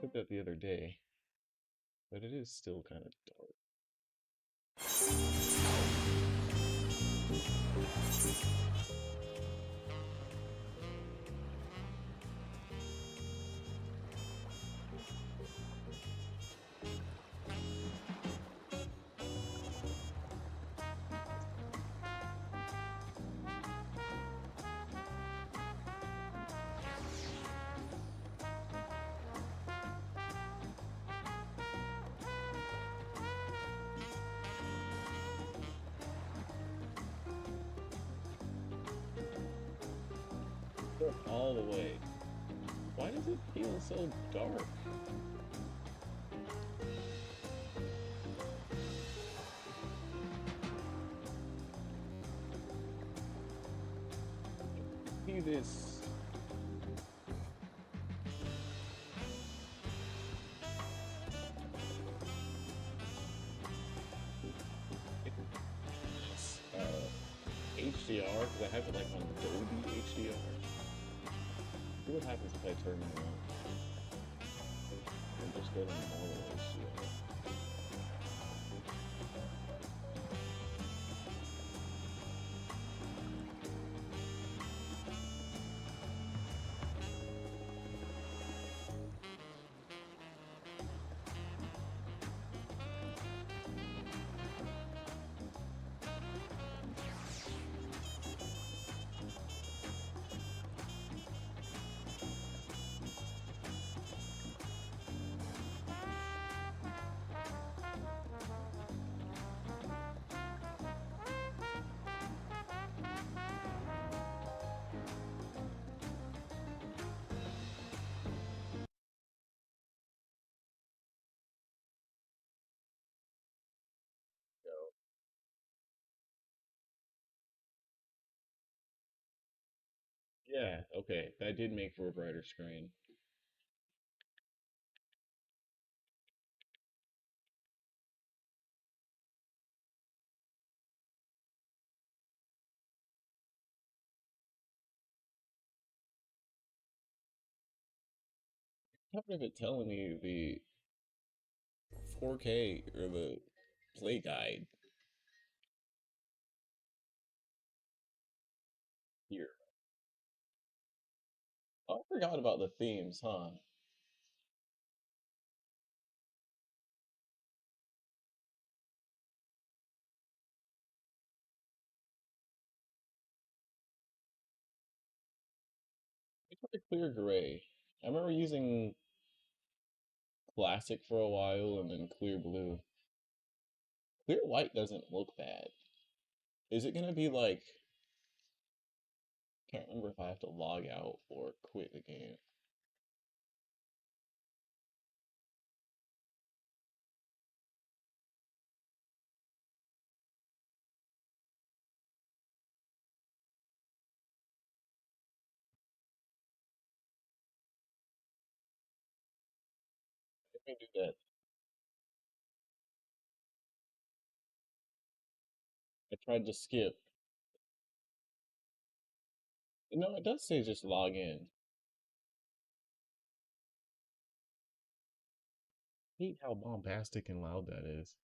looked at that the other day, but it is still kind of dark. Look all the way. Why does it feel so dark? See this. HDR because I have it like on Dolby HDR. See what happens if I turn it on and just go to normal HDR. Yeah, okay, that did make for a brighter screen. How of it telling me the 4K or the play guide here? Oh, I forgot about the themes, huh? It's like a clear gray. I remember using classic for a while and then clear blue. Clear white doesn't look bad. Is it gonna be like, can't remember if I have to log out or quit the game. Let me do that. I tried to skip. No, it does say just log in. I hate how bombastic and loud that is.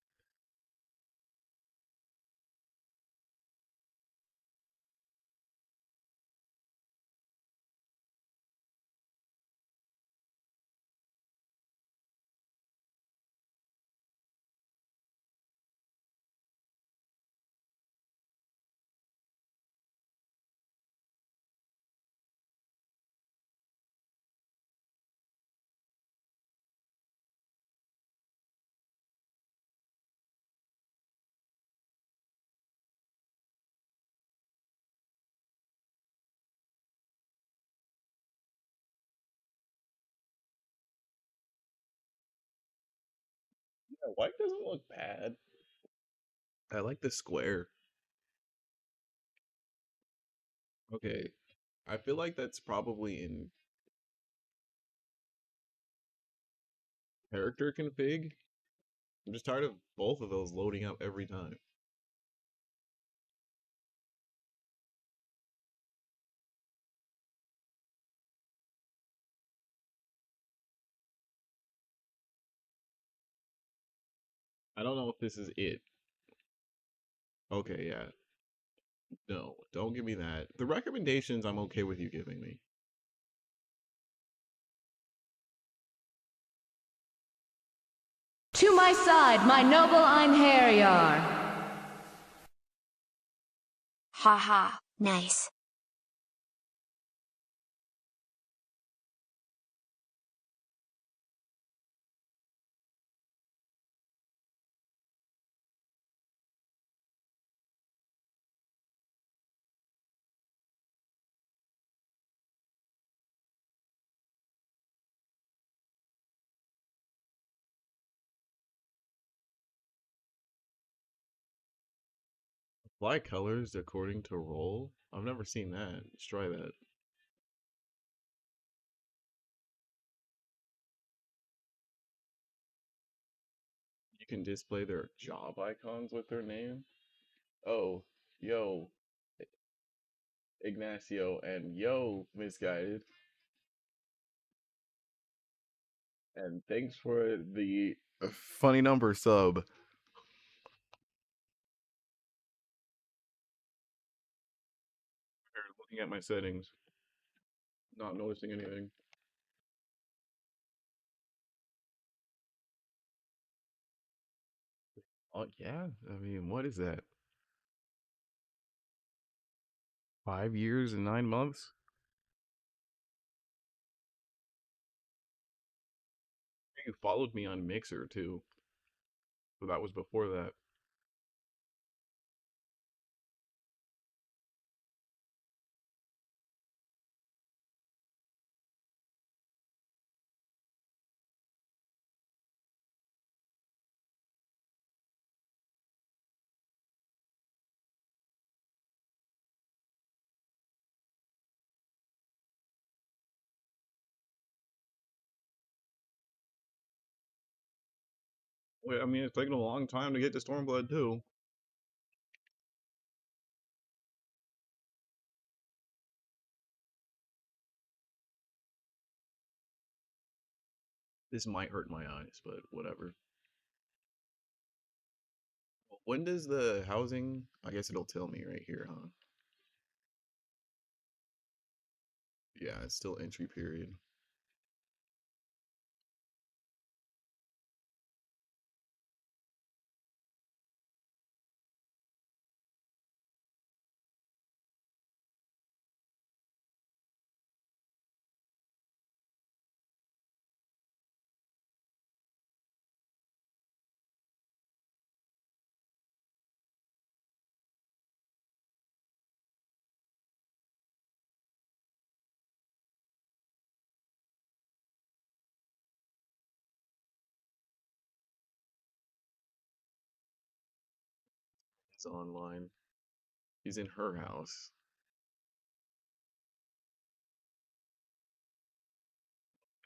Yeah, white doesn't look bad. I like the square. Okay. I feel like that's probably in character config. I'm just tired of both of those loading up every time. I don't know if this is it. Okay, yeah. No, don't give me that. The recommendations I'm okay with you giving me. To my side, my noble Einherjar. Haha, nice. Apply colors according to role? I've never seen that. Let's try that. You can display their job icons with their name. Oh, yo, Ignacio, and yo, Misguided. And thanks for the funny number sub. Looking at my settings, not noticing anything. Oh, yeah. I mean, what is that? 5 years and 9 months? You followed me on Mixer too. So that was before that. Wait, I mean, it's taken a long time to get to Stormblood too. This might hurt my eyes, but whatever. When does the housing? I guess it'll tell me right here, huh? Yeah, it's still entry period. It's online. He's in her house.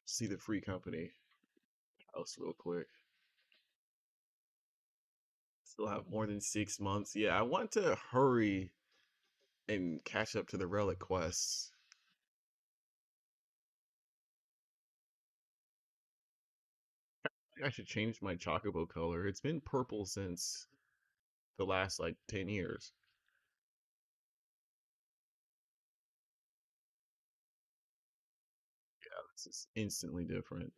See the free company house real quick. Still have more than 6 months. Yeah, I want to hurry and catch up to the relic quests. I should change my chocobo color. It's been purple since the last like 10 years. Yeah, this is instantly different.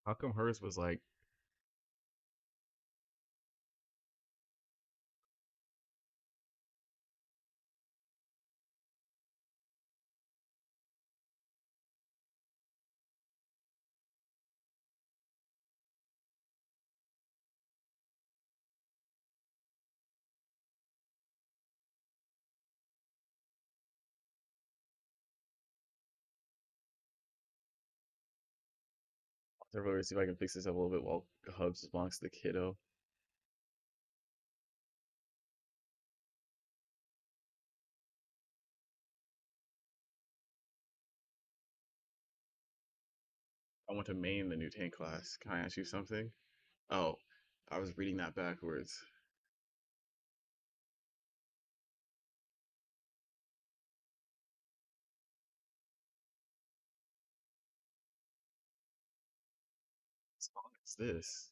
How come hers was like I'll really see if I can fix this up a little bit while Hubs bonks the kiddo. I went to Maine the new tank class. Can I ask you something? Oh, I was reading that backwards. What song is this?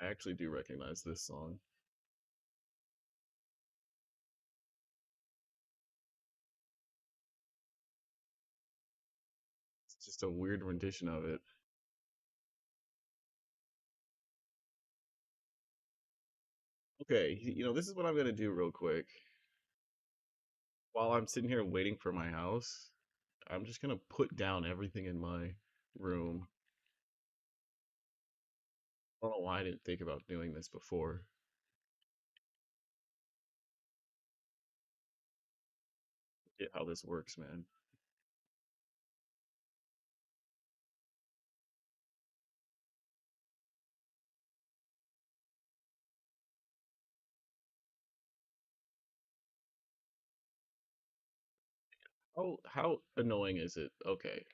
I actually do recognize this song. It's just a weird rendition of it. Okay, this is what I'm gonna do real quick. While I'm sitting here waiting for my house, I'm just gonna put down everything in my room. I don't know why I didn't think about doing this before. Get how this works, man. How annoying is it? Okay.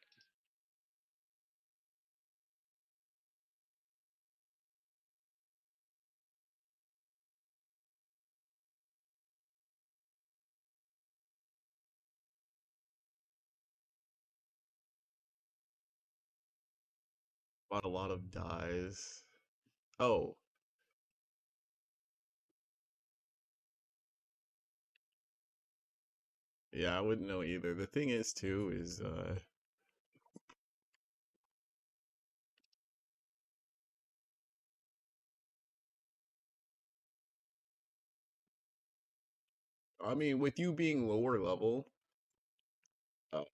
Bought a lot of dyes. Oh, yeah, I wouldn't know either. The thing is too is I mean with you being lower level, uh,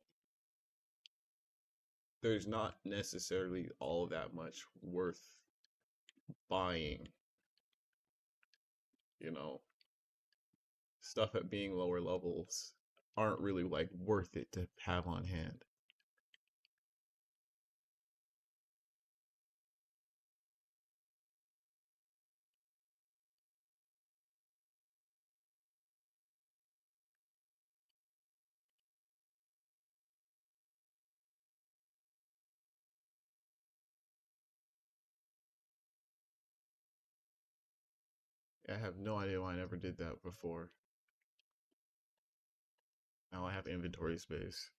there's not necessarily all that much worth buying, you know. Stuff at being lower levels aren't really like worth it to have on hand. I have no idea why I never did that before. Now I have inventory space.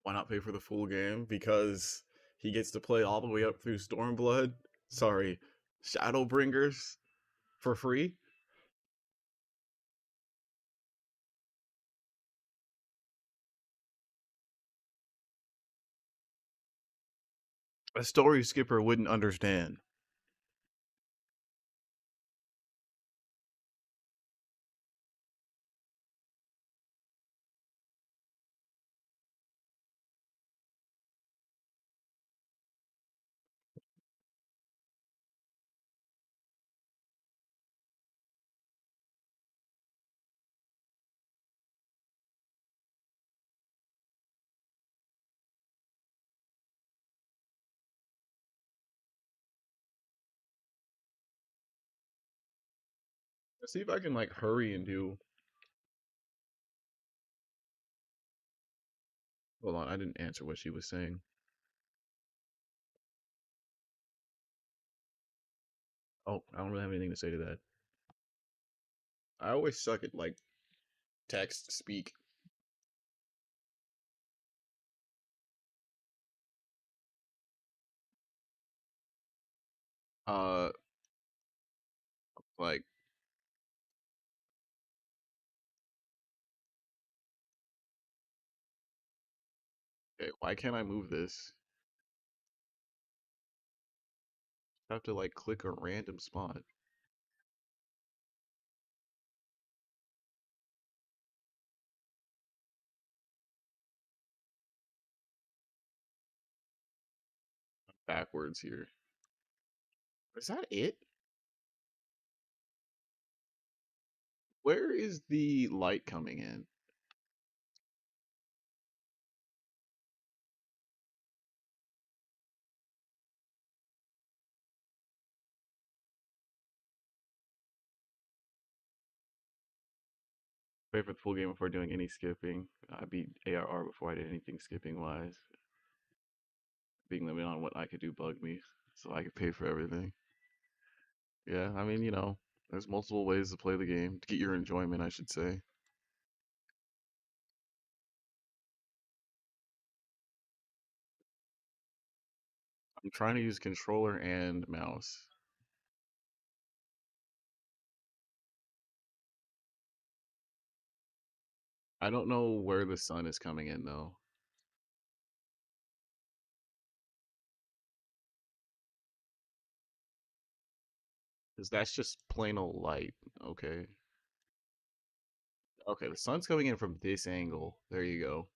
Why not pay for the full game? Because he gets to play all the way up through Stormblood. Sorry, Shadowbringers for free. A story skipper wouldn't understand. Let's see if I can like hurry and do. Hold on, I didn't answer what she was saying. Oh, I don't really have anything to say to that. I always suck at like text speak. Uh, like, okay, why can't I move this? I have to like click a random spot. backwards here. Is that it? Where is the light coming in? Wait for the full game before doing any skipping. I beat ARR before I did anything skipping wise. Being limited on what I could do bugged me, so I could pay for everything. Yeah, I mean, there's multiple ways to play the game to get your enjoyment, I should say. I'm trying to use controller and mouse. I don't know where the sun is coming in though, because that's just plain old light. Okay. Okay, the sun's coming in from this angle. There you go.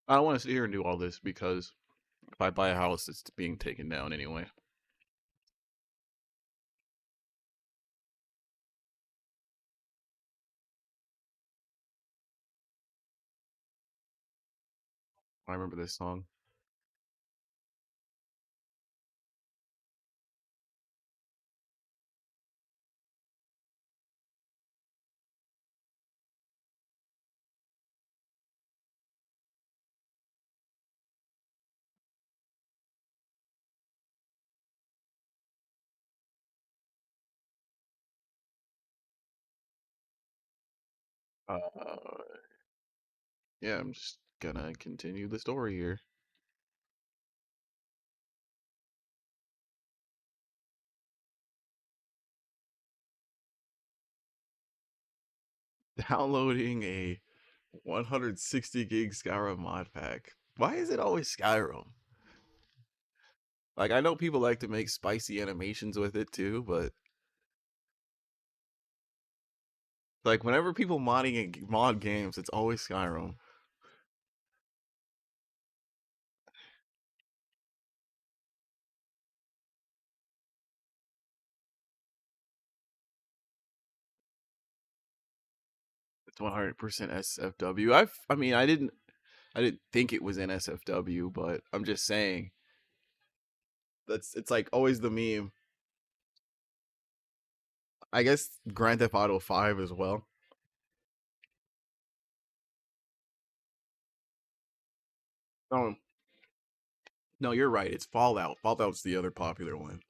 I don't want to sit here and do all this because if I buy a house, it's being taken down anyway. I remember this song. Uh, yeah, I'm just gonna continue the story here. Downloading a 160 gig Skyrim mod pack. Why is it always Skyrim? Like, I know people like to make spicy animations with it too, but like, whenever people mod games, it's always Skyrim. It's 100% SFW. I mean, I didn't think it was in SFW, but I'm just saying it's like always the meme. I guess Grand Theft Auto 5 as well. Oh, no, you're right. It's Fallout. Fallout's the other popular one.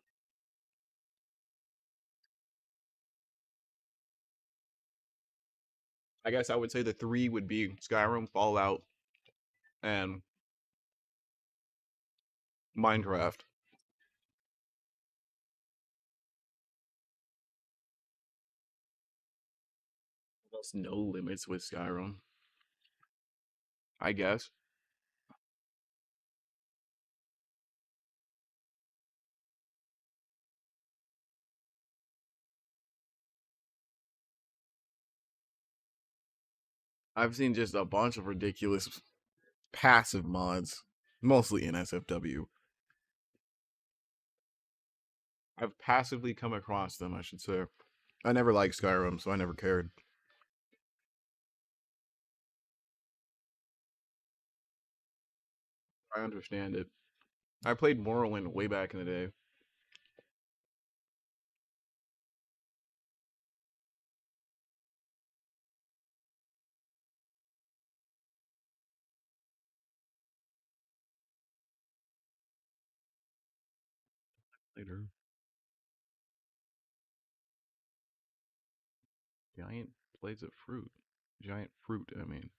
I guess I would say the three would be Skyrim, Fallout, and Minecraft. Almost no limits with Skyrim, I guess. I've seen just a bunch of ridiculous passive mods, mostly in SFW. I've passively come across them, I should say. I never liked Skyrim, so I never cared. I understand it. I played Morrowind way back in the day. Later. Giant blades of fruit. Giant fruit, I mean.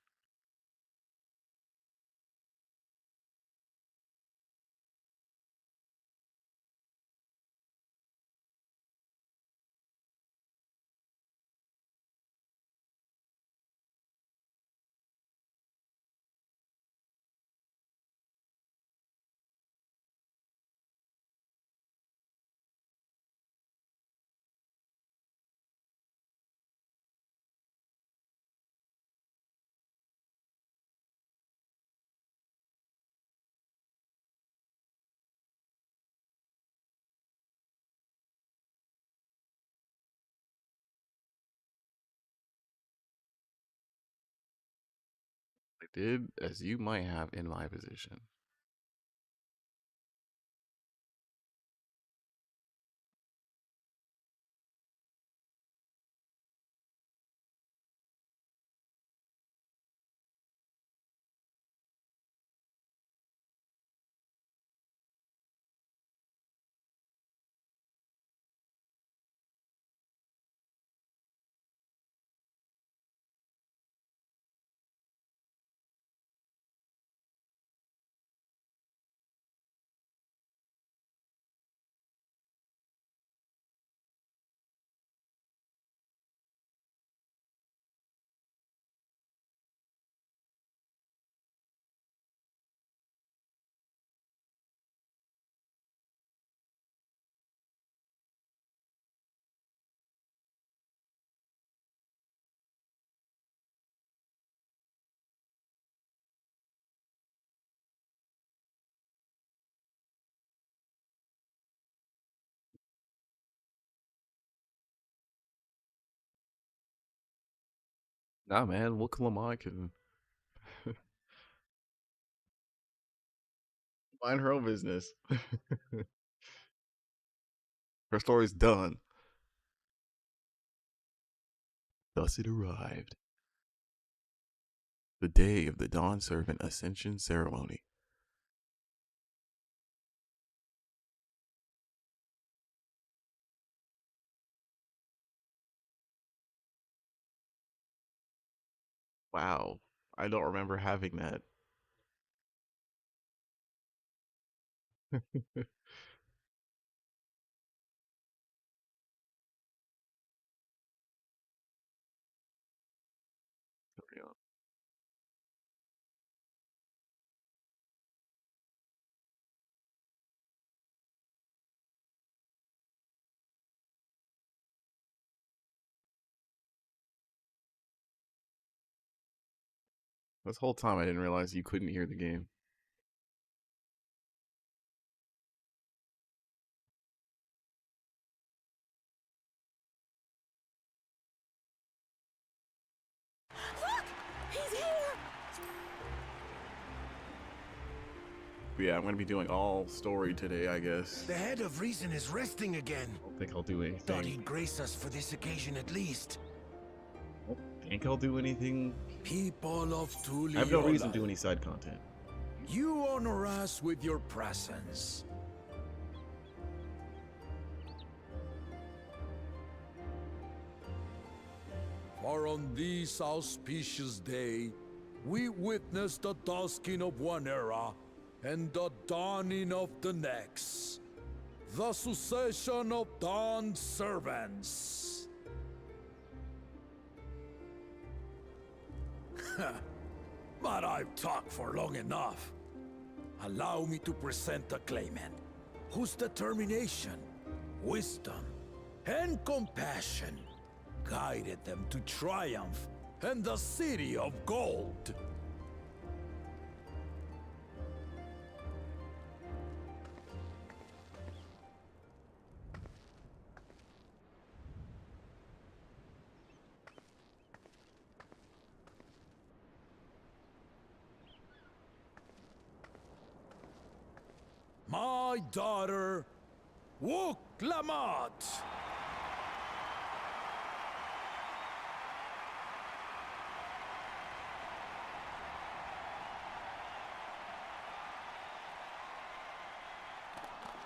afflicted as you might have in my position. Nah, man, Will Lamont can mind her own business. Her story's done. Thus it arrived. The day of the Dawn Servant Ascension Ceremony. Wow, I don't remember having that. This whole time I didn't realize you couldn't hear the game. Look! He's here! But yeah, I'm gonna be doing all story today, I guess. The head of reason is resting again. I don't think I'll do Thought anything. he'd grace us for this occasion at least. I don't think I'll do anything. People of Tuliola, I have no reason to do any side content. you honor us with your presence. For on this auspicious day, we witness the dusking of one era and the dawning of the next. The succession of Dawn servants. But I've talked for long enough. Allow me to present the claimant, whose determination, wisdom, and compassion guided them to triumph and the city of gold. My daughter, Wook Lamont.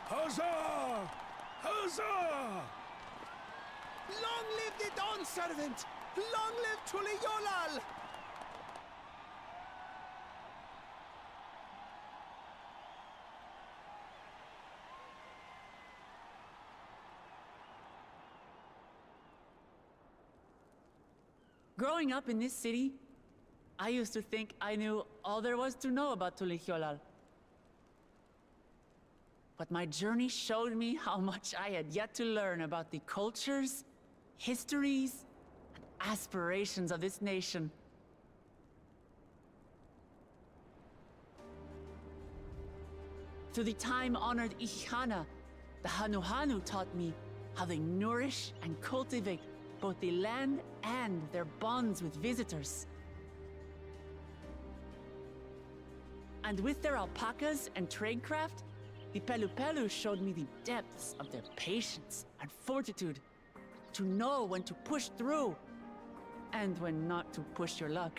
Huzzah! Huzzah! Long live the Dawn Servant! Long live Tuliyolal! Growing up in this city, I used to think I knew all there was to know about Tulihyolal. But my journey showed me how much I had yet to learn about the cultures, histories, and aspirations of this nation. Through the time-honored Ihana, the Hanuhanu taught me how they nourish and cultivate both the land and their bonds with visitors. And with their alpacas and tradecraft, the Pelupelu showed me the depths of their patience and fortitude, to know when to push through and when not to push your luck.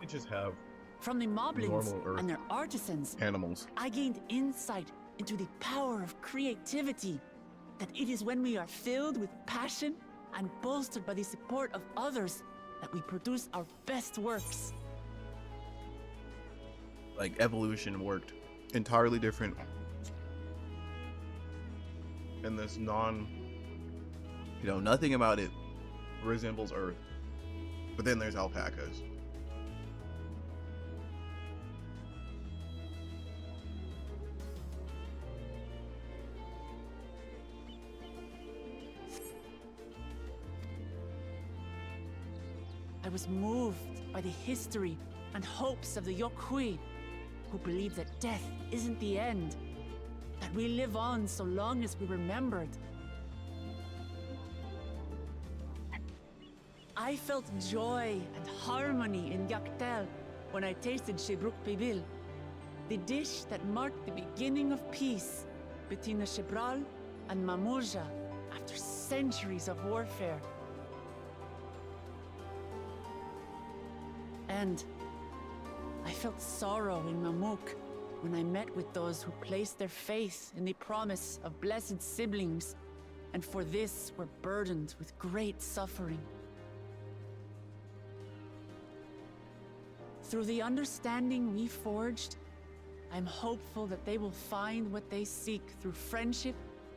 You just have From the moblins normal Earth and their artisans, animals. I gained insight into the power of creativity, that it is when we are filled with passion and bolstered by the support of others that we produce our best works. Like evolution worked entirely different in this nothing about it resembles Earth. But then there's alpacas. I was moved by the history and hopes of the Yokhui, who believe that death isn't the end, that we live on so long as we're remembered. I felt joy and harmony in Yaktel when I tasted Shebruk Pibil, the dish that marked the beginning of peace between the Shebral and Mamurja after centuries of warfare. And I felt sorrow in Mamuk when I met with those who placed their faith in the promise of blessed siblings, and for this were burdened with great suffering. Through the understanding we forged, I'm hopeful that they will find what they seek through friendship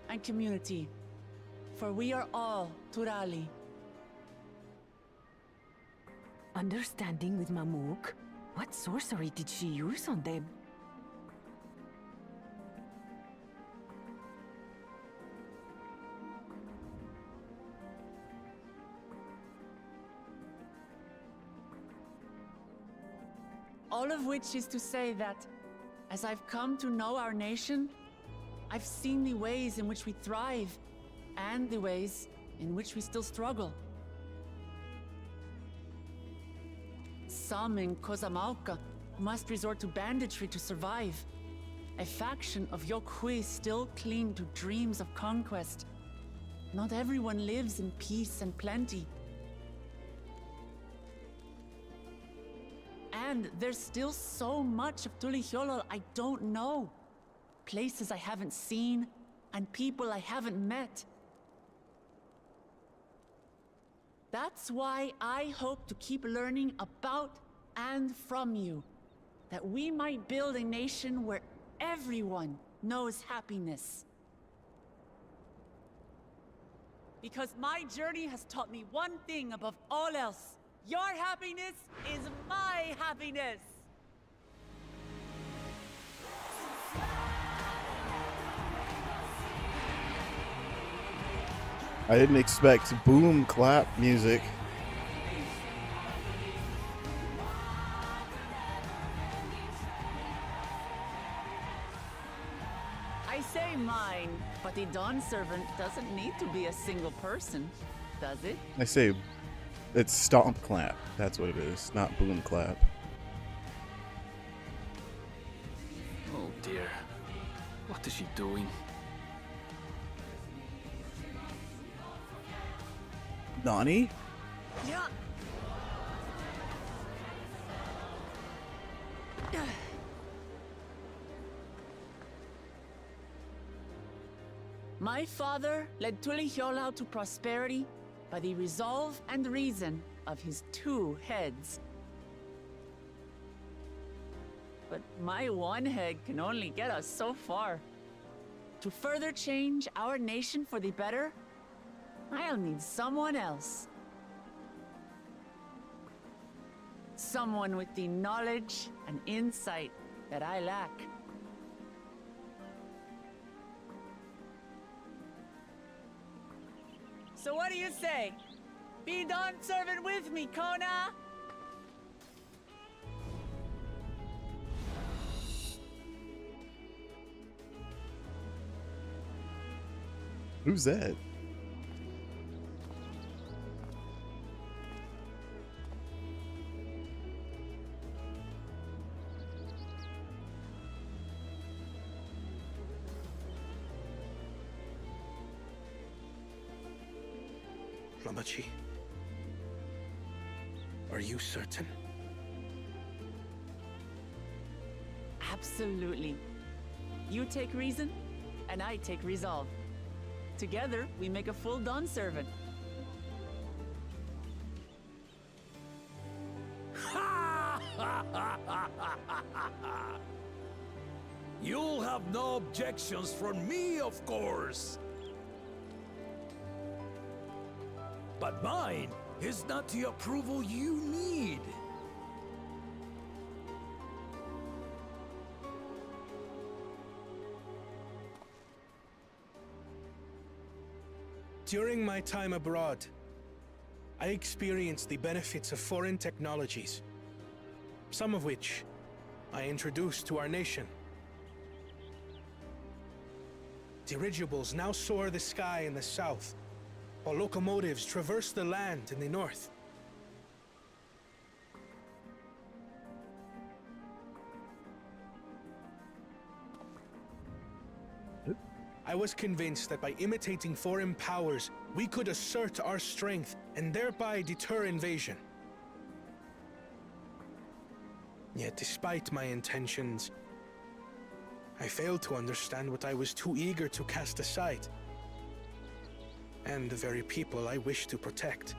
and community, for we are all Turali. Understanding with Mamuk? What sorcery did she use on them? All of which is to say that, as I've come to know our nation, I've seen the ways in which we thrive, and the ways in which we still struggle. Some in Kozamauka must resort to banditry to survive. A faction of Yokhui still cling to dreams of conquest. Not everyone lives in peace and plenty. And there's still so much of Tulihyolol I don't know. Places I haven't seen, and people I haven't met. That's why I hope to keep learning about and from you, that we might build a nation where everyone knows happiness. Because my journey has taught me one thing above all else. Your happiness is my happiness! I didn't expect boom clap music. I say mine, but the Dawn Servant doesn't need to be a single person, does it? I say it's stomp clap. That's what it is, not boom clap. Oh dear. What is she doing? Nani? Yeah. My father led Tulihyolao to prosperity by the resolve and reason of his 2 heads. But my one head can only get us so far. To further change our nation for the better, I'll need someone else. Someone with the knowledge and insight that I lack. So what do you say? Be Dawn Servant with me, Kona! Who's that? Mamachi. Are you certain? Absolutely. You take reason, and I take resolve. Together, we make a full Dawn servant. You'll have no objections from me, of course. But mine is not the approval you need. During my time abroad, I experienced the benefits of foreign technologies, some of which I introduced to our nation. Dirigibles now soar the sky in the south, while locomotives traverse the land in the north. I was convinced that by imitating foreign powers, we could assert our strength and thereby deter invasion. Yet despite my intentions, I failed to understand what I was too eager to cast aside, and the very people I wish to protect.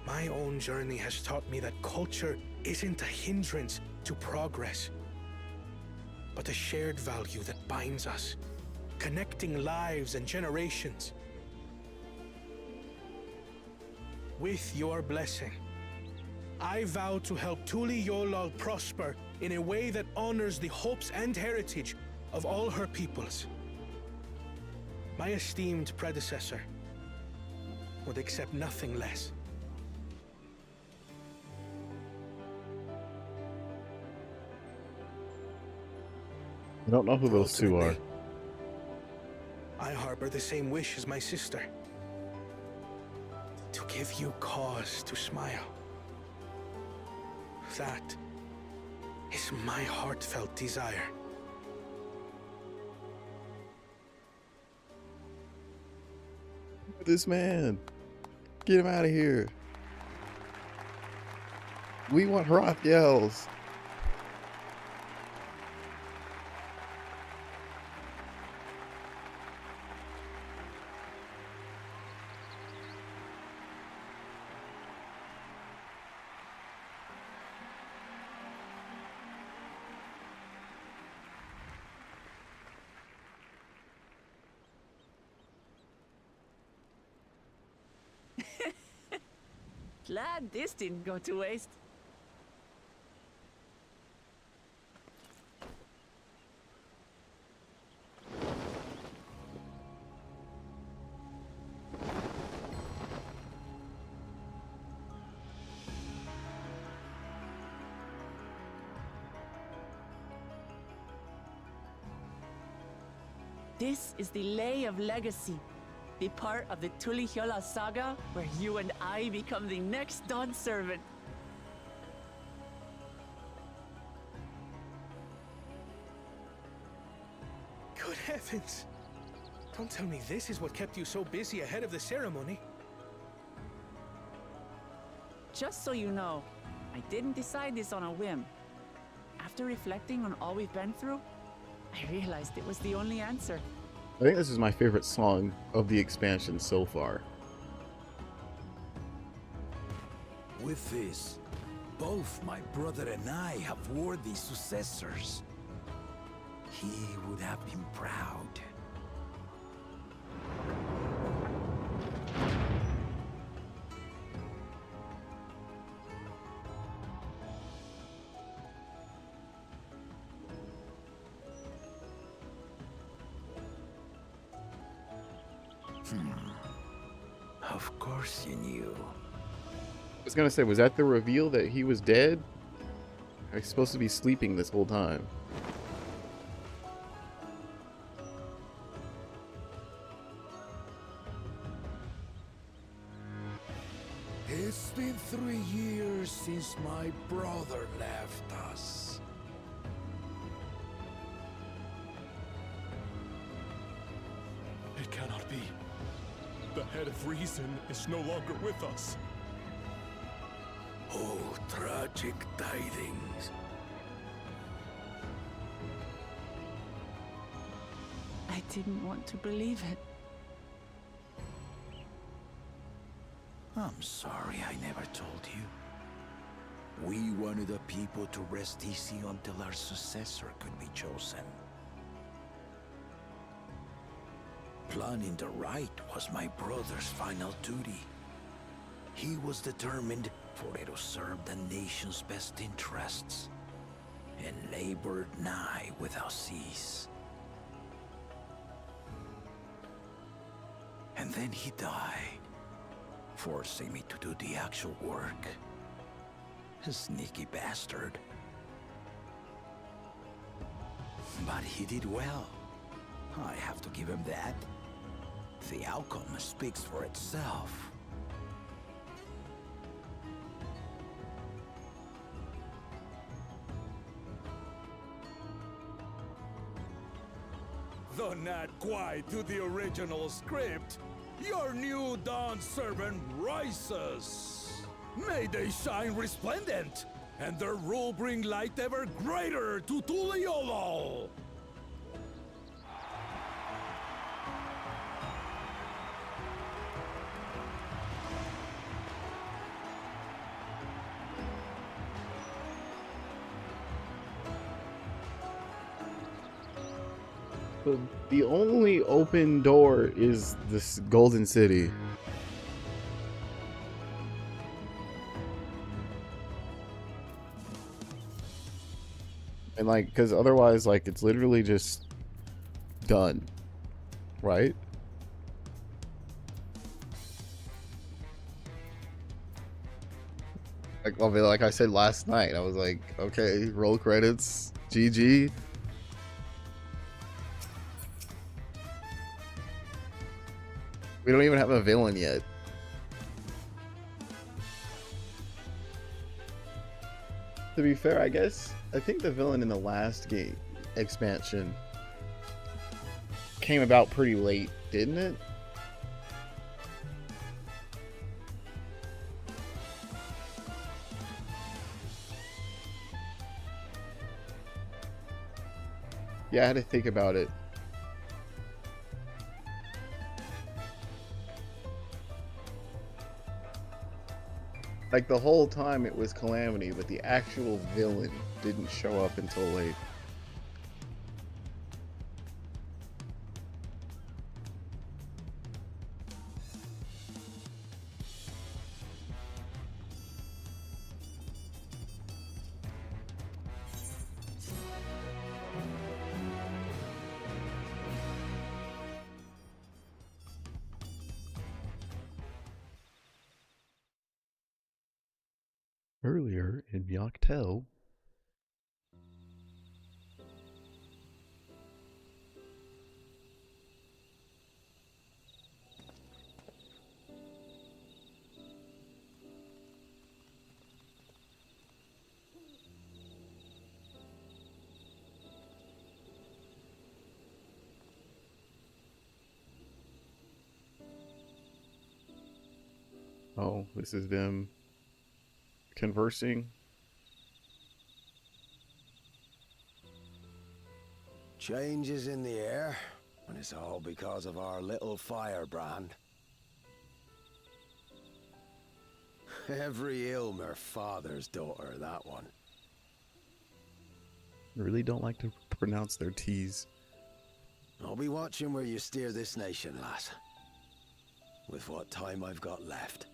My own journey has taught me that culture isn't a hindrance to progress, but a shared value that binds us, connecting lives and generations. With your blessing, I vow to help Tuli Yolal prosper in a way that honors the hopes and heritage of all her peoples. My esteemed predecessor would accept nothing less. I don't know who those two are. Ultimately, I harbor the same wish as my sister. To give you cause to smile. That is my heartfelt desire. This man. Get him out of here. We want Hroth yells. Glad this didn't go to waste. This is the Lay of Legacy, the part of the Tuli Hyola saga where you and I become the next Dawn servant. Good heavens! Don't tell me this is what kept you so busy ahead of the ceremony. Just so you know, I didn't decide this on a whim. After reflecting on all we've been through, I realized it was the only answer. I think this is my favorite song of the expansion so far. With this, both my brother and I have worthy successors. He would have been proud. Of course you knew. I was gonna say, was that the reveal that he was dead? I was supposed to be sleeping this whole time. It's been 3 years since my brother left us. The head of reason is no longer with us. Oh, tragic tidings. I didn't want to believe it. I'm sorry I never told you. We wanted the people to rest easy until our successor could be chosen. Planning the right was my brother's final duty. He was determined for it to serve the nation's best interests, and labored nigh without cease. And then he died, forcing me to do the actual work. A sneaky bastard. But he did well. I have to give him that. The outcome speaks for itself. Though not quite to the original script, your new Dawn servant rises. May they shine resplendent, and their rule bring light ever greater to Tuliolo! The only open door is this Golden City. And like, because otherwise, like, it's literally just done, right? Like, I mean, like I said last night, I was like, okay, roll credits, GG. We don't even have a villain yet. To be fair, I guess I think the villain in the last game expansion came about pretty late, didn't it? Yeah, I had to think about it. Like, the whole time it was Calamity, but the actual villain didn't show up until late. Earlier in Yoctel. Oh, this is them conversing. Changes in the air, and it's all because of our little firebrand. Every Ilmer father's daughter, that one. I really don't like to pronounce their T's. I'll be watching where you steer this nation, lass. With what time I've got left.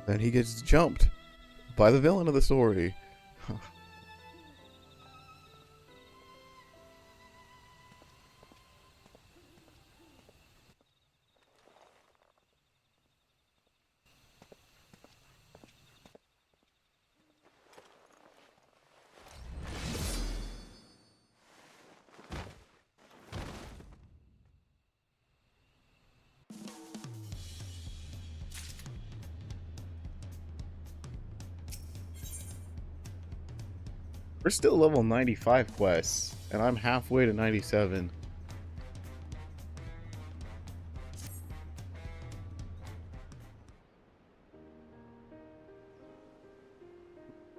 Then he gets jumped by the villain of the story. We're still level 95 quests, and I'm halfway to 97.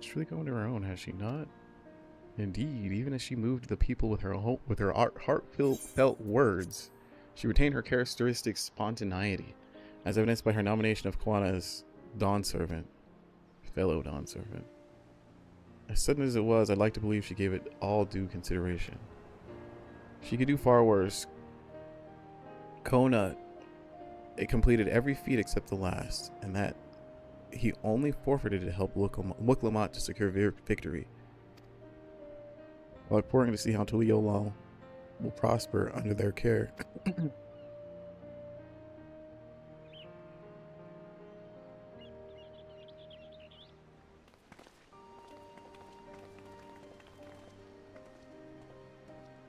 She's really going to her own, has she not? Indeed, even as she moved the people with her heartfelt words, she retained her characteristic spontaneity, as evidenced by her nomination of Kwana as Dawn Servant, fellow Dawn Servant. As sudden as it was, I'd like to believe she gave it all due consideration. She could do far worse. Kona, it completed every feat except the last, and that he only forfeited to help Muklamat to secure victory. While pouring to see how Tuliolal will prosper under their care.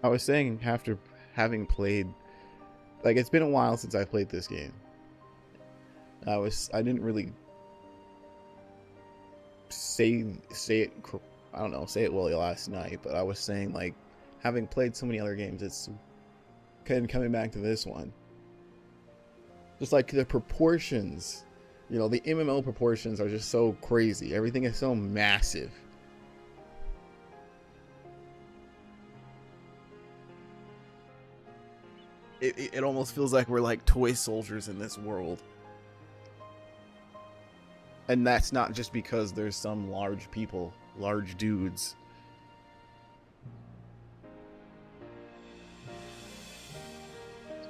I was saying after having played, like, it's been a while since I played this game. I didn't really say it, I don't know, say it well last night, but I was saying, like, having played so many other games, it's kind of coming back to this one. Just like the proportions, you know, the MMO proportions are just so crazy. Everything is so massive. It almost feels like we're like toy soldiers in this world. And that's not just because there's some large people, large dudes.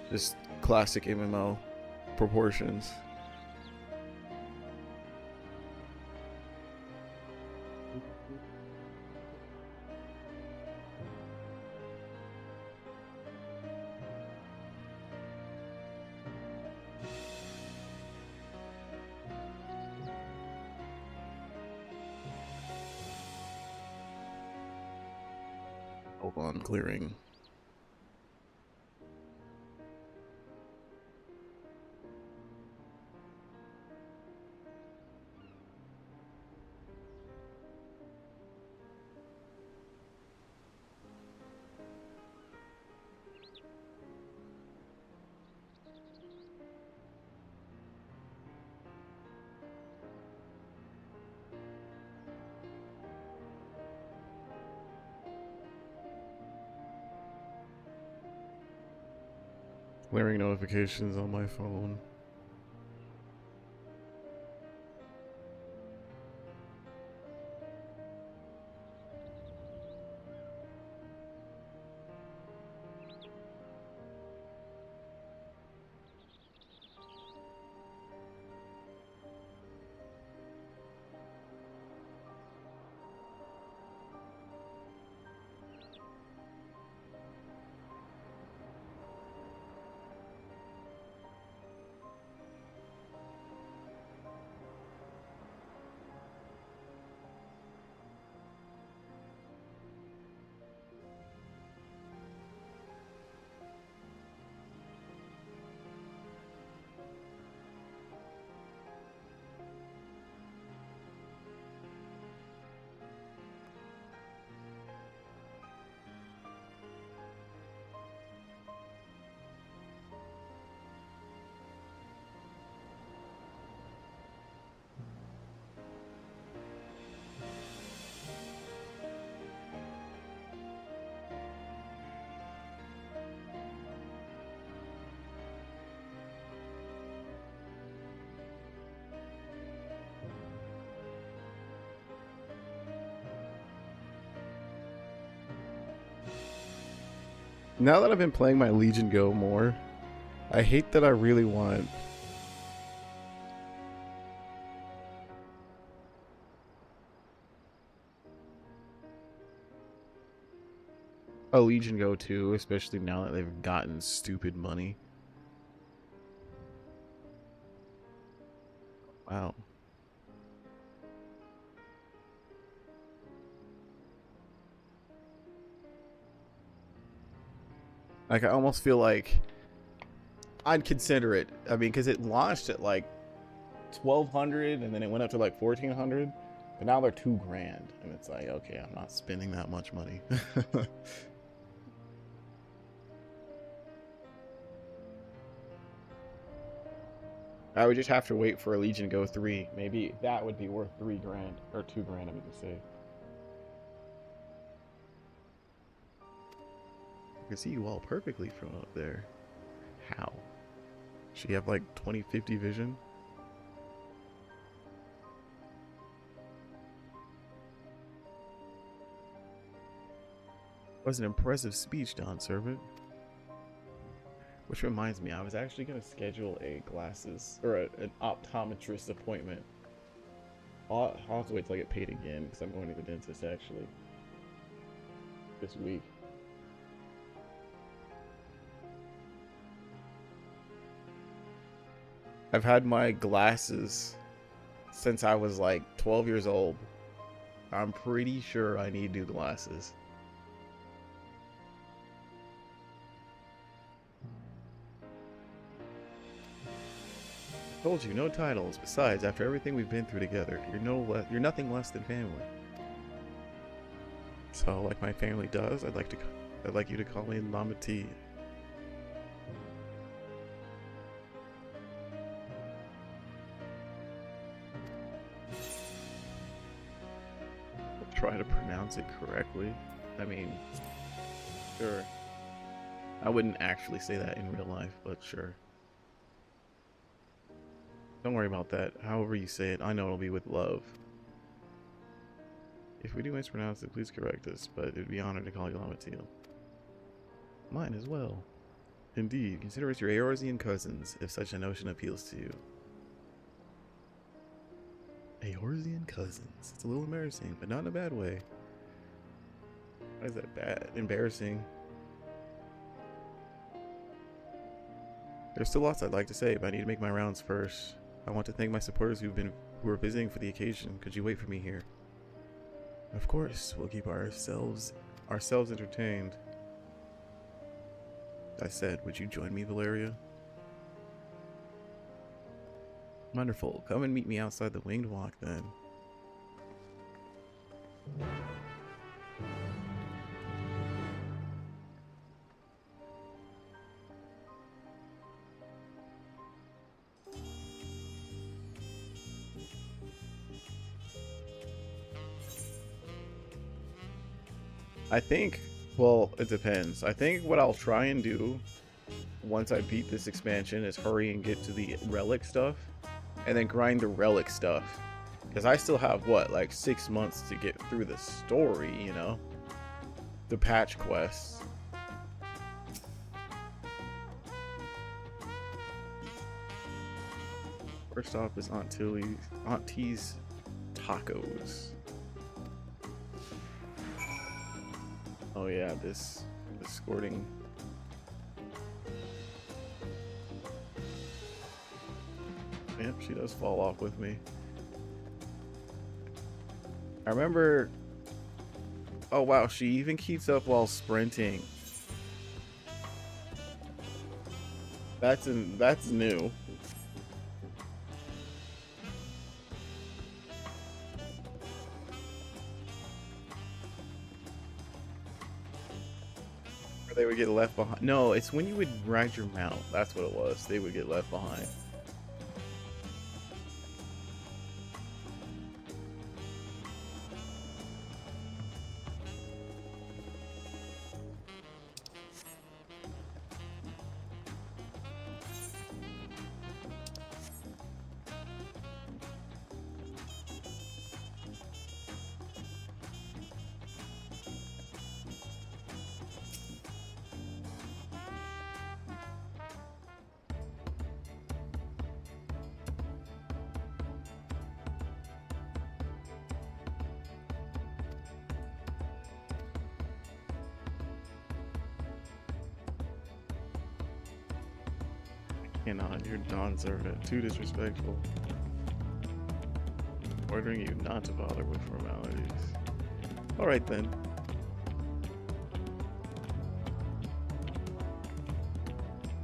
Just classic MMO proportions. Hold on, clearing. Clearing notifications on my phone. Now that I've been playing my Legion Go more, I hate that I really want a Legion Go too, especially now that they've gotten stupid money. Wow. Like, I almost feel like I'd consider it. I mean, because it launched at like 1,200 and then it went up to like 1,400. But now they're $2,000, and it's like, okay, I'm not spending that much money. I would just have to wait for a Legion to go 3. Maybe that would be worth $3,000 or $2,000. I mean to say. I can see you all perfectly from up there. How? Should you have like 20/50 vision? Was an impressive speech, Dawn Servant. Which reminds me, I was actually going to schedule a glasses or an optometrist appointment. I'll have to wait till I get paid again because I'm going to the dentist actually this week. I've had my glasses since I was like 12 years old. I'm pretty sure I need new glasses. Told you, no titles. Besides, after everything we've been through together, you're nothing less than family. So, like my family does, I'd like you to call me Mama T. Try to pronounce it correctly. I mean, sure. I wouldn't actually say that in real life, but sure. Don't worry about that. However you say it, I know it'll be with love. If we do mispronounce it, please correct us, but it would be an honor to call you Lamatil. Mine as well. Indeed, consider us your Eorzean cousins, if such a notion appeals to you. Eorzean cousins. It's a little embarrassing, but not in a bad way. Why is that bad? Embarrassing. There's still lots I'd like to say, but I need to make my rounds first. I want to thank my supporters who are visiting for the occasion. Could you wait for me here? Of course, we'll keep ourselves entertained. I said, would you join me, Valeria? Wonderful. Come and meet me outside the Winged Walk then. I think, well, it depends. I think what I'll try and do once I beat this expansion is hurry and get to the relic stuff and then grind the relic stuff. Because I still have, what, like 6 months to get through the story, you know? The patch quests. First off is Aunt T's tacos. Oh yeah, this escorting. Yep, she does fall off with me. I remember. Oh wow, she even keeps up while sprinting. That's new. Or they would get left behind. No, it's when you would ride your mount. That's what it was. They would get left behind. Cannot, you're Dawnservant. Too disrespectful. Ordering you not to bother with formalities. Alright then.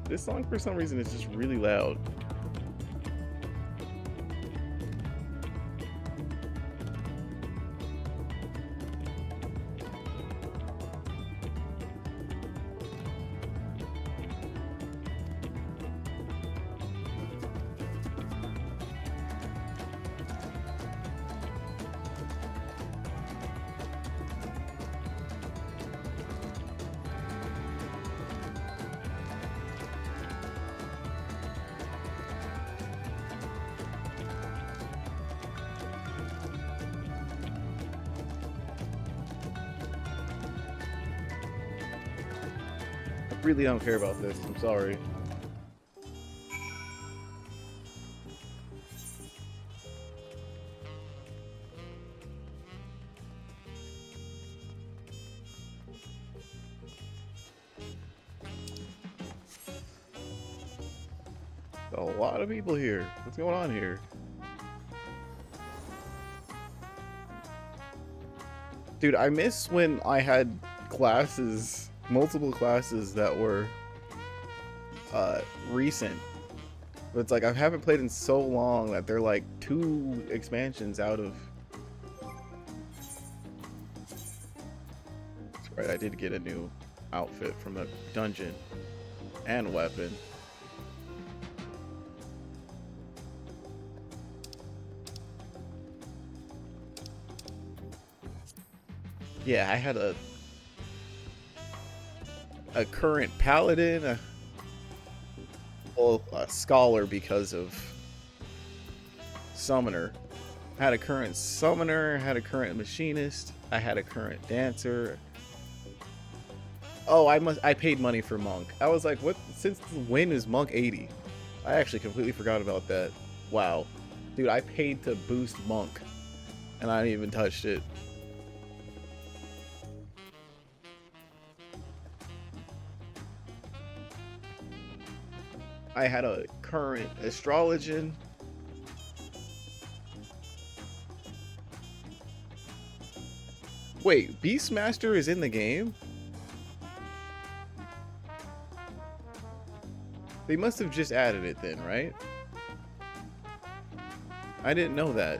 This song for some reason is just really loud. really don't care about this. I'm sorry. A lot of people here. What's going on here? Dude, I miss when I had classes, multiple classes that were recent. But it's like I haven't played in so long that they're like 2 expansions out of. That's right, I did get a new outfit from the dungeon and weapon. Yeah, I had a current paladin, a scholar because of summoner. I had a current summoner, had a current machinist, I had a current dancer. Oh, I paid money for monk. I was like, what? Since when is monk 80? I actually completely forgot about that. Wow, dude, I paid to boost monk, and I didn't even touched it. I had a current astrologian. Wait, Beastmaster is in the game? They must have just added it then, right? I didn't know that.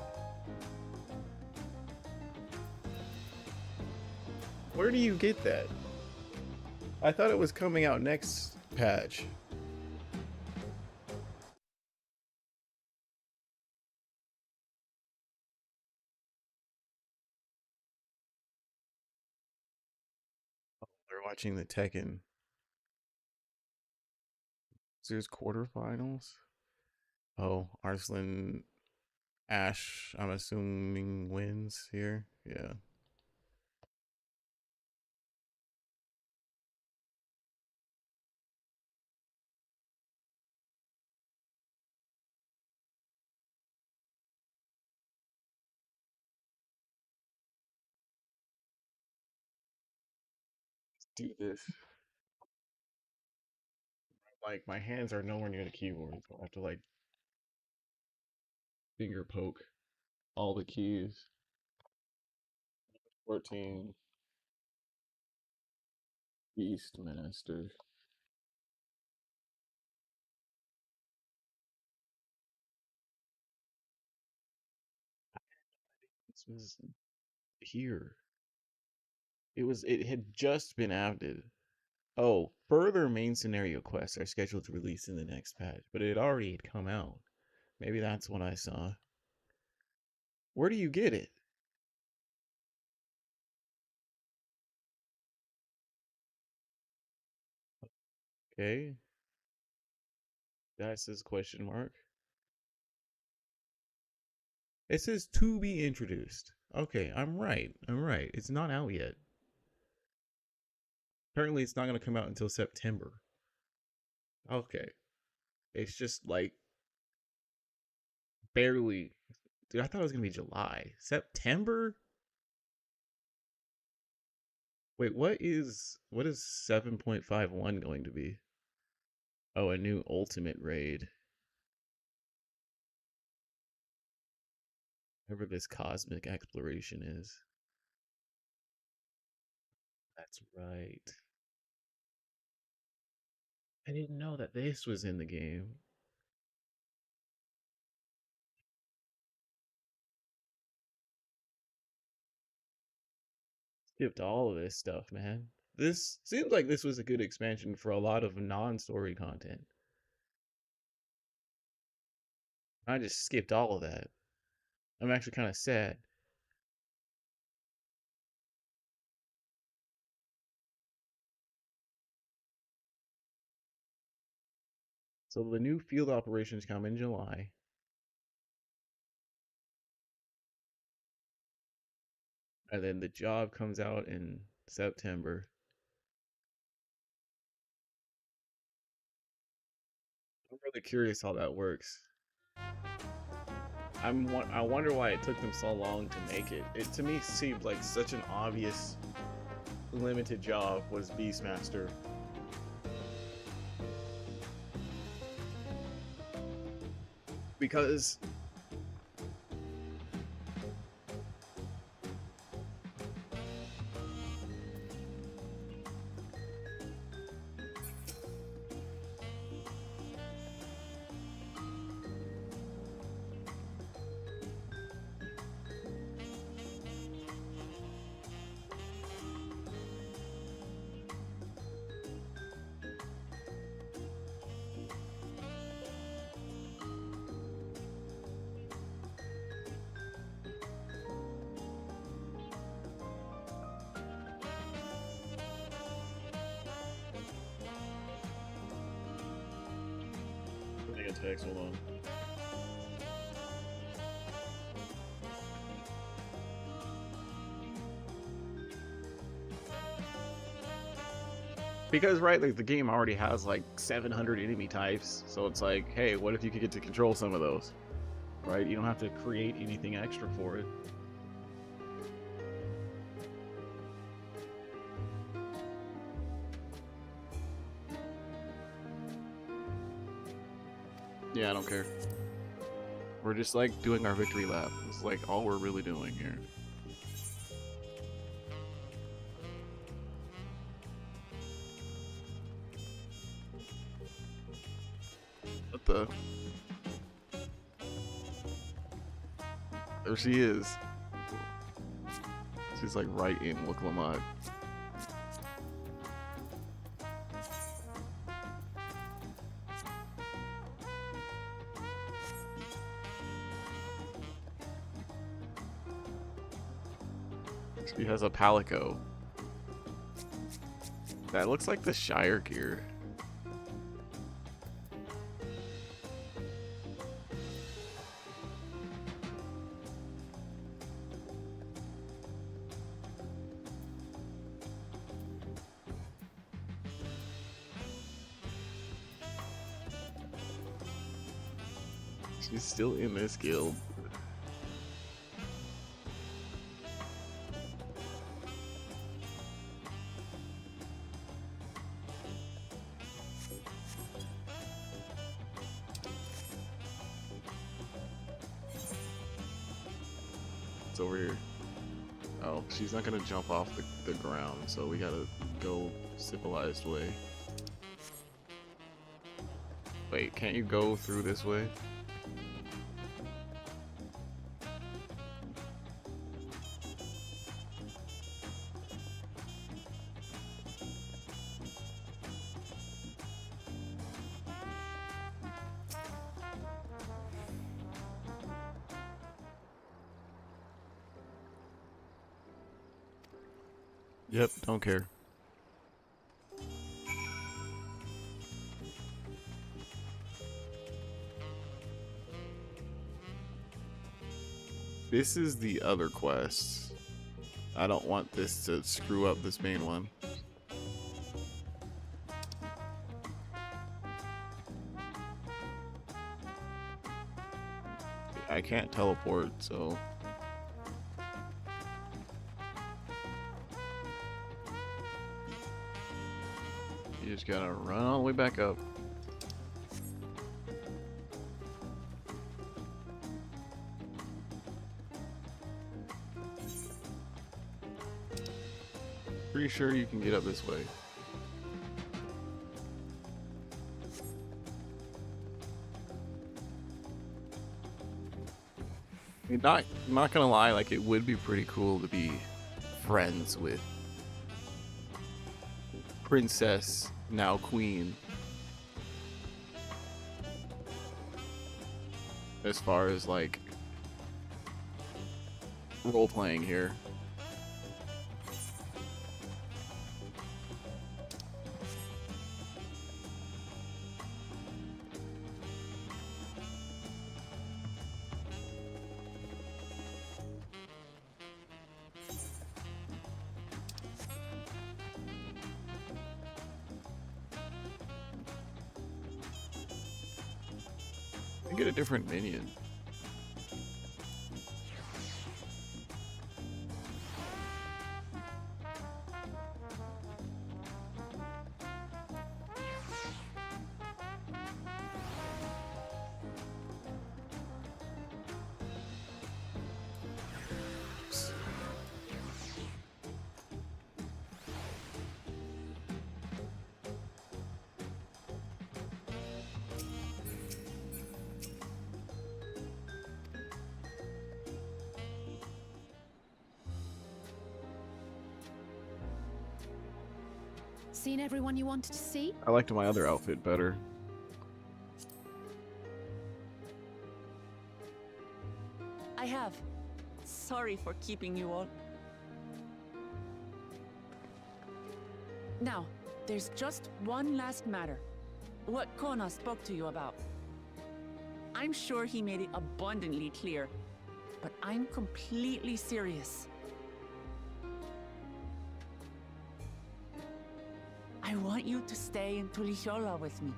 Where do you get that? I thought it was coming out next patch. They're watching the Tekken. So there's quarterfinals. Oh, Arslan Ash, I'm assuming wins here. Yeah. Let's do this. Like, my hands are nowhere near the keyboard, so I have to, like, finger poke all the keys. 14. Beastmaster. This was here. It had just been added. Oh, further main scenario quests are scheduled to release in the next patch, but it already had come out. Maybe that's what I saw. Where do you get it? Okay. That says question mark. It says to be introduced. Okay, I'm right. I'm right. It's not out yet. Apparently it's not going to come out until September. Okay. It's just like barely. Dude, I thought it was going to be July. September? Wait, what is 7.51 going to be? Oh, a new ultimate raid. Whatever this cosmic exploration is. That's right. I didn't know that this was in the game. Skipped all of this stuff, man. This seems like this was a good expansion for a lot of non-story content. I just skipped all of that. I'm actually kind of sad. So the new field operations come in July. And then the job comes out in September. really curious how that works. I wonder why it took them so long to make it. It to me seemed like such an obvious limited job was Beastmaster. Because I think it takes, hold on. Because right, like the game already has like 700 enemy types, so it's like, hey, what if you could get to control some of those? Right? You don't have to create anything extra for it. Yeah, I don't care. We're just like doing our victory lap. It's like all we're really doing here. What the? There she is. She's like right in Wicklamat. She has a Palico. That looks like the Shire gear. She's still in this guild. It's over here. Oh, she's not gonna jump off the ground, so we gotta go civilized way. Wait, can't you go through this way? Yep, don't care. This is the other quest. I don't want this to screw up this main one. I can't teleport, so... You just gotta run all the way back up. Pretty sure you can get up this way. I mean, I'm not gonna lie, like it would be pretty cool to be friends with Princess, now Queen. As far as like role playing here. can get a different minion. Seen everyone you wanted to see? I liked my other outfit better. I have. Sorry for keeping you all. Now, there's just one last matter. What Kona spoke to you about. I'm sure he made it abundantly clear, but I'm completely serious. I want you to stay in Tulichola with me.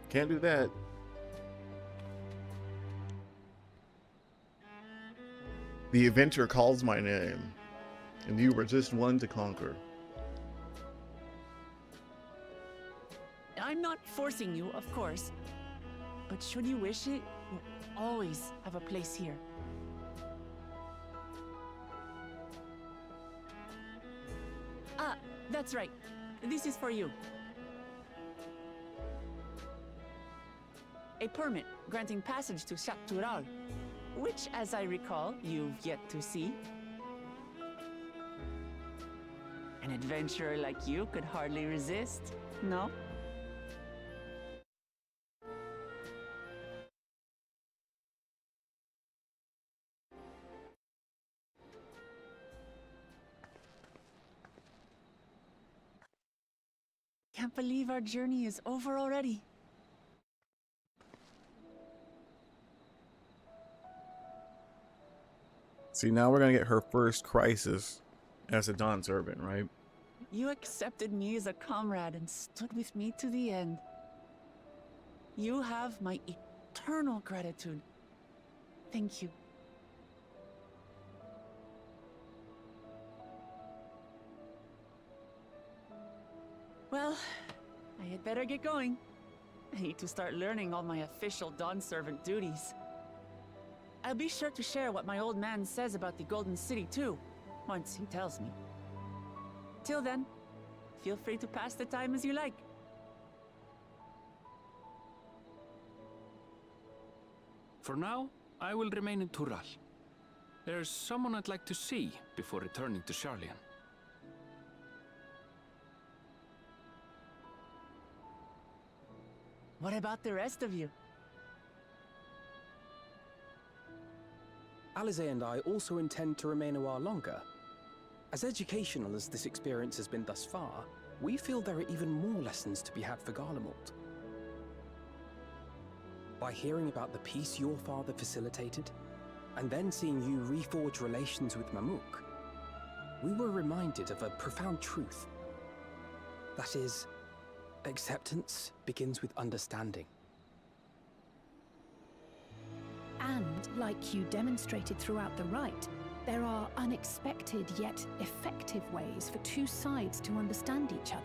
Can't do that. The adventure calls my name, and you were just one to conquer. I'm not forcing you, of course, but should you wish it, you always have a place here. Ah, that's right. This is for you. A permit granting passage to Shaktural, which, as I recall, you've yet to see. An adventurer like you could hardly resist, no? Can't believe our journey is over already. See, now we're gonna get her first crisis as a Dawn servant, right? You accepted me as a comrade and stood with me to the end. You have my eternal gratitude. Thank you. Well, I had better get going. I need to start learning all my official Dawn servant duties. I'll be sure to share what my old man says about the Golden City too, once he tells me. Till then, feel free to pass the time as you like. For now, I will remain in Tural. There's someone I'd like to see before returning to Sharlayan. What about the rest of you? Alize and I also intend to remain a while longer. As educational as this experience has been thus far, we feel there are even more lessons to be had for Garlemald. By hearing about the peace your father facilitated, and then seeing you reforge relations with Mamook, we were reminded of a profound truth. That is, acceptance begins with understanding. And, like you demonstrated throughout the rite, there are unexpected yet effective ways for two sides to understand each other.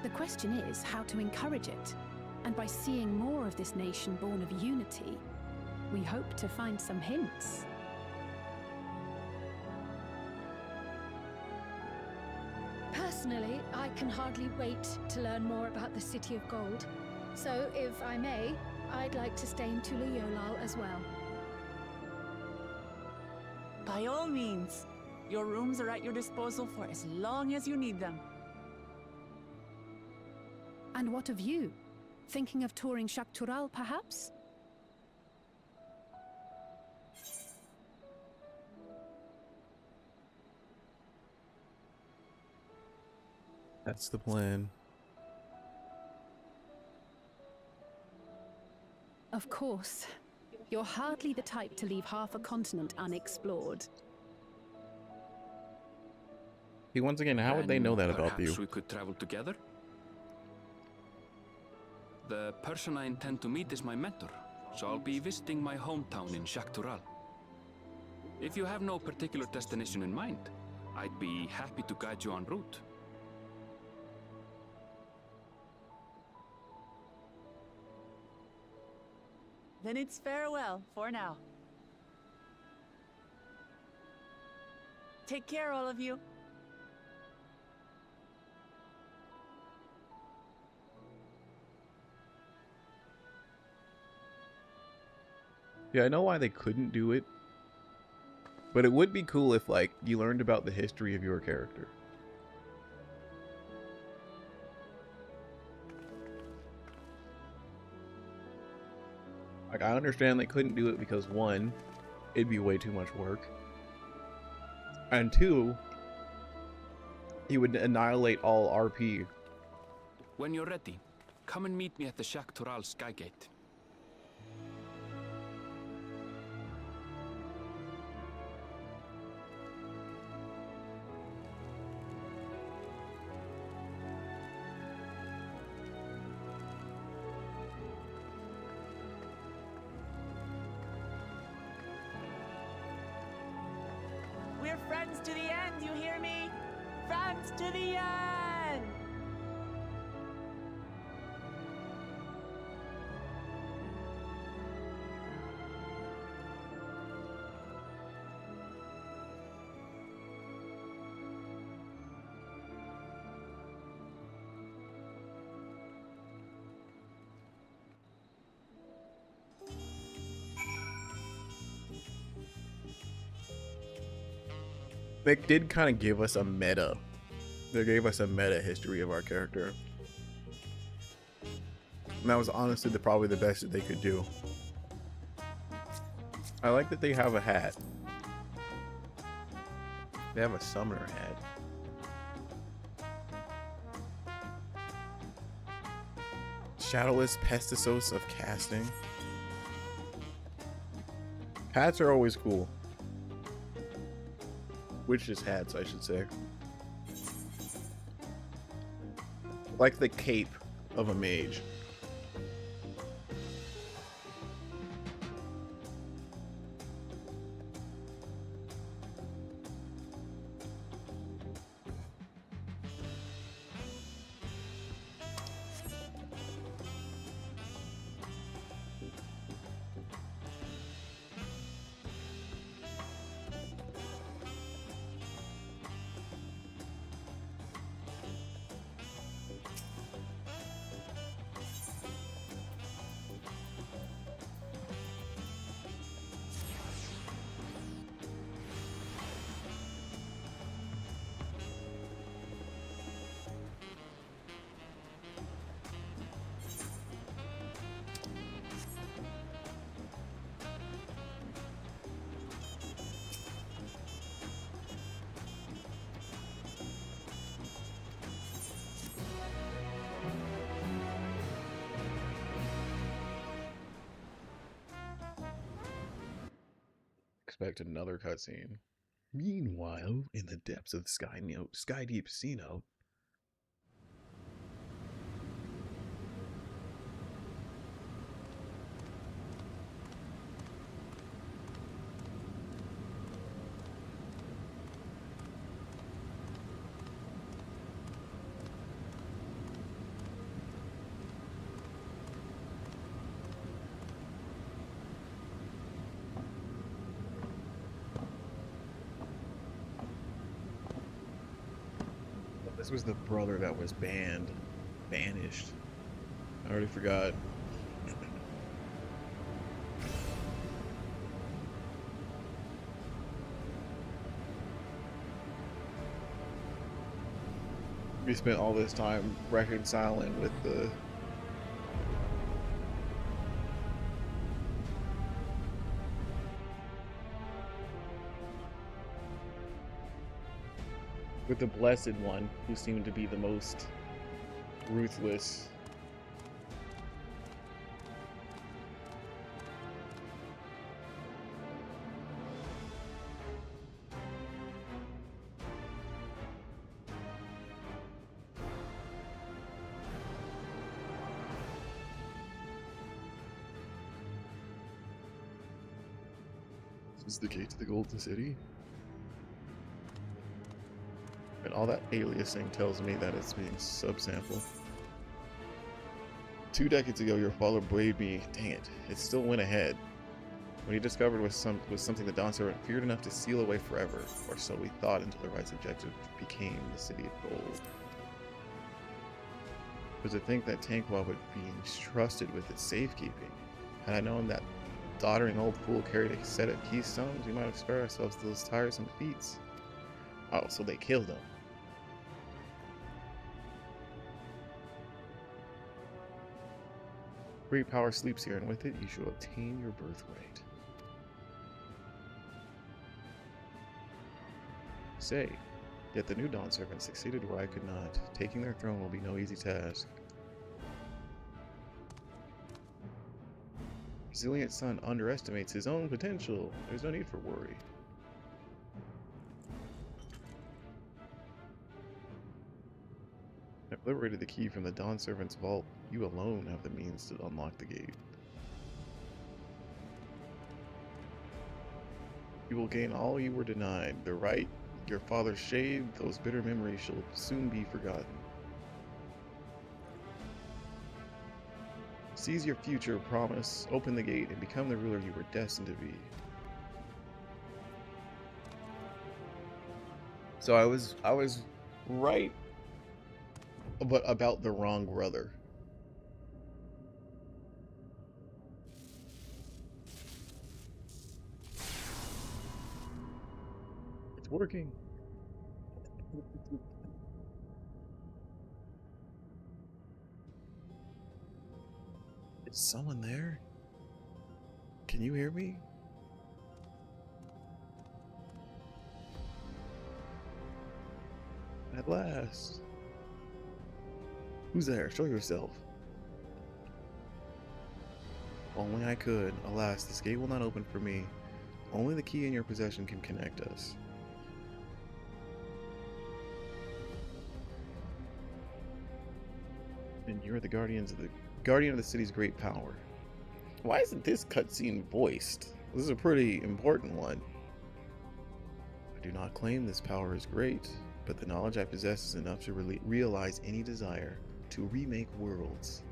The question is how to encourage it, and by seeing more of this nation born of unity, we hope to find some hints. Personally, I can hardly wait to learn more about the City of Gold. So, if I may, I'd like to stay in Tuliyollal as well. By all means, your rooms are at your disposal for as long as you need them. And what of you? Thinking of touring Shaktural, perhaps? That's the plan. Of course. You're hardly the type to leave half a continent unexplored. See, once again, how would they know that about you? Perhaps we could travel together? The person I intend to meet is my mentor, so I'll be visiting my hometown in Shaktural. If you have no particular destination in mind, I'd be happy to guide you en route. Then it's farewell for now. Take care, all of you. Yeah, I know why they couldn't do it, but it would be cool if, like, you learned about the history of your character. Like, I understand they couldn't do it because, one, it'd be way too much work, and two, he would annihilate all RP. When you're ready, come and meet me at the Shaktural Skygate. We're friends to the end, you hear me? Friends to the end! They did kind of give us a meta. They gave us a meta history of our character. And that was honestly probably the best that they could do. I like that they have a hat. They have a summoner hat. Shadowless Pestisos of casting. Hats are always cool. Witches' hats, I should say. Like the cape of a mage. Expect another cutscene. Meanwhile, in the depths of the Sky Deep Sea Note. This was the brother that was banished. I already forgot. We spent all this time reconciling with the Blessed One, who seemed to be the most ruthless. This is the gate to the Golden City. And all that aliasing tells me that it's being subsampled. 2 decades ago, your father braved me. Dang it! It still went ahead. When he discovered was something the Dawn Servant feared enough to seal away forever, or so we thought until the right's objective became the City of Gold. But to think that Tanqua would be entrusted with its safekeeping. Had I known that doddering old fool carried a set of keystones, we might have spared ourselves those tiresome feats. Oh, so they killed him. Great power sleeps here, and with it you shall obtain your birthright. Say, yet the new Dawn Servant succeeded where I could not. Taking their throne will be no easy task. Resilient son underestimates his own potential. There's no need for worry. I've liberated the key from the Dawn Servant's vault. You alone have the means to unlock the gate. You will gain all you were denied. The right your father shaved, those bitter memories shall soon be forgotten. Seize your future, promise, open the gate, and become the ruler you were destined to be. So I was right, but about the wrong brother. It's working. Is someone there? Can you hear me? At last. Who's there? Show yourself. Only I could. Alas, this gate will not open for me. Only the key in your possession can connect us. And you're the guardian of the city's great power. Why isn't this cutscene voiced? This is a pretty important one. I do not claim this power is great, but the knowledge I possess is enough to realize any desire to remake worlds.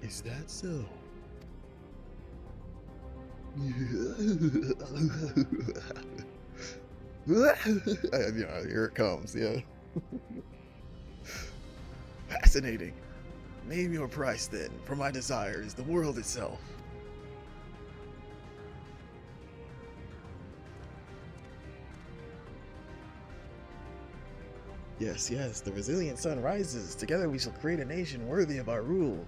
Is that so? Yeah, here it comes, yeah. Fascinating. Name your price then, for my desire is the world itself. Yes, yes, the resilient sun rises. Together we shall create a nation worthy of our rule.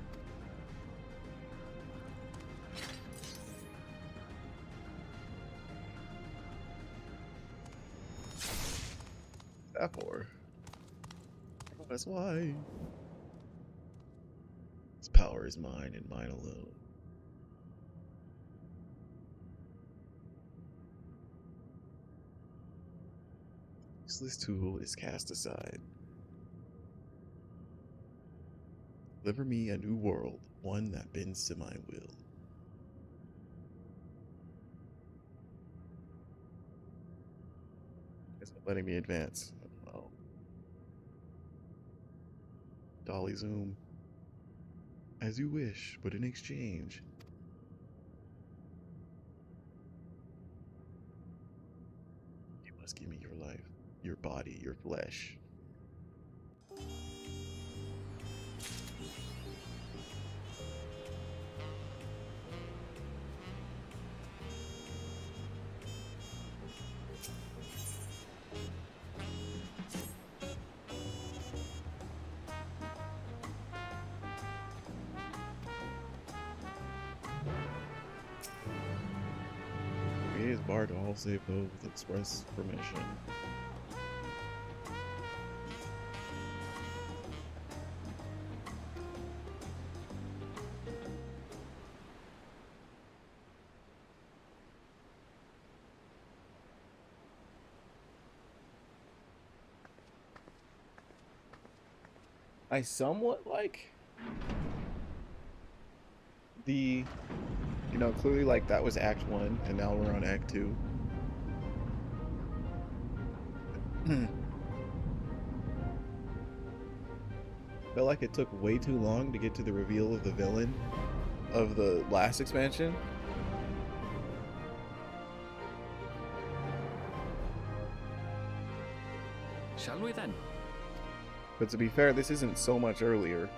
For. Oh, that's why. This power is mine and mine alone. Useless tool is cast aside. Deliver me a new world, one that bends to my will. It's not letting me advance. Oh. Dolly Zoom. As you wish, but in exchange. You must give me your life, your body, your flesh. It is barred to all save those with express permission. I somewhat like the, clearly like that was Act 1 and now we're on Act 2. Felt like it took way too long to get to the reveal of the villain of the last expansion. Shall we then? But to be fair, this isn't so much earlier.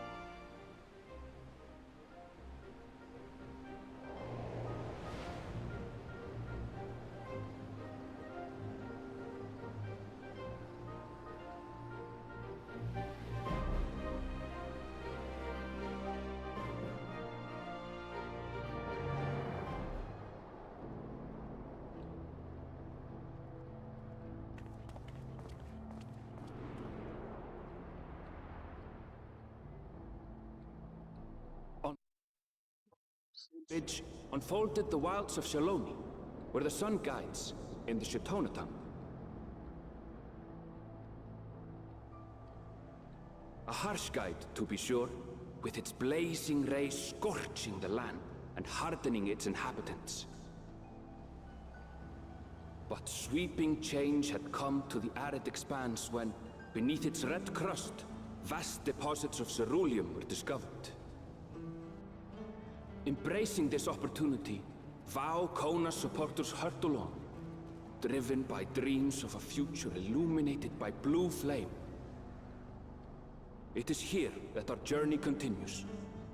Ridge unfolded the wilds of Shaloni, where the sun guides in the Shitonaton. A harsh guide, to be sure, with its blazing rays scorching the land and hardening its inhabitants. But sweeping change had come to the arid expanse when, beneath its red crust, vast deposits of ceruleum were discovered. Embracing this opportunity, Vau Kona supporters hurtle on, driven by dreams of a future illuminated by blue flame. It is here that our journey continues,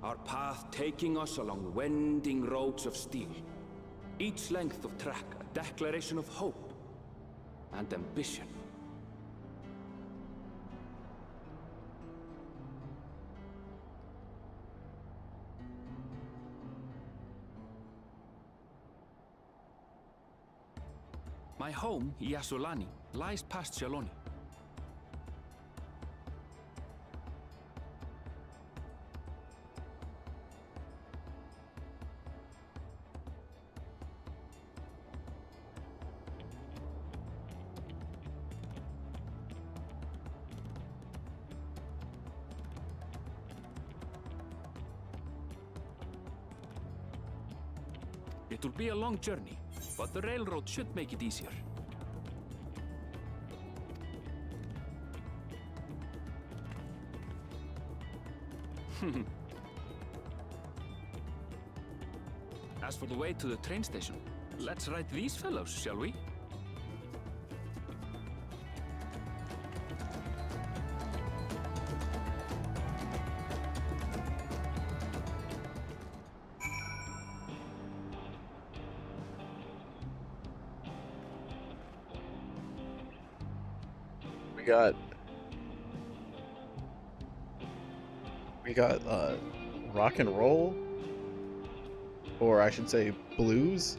our path taking us along winding roads of steel. Each length of track a declaration of hope and ambition. My home, Yasulani, lies past Shaloni. It will be a long journey, but the railroad should make it easier. As for the way to the train station, let's ride these fellows, shall we? We got rock and roll, or I should say blues.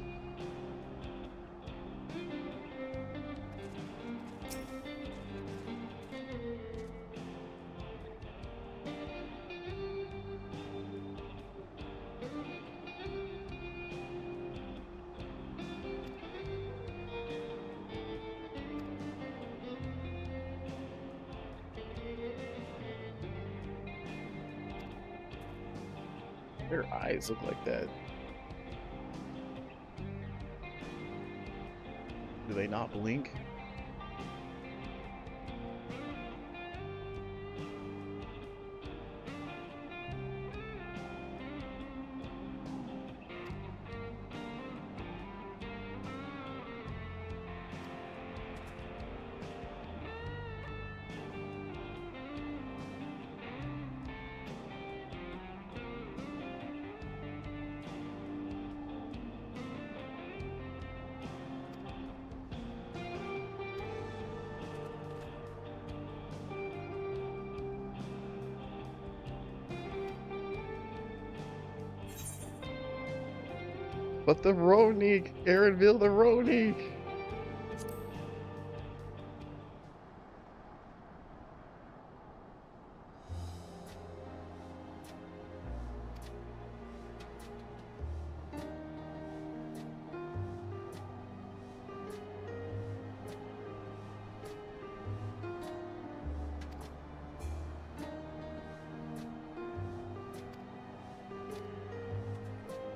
Their eyes look like that. Do they not blink? But the Ronig, Aaronville the Ronig.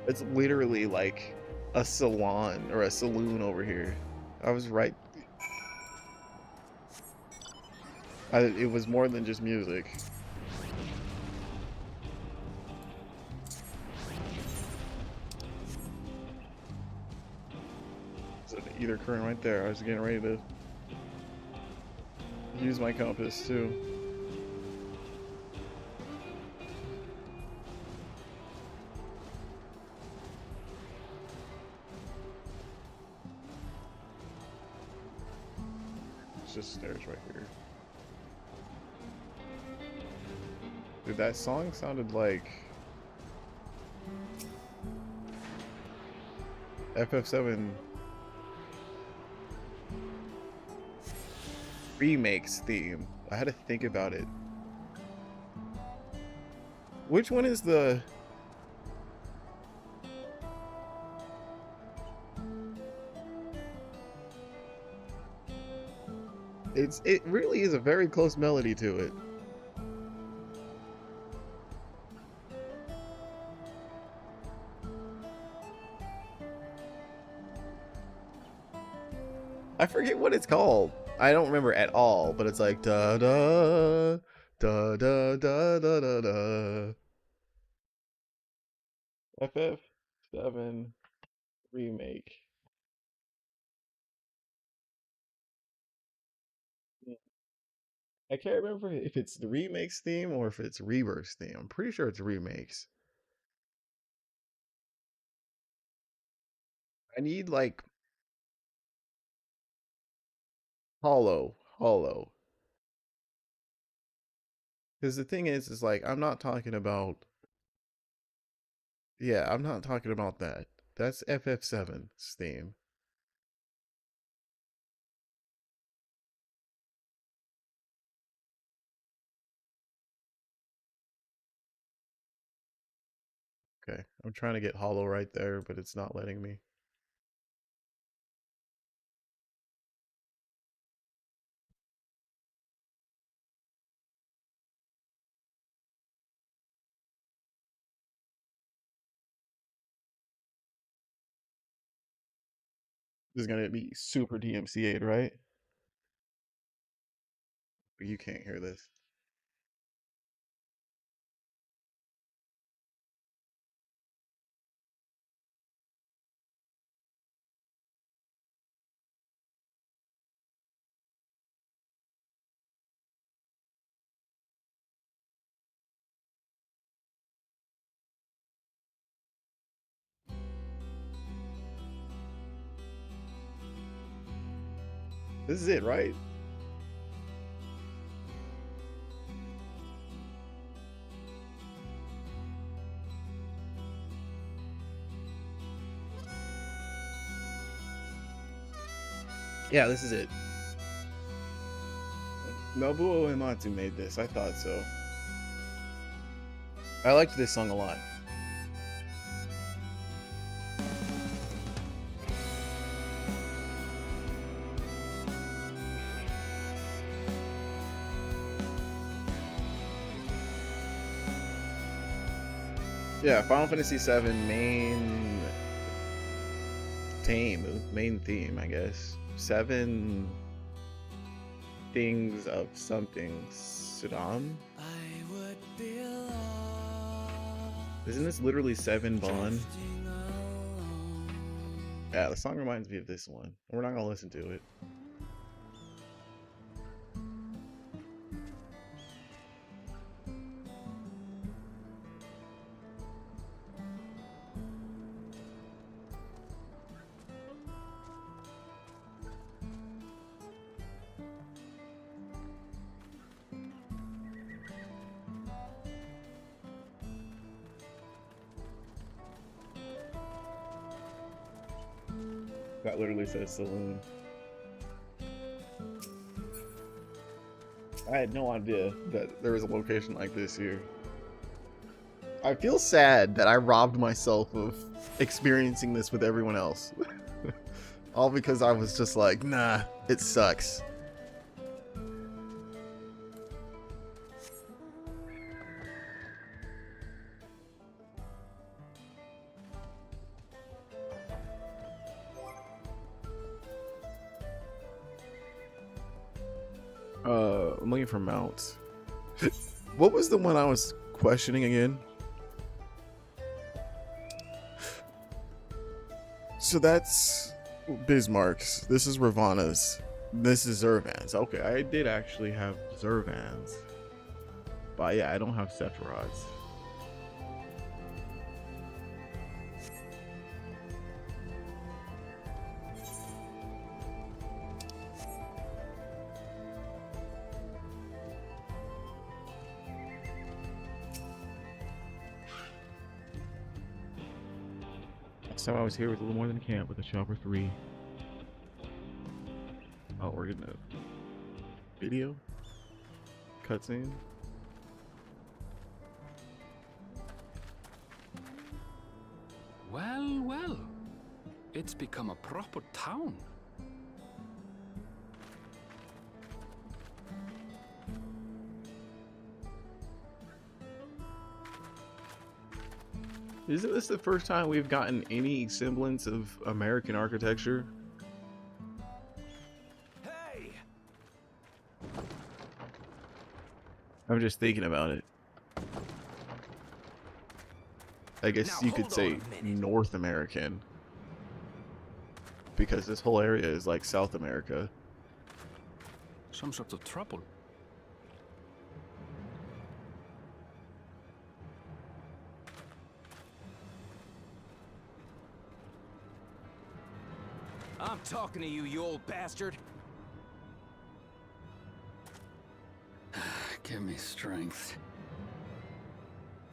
It's literally like a salon or a saloon over here. I was right. It was more than just music. There's an ether current right there. I was getting ready to use my compass too. It's just stairs right here. Dude, that song sounded like FF7 remakes theme. I had to think about it. Which one is the... It really is a very close melody to it. I forget what it's called. I don't remember at all, but it's like da da da da da da da da. FF7 remake. I can't remember if it's the remakes theme or if it's Rebirth theme. I'm pretty sure it's remakes. I need like hollow. Because the thing is like I'm not talking about. Yeah, I'm not talking about that. That's FF7's theme. Okay, I'm trying to get hollow right there, but it's not letting me. This is gonna be super DMCA'd, right? You can't hear this. This is it, right? Yeah, this is it. Nobuo Uematsu made this. I thought so. I liked this song a lot. Yeah, Final Fantasy VII main theme, I guess. 7 things of something. Sudam? Isn't this literally 7 Bond? Yeah, the song reminds me of this one. We're not gonna listen to it. That literally says saloon. I had no idea that there was a location like this here. I feel sad that I robbed myself of experiencing this with everyone else. All because I was just like, nah, it sucks. I'm looking for mounts. What was the one I was questioning again? So that's Bismarck's. This is Ravana's. This is Zervan's. Okay, I did actually have Zervan's. But yeah, I don't have Sephiroth's. Last time I was here with a little more than a camp with a chopper 3. Oh, we're getting a video cutscene. Well, well. It's become a proper town. Isn't this the first time we've gotten any semblance of American architecture? Hey! I'm just thinking about it. I guess you could say North American. Because this whole area is like South America. Some sort of trouble. I'm talking to you, you old bastard. Give me strength.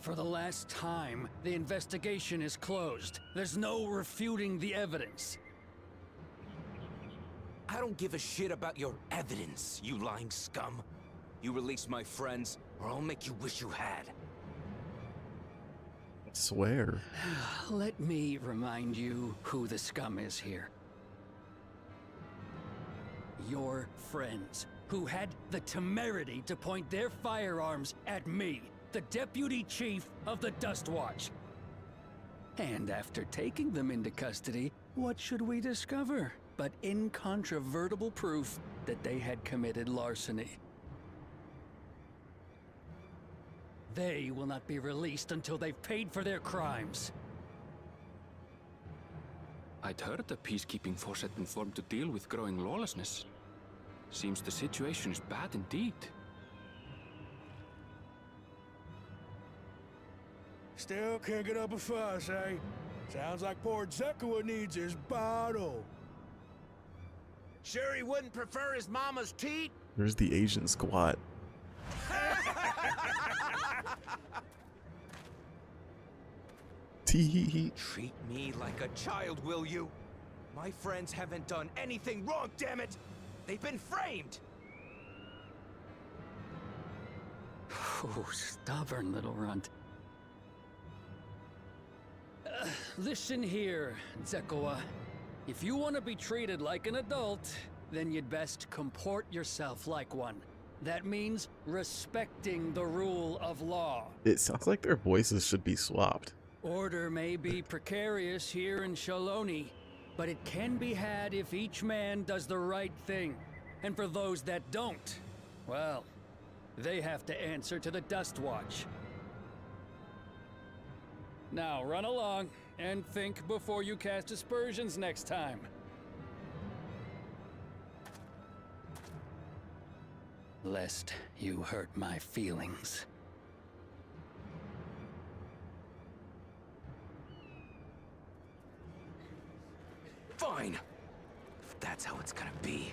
For the last time, the investigation is closed. There's no refuting the evidence. I don't give a shit about your evidence, you lying scum. You release my friends, or I'll make you wish you had. I swear. Let me remind you who the scum is here. Your friends, who had the temerity to point their firearms at me, the Deputy Chief of the Dust Watch. And after taking them into custody, what should we discover but incontrovertible proof that they had committed larceny? They will not be released until they've paid for their crimes. I'd heard the peacekeeping force had been formed to deal with growing lawlessness. Seems the situation is bad indeed. Still can't get up a fuss, eh? Sounds like poor Zekua needs his bottle. Sure he wouldn't prefer his mama's teat? There's the Asian squat. Tee. Treat me like a child, will you? My friends haven't done anything wrong, damn it! They've been framed! Oh, stubborn little runt. Listen here, Zekua. If you want to be treated like an adult, then you'd best comport yourself like one. That means respecting the rule of law. It sounds like their voices should be swapped. Order may be precarious here in Shaloni, but it can be had if each man does the right thing. And for those that don't, well, they have to answer to the Dust Watch. Now run along and think before you cast aspersions next time. Lest you hurt my feelings. Fine. If that's how it's gonna be.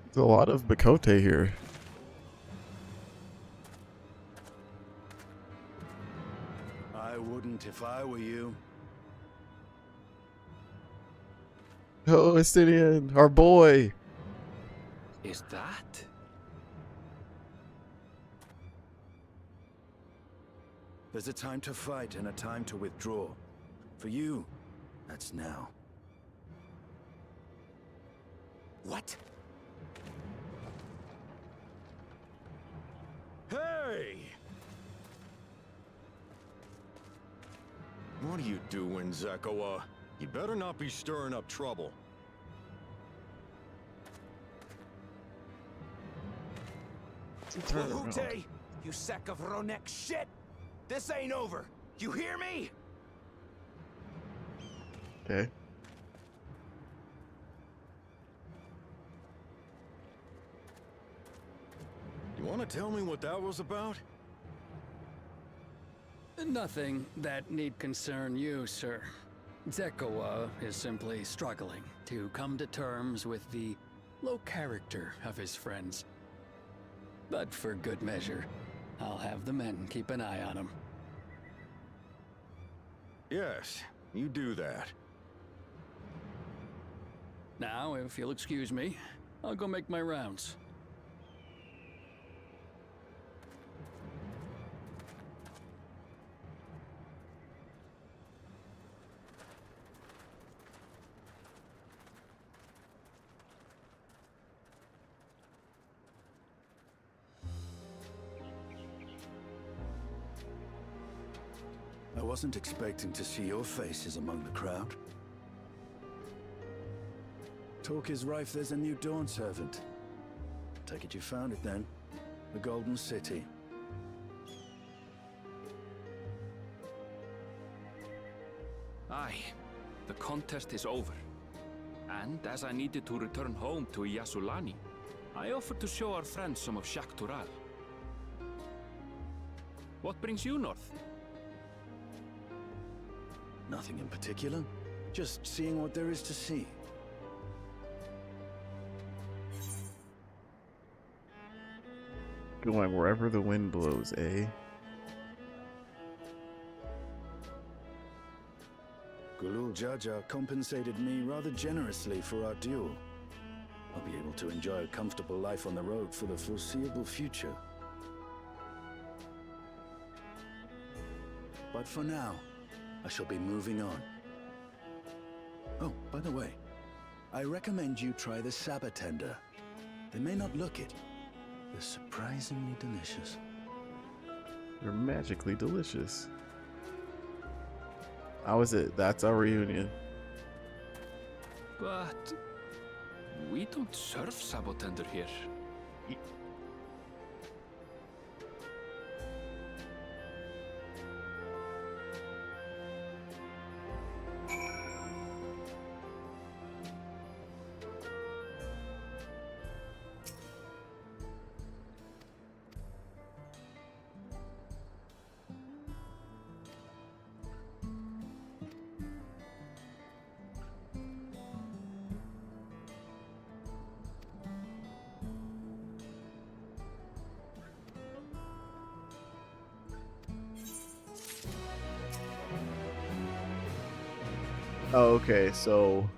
There's a lot of Bakote here. I wouldn't if I were you. Oh, Estinian, our boy. Is that? There's a time to fight and a time to withdraw. For you, that's now. What? Hey! What are you doing, Zekua? You better not be stirring up trouble. Turn around. Wahute, you sack of Ronek shit! This ain't over! You hear me? Okay. You want to tell me what that was about? Nothing that need concern you, sir. Zekoa is simply struggling to come to terms with the low character of his friends. But for good measure, I'll have the men keep an eye on him. Yes, you do that. Now, if you'll excuse me, I'll go make my rounds. I wasn't expecting to see your faces among the crowd. Talk is rife there's a new Dawn servant. Take it you found it then. The Golden City. Aye, the contest is over. And as I needed to return home to Yasulani, I offered to show our friends some of Shak Tural. What brings you north? Nothing in particular. Just seeing what there is to see. Going wherever the wind blows, eh? Gulul Jaja compensated me rather generously for our duel. I'll be able to enjoy a comfortable life on the road for the foreseeable future. But for now, I shall be moving on. Oh, by the way, I recommend you try the Sabatender. They may not look it. They're surprisingly delicious. They're magically delicious. How is it? That's our reunion. But we don't serve Sabotender here. Oh, okay, so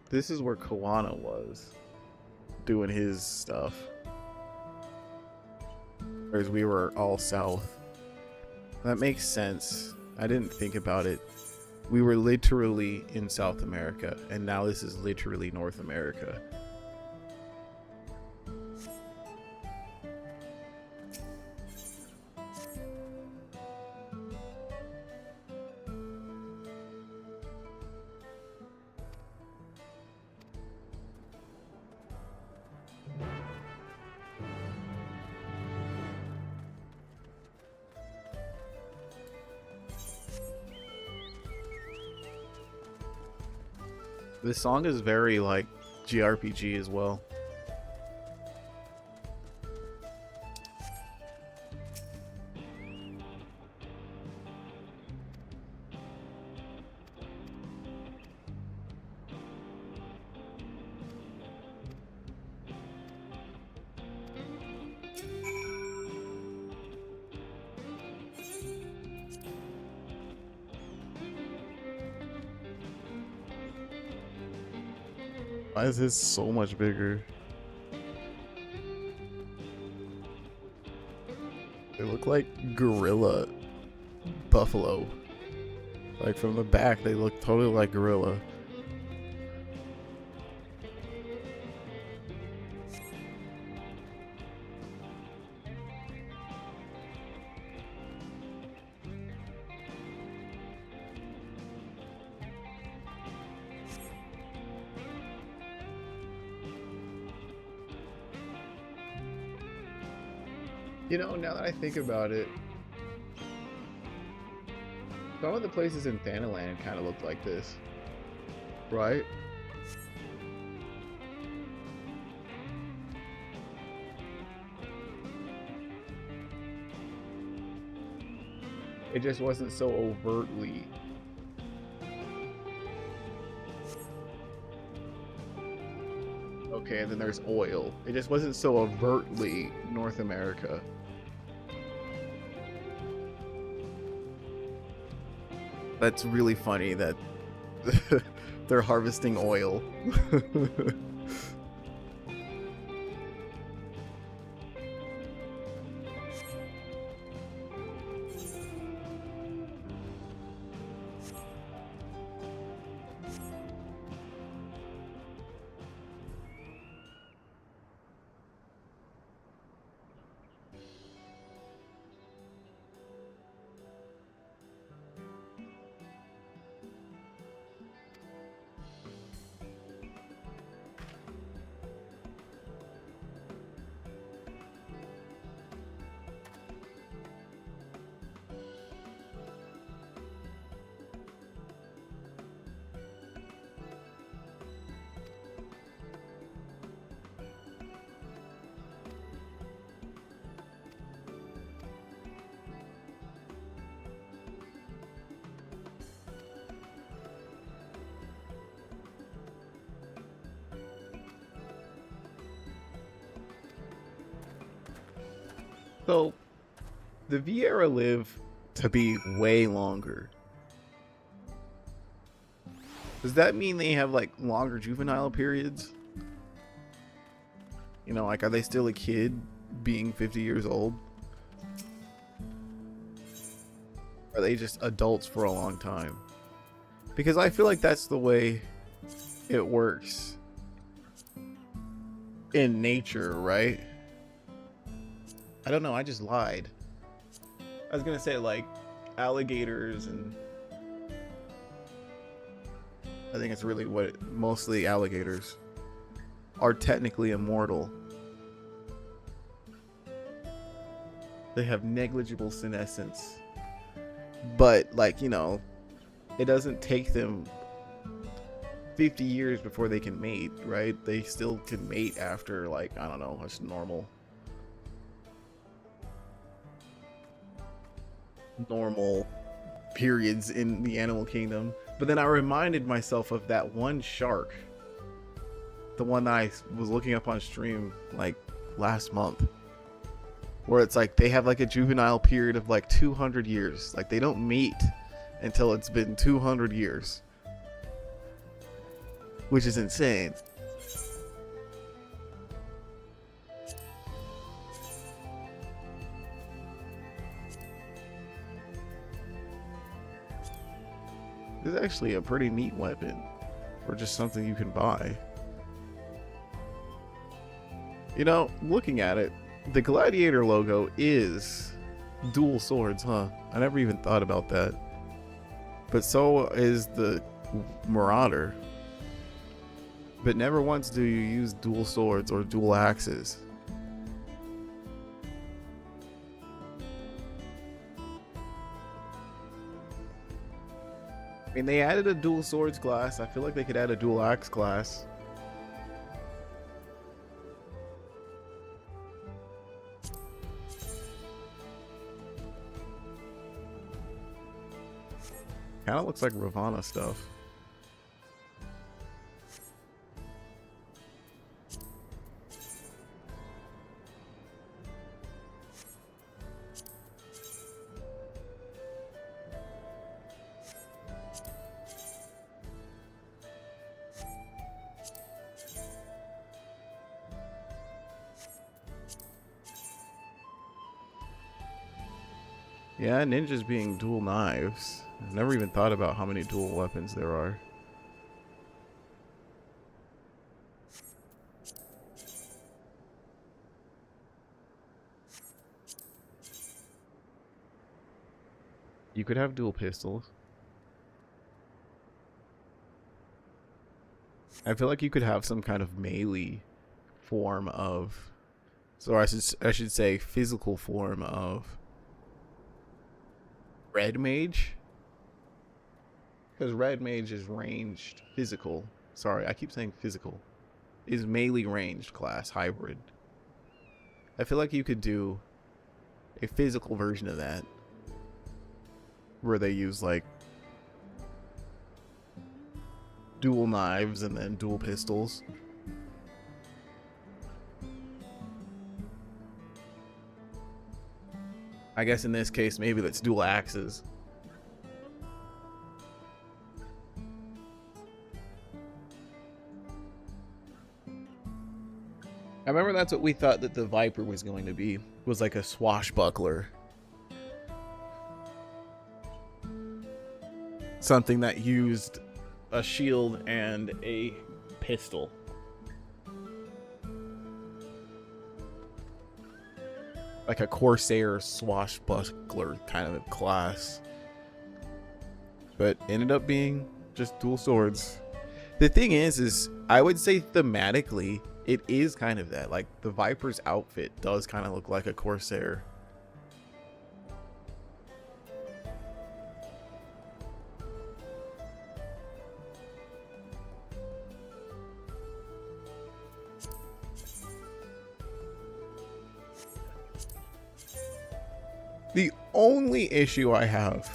this is where Kawana was doing his stuff. Whereas we were all south. That makes sense. I didn't think about it. We were literally in South America, and now this is literally North America. This song is very like JRPG as well. Why is this so much bigger? They look like gorilla buffalo. Like from the back, they look totally like gorilla. You know, now that I think about it, some of the places in Thanaland kind of look like this, right? It just wasn't so overtly. Okay, and then there's oil. It just wasn't so overtly North America. That's really funny that they're harvesting oil. So, the Viera live to be way longer. Does that mean they have like longer juvenile periods? You know, like, are they still a kid being 50 years old? Are they just adults for a long time? Because I feel like that's the way it works in nature, right? I don't know, I just lied. I was gonna say like alligators, and I think it's really what mostly alligators are technically immortal. They have negligible senescence, but like, you know, it doesn't take them 50 years before they can mate, right? They still can mate after, like, I don't know, that's normal periods in the animal kingdom. But then I reminded myself of that one shark, the one I was looking up on stream like last month, where it's like they have like a juvenile period of like 200 years. Like they don't mate until it's been 200 years, which is insane. This is actually a pretty neat weapon, or just something you can buy. You know, looking at it, the Gladiator logo is dual swords, huh? I never even thought about that. But so is the Marauder. But never once do you use dual swords or dual axes. I mean, they added a dual swords class. I feel like they could add a dual axe class. Kind of looks like Ravana stuff. Yeah, ninjas being dual knives. I've never even thought about how many dual weapons there are. You could have dual pistols. I feel like you could have some kind of melee form of So I should say physical form of red mage, because red mage is ranged physical. Sorry, I keep saying physical. Is melee ranged class hybrid. I feel like you could do a physical version of that, where they use like dual knives and then dual pistols. I guess in this case, maybe that's dual axes. I remember that's what we thought that the Viper was going to be. Was like a swashbuckler. Something that used a shield and a pistol. Like a Corsair swashbuckler kind of class. But ended up being just dual swords. The thing is I would say thematically, it is kind of that. Like, the Viper's outfit does kind of look like a Corsair. The only issue I have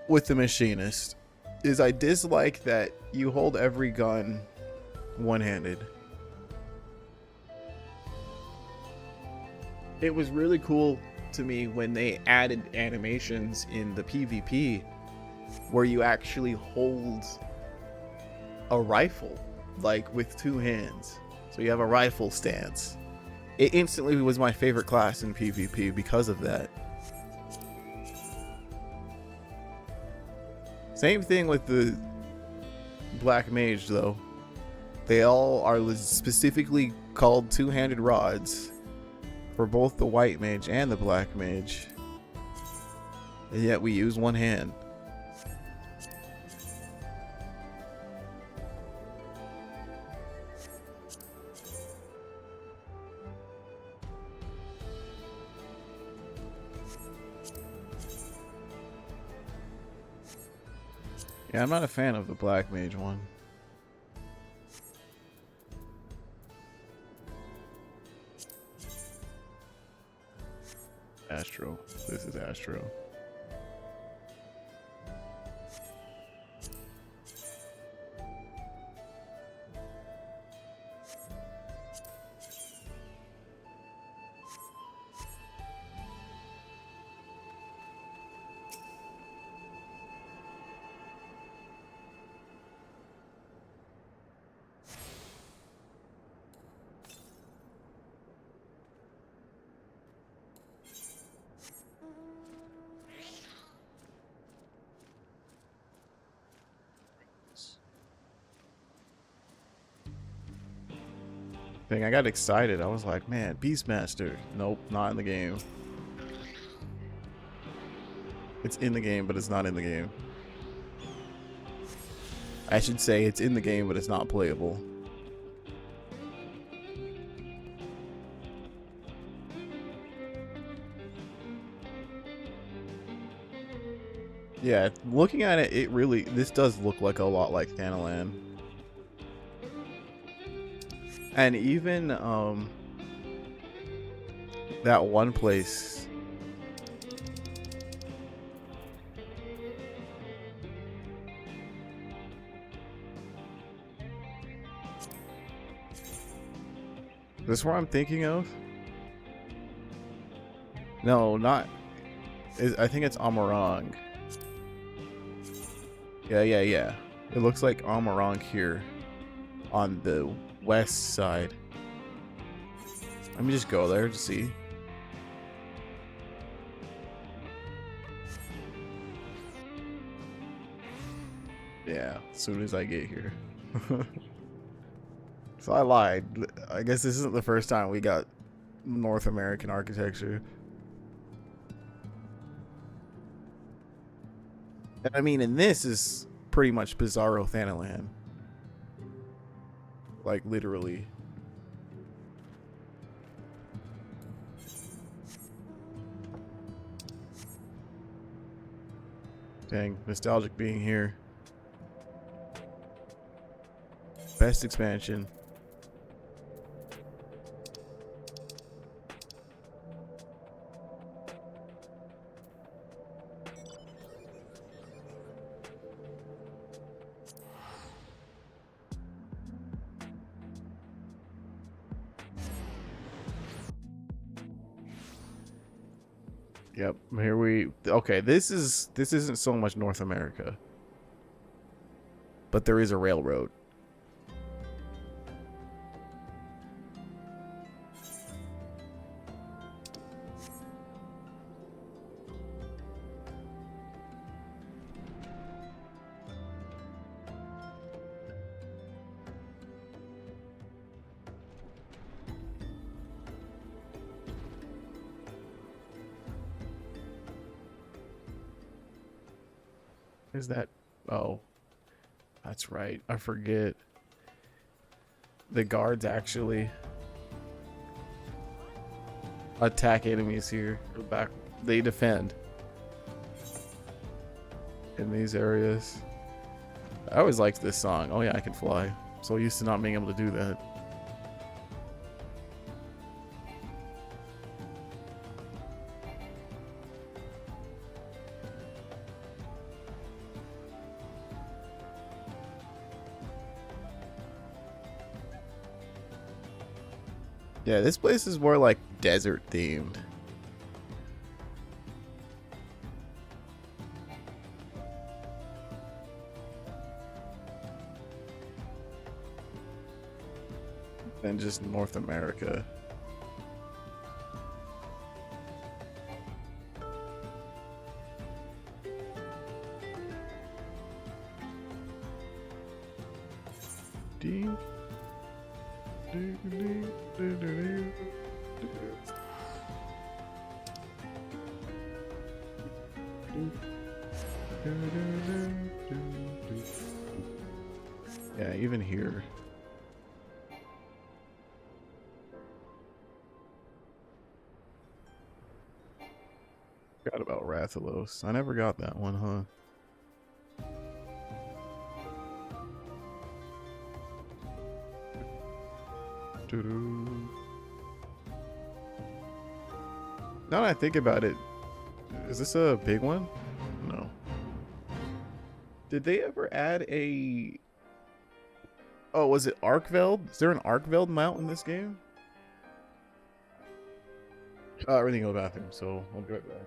with the Machinist is I dislike that you hold every gun one-handed. It was really cool to me when they added animations in the PvP where you actually hold a rifle, like with two hands. So you have a rifle stance. It instantly was my favorite class in PvP because of that. Same thing with the Black Mage though. They all are specifically called two-handed rods for both the White Mage and the Black Mage. And yet we use one hand. Yeah, I'm not a fan of the Black Mage one. Astro. This is Astro. I got excited. I was like, man, Beastmaster. Nope, not in the game. It's in the game, but it's not in the game. I should say it's in the game, but it's not playable. Yeah, looking at it, this does look like a lot like Thanalan. And even that one place, this where I'm thinking of? No, not. I think it's Amarang. Yeah. It looks like Amarang here on the west side. Let me just go there to see. Yeah, as soon as I get here. So I lied. I guess this isn't the first time we got North American architecture. And I mean, and this is pretty much Bizarro Thanalan. Like, literally. Dang, nostalgic being here. Best expansion. Yep, here we okay, this isn't so much North America. But there is a railroad. Is that oh. That's right. I forget. The guards actually attack enemies here. Back, they defend in these areas. I always liked this song. Oh yeah, I can fly. So used to not being able to do that. Yeah, this place is more like desert themed. Than just North America. Ding. Ding, ding, ding, ding, ding. Yeah, even here. Forgot about Rathalos. I never got that one, huh? Now that I think about it, is this a big one? No. Did they ever add a... Oh, was it Arkveld? Is there an Arkveld mount in this game? I really need to go to the bathroom, so I'll be right back.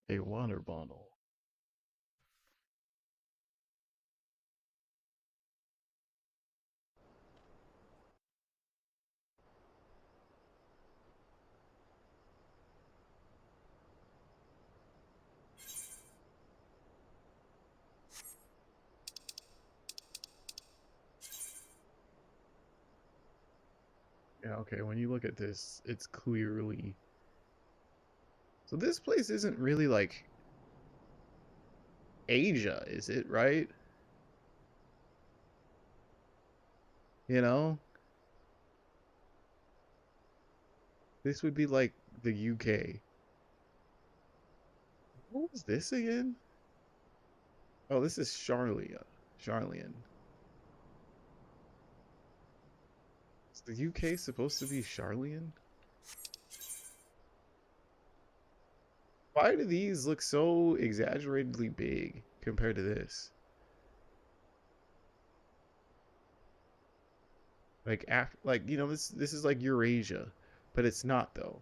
with a water bottle. Yeah, okay, when you look at this, it's clearly... So this place isn't really like Asia, is it, right? You know? This would be like the UK. What was this again? Oh, this is Charlia. Charlian. Is the UK supposed to be Charlian? Why do these look so exaggeratedly big compared to this? Like after, like, you know, this is like Eurasia, but it's not though.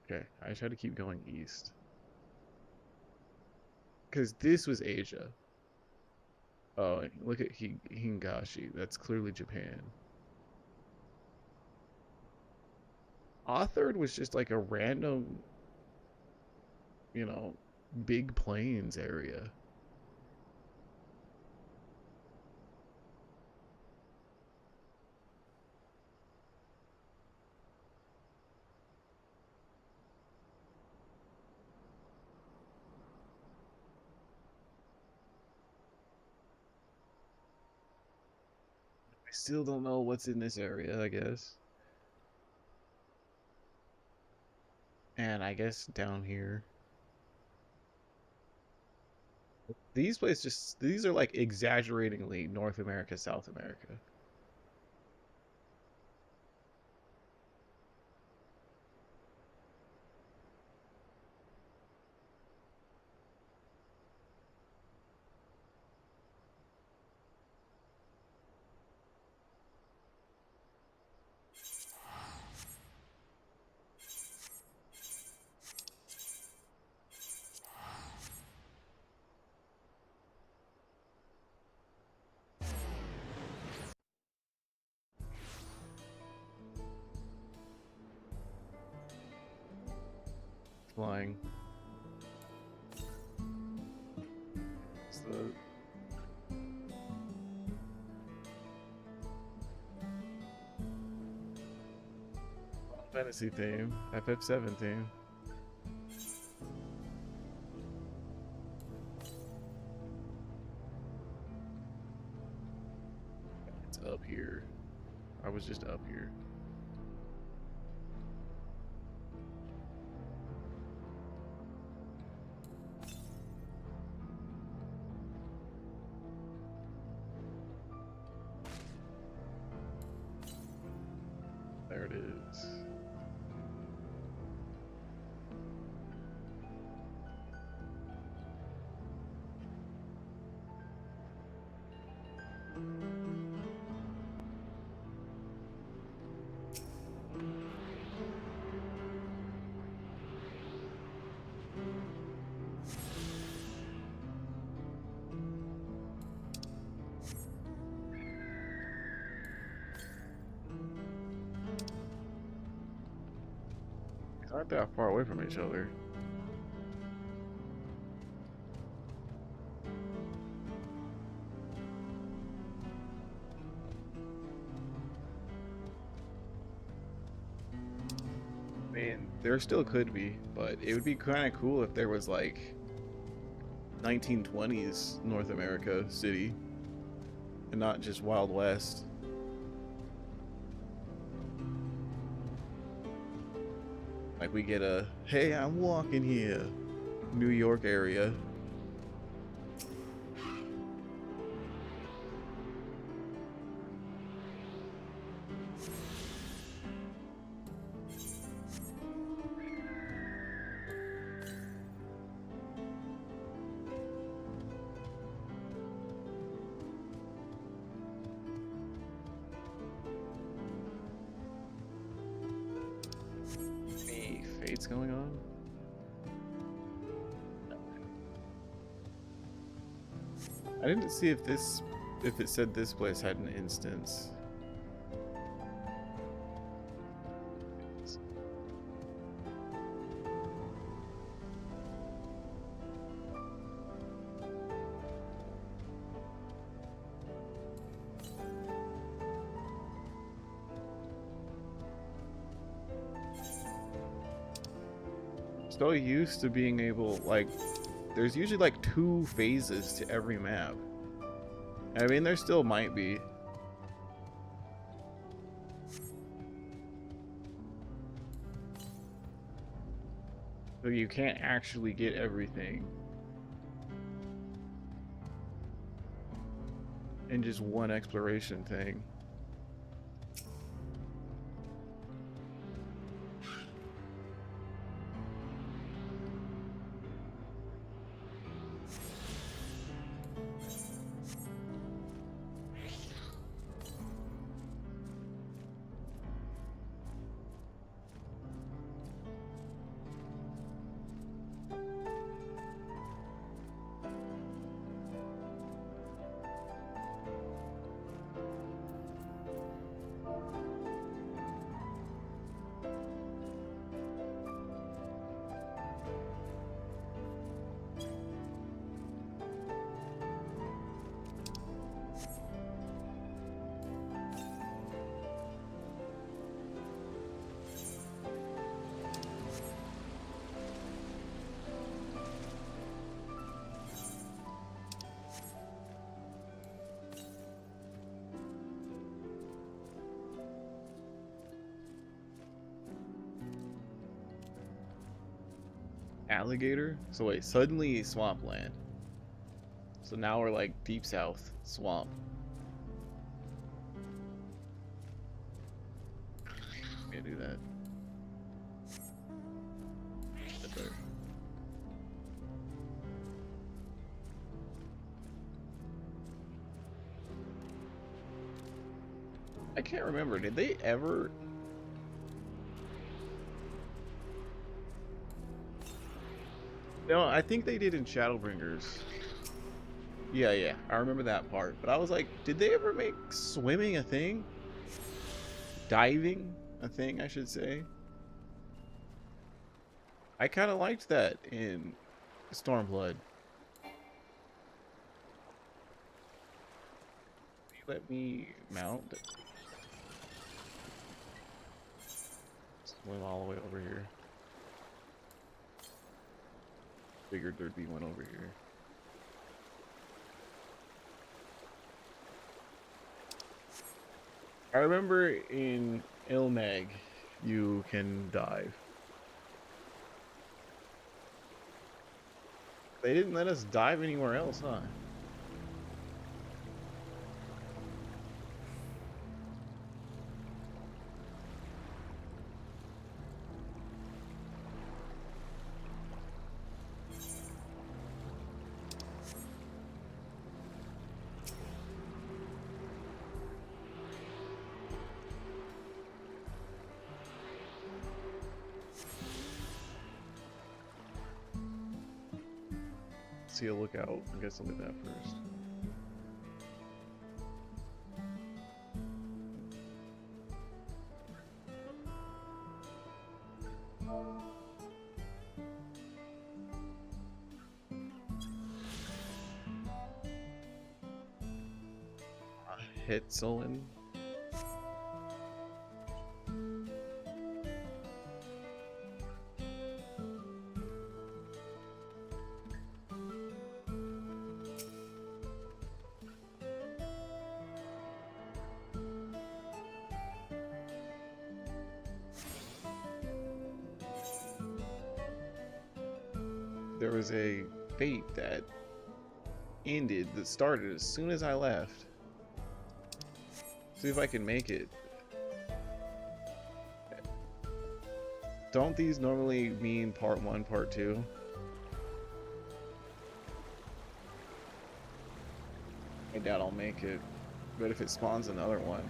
Okay, I try to keep going east. Because this was Asia. Oh, look at Hingashi. That's clearly Japan. Authored was just like a random, you know, big plains area. I still don't know what's in this area, I guess. And I guess down here. These places just, these are like exaggeratingly North America, South America. Flying. It's the Fantasy theme, FF7 theme. It's up here. I was just up here. There it is. Not that far away from each other. I mean, there still could be, but it would be kind of cool if there was like 1920s North America city and not just Wild West. Like we get a, hey, I'm walking here, New York area. I didn't see if it said this place had an instance. So used to being able, like, there's usually like 2 phases to every map. I mean, there still might be. So you can't actually get everything in just one exploration thing. Alligator? So wait, suddenly swampland. So now we're like deep south swamp. Can't do that. That's better. I can't remember. Did they ever? No, I think they did in Shadowbringers. Yeah, I remember that part. But I was like, did they ever make swimming a thing? Diving a thing, I should say. I kind of liked that in Stormblood. Let me mount. Swim all the way over here. Figured there'd be one over here. I remember in Ilmeg, you can dive. They didn't let us dive anywhere else, huh? See a lookout. I guess I'll do that first. Hitzelin. There was a fate that ended, that started as soon as I left. See if I can make it. Don't these normally mean part 1, part 2? I doubt I'll make it, but if it spawns another one.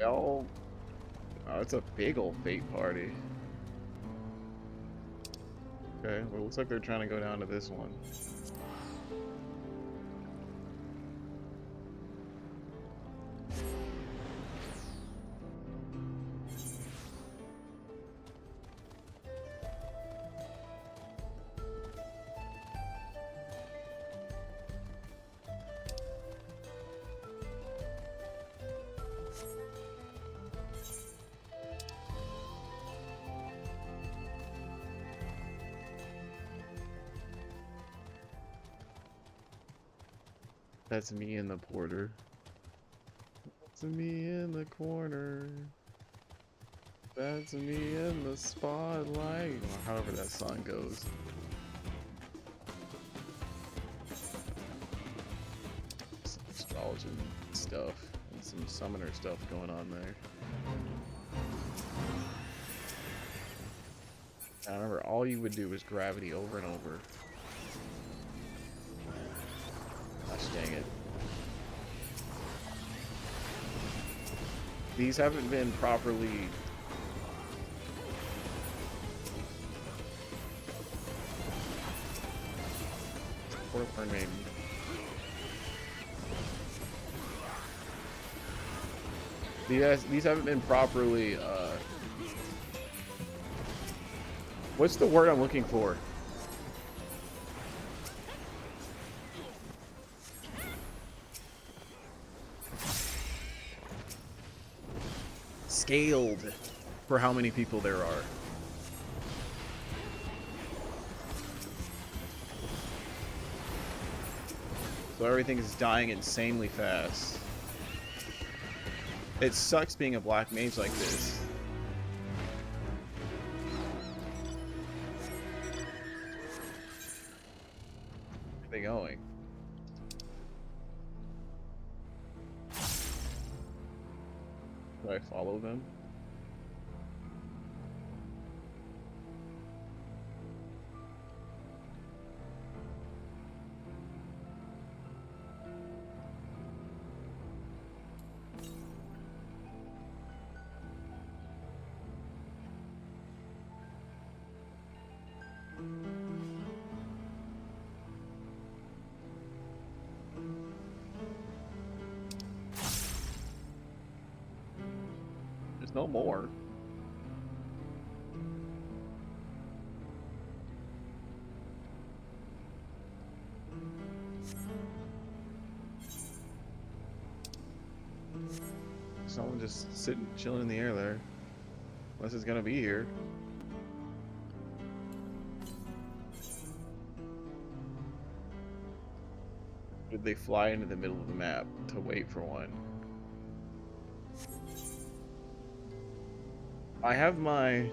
Oh, it's a big old fate party. Okay, well, it looks like they're trying to go down to this one. That's me in the porter. That's me in the corner. That's me in the spotlight. Or however that song goes. Some astrology stuff and some summoner stuff going on there. I remember all you would do was gravity over and over. Gosh dang it. These haven't been properly... Portland maybe. These haven't been properly, what's the word I'm looking for? Scaled for how many people there are. So everything is dying insanely fast. It sucks being a black mage like this. Where are they going? Do I follow them? There's no more. Someone just sitting, chilling in the air there. Unless it's gonna be here. Did they fly into the middle of the map to wait for one? I have my...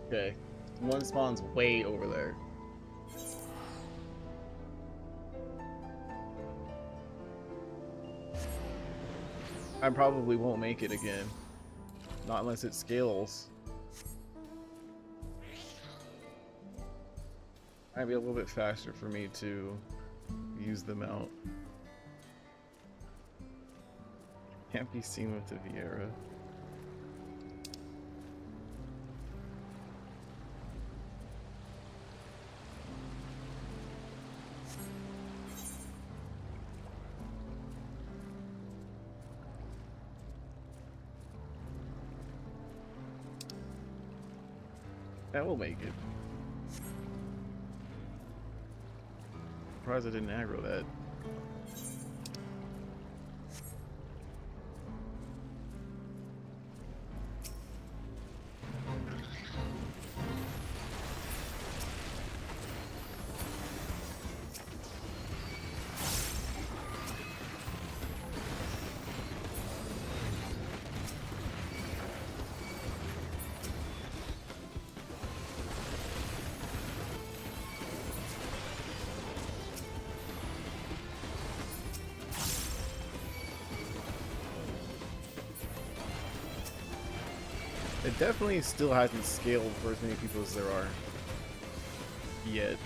Okay. One spawns way over there. I probably won't make it again. Not unless it scales. Might be a little bit faster for me to use them out. Can't be seen with the Viera. That will make it. Surprised I didn't aggro that. It definitely still hasn't scaled for as many people as there are yet.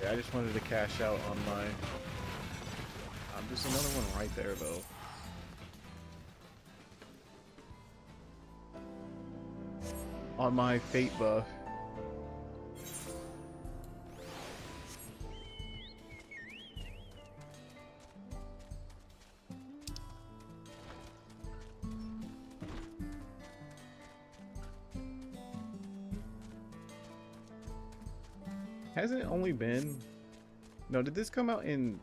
Yeah, I just wanted to cash out on my... there's another one right there though. On my fate buff. Hasn't it only been... No, did this come out in...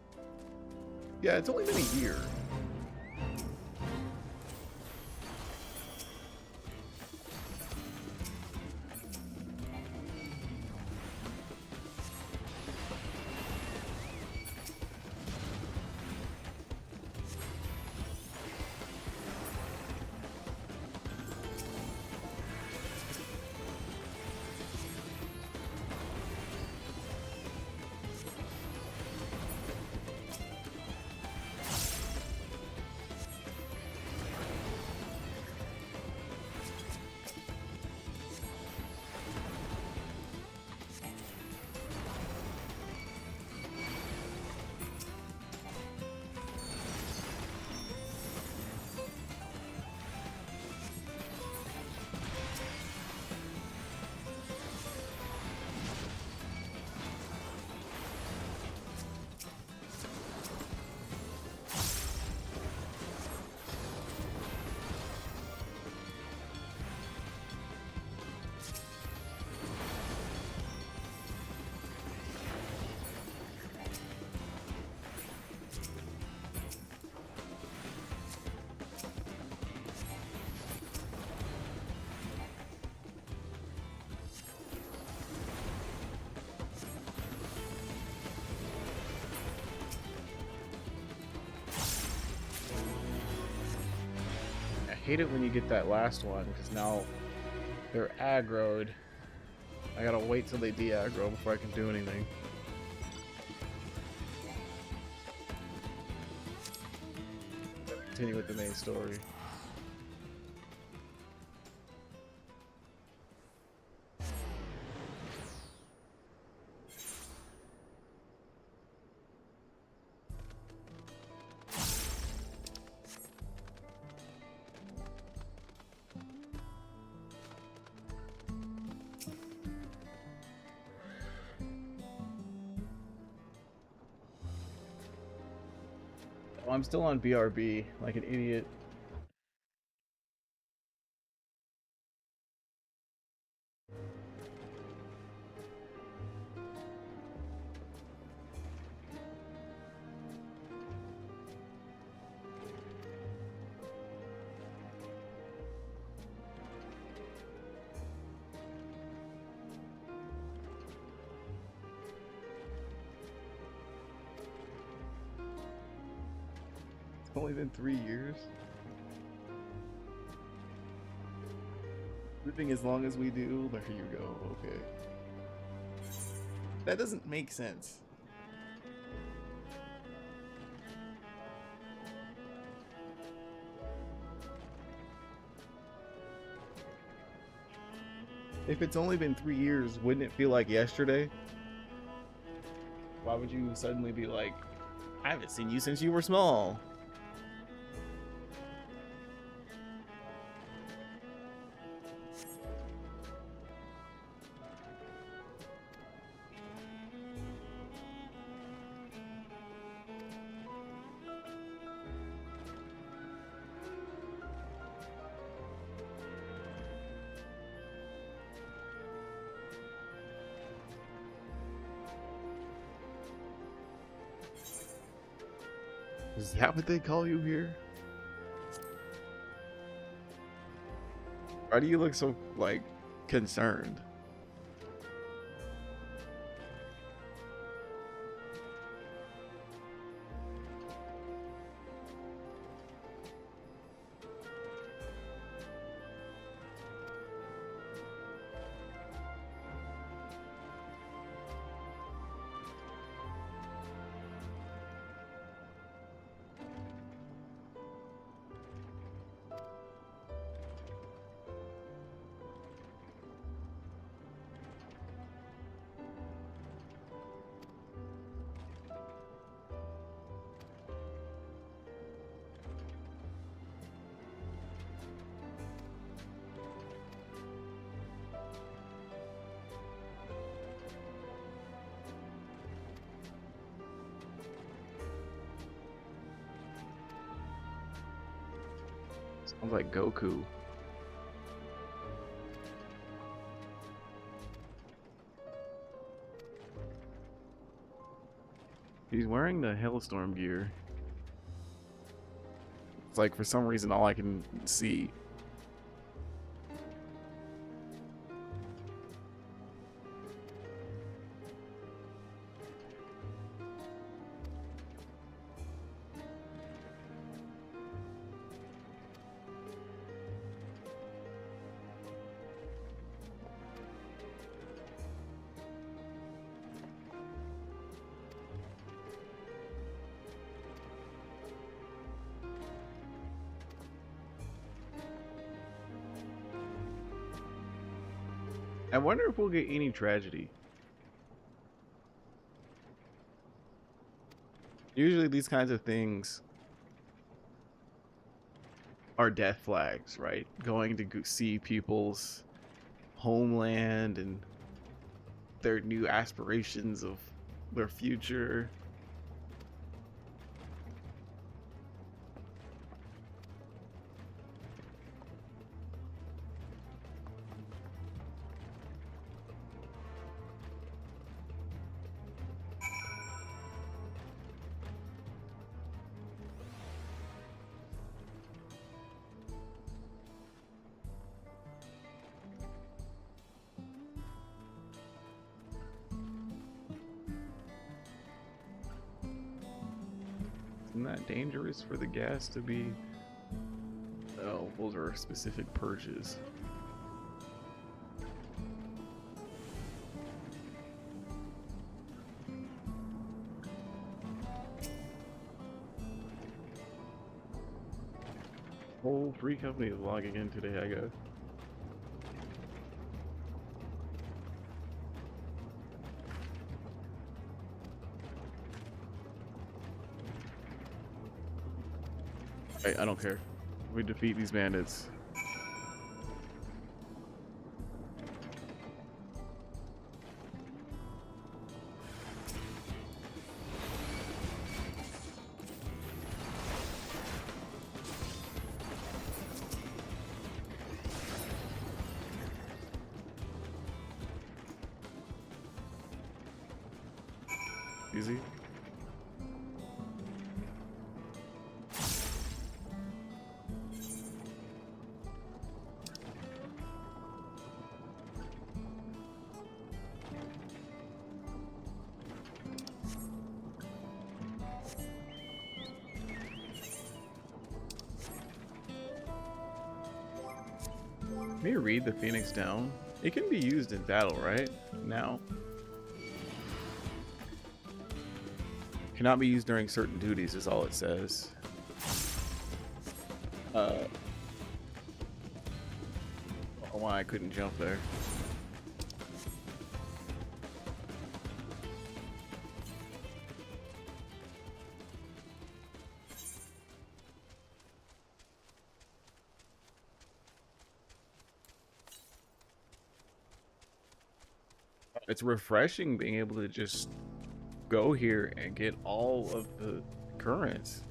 Yeah, it's only been a year. I hate it when you get that last one, because now they're aggroed. I gotta wait till they de-aggro before I can do anything. Continue with the main story. I'm still on BRB, like an idiot. It's only been 3 years. Living as long as we do, there you go, okay. That doesn't make sense. If it's only been 3 years, wouldn't it feel like yesterday? Why would you suddenly be like, I haven't seen you since you were small? Is that what they call you here? Why do you look so, like, concerned? Sounds like Goku. He's wearing the Hailstorm gear. It's like for some reason all I can see. I wonder if we'll get any tragedy. Usually these kinds of things are death flags, right? Going to see people's homeland and their new aspirations of their future. Isn't that dangerous for the gas to be? Oh, those are specific purges. Whole 3 companies logging in today, I guess. I don't care. We defeat these bandits. Easy. Let me read the Phoenix down. It can be used in battle, right? Now. Cannot be used during certain duties is all it says. I don't know why I couldn't jump there. It's refreshing being able to just go here and get all of the currents.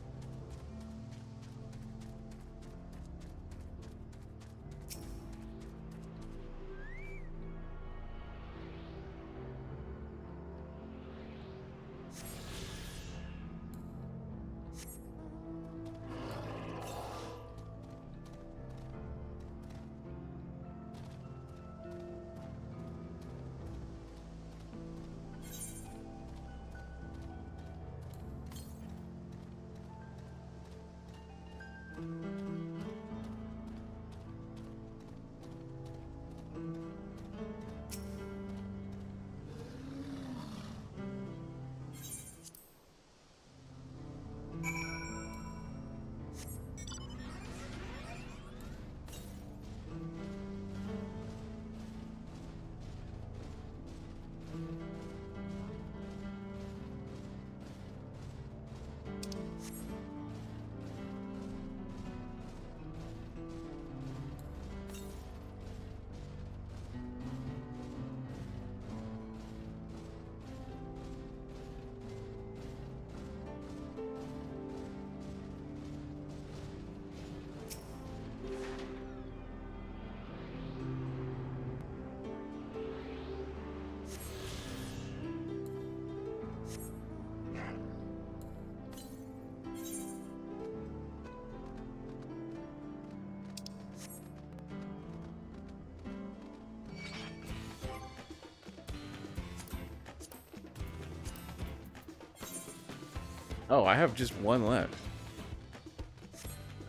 Oh, I have just one left.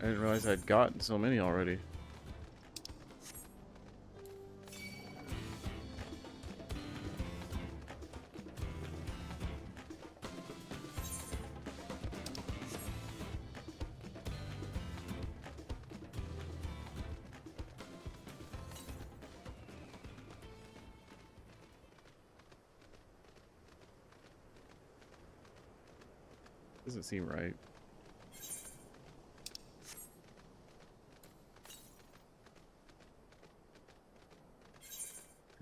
I didn't realize I'd gotten so many already. Doesn't seem right.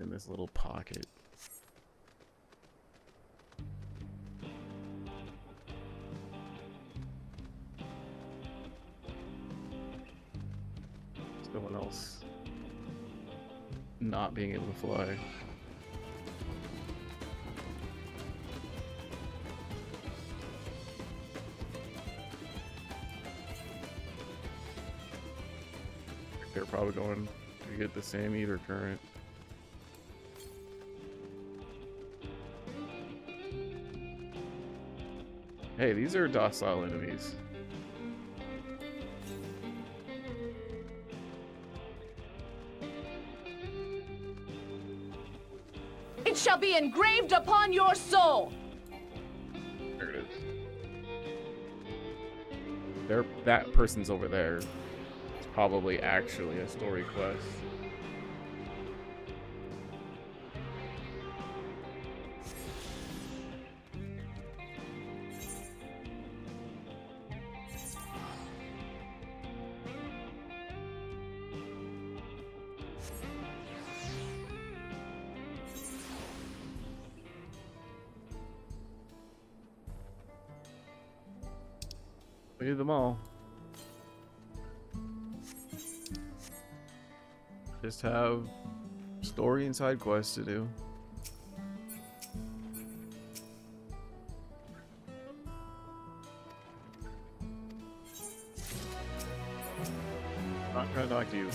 In this little pocket. Someone else not being able to fly. They're probably going to get the same ether current. Hey, these are docile enemies. It shall be engraved upon your soul. There it is. That person's over there. It's probably actually a story quest. Look at them all. Just have story and side quests to do. Not trying to talk to you.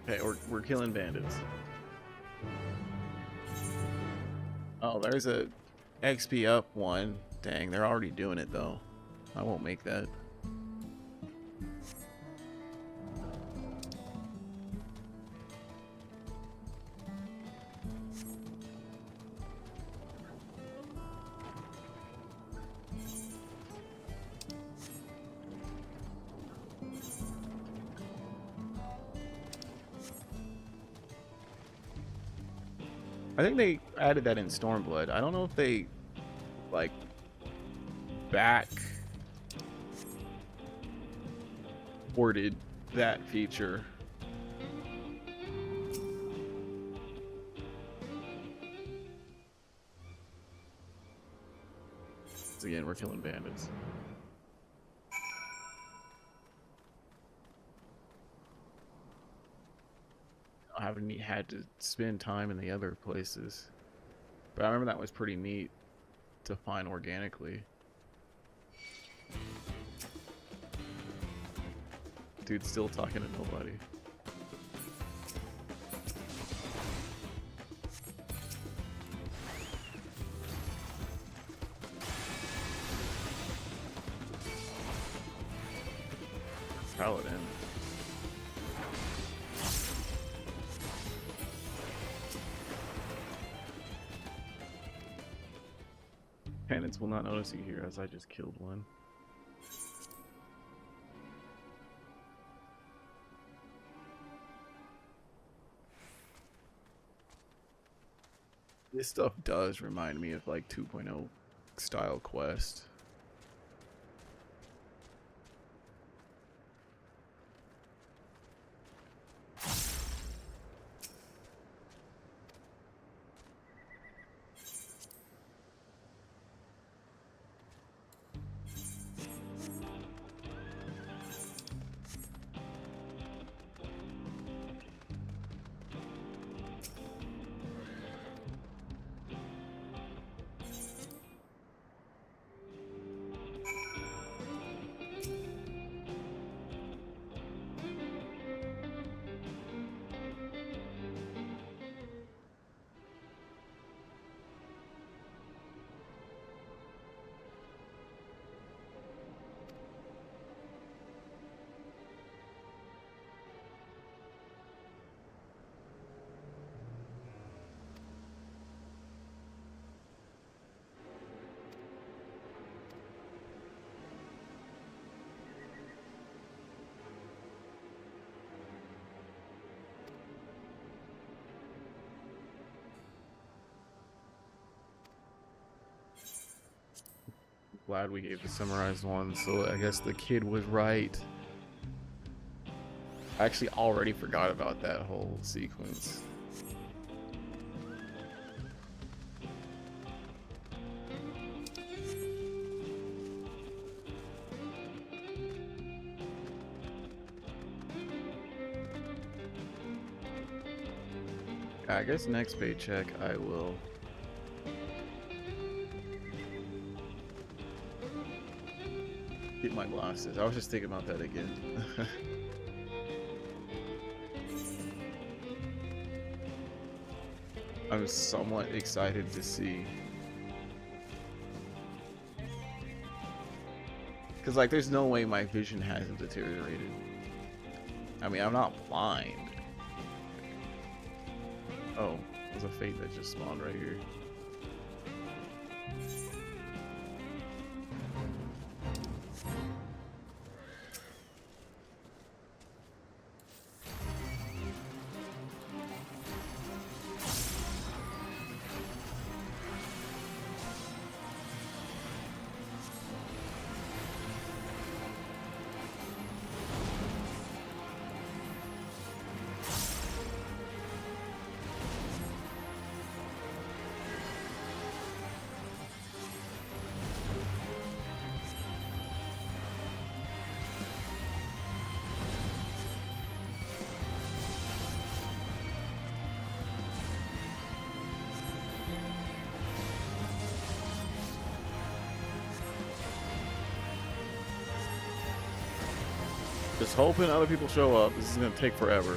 Okay, we're killing bandits. Oh, there's a XP up one. Dang, they're already doing it though. I won't make that. I think they added that in Stormblood. I don't know if they like back ported that feature. So again, we're killing bandits. I haven't had to spend time in the other places. But I remember that was pretty neat to find organically. Dude's still talking to nobody. Paladin. Bandits will not notice you here, as I just killed one. This stuff does remind me of like 2.0 style quest. Glad we gave the summarized one, so I guess the kid was right. I actually already forgot about that whole sequence. I guess next paycheck I will get my glasses. I was just thinking about that again. I'm somewhat excited to see. Because, like, there's no way my vision hasn't deteriorated. I mean, I'm not blind. Oh, there's a fate that just spawned right here. Just hoping other people show up. This is gonna take forever.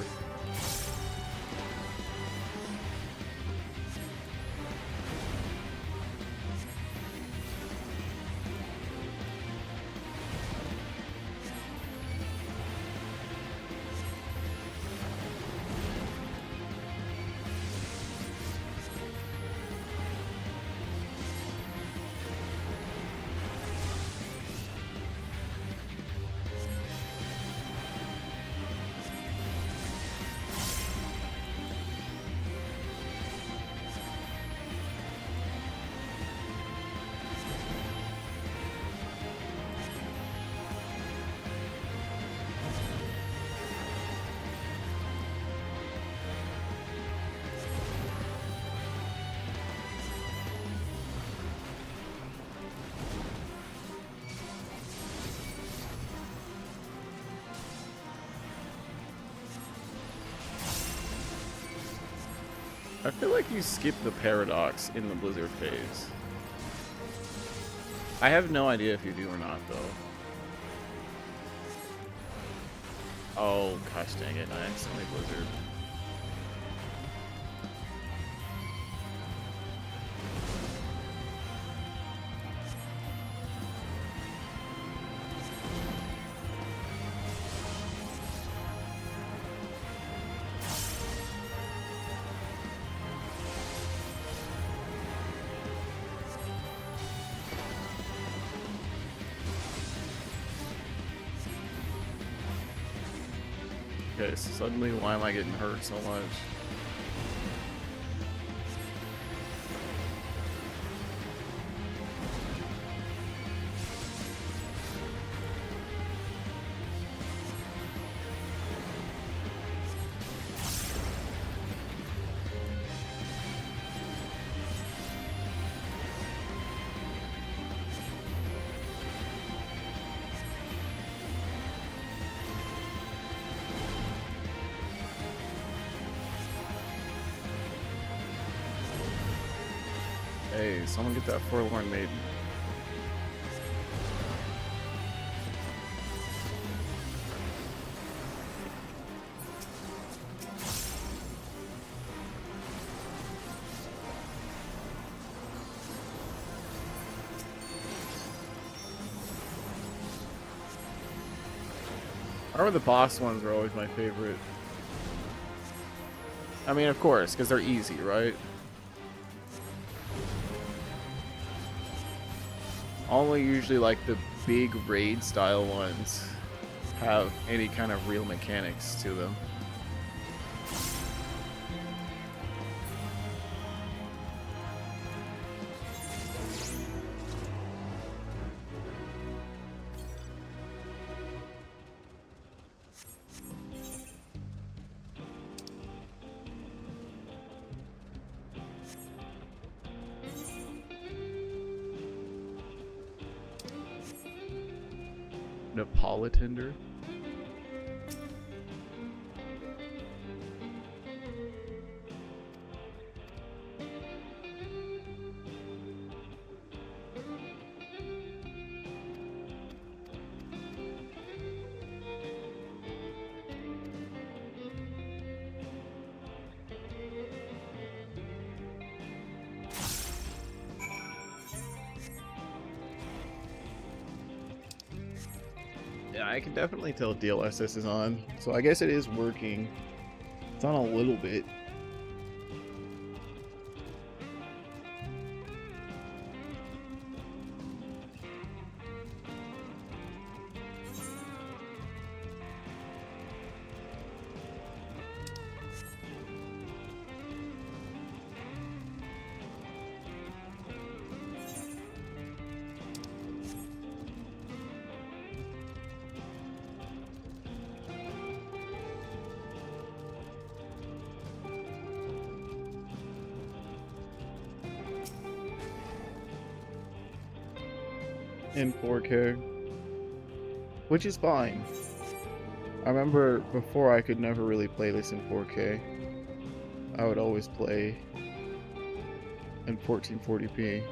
I feel like you skip the paradox in the Blizzard phase. I have no idea if you do or not, though. Oh, gosh dang it, I accidentally Blizzard. Okay, so suddenly why am I getting hurt so much? Hey, someone get that forlorn maiden. I remember the boss ones were always my favorite. I mean, of course, because they're easy, right? Only usually like the big raid style ones have any kind of real mechanics to them. Napolitander. Yeah, I can definitely tell DLSS is on, so I guess it is working. It's on a little bit. In 4K, which is fine. I remember before I could never really play this in 4K. I would always play in 1440p.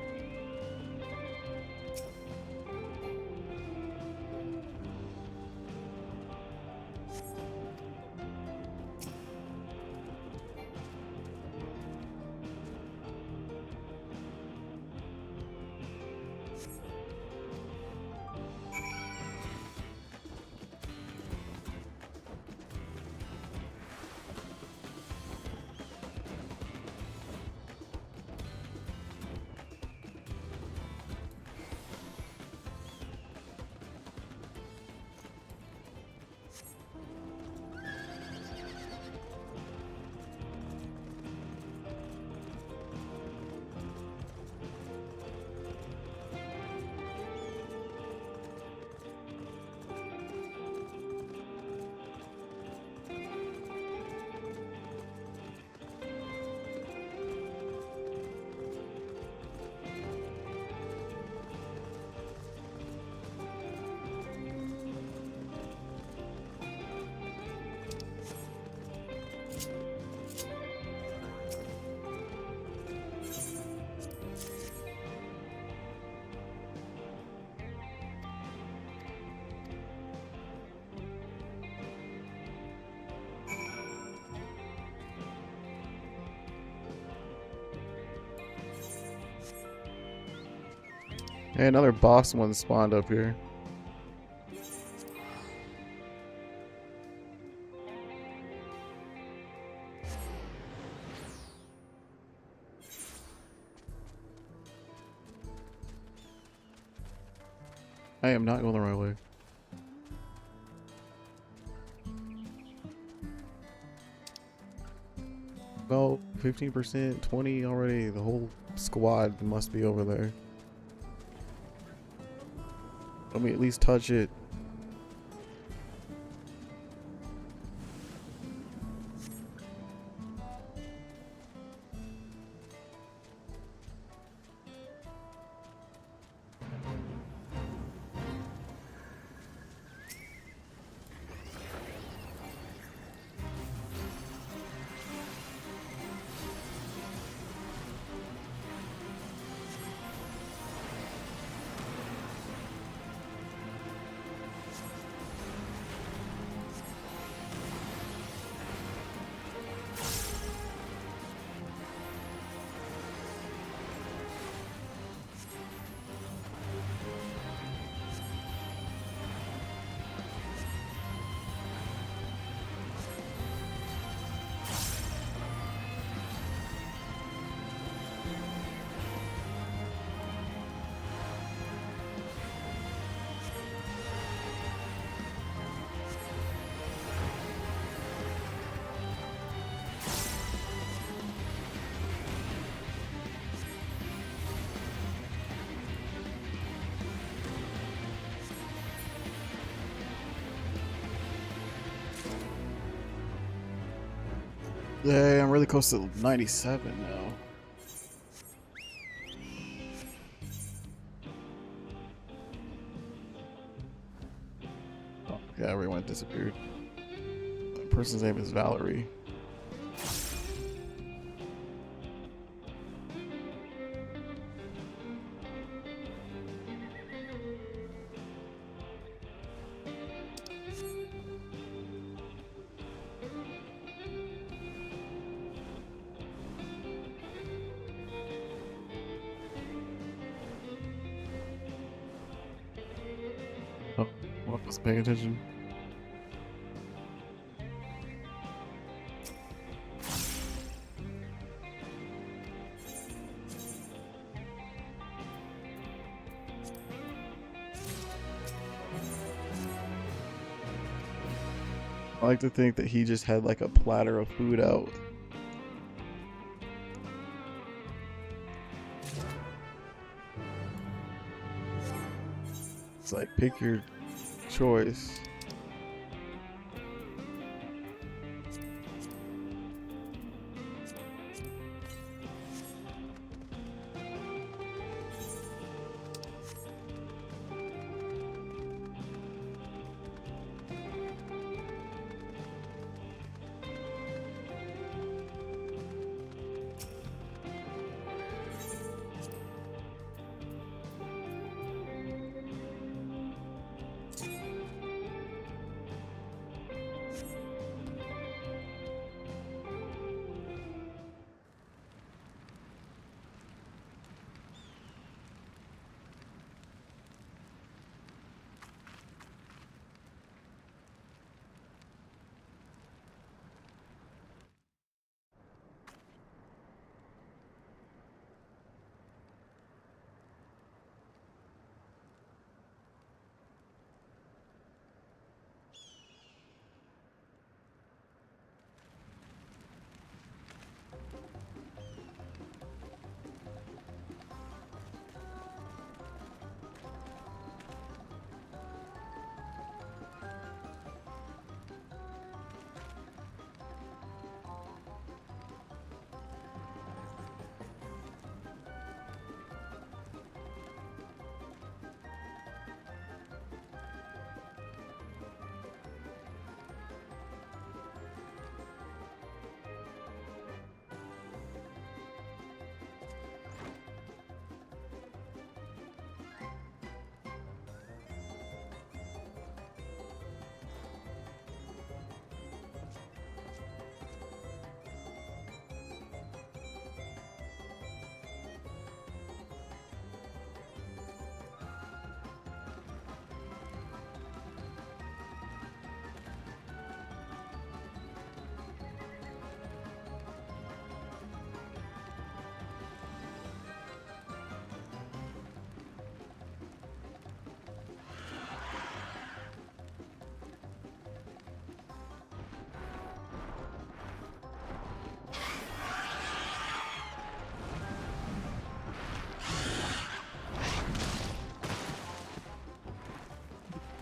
Hey, another boss one spawned up here. I am not going the right way. No, 15%, 20 already. The whole squad must be over there. Let me at least touch it. Yeah, I'm really close to 97 now. Oh, yeah, everyone disappeared. That person's name is Valerie. Oh, well, I was paying attention. I like to think that he just had like a platter of food out. It's like, pick your choice.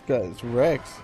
Guys, Rex.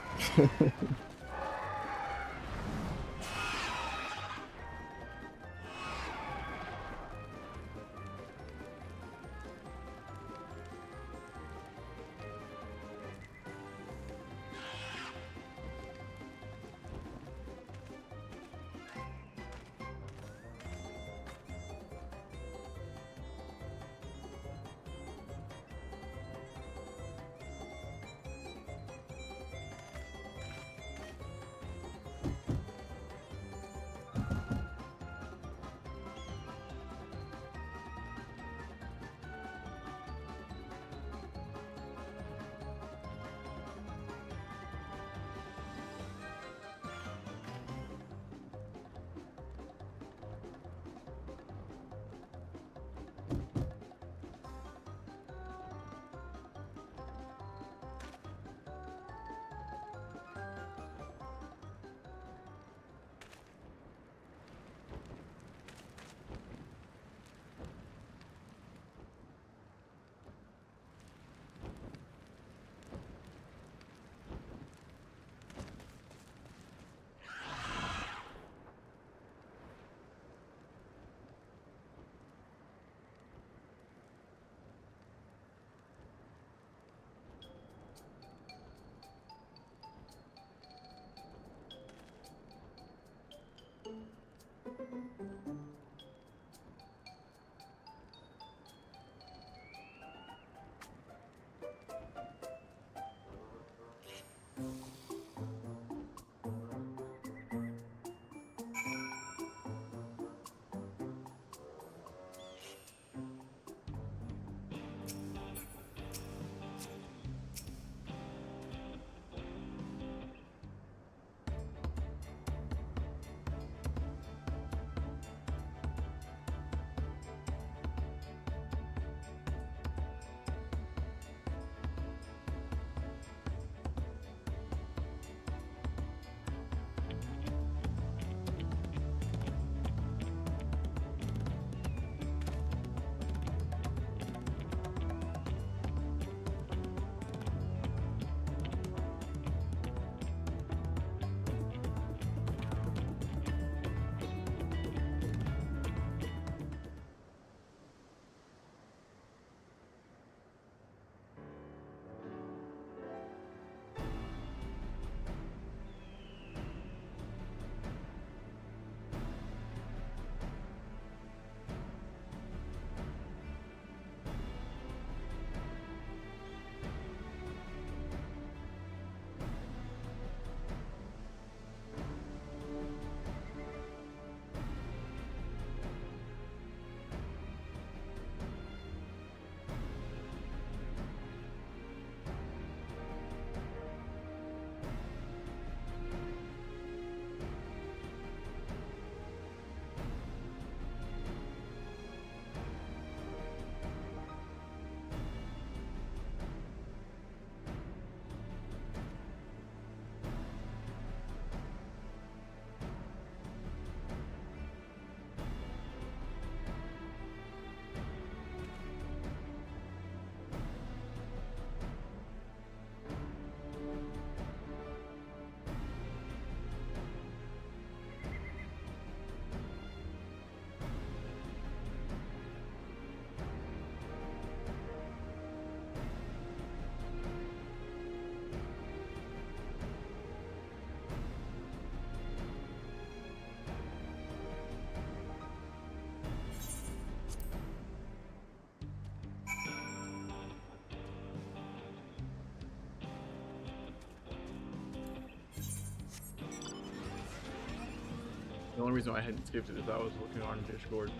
The only reason why I hadn't skipped it is I was looking on Discord.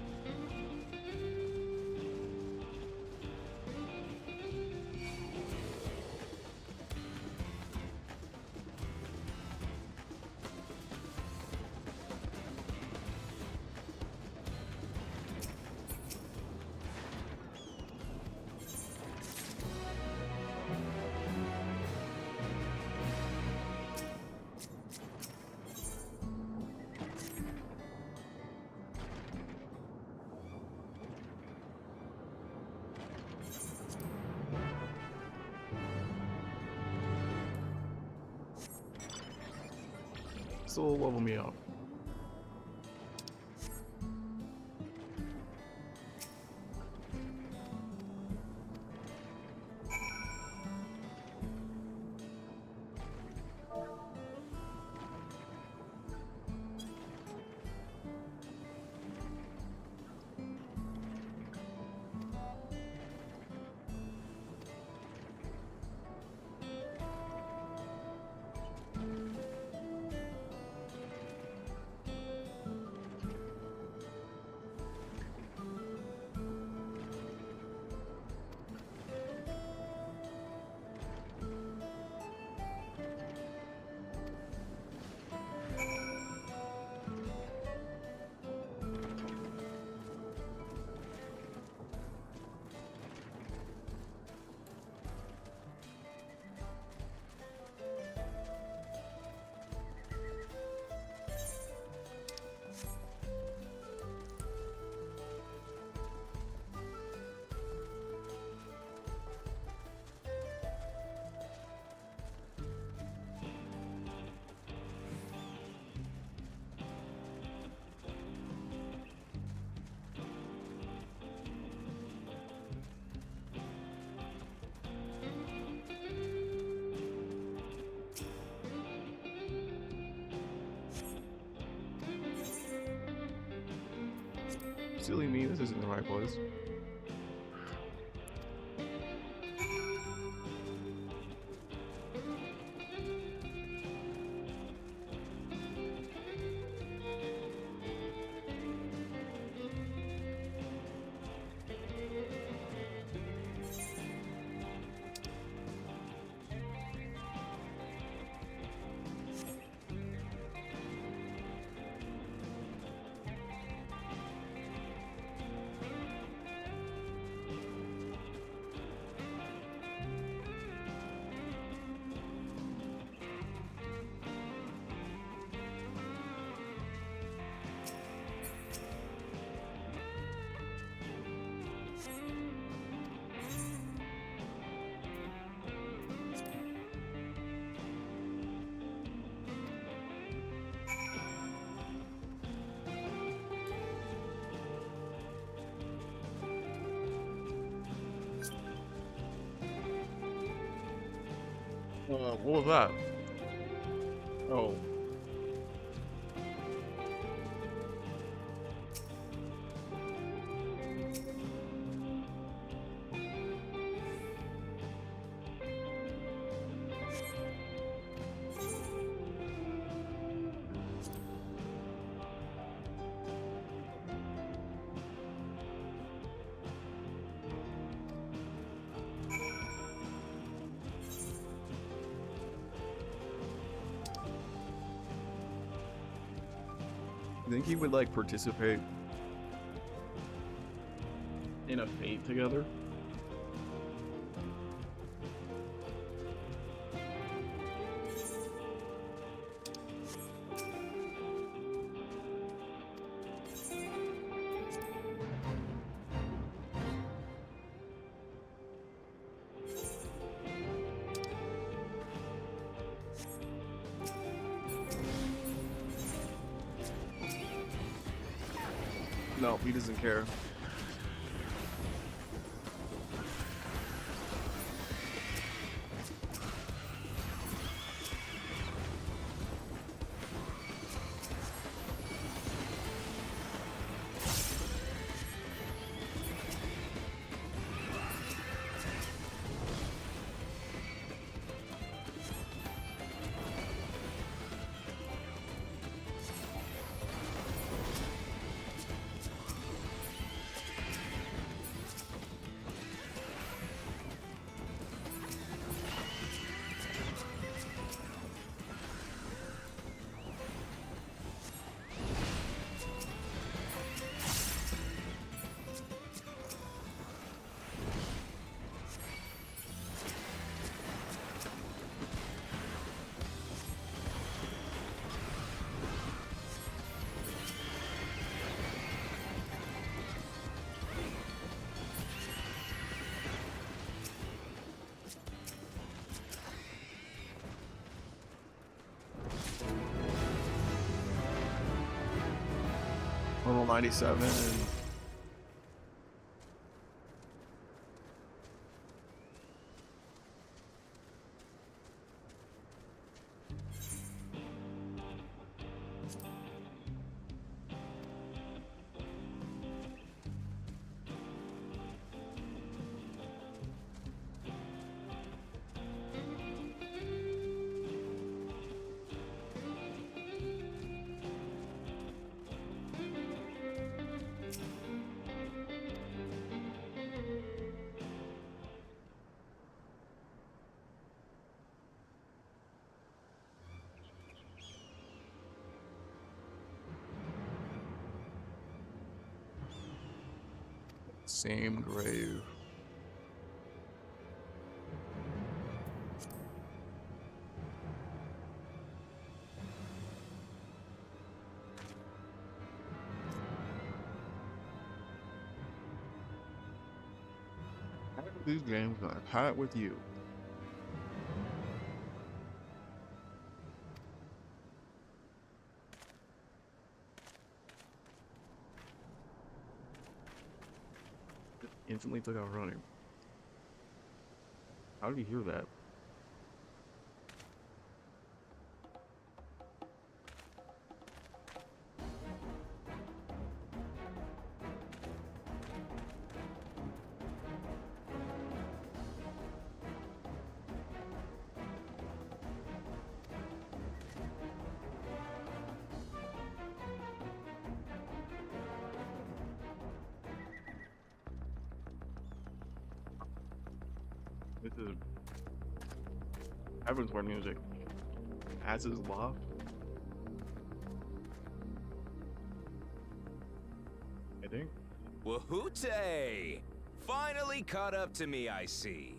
This will level me up. Silly me, this isn't the right place. What was that? Oh. You think he would like participate in a fate together? No, he doesn't care. Level 97. Same grave. These games, I've had it with you. Instantly took out running. How did you hear that? This is Evansward music. As is law. I think. Wahoote! Finally caught up to me, I see.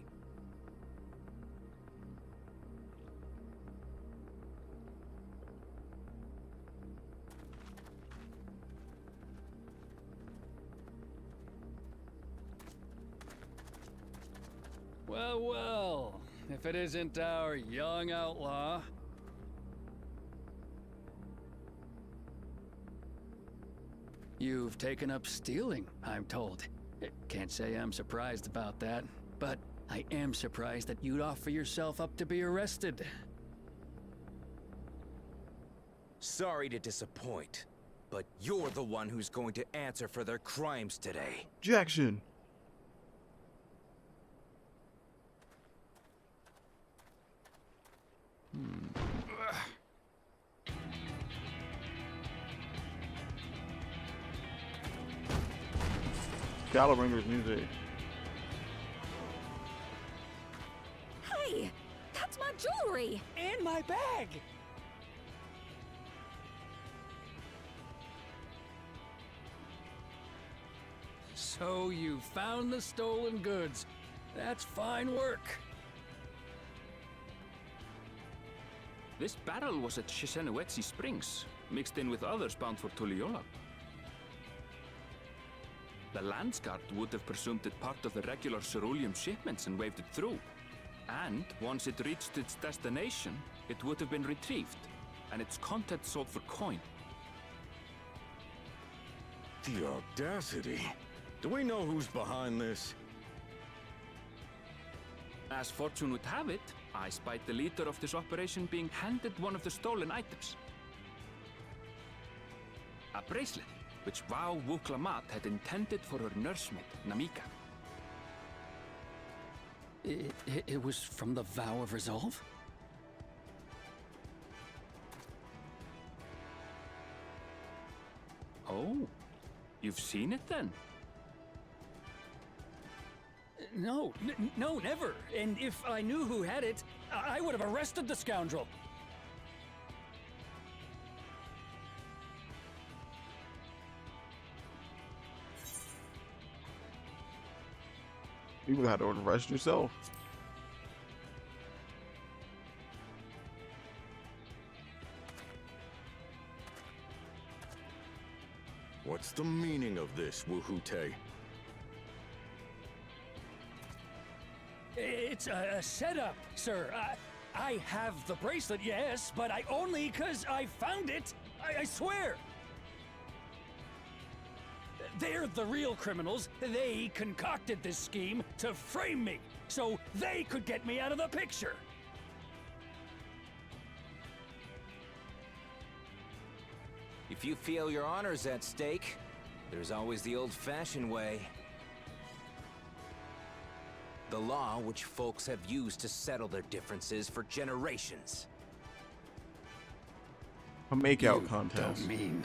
Well, well, if it isn't our young outlaw. You've taken up stealing, I'm told. Can't say I'm surprised about that, but I am surprised that you'd offer yourself up to be arrested. Sorry to disappoint, but you're the one who's going to answer for their crimes today. Jackson. Gallowringer's music. Hey, that's my jewelry! And my bag! So you found the stolen goods. That's fine work. This barrel was at Shishenawetsi Springs, mixed in with others bound for Tuliyola. The Landsguard would have presumed it part of the regular ceruleum shipments and waved it through. And once it reached its destination, it would have been retrieved, and its contents sold for coin. The audacity. Do we know who's behind this? As fortune would have it, I spied the leader of this operation being handed one of the stolen items. A bracelet, which Vau Wuklamat had intended for her nursemaid, Namika. It was from the Vow of Resolve? Oh, you've seen it then? No, no, never. And if I knew who had it, I would have arrested the scoundrel. You would have had to arrest yourself. What's the meaning of this, Wahoote? It's a setup, sir. I have the bracelet, yes, but I only 'cause I found it. I swear. They're the real criminals. They concocted this scheme to frame me, so they could get me out of the picture. If you feel your honor's at stake, there's always the old-fashioned way. The law which folks have used to settle their differences for generations. A makeout contest. Don't mean.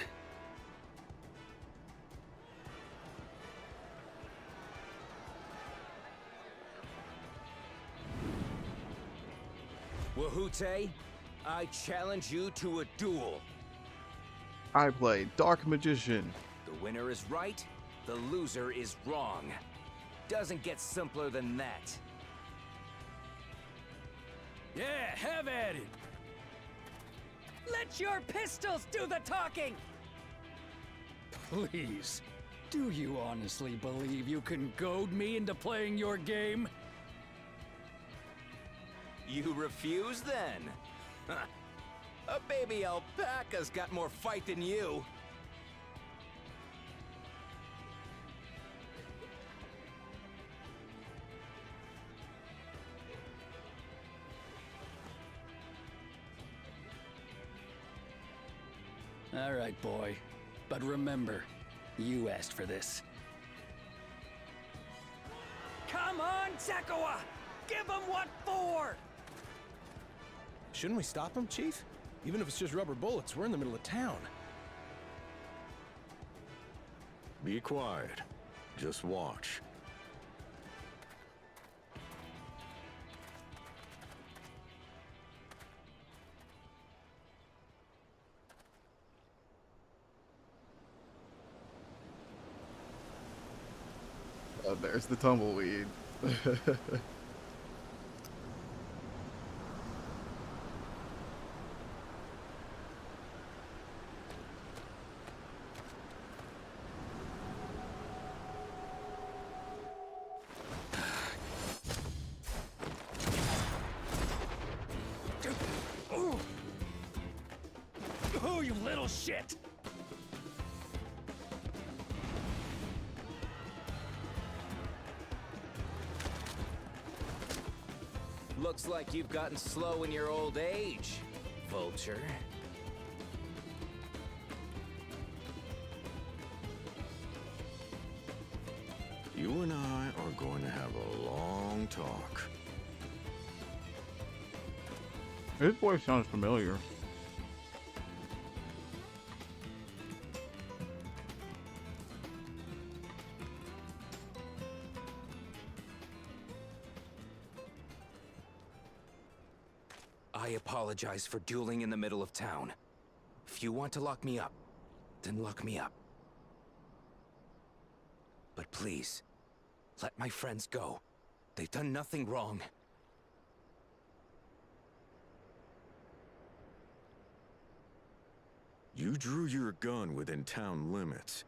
Wahute, I challenge you to a duel. I play Dark Magician. The winner is right, the loser is wrong. Doesn't get simpler than that. Yeah, have at it. Let your pistols do the talking! Please, do you honestly believe you can goad me into playing your game? You refuse then? A baby alpaca's got more fight than you. All right, boy. But remember, you asked for this. Come on, Zakawa! Give them what for! Shouldn't we stop him, Chief? Even if it's just rubber bullets, we're in the middle of town. Be quiet. Just watch. There's the tumbleweed. Oh, you little shit! Looks like you've gotten slow in your old age, Vulture. You and I are going to have a long talk. His voice sounds familiar. I apologize for dueling in the middle of town. If you want to lock me up, then lock me up. But please, let my friends go. They've done nothing wrong. You drew your gun within town limits.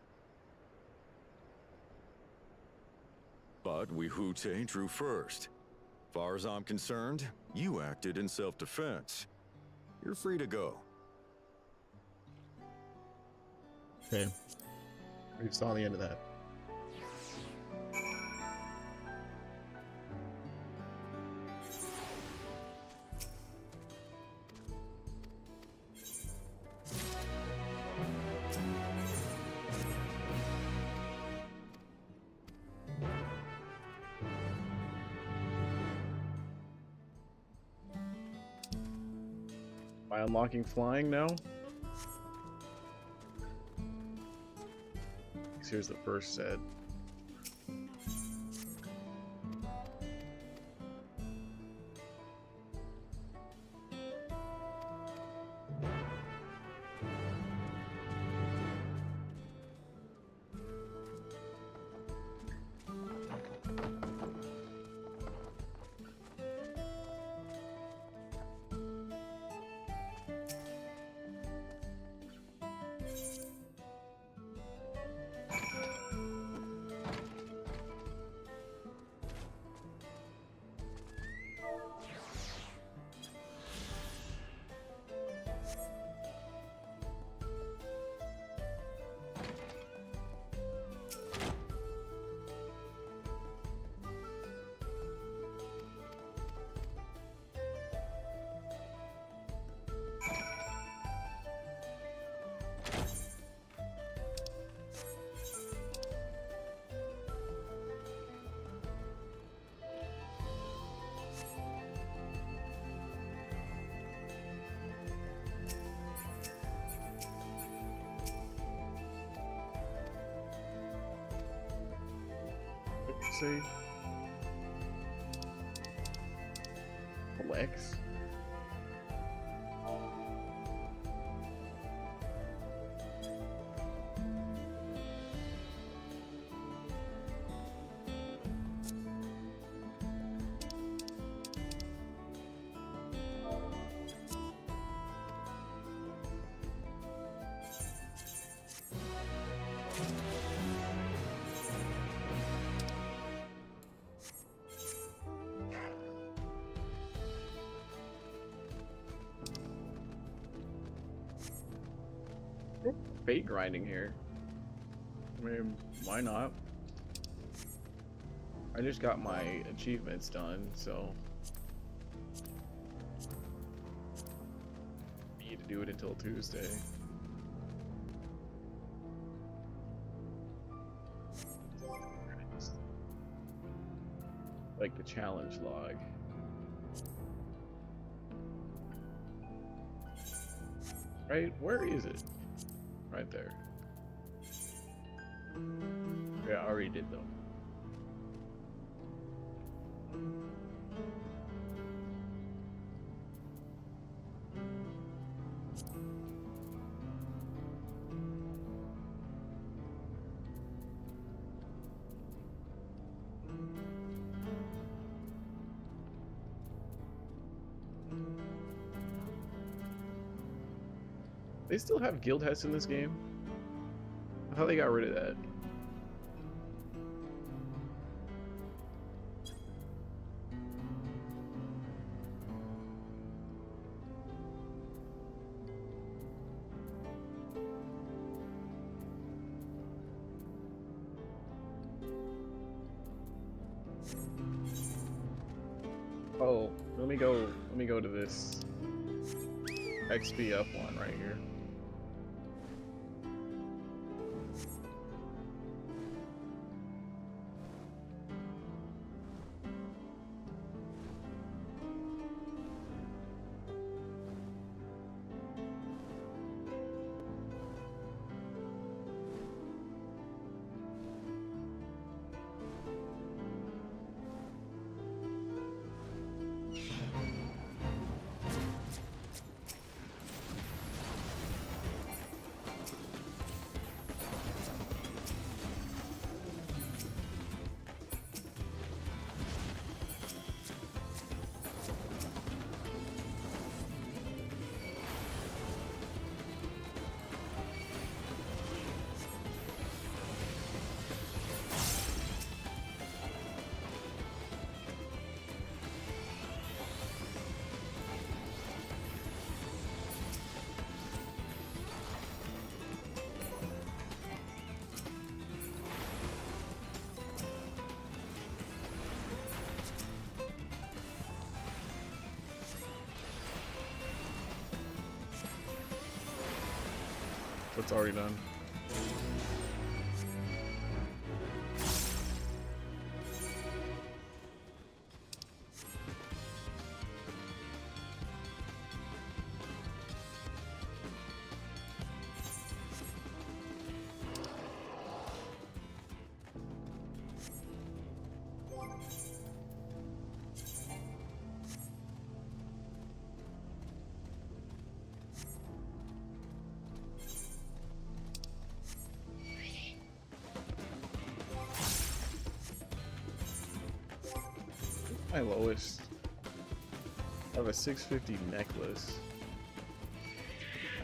But Wahute drew first. Far as I'm concerned, you acted in self-defense. You're free to go. Okay. We saw the end of that. By unlocking flying now? Here's the first set. say? Flex? Fate grinding here. I mean, why not? I just got my achievements done, so need to do it until Tuesday. Like the challenge log. Right? Where is it? Right there. Yeah, I already did though. They still have guild hests in this game? I thought they got rid of that. Oh, let me go to this XP up one right here. It's already done. My lowest. I have a 650 necklace,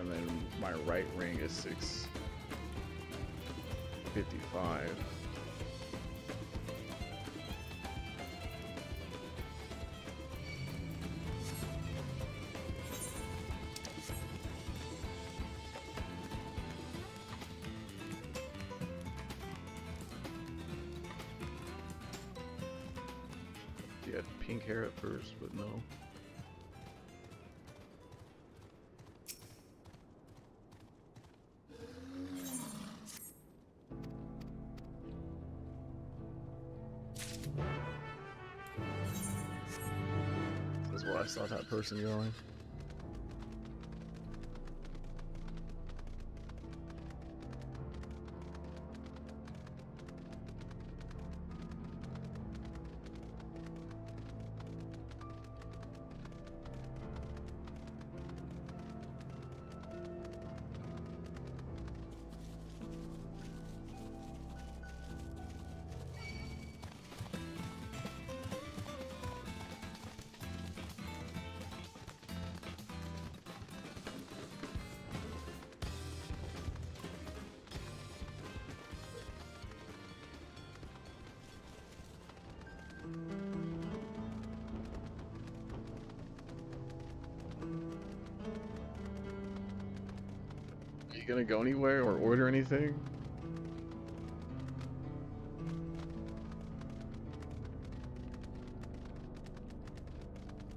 and then my right ring is 655. She had pink hair at first, but no. That's where I saw that person going. Are you gonna go anywhere or order anything?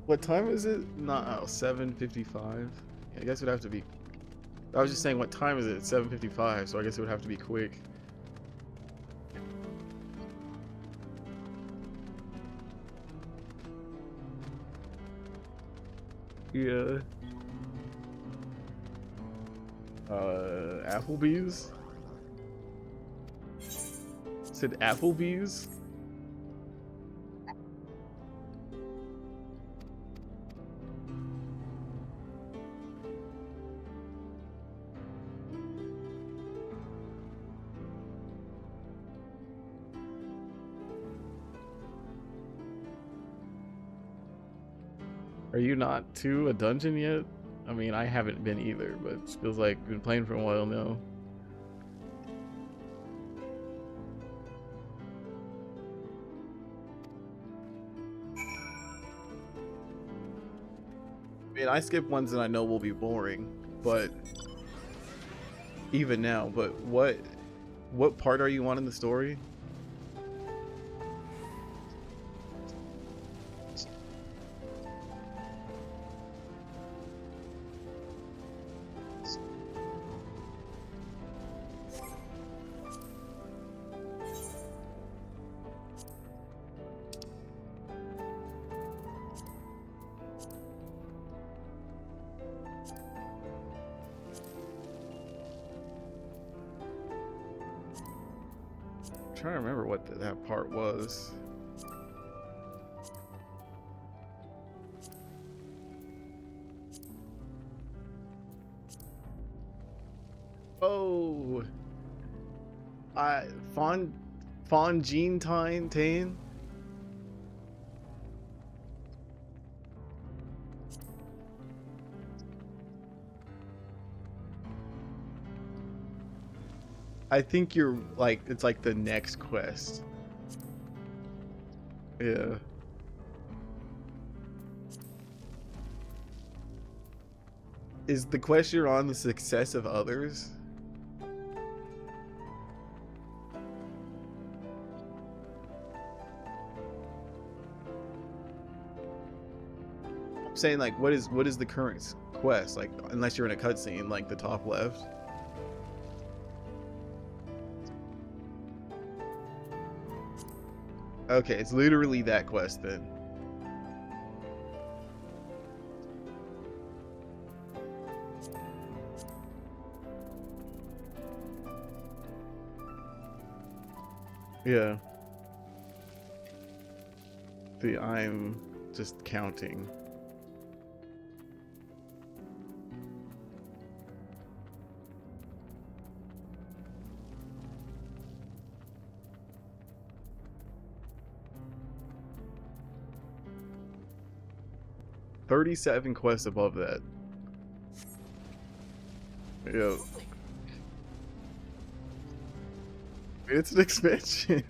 What time is it? Not 7:55. I guess it would have to be. I was just saying, what time is it? It's 7:55, so I guess it would have to be quick. Yeah. Applebee's? Said Applebee's? Are you not to a dungeon yet? I mean, I haven't been either, but it feels like I've been playing for a while now. I mean, I skip ones that I know will be boring, but even now, but what part are you on in the story? I'm trying to remember what that part was. Oh, Fonjean. I think you're like, it's like the next quest. Yeah. Is the quest you're on the success of others? I'm saying, like, what is the current quest? Like, unless you're in a cutscene, like the top left. Okay, it's literally that quest then. Yeah. See, I'm just counting. "37 quests above that." Yeah. It's an expansion.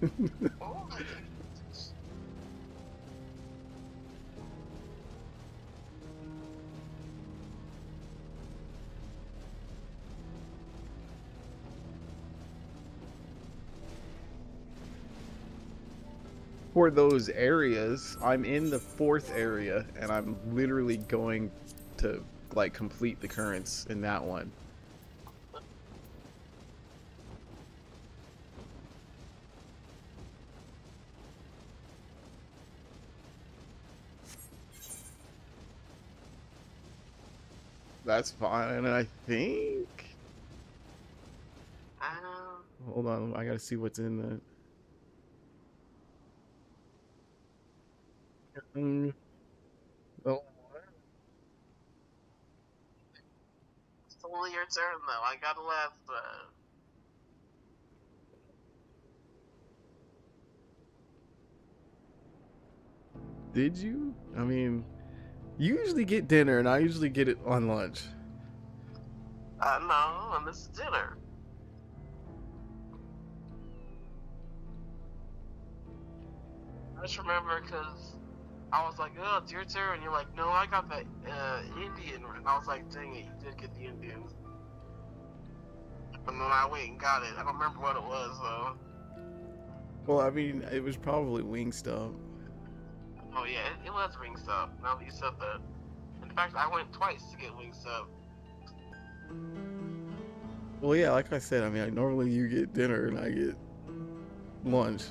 For those areas, I'm in the 4th area, and I'm literally going to, like, complete the currents in that one. That's fine, and I think... Hold on, I gotta see what's in that. Oh, It's only your turn, though. I got left. did you? I mean, you usually get dinner, and I usually get it on lunch. No, and this is dinner. I just remember because I was like, oh, it's your turn. And you're like, no, I got the Indian. And I was like, dang it, you did get the Indian. And then I went and got it. I don't remember what it was though. Well, I mean, it was probably Wingstop. Oh yeah, it was Wingstop. Now that you said that. In fact, I went twice to get Wingstop. Well, yeah, like I said, I mean, normally you get dinner and I get lunch.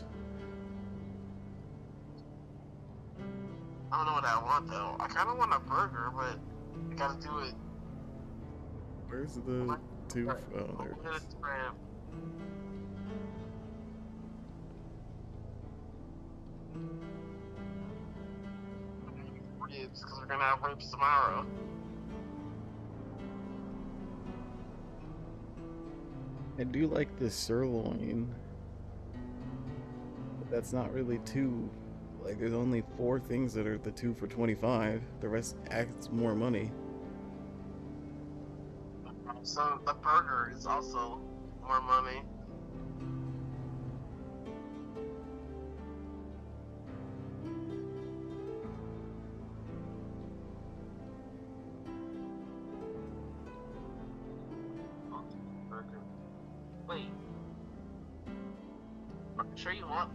I don't know what I want though. I kind of want a burger, but I gotta do it. Where's the two? Oh, there it is. Ribs, because we're gonna have ribs tomorrow. I do like the sirloin, but that's not really two. Like, there's only 4 things that are the 2 for $25. The rest adds more money. So the burger is also more money. Burger. Wait. Are you sure you want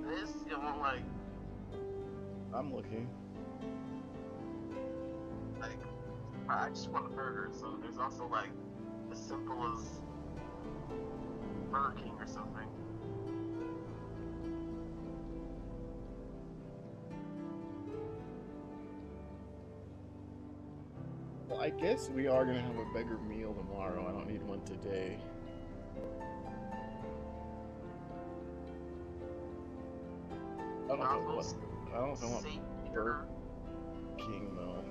this? You don't want like I'm looking. like I just want a burger, so there's also like as simple as Burger King or something. Well, I guess we are gonna have a bigger meal tomorrow. I don't need one today. I don't know what. I don't know if I want Burger King though.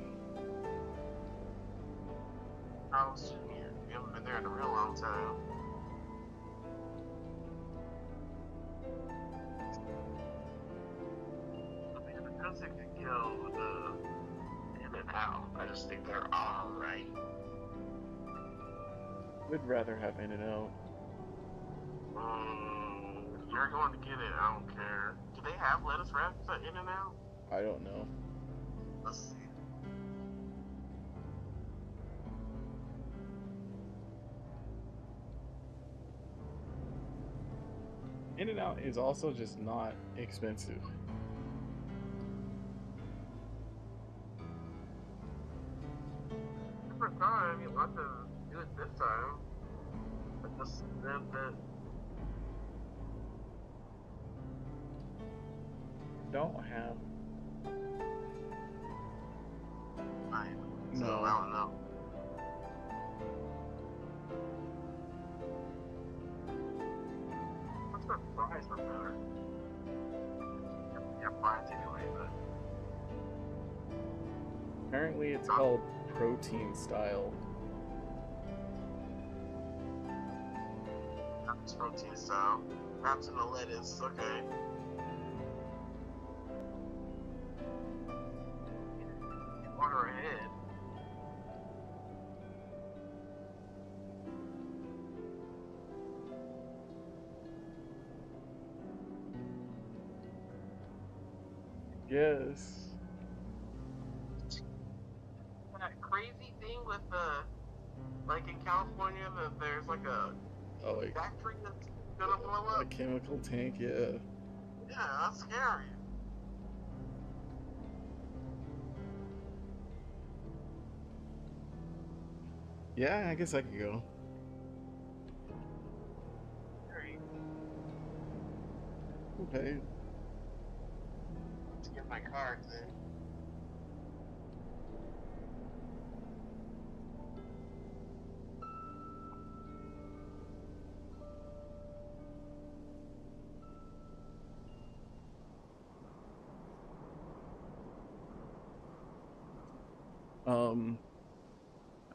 House here. We haven't been there in a real long time. I mean, because it could go with the In and Out. I just think they're alright. Would rather have In-N-Out. If you're going to get it, I don't care. Do they have lettuce wraps at In and Out? I don't know. Let's see. In-N-Out is also just not expensive. Different time, you want to do it this time. But just then that. Don't have. So No. I don't know. What's the fries for better? Yeah, fries anyway, but Apparently it's called protein style. that's protein style. Wraps in the lettuce, okay. Order ahead. Yes. That crazy thing with the, like in California, that there's like a Oh, like factory that's gonna blow up. a chemical tank, yeah. Yeah, that's scary. Yeah, I guess I could go. Scary. Who paid? To get my card then.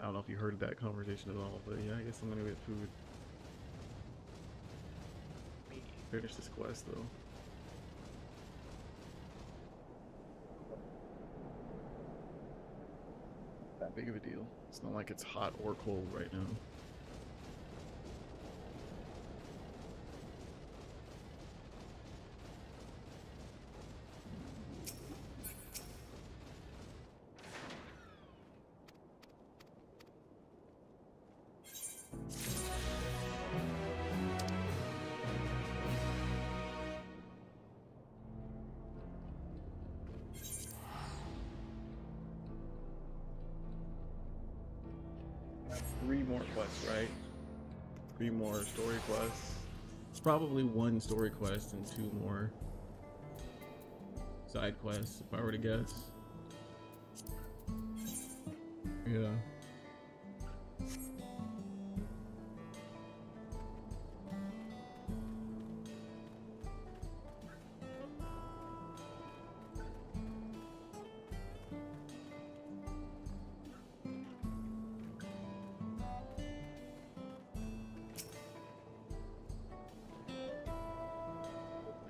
I don't know if you heard that conversation at all, but yeah, I guess I'm gonna get food. Finish this quest though. That big of a deal. It's not like it's hot or cold right now. 3 more quests, right? 3 more story quests. Probably 1 story quest and 2 more side quests, if I were to guess. Yeah.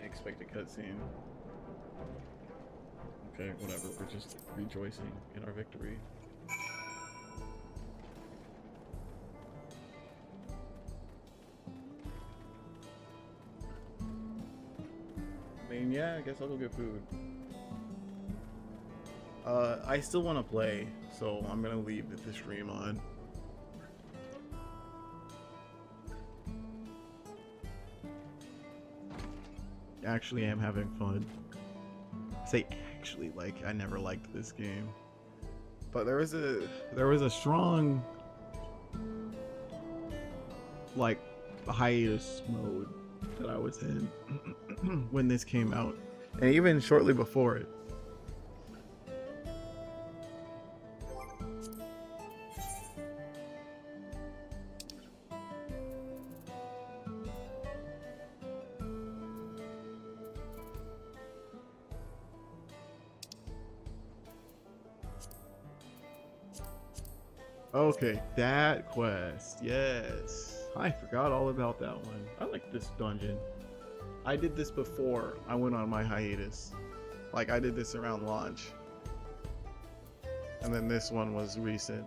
Expect a cutscene. Okay, whatever. We're just rejoicing in our victory. I mean, yeah, I guess I'll go get food. I still want to play, so I'm gonna leave the stream on. Actually am having fun. I say actually, like I never liked this game, but there was a strong like hiatus mode that I was in when this came out, and even shortly before it. Okay, that quest. Yes. I forgot all about that one. I like this dungeon. I did this before I went on my hiatus. Like, I did this around launch. And then this one was recent.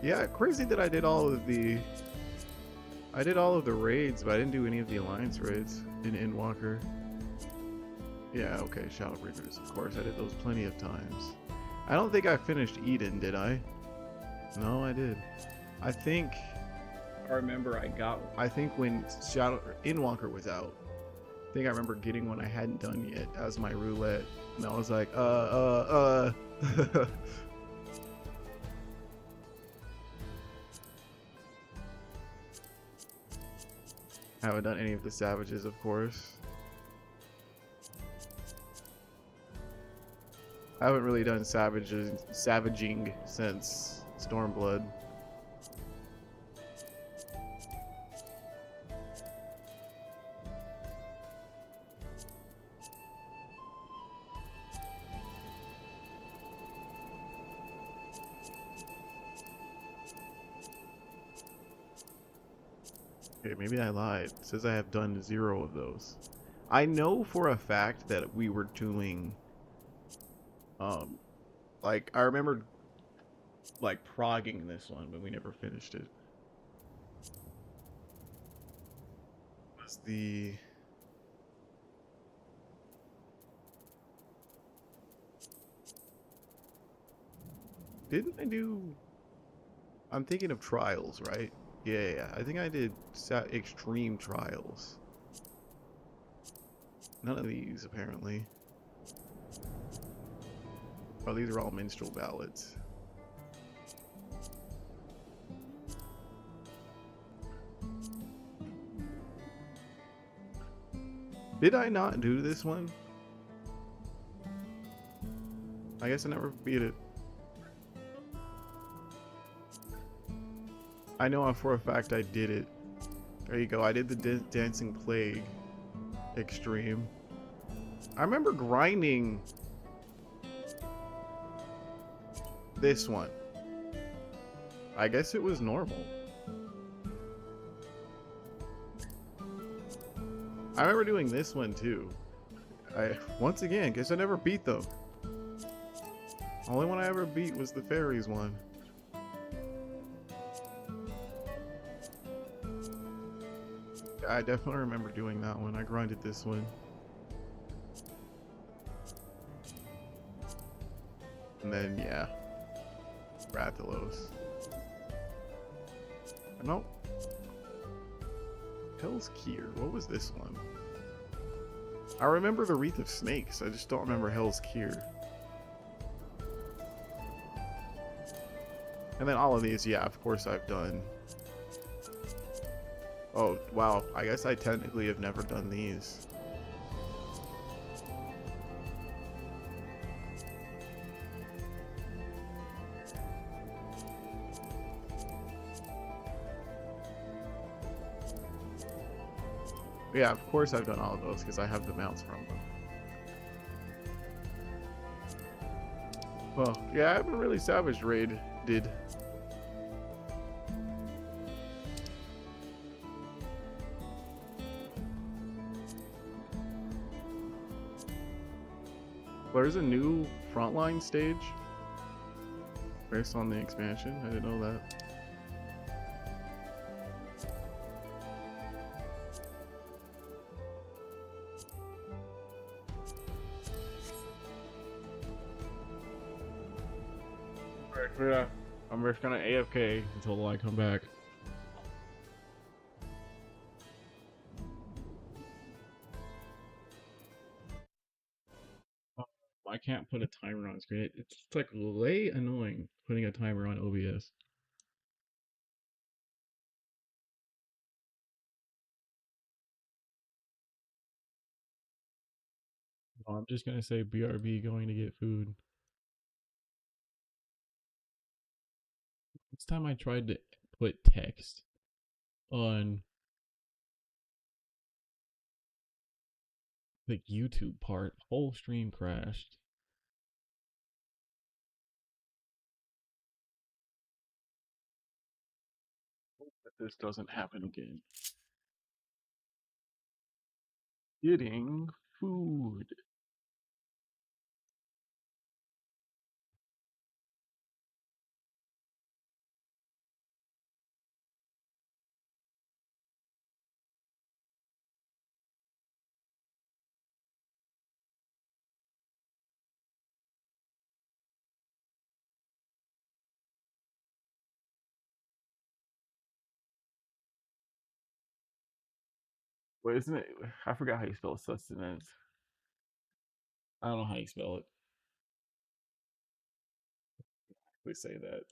Yeah, crazy that I did all of the raids, but I didn't do any of the alliance raids in Endwalker. Yeah, okay, Shadowbreakers, of course, I did those plenty of times. I don't think I finished Eden, did I? No, I did. I think when Endwalker was out, I think I remember getting one I hadn't done yet as my roulette, and I was like, I haven't done any of the savages, of course. I haven't really done savaging since Stormblood. Okay, maybe I lied. It says I have done 0 of those. I know for a fact that we were doing, like, I remember, like, progging this one, but we never finished it. What's the... Didn't I do... I'm thinking of Trials, right? Yeah, I think I did Extreme Trials. None of these, apparently. Oh, these are all minstrel ballads. Did I not do this one? I guess I never beat it. I know for a fact I did it. There you go. I did the Dancing Plague Extreme. I remember grinding this one. I guess it was normal. I remember doing this one too. Once again, guess I never beat them. Only one I ever beat was the fairies one. I definitely remember doing that one. I grinded this one. And then, yeah. Rathalos. Nope. Hell's Kier. What was this one? I remember the Wreath of Snakes. I just don't remember Hell's Kier. And then all of these, yeah, of course I've done. Oh, wow. I guess I technically have never done these. Yeah, of course I've done all of those because I have the mounts from them. Well, yeah, I haven't really Savage Raid did. There's a new frontline stage based on the expansion. I didn't know that. Yeah, I'm just gonna AFK until I come back. I can't put a timer on screen. It's like way annoying putting a timer on OBS. I'm just gonna say BRB going to get food. This time I tried to put text on the YouTube part, whole stream crashed. Hope that this doesn't happen again. Getting food. Wait, isn't it? I forgot how you spell sustenance. I don't know how you spell it. We say that.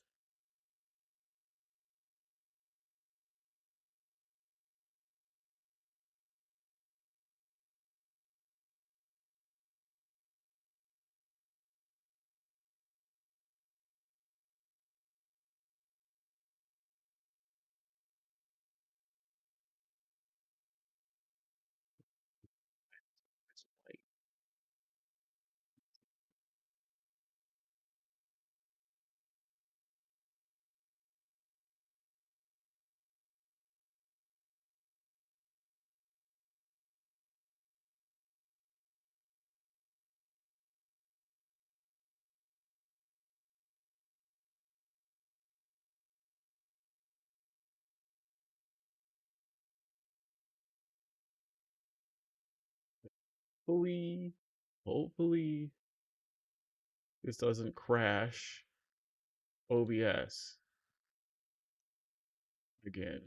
Hopefully, this doesn't crash OBS again.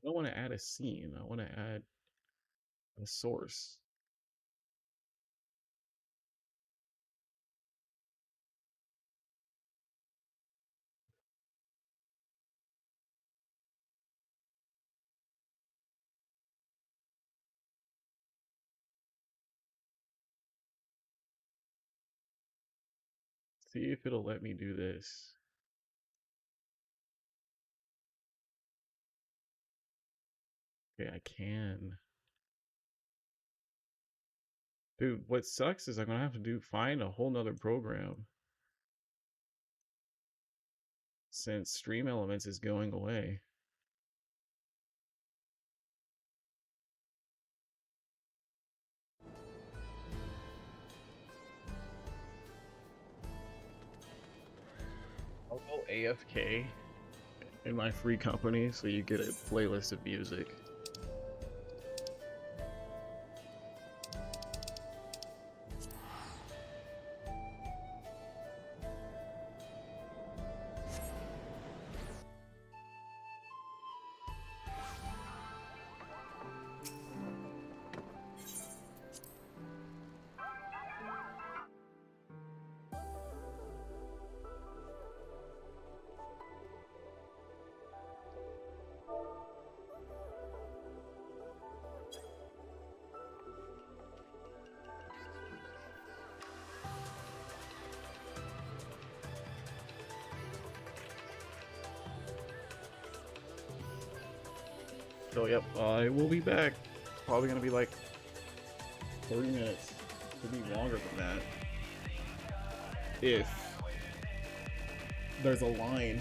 I don't want to add a scene. I want to add a source. See if it'll let me do this. Okay, I can. Dude, what sucks is I'm gonna have to find a whole nother program since Stream Elements is going away. I'll go AFK in my free company so you get a playlist of music. So yep, I will be back. Probably gonna be like 30 minutes. Could be longer than that. If there's a line.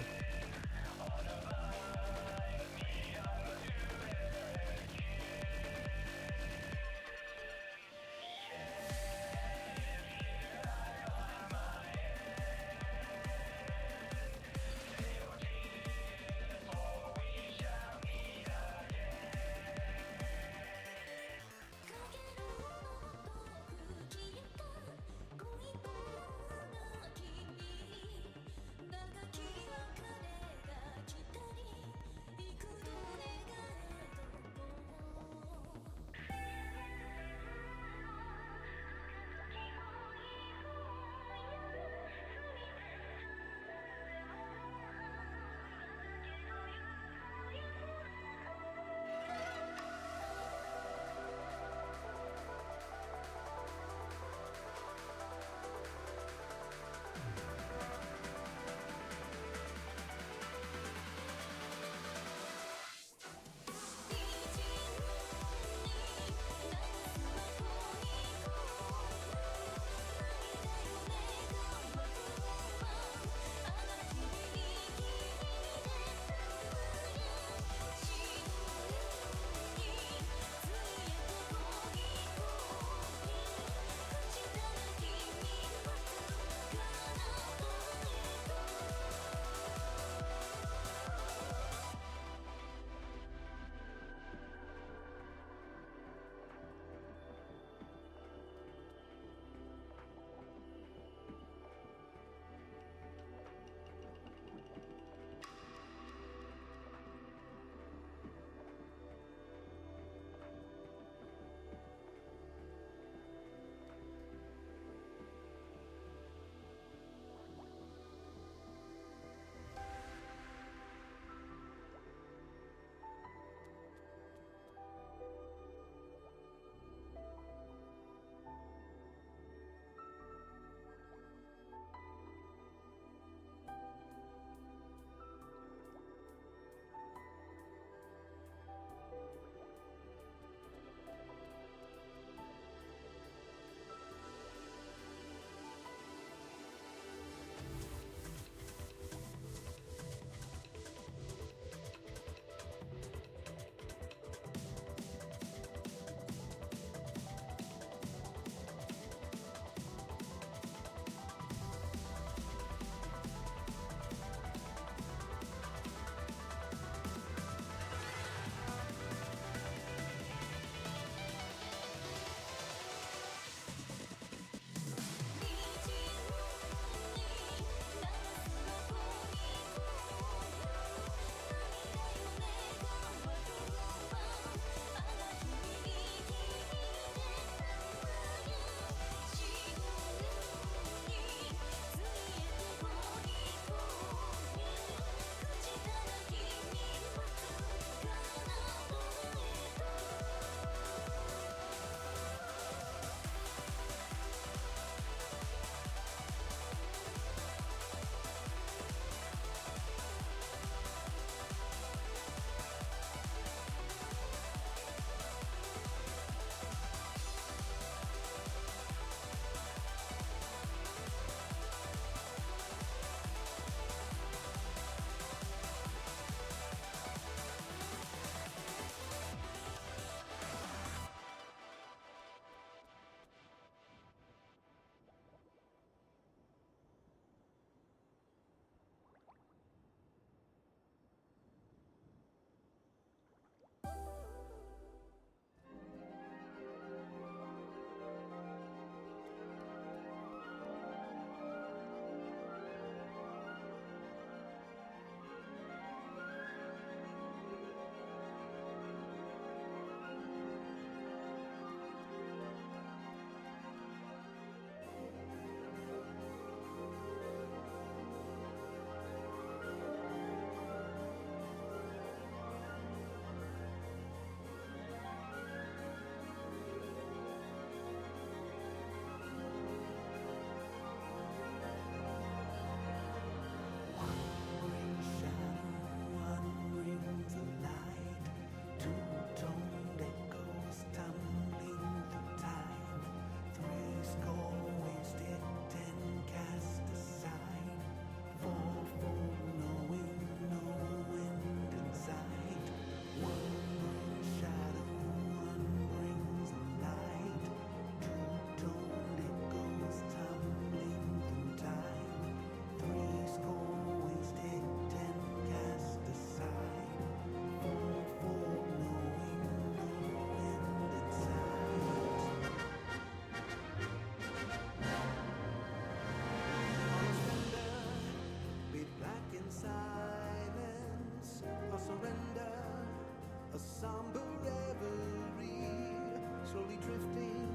slowly drifting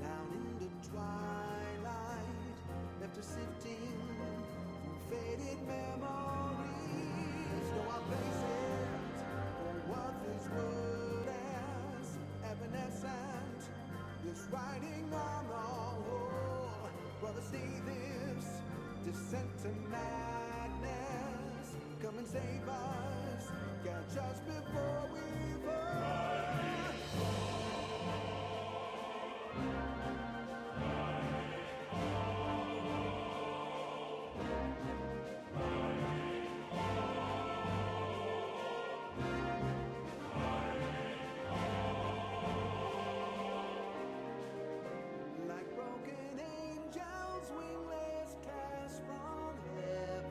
down into twilight, left us sifting through faded memories. Know our places for what this world as evanescent, this writing on the wall. Brother, stay this descent to madness. Come and save us, catch us before we fall. Like broken angels, wingless cast from heaven.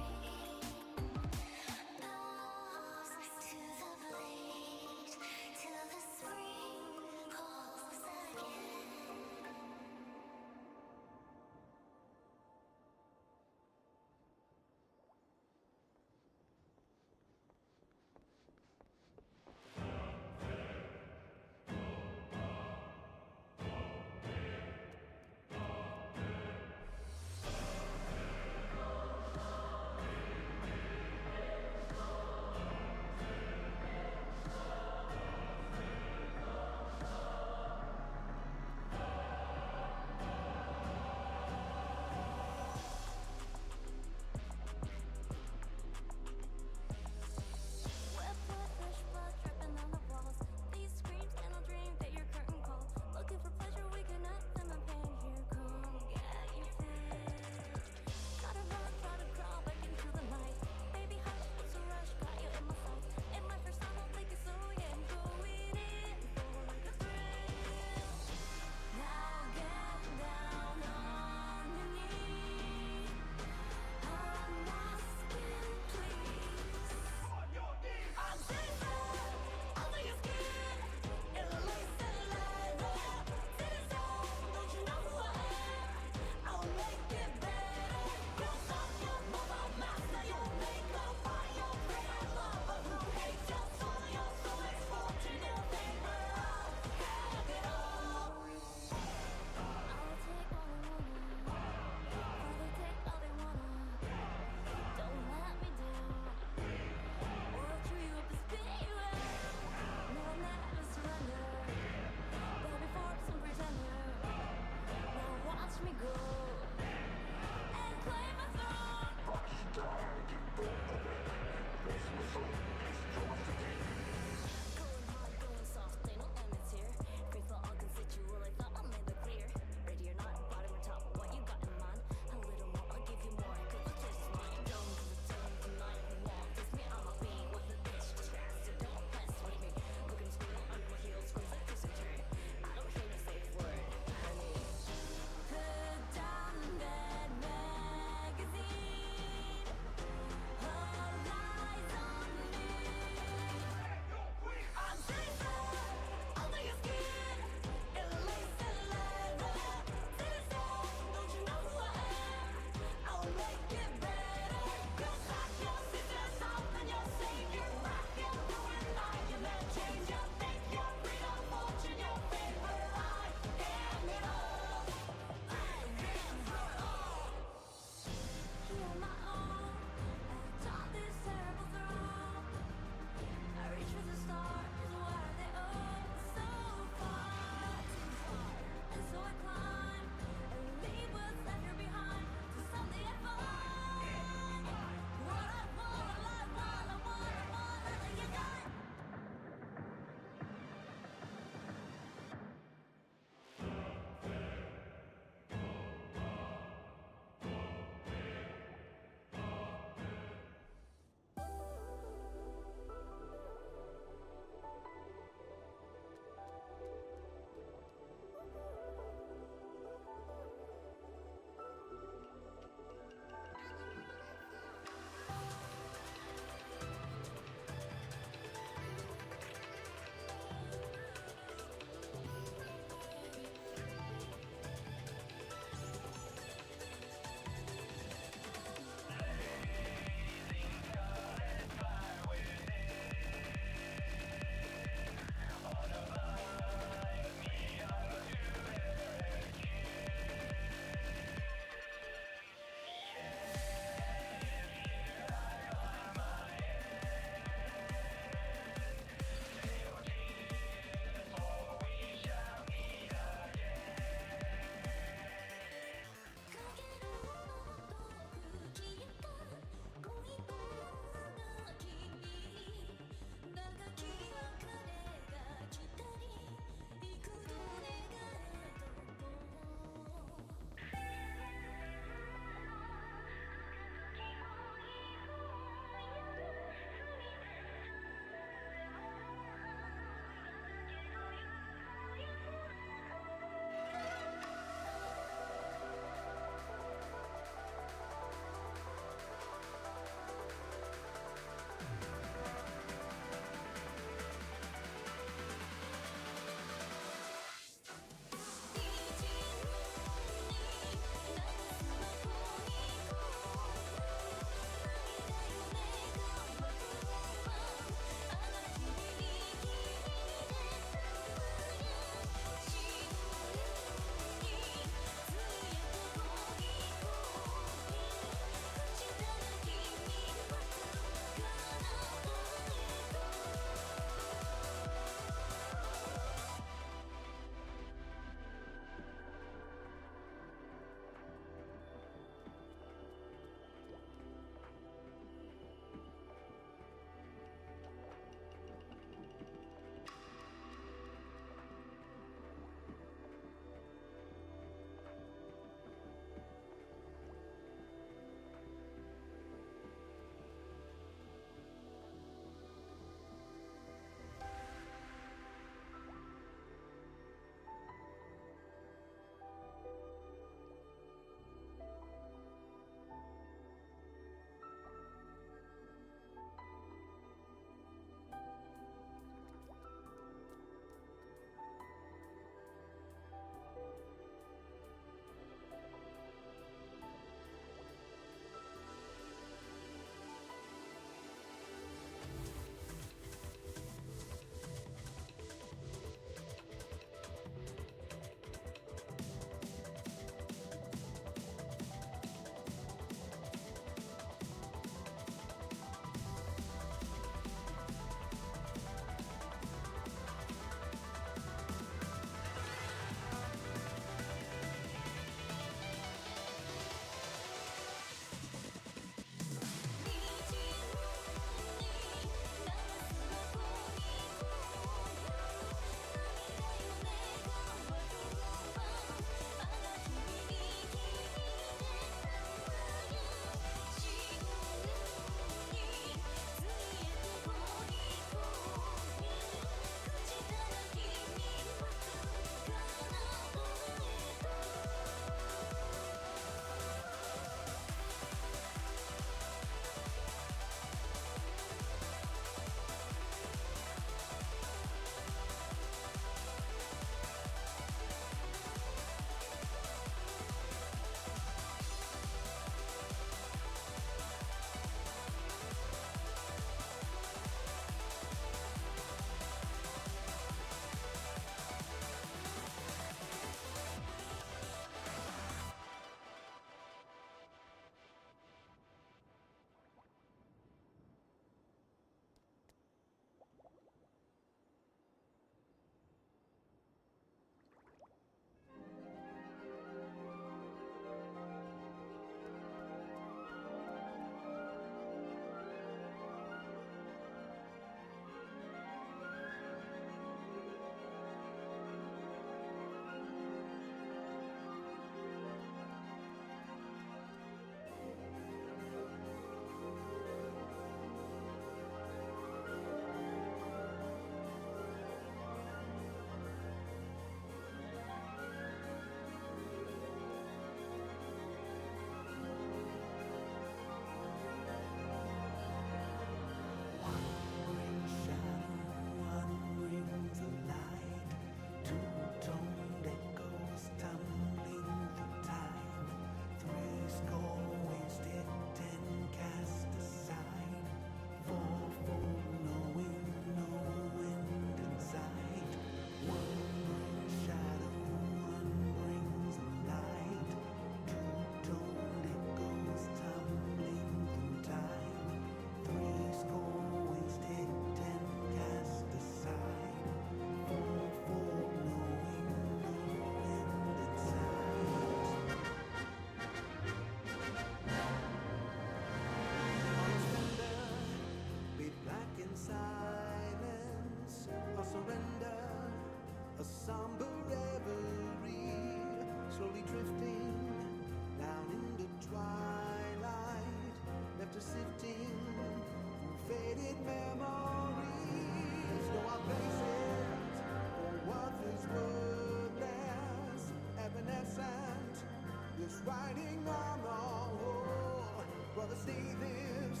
writing on the wall. Brother, see this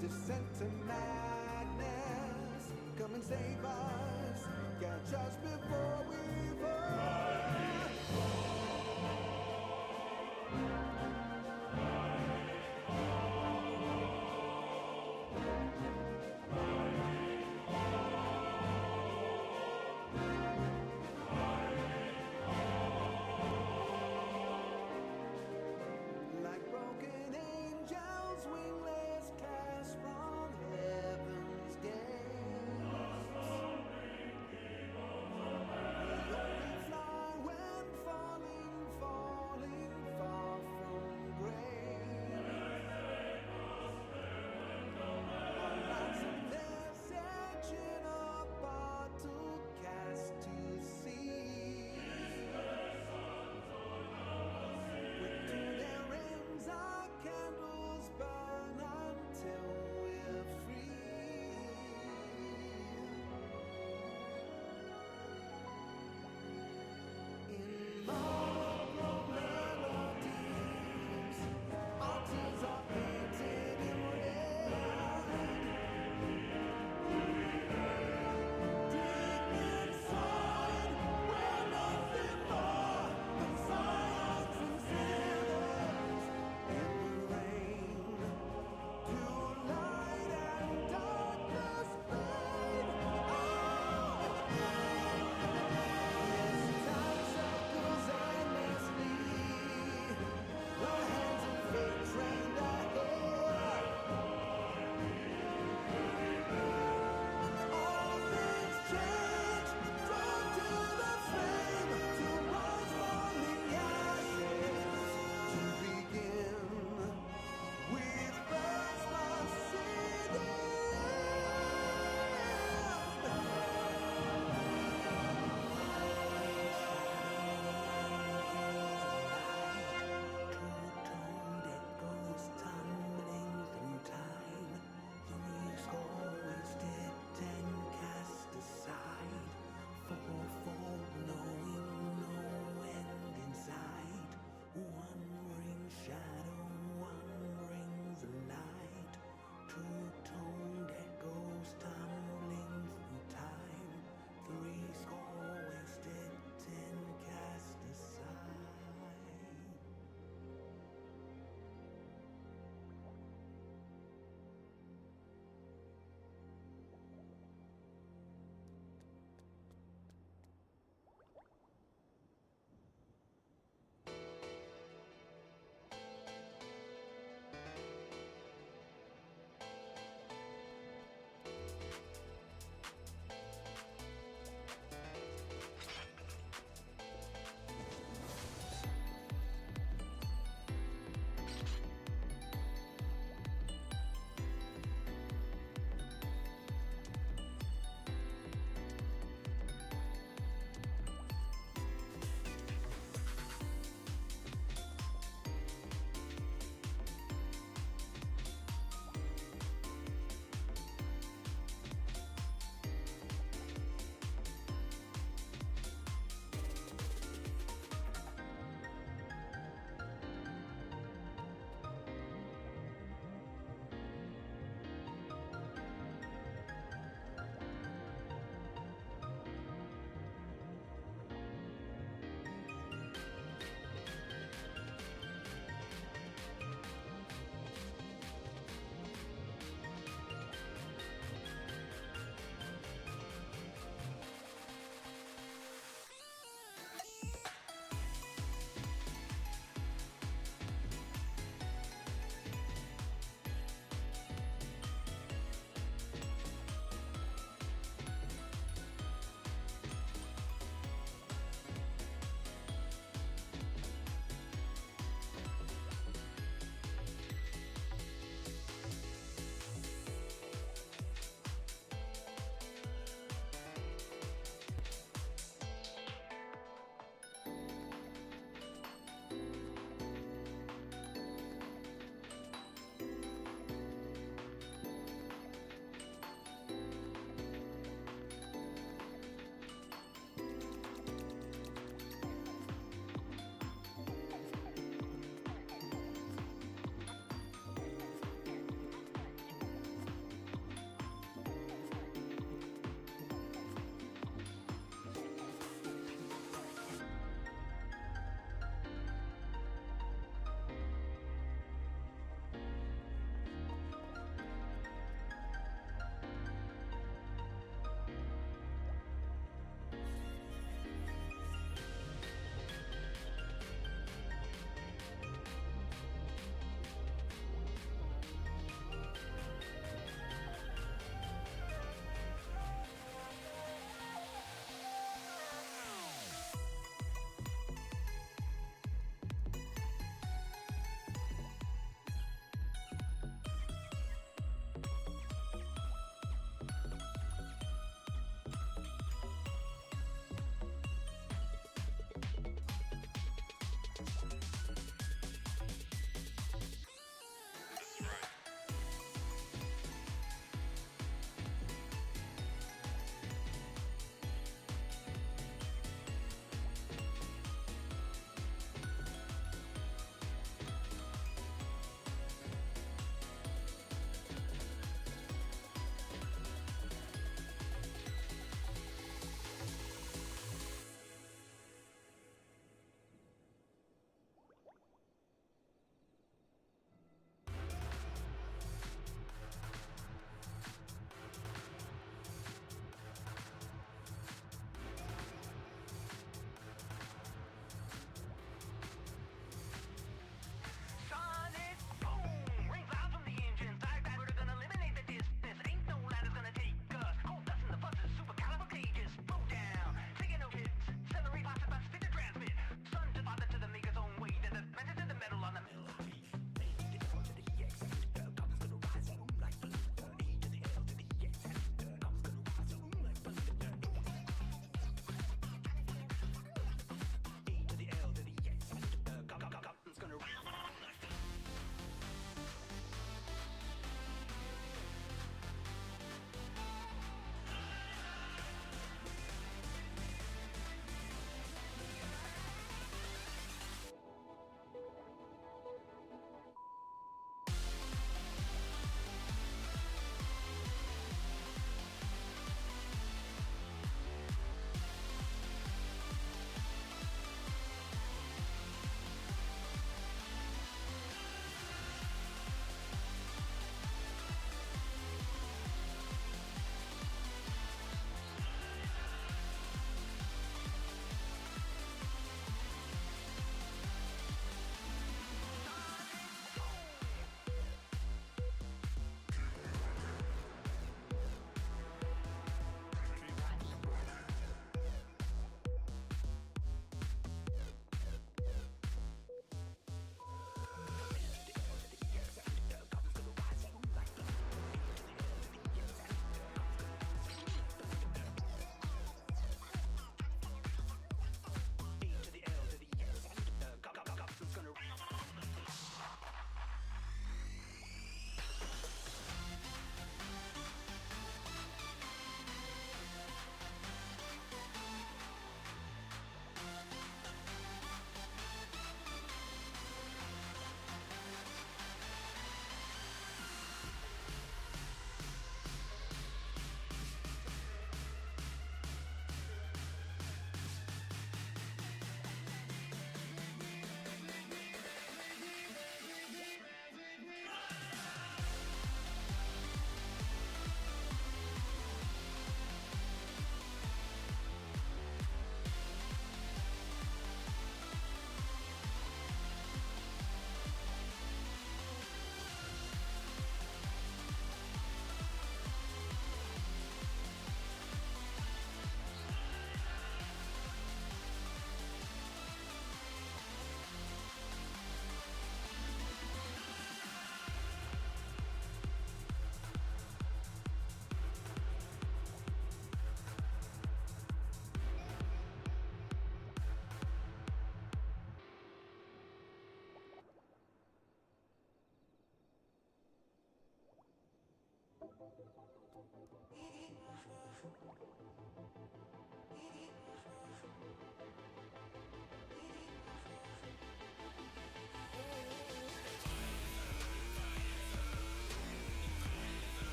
descent to madness. Come and save us, catch us before we fall. Like broken angels, wingless cast from heaven's gates. We only fly when falling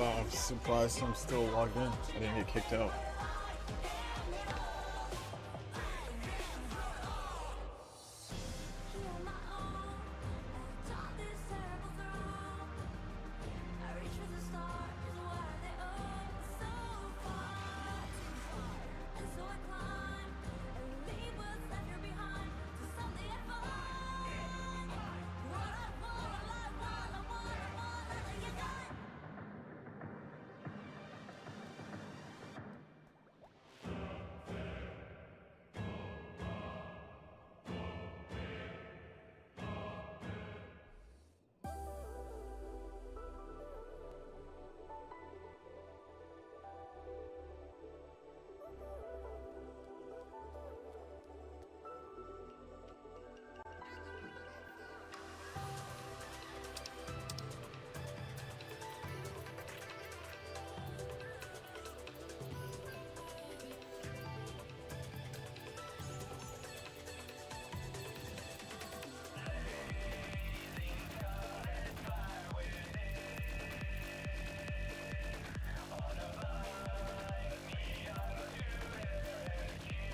Wow, I'm surprised I'm still logged in. I didn't get kicked out.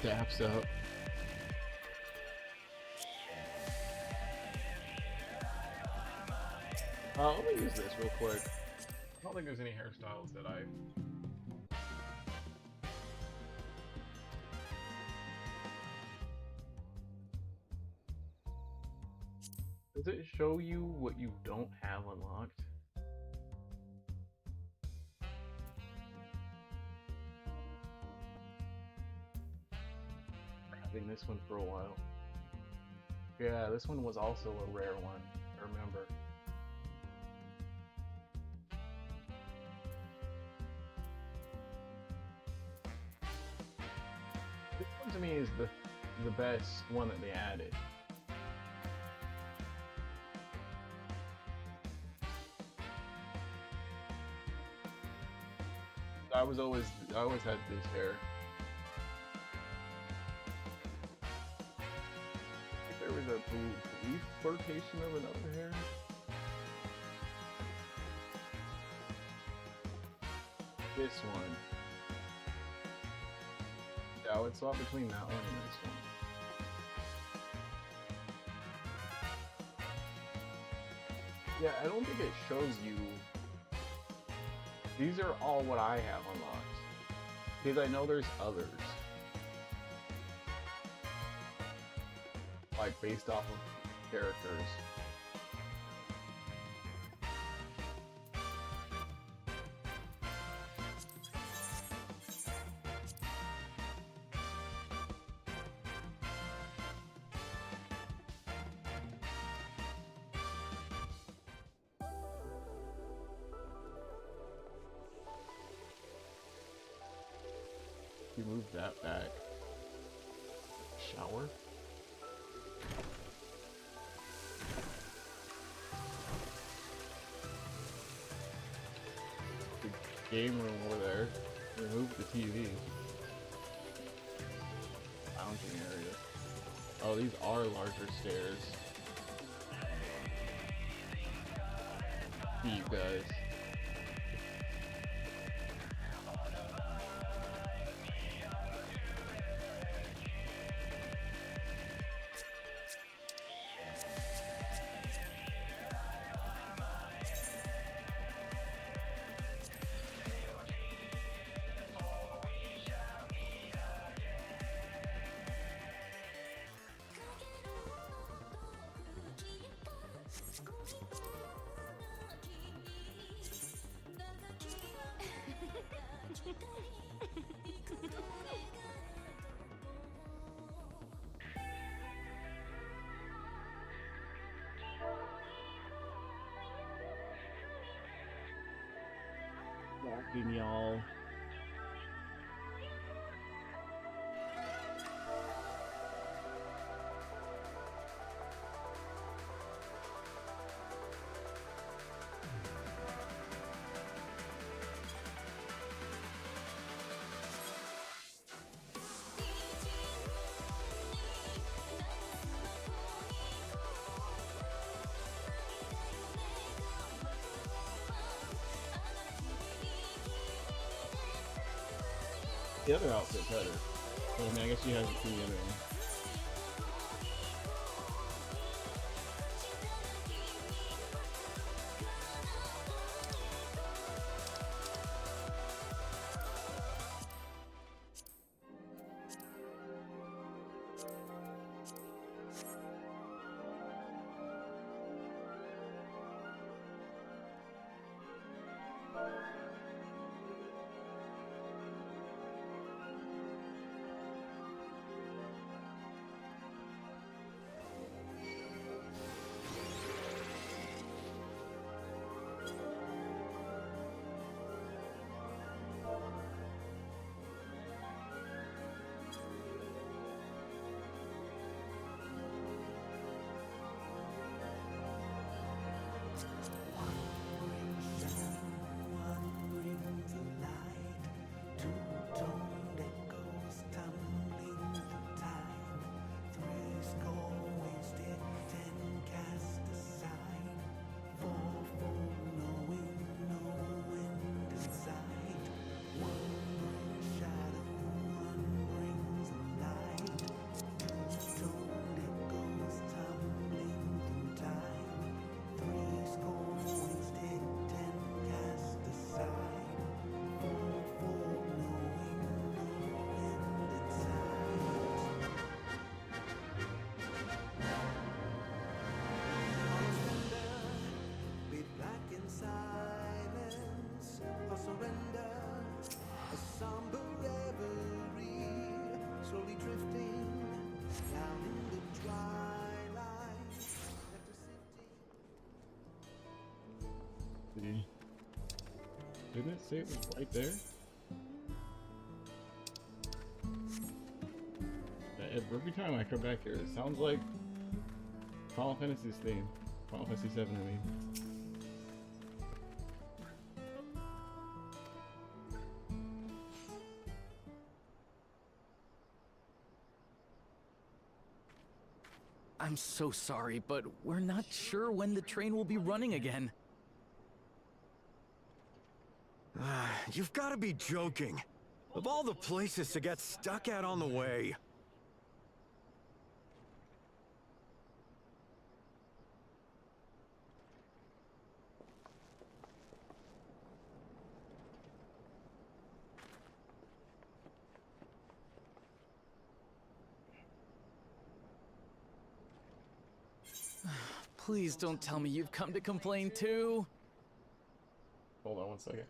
Daps up. Let me use this real quick. I don't think there's any hairstyles that I... Does it show you what you don't have unlocked? Having this one for a while. Yeah, this one was also a rare one, I remember. This one to me is the best one that they added. I always had this hair. There was a brief flirtation of another hair. This one. Yeah, I would swap between that one and this one. Yeah, I don't think it shows you. These are all what I have unlocked. Because I know there's others. Like based off of characters. You move that back. Shower? The game room over there. Remove the TV. Lounging area. Oh, these are larger stairs. You guys. Walking, y'all. the other outfit better. But I mean, I guess she hasn't seen the other one. Didn't it say it was right there? Every time I come back here, it sounds like Final Fantasy's theme. Final Fantasy 7, I mean. I'm so sorry, but we're not sure when the train will be running again. You've got to be joking. Of all the places to get stuck at on the way. Please don't tell me you've come to complain too. Hold on one second.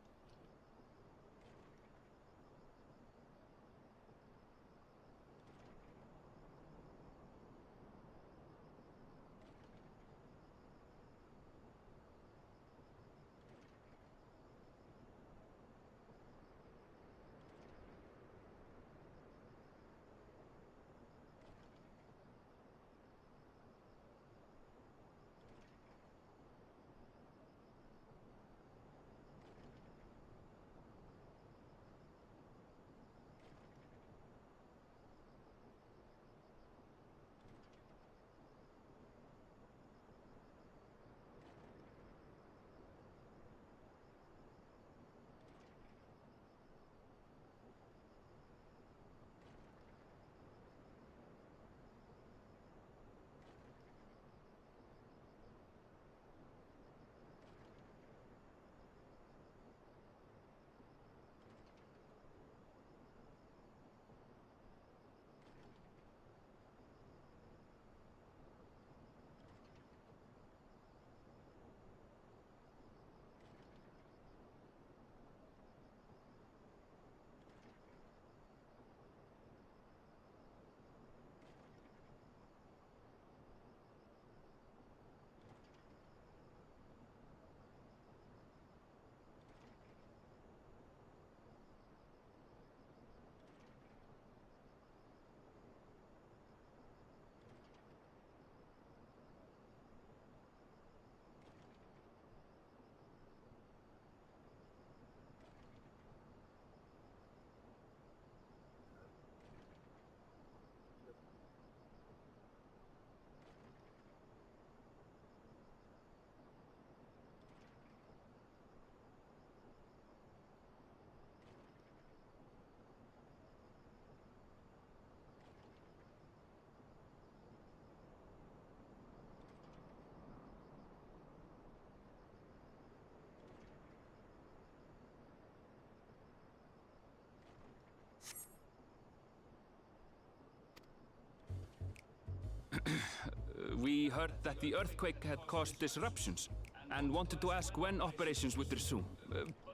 We heard that the earthquake had caused disruptions and wanted to ask when operations would resume.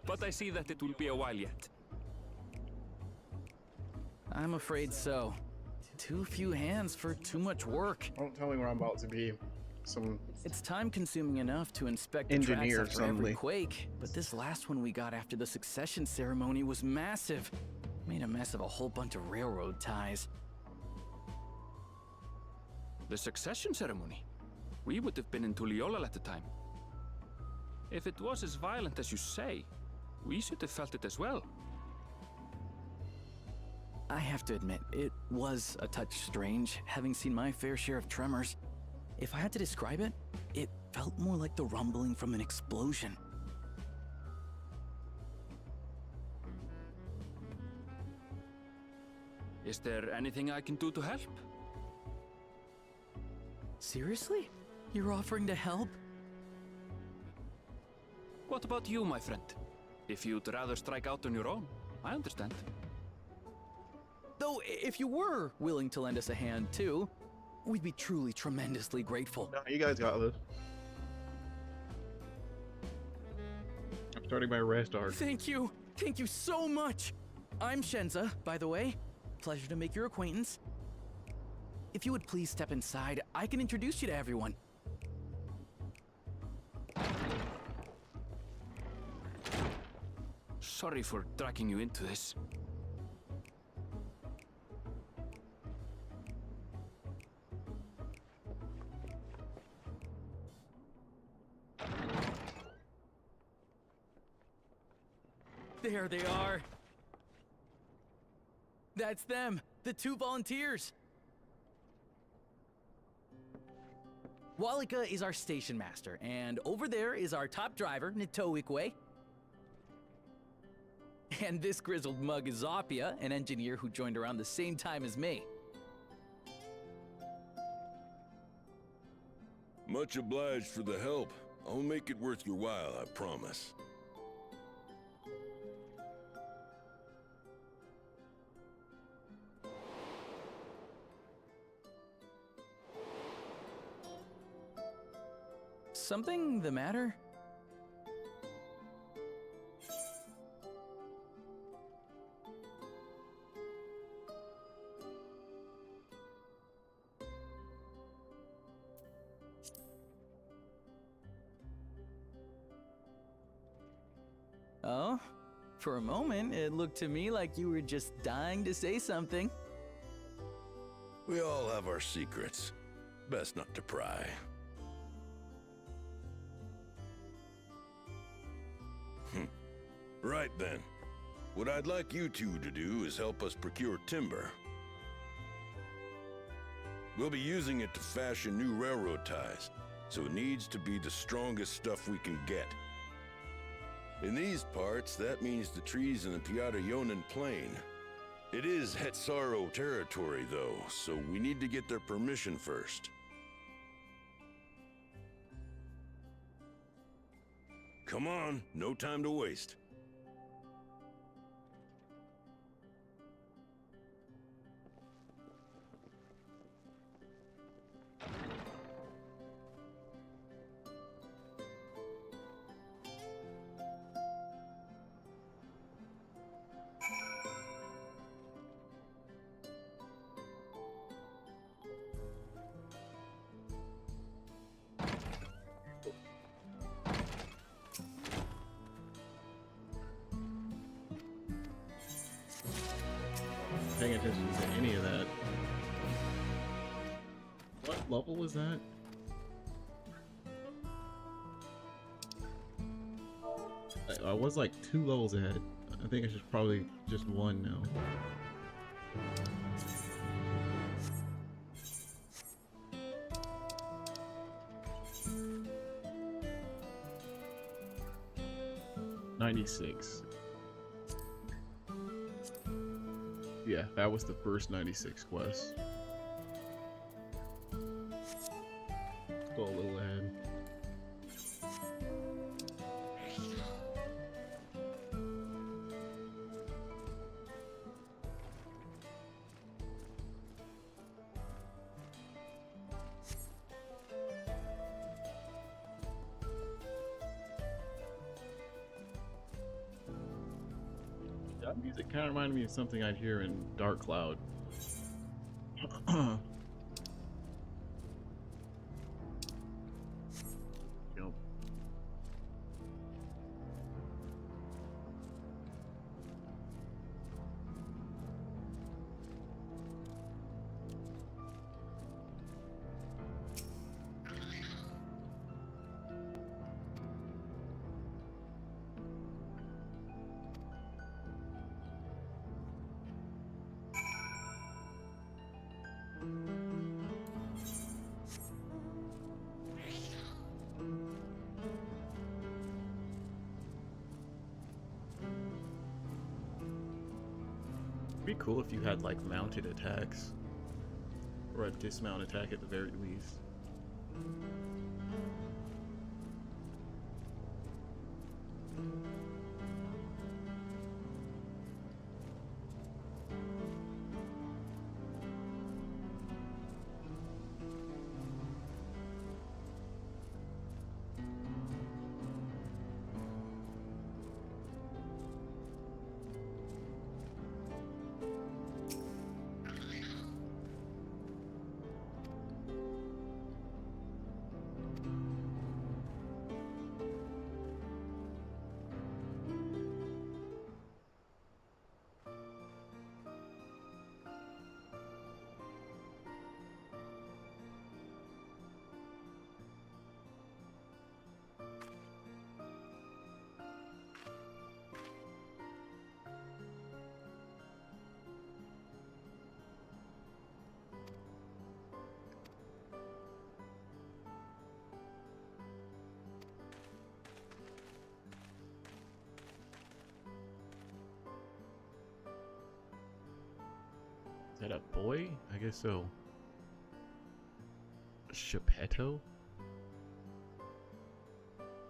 But I see that it will be a while yet. I'm afraid so. Too few hands for too much work. Don't tell me where I'm about to be. It's time-consuming enough to inspect the tracks engineer after suddenly. every quake, but this last one we got after the succession ceremony was massive. Made a mess of a whole bunch of railroad ties. The succession ceremony? We would have been in Tuliolal at the time. If it was as violent as you say, we should have felt it as well. I have to admit, it was a touch strange, having seen my fair share of tremors. If I had to describe it, it felt more like the rumbling from an explosion. Is there anything I can do to help? Seriously? You're offering to help? What about you, my friend? If you'd rather strike out on your own, I understand. Though, if you were willing to lend us a hand, too, we'd be truly tremendously grateful. No, you guys got this. I'm starting my rest arc. Thank you! Thank you so much! I'm Shenza, by the way. Pleasure to make your acquaintance. If you would please step inside, I can introduce you to everyone. Sorry for dragging you into this. There they are. That's them, the 2 volunteers. Walika is our station master, and over there is our top driver, Nitoikwe. And this grizzled mug is Zopia, an engineer who joined around the same time as me. Much obliged for the help. I'll make it worth your while, I promise. Something the matter? Oh? For a moment, it looked to me like you were just dying to say something. We all have our secrets. Best not to pry. Right then. What I'd like you two to do is help us procure timber. We'll be using it to fashion new railroad ties, so it needs to be the strongest stuff we can get. In these parts, that means the trees in the Piata-Yonan Plain. It is Hetsaro territory, though, so we need to get their permission first. Come on, no time to waste. Paying attention to any of that. What level was that? I was like 2 levels ahead. I think I should probably just 1 now. $96. Yeah, that was the first 96 quest. Go a little ahead. That music kind of reminded me of something I'd hear in Dark Cloud. Yep. It'd be cool if you had like mounted attacks. Or a dismount attack at the very least. Is that a boy? I guess so. Geppetto?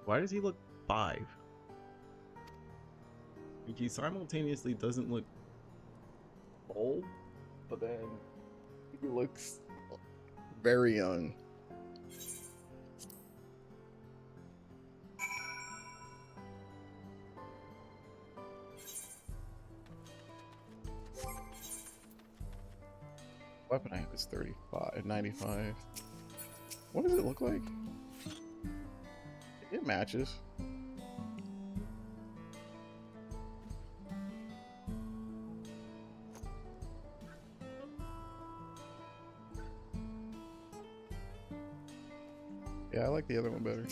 Why does he look 5? Like he simultaneously doesn't look old, but then he looks very young. Weapon I have is 95. What does it look like? It matches. Yeah, I like the other one better.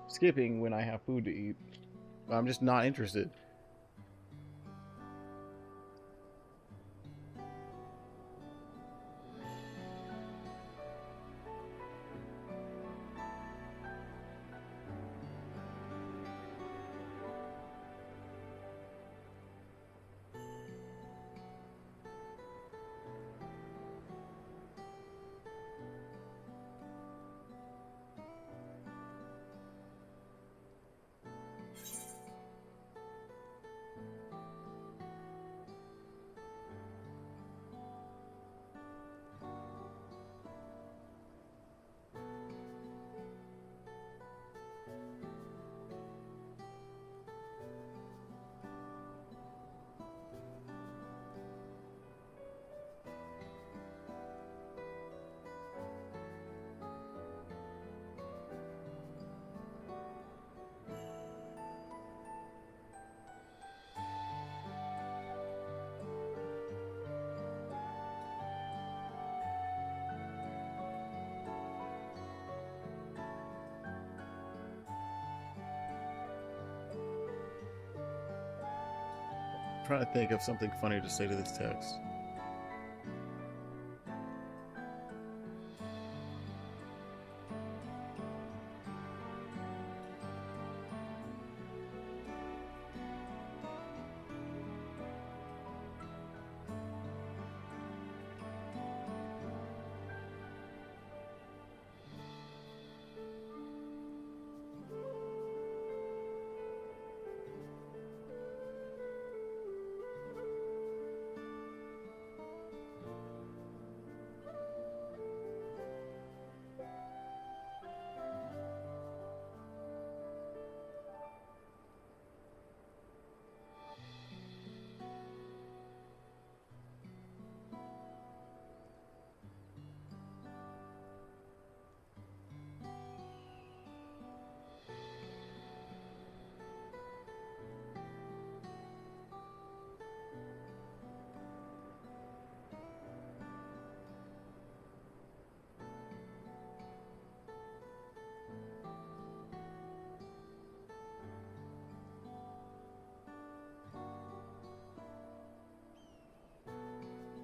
Skipping when I have food to eat. I'm just not interested. Trying to think of something funny to say to this text.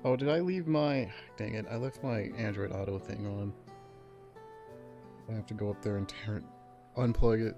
Oh, did I leave my... Dang it, I left my Android Auto thing on. I have to go up there and unplug it.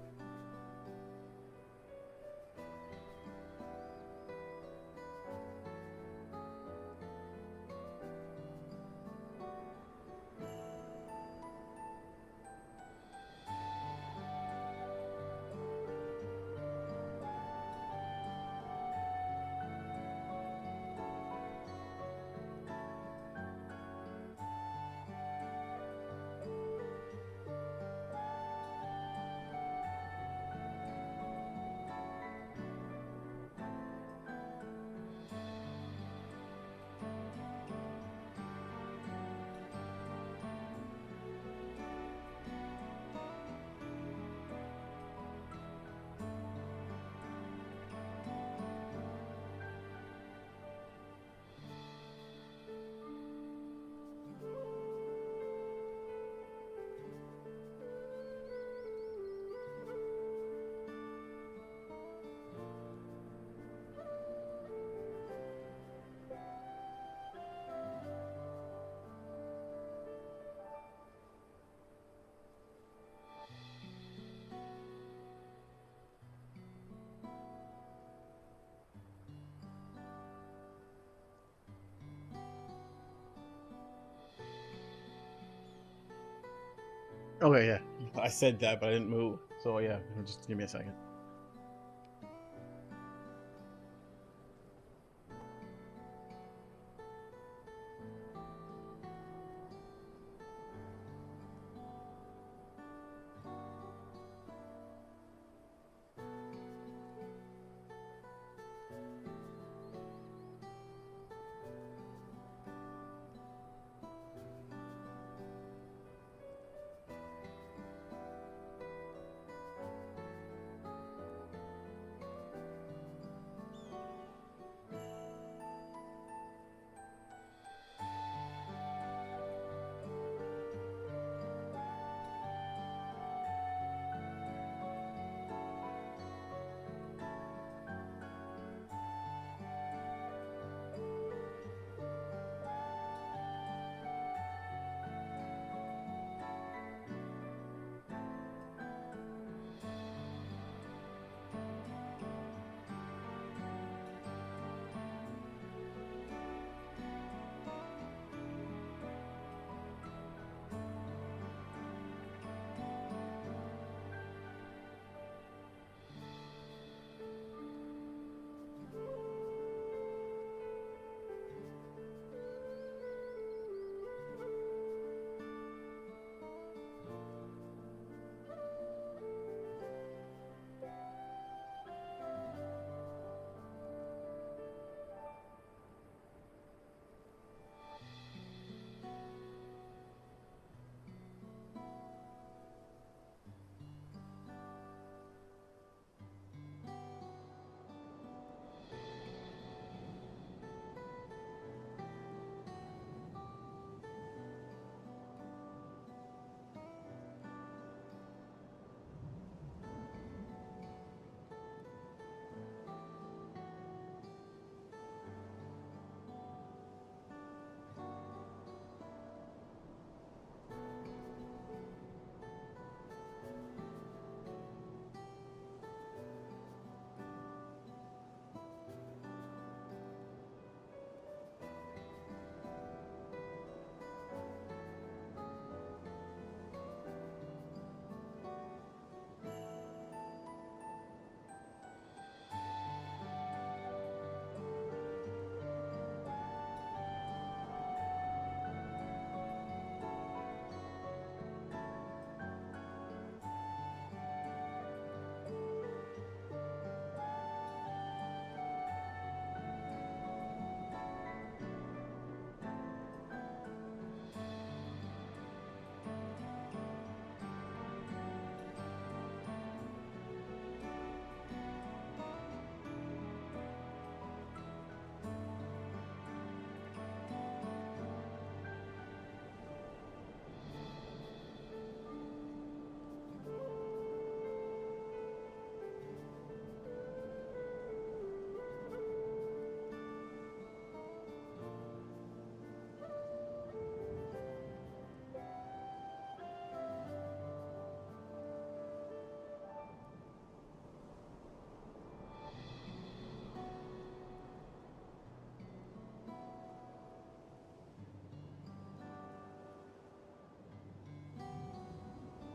Okay, yeah. I said that, but I didn't move. So yeah, just give me a second.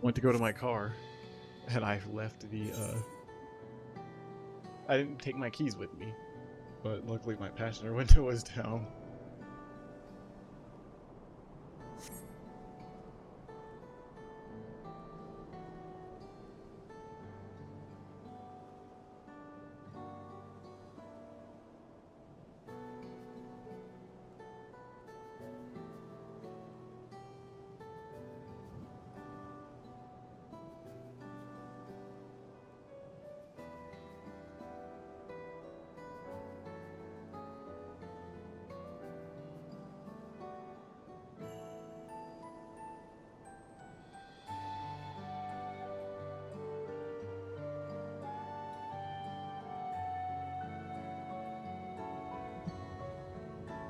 went to go to my car, and I left the, I didn't take my keys with me, but luckily my passenger window was down.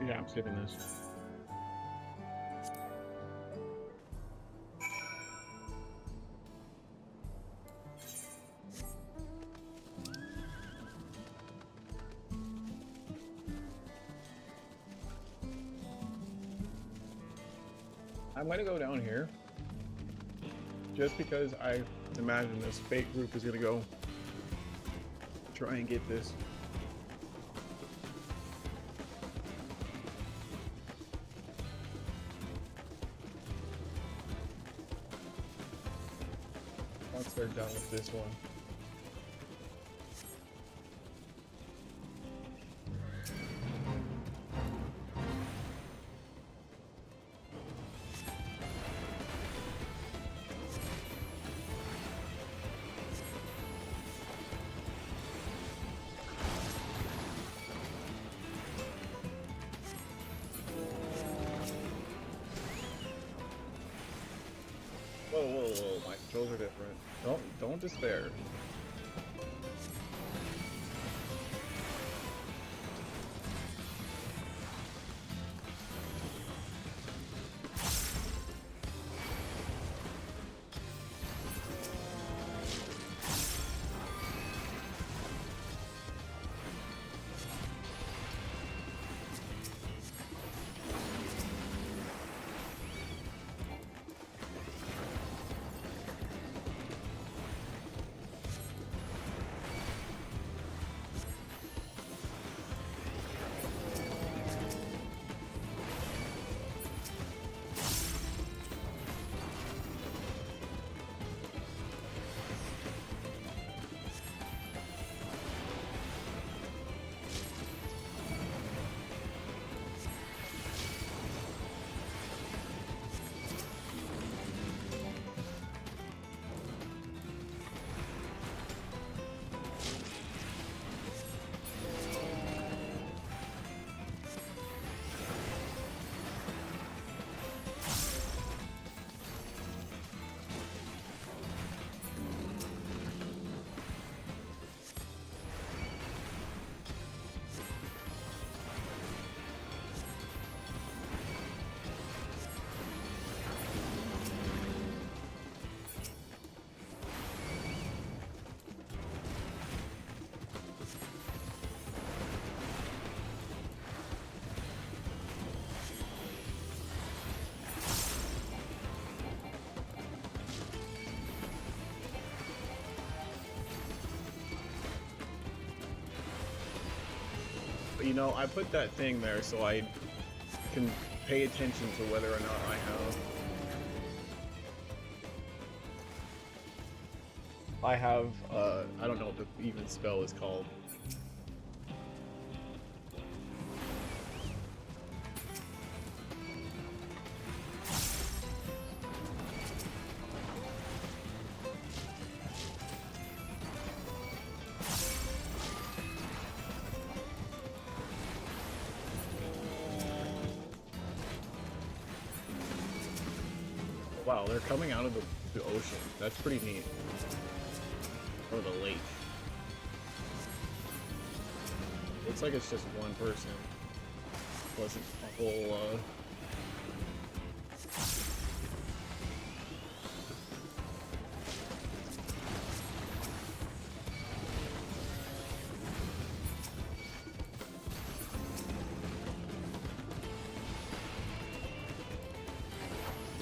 Yeah, I'm skipping this. I'm gonna go down here just because I imagine this fake group is gonna go try and get this. Once they're done with this one. Whoa, whoa, whoa, my controls are different. Don't despair. You know, I put that thing there so I can pay attention to whether or not I have, I don't know what the even spell is called. Wow, they're coming out of the ocean. That's pretty neat. Or the lake. Looks like it's just one person. Wasn't a whole,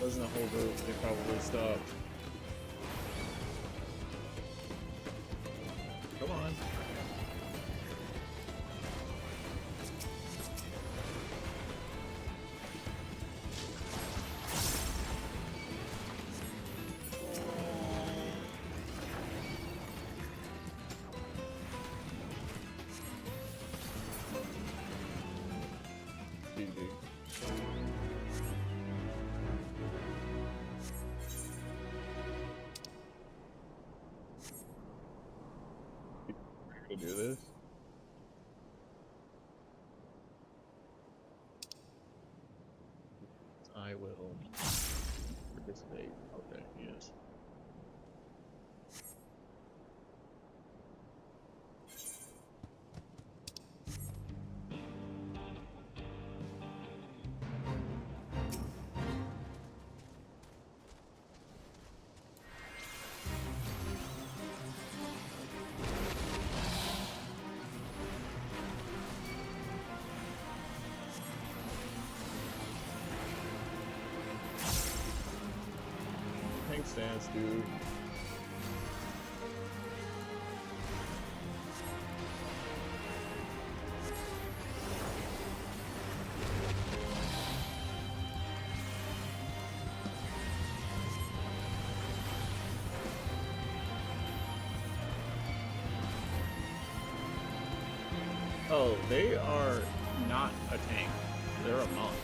wasn't a whole group. They probably stopped. To do this. I will participate. Okay, yes. Tank stance, dude. Oh, they are not a tank. They're a monk.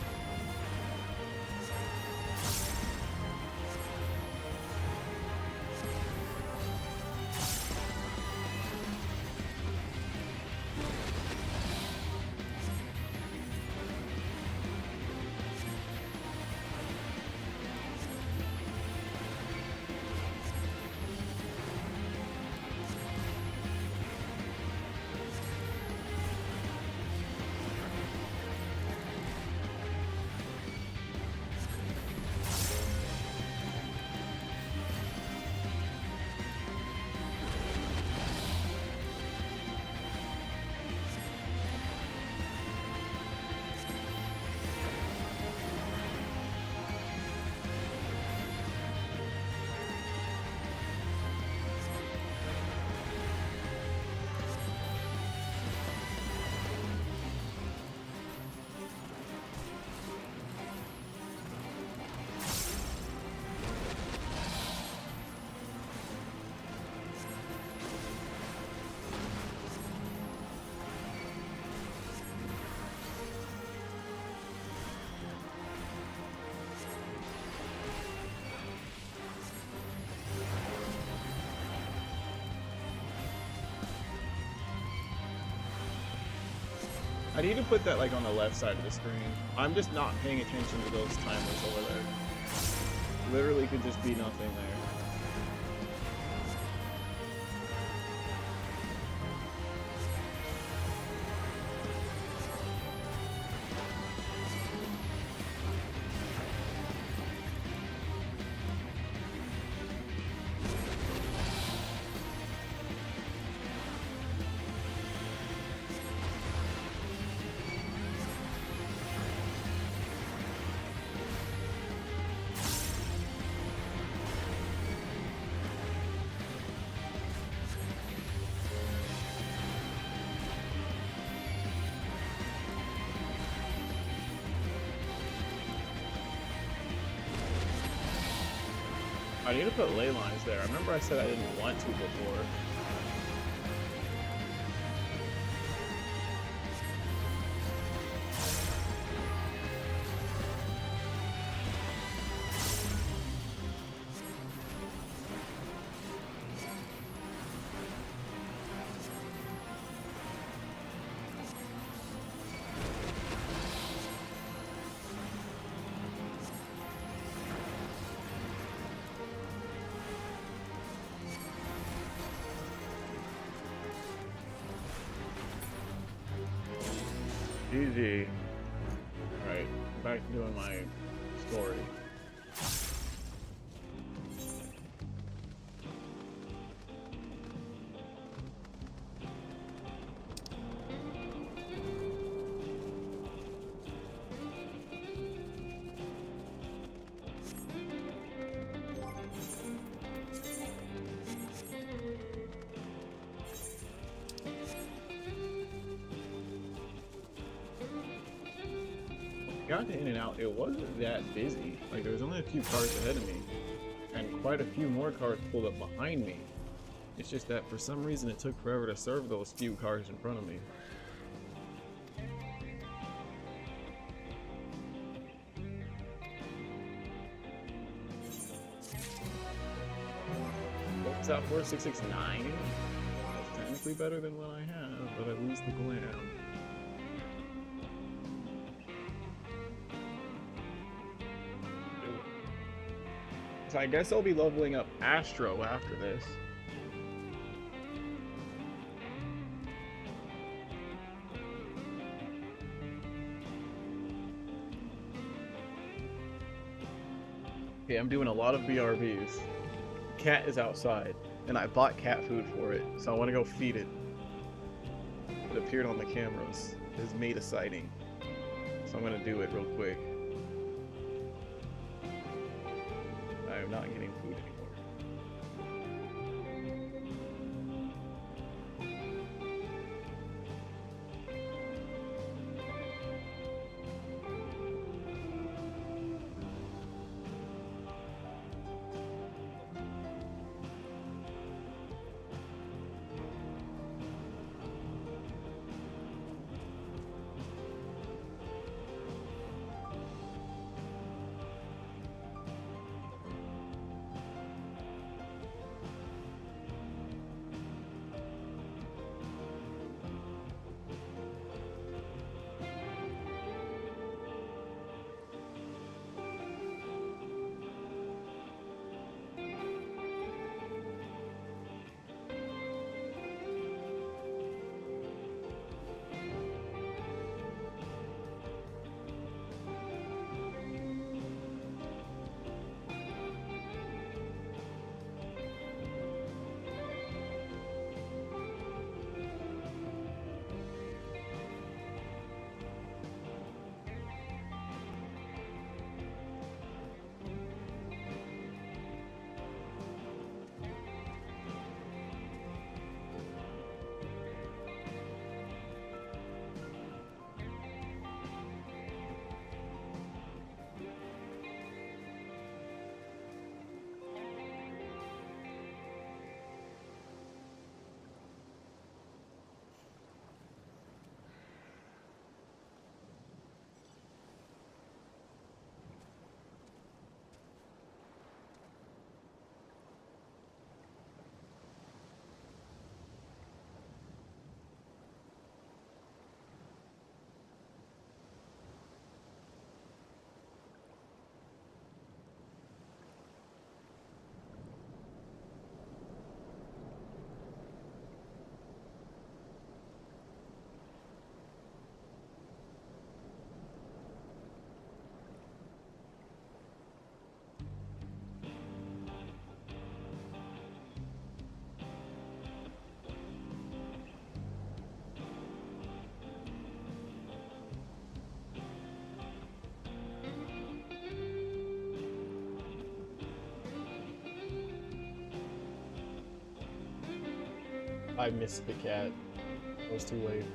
I need to put that like on the left side of the screen. I'm just not paying attention to those timers over there. Literally could just be nothing there. I need to put ley lines there. I remember I said I didn't want to before. GG. Alright, back to doing my story. got to In-N-Out, it wasn't that busy. Like, there was only a few cars ahead of me, and quite a few more cars pulled up behind me. It's just that for some reason it took forever to serve those few cars in front of me. What's that for? 669? That's technically better than what I have, but I lose the glam. So I guess I'll be leveling up Astro after this. Okay, I'm doing a lot of BRBs. Cat is outside, and I bought cat food for it, so I want to go feed it. It appeared on the cameras. It has made a sighting. So I'm going to do it real quick. I am not getting food anymore. I missed the cat. It was too late.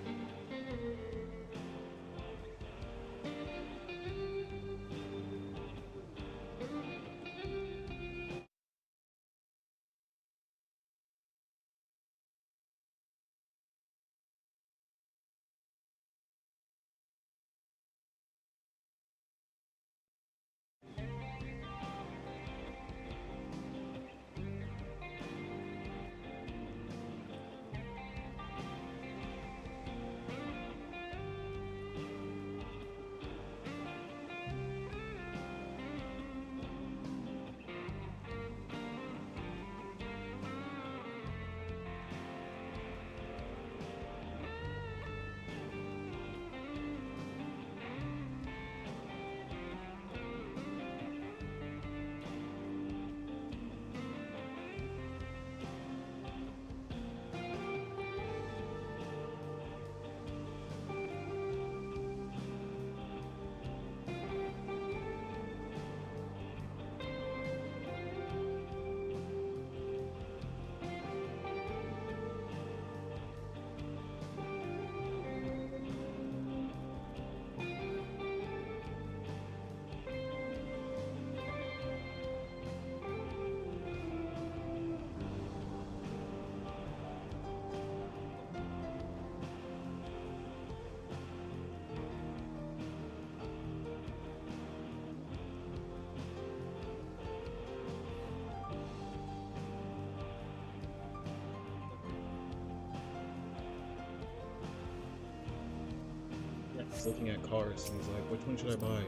he's looking at cars and he's like, which one should I buy?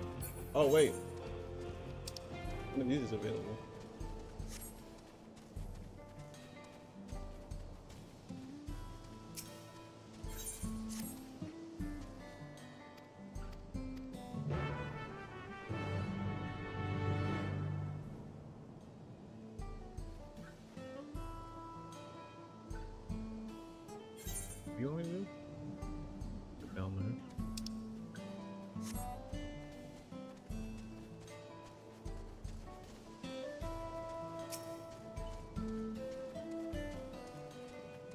Oh wait, one of these is available. You want me to do? Down there.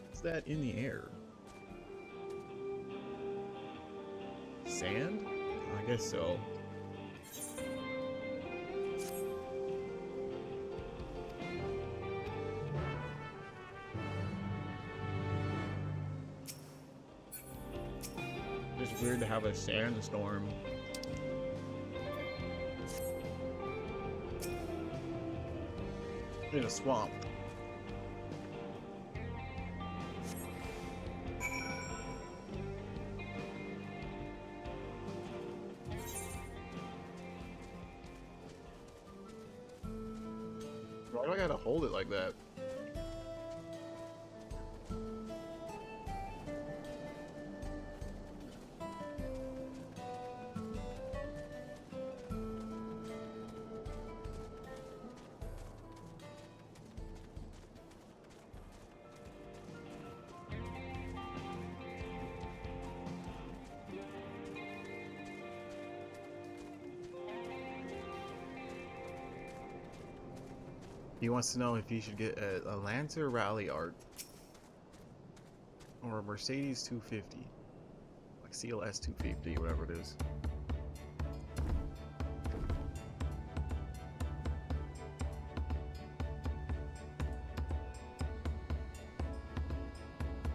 What's that in the air? Sand? I guess so. It's weird to have a sandstorm. In a swamp. Why do I gotta hold it like that? He wants to know if he should get a Lancer Rally Art or a Mercedes 250, like CLS 250, whatever it is.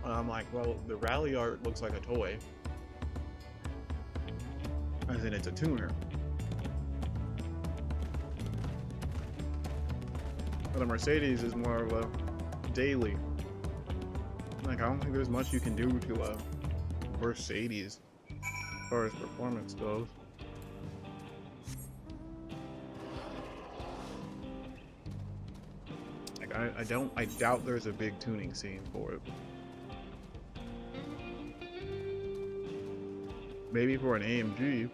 I'm like, well, the Rally Art looks like a toy, as in it's a tuner. But a Mercedes is more of a daily. Like, I don't think there's much you can do to a Mercedes as far as performance goes. Like, I doubt there's a big tuning scene for it. Maybe for an AMG.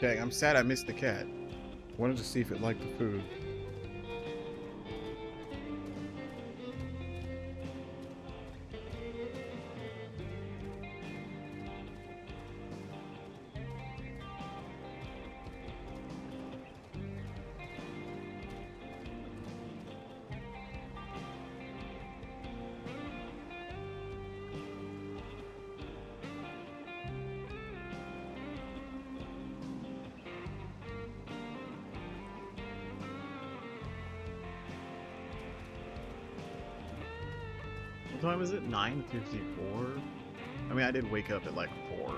Dang, I'm sad I missed the cat. Wanted to see if it liked the food. What time is it? 9:54? I mean, I did wake up at like 4.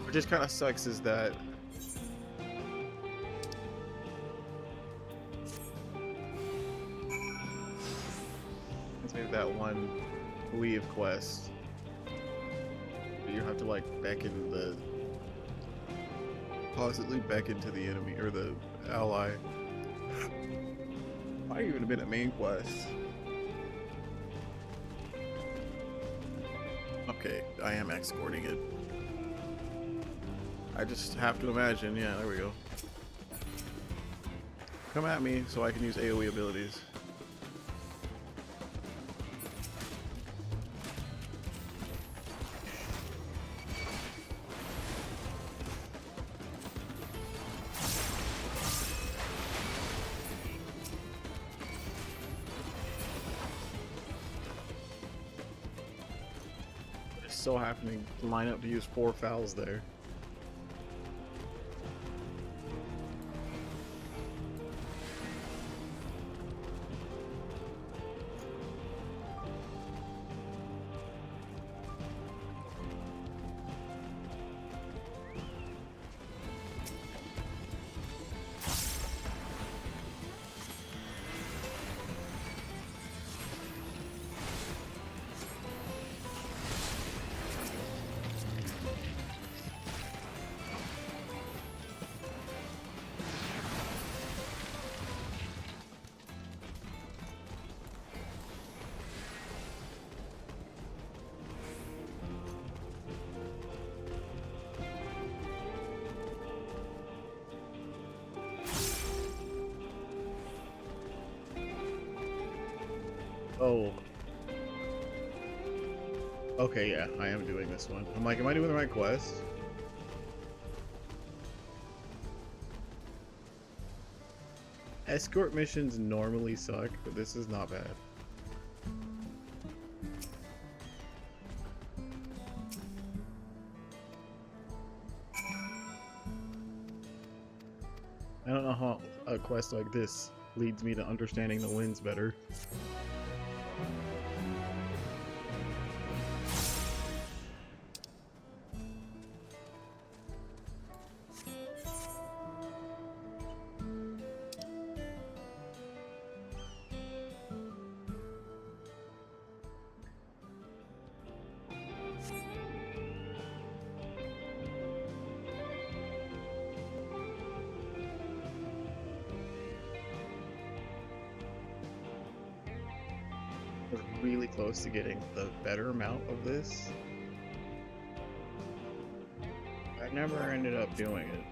What just kind of sucks is that it's maybe that one leave quest that you have to like beckon the possibly beckon to the enemy or the ally. Might even have been a main quest. Okay, I am escorting it. I just have to imagine, yeah, there we go. Come at me so I can use AoE abilities. So happening to line up to use 4 fouls there. Oh. Okay, yeah, I am doing this one. I'm like, am I doing the right quest? Escort missions normally suck, but this is not bad. I don't know how a quest like this leads me to understanding the winds better. We're really close to getting the better amount of this. I never ended up doing it.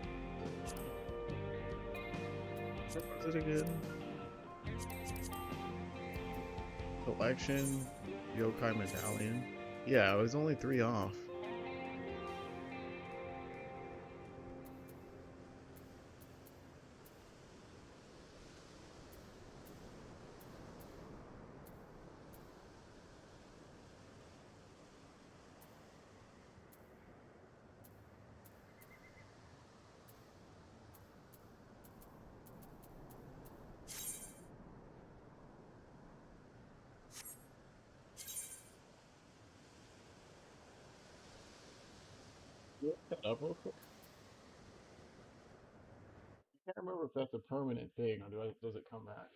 What was it again? Collection, Yokai Medallion. Yeah, I was only 3 off. Look that up real quick. I can't remember if that's a permanent thing or does it come back?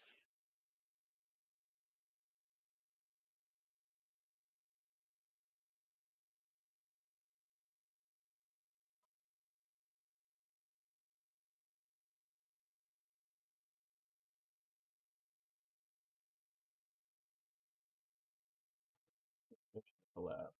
Collab.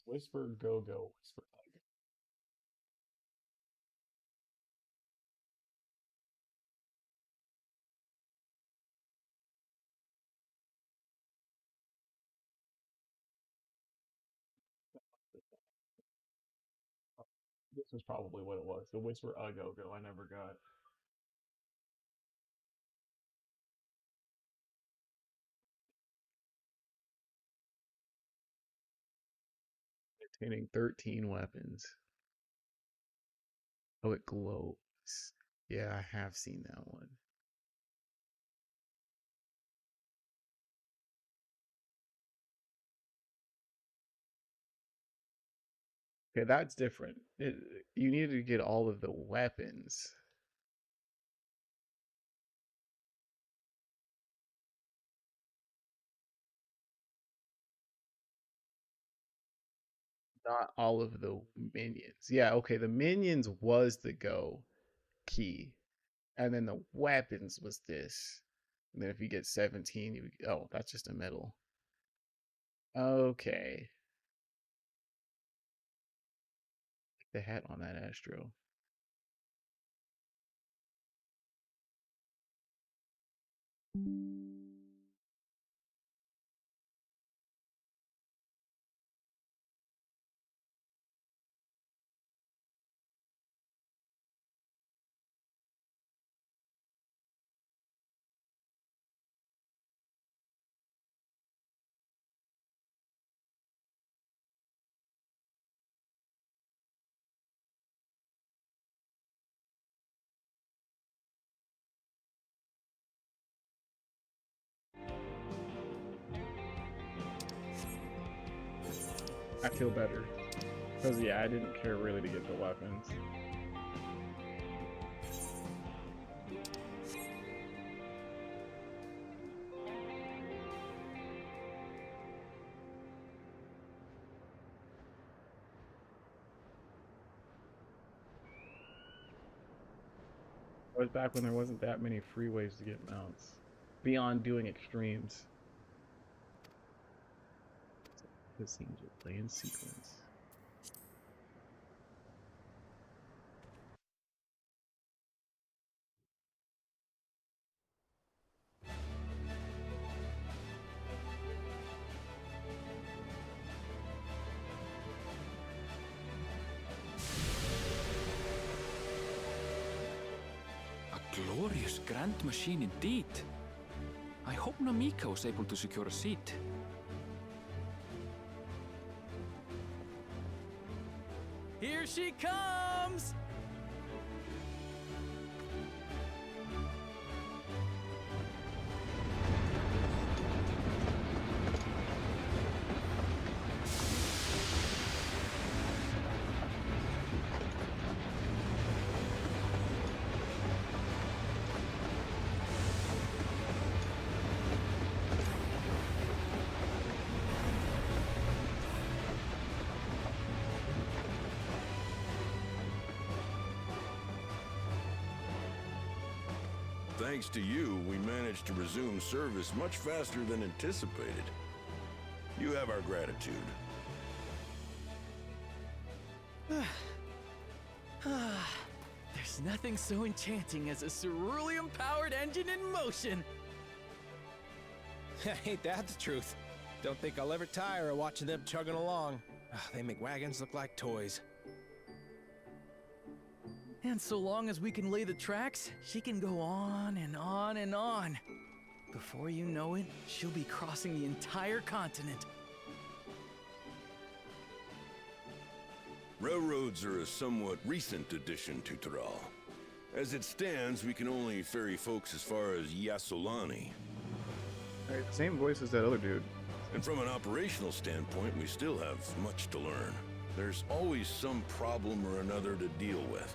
Whisper go go whisper. This was probably what it was. The whisper go go I never got. Containing 13 weapons. Oh, it glows. Yeah, I have seen that one. Okay, that's different. You needed to get all of the weapons. Not all of the minions. Yeah, okay, the minions was the go key. And then the weapons was this. And then if you get 17, oh, that's just a medal. Okay. The hat on that Astro. I feel better. Because, yeah, I didn't care really to get the weapons. It was back when there wasn't that many free ways to get mounts. Beyond doing extremes. This seems to play in sequence. Glorious grand machine indeed. I hope Namika was able to secure a seat. Here she comes! Thanks to you, we managed to resume service much faster than anticipated. You have our gratitude. There's nothing so enchanting as a cerulean-powered engine in motion. Ain't that the truth? Don't think I'll ever tire of watching them chugging along. They make wagons look like toys. And so long as we can lay the tracks, she can go on and on and on. Before you know it, she'll be crossing the entire continent. Railroads are a somewhat recent addition to Thrall. As it stands, we can only ferry folks as far as Yassolani. Alright, same voice as that other dude. And from an operational standpoint, we still have much to learn. There's always some problem or another to deal with.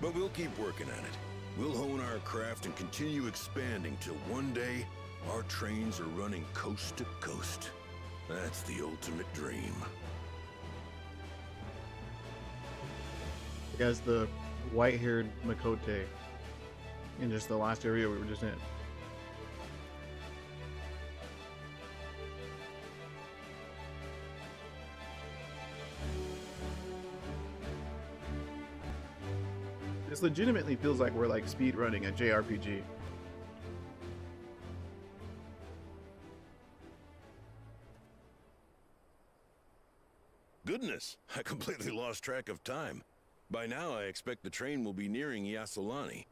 But we'll keep working at it. We'll hone our craft and continue expanding till one day, our trains are running coast to coast. That's the ultimate dream. As the white-haired Makote in just the last area we were just in. This legitimately feels like we're like speed running a JRPG. Goodness, I completely lost track of time. By now, I expect the train will be nearing Yassolani.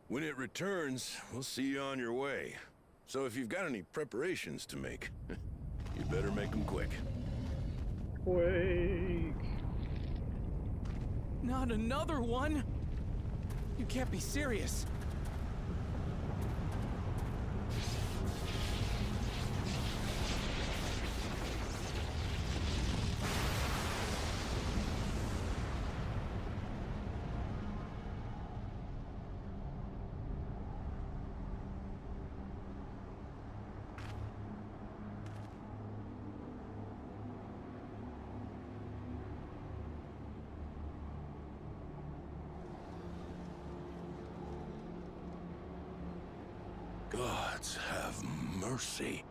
When it returns, we'll see you on your way. So if you've got any preparations to make, you better make them quick. Quake. Not another one? You can't be serious. Gods have mercy.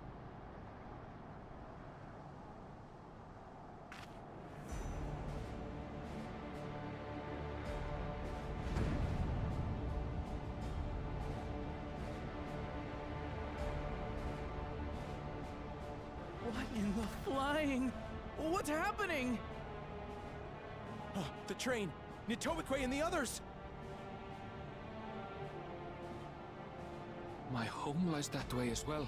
What in the flying? What's happening? Oh, the train! Nitobekwe and the others! My home lies that way as well.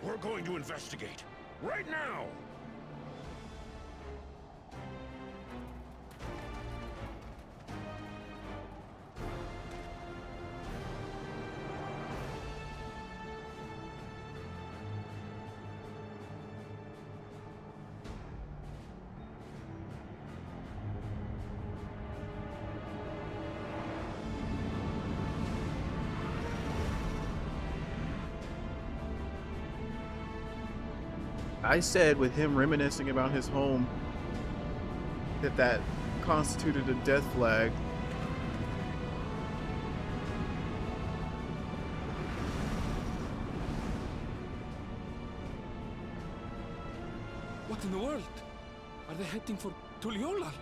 We're going to investigate. Right now! I said with him reminiscing about his home that constituted a death flag. What in the world? Are they heading for Tuliolal?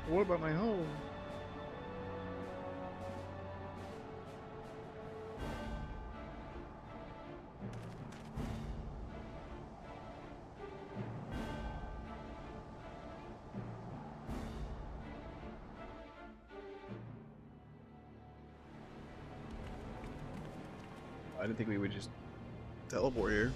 What about my home? I didn't think we would just teleport here.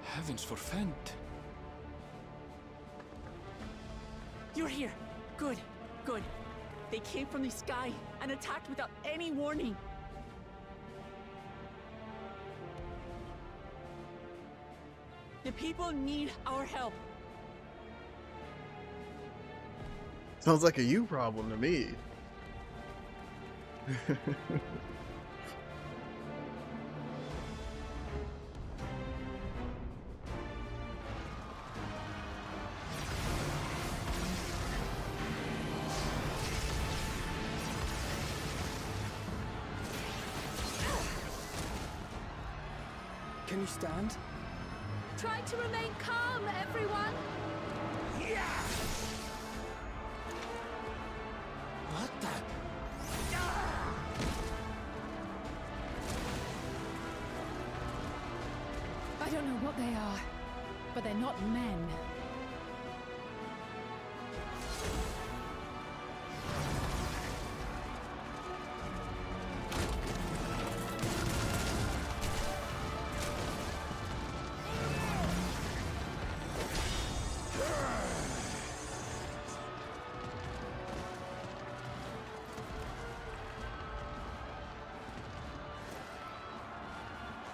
Heavens forfend. You're here. Good, good. They came from the sky and attacked without any warning. The people need our help. Sounds like a you problem to me. Can you stand? Try to remain calm, everyone. What the? I don't know what they are, but they're not men.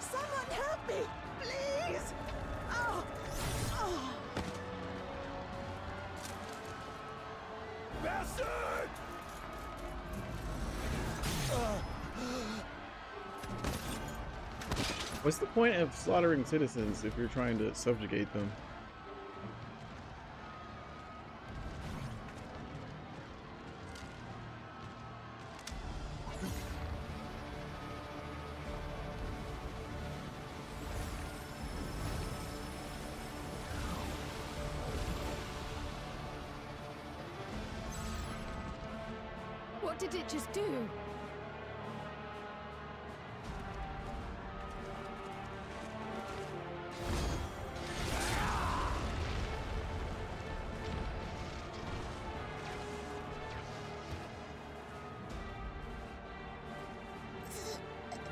Someone help me, please! Oh, oh. Bastard! What's the point of slaughtering citizens if you're trying to subjugate them? What did it just do?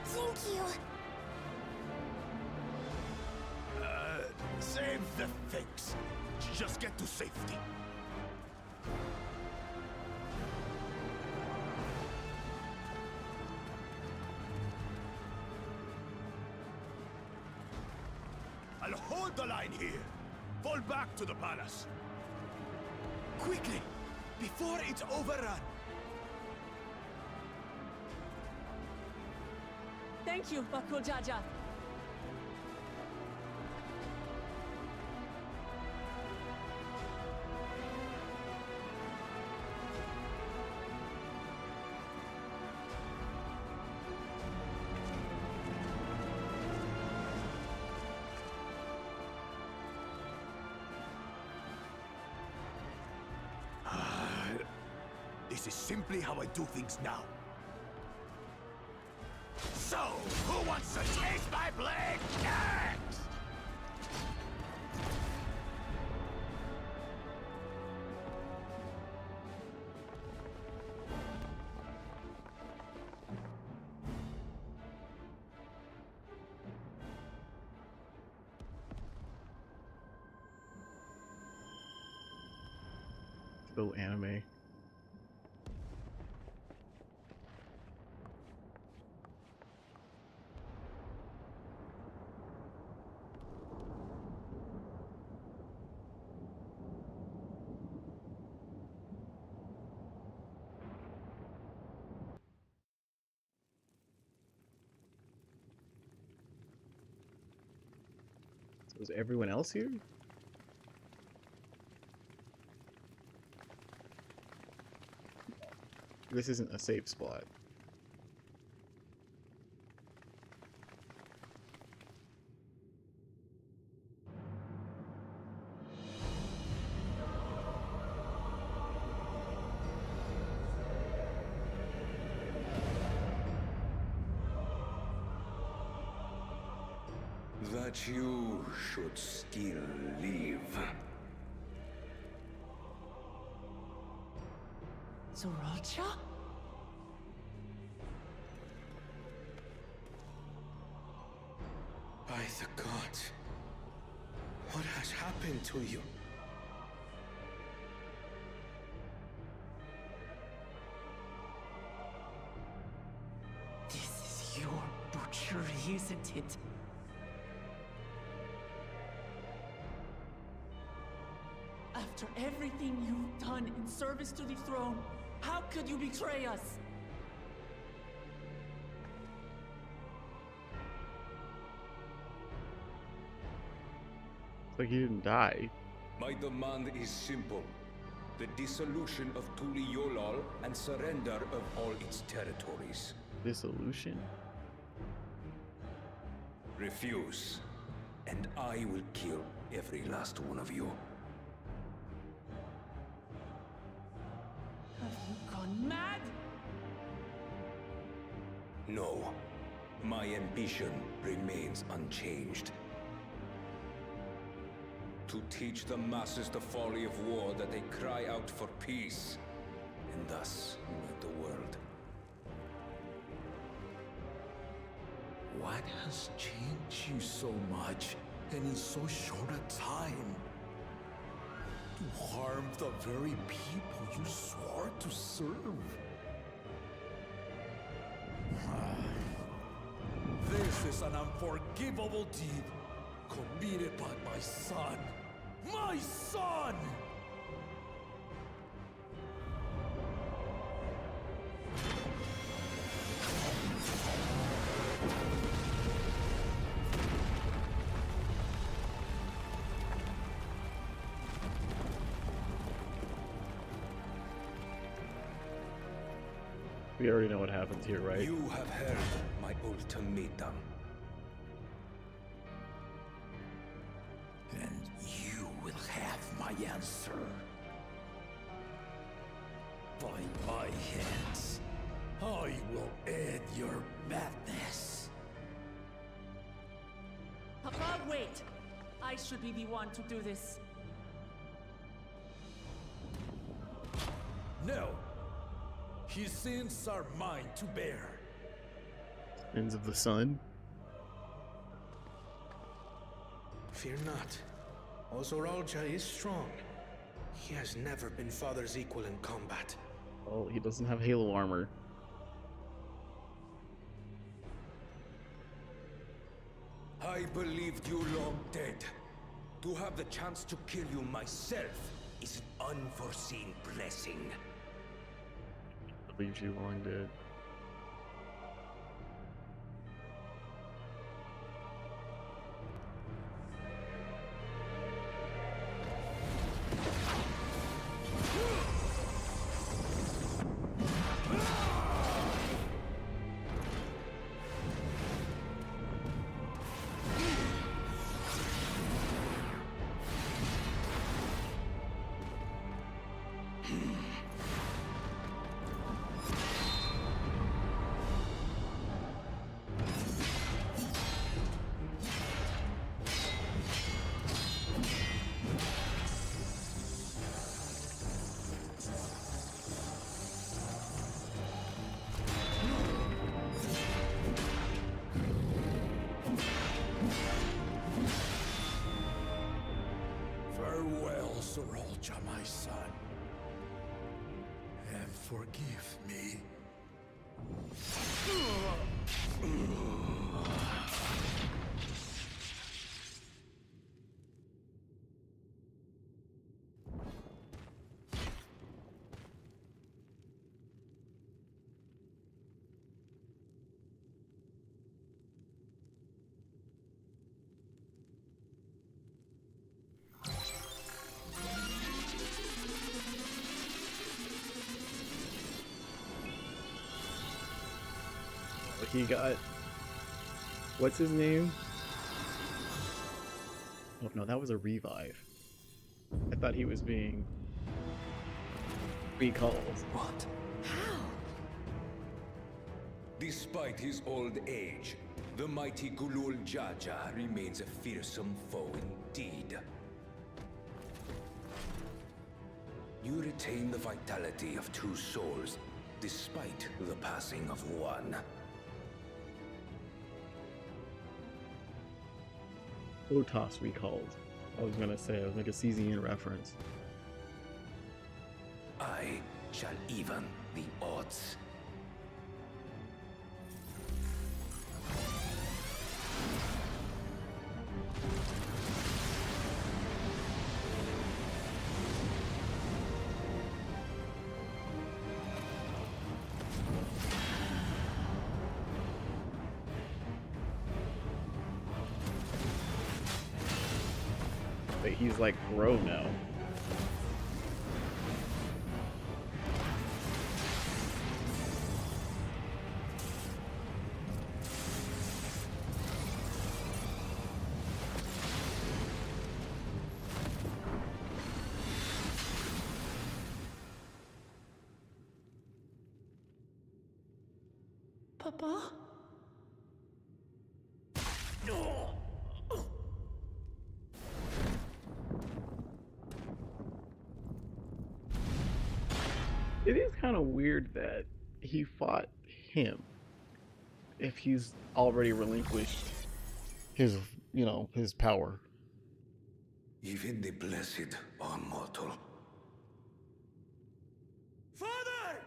Thank you. Save the thanks. Just get to safety. I'll hold the line here. Fall back to the palace. Quickly, before it's overrun. Thank you, Bakul Jaja. This is simply how I do things now. So, who wants to taste my blade next? So anime. Was everyone else here? This isn't a safe spot. That you should still live. Zoralcha? By the gods, what has happened to you? This is your butchery, isn't it? After everything you've done in service to the throne, how could you betray us? It's like he didn't die. My demand is simple. The dissolution of Tuli Yolal and surrender of all its territories. Dissolution? Refuse, and I will kill every last one of you. Have you gone mad? No. My ambition remains unchanged. To teach the masses the folly of war, that they cry out for peace, and thus unite the world. What has changed you so much, and in so short a time? To harm the very people you swore to serve. This is an unforgivable deed committed by my son. My son! We already know what happens here, right? You have heard my ultimatum. And you will have my answer. By my hands, I will end your madness. Papa, wait! I should be the one to do this. No. His sins are mine to bear. Sins of the sun? Fear not. Ozoralja is strong. He has never been Father's equal in combat. Oh, he doesn't have halo armor. I believed you long dead. To have the chance to kill you myself is an unforeseen blessing. Leaves you long dead. Farewell, Zoralja, my son. And forgive me. he got, what's his name? Oh no, that was a revive. I thought he was being recalled. What? Despite his old age, the mighty Gulul Jaja remains a fearsome foe indeed. You retain the vitality of two souls, despite the passing of one. Otos recalled. I was gonna make a CZN reference. I shall even the odds. But he's like bro now. Papa? It is kind of weird that he fought him if he's already relinquished his, his power. Even the blessed are mortal. Father!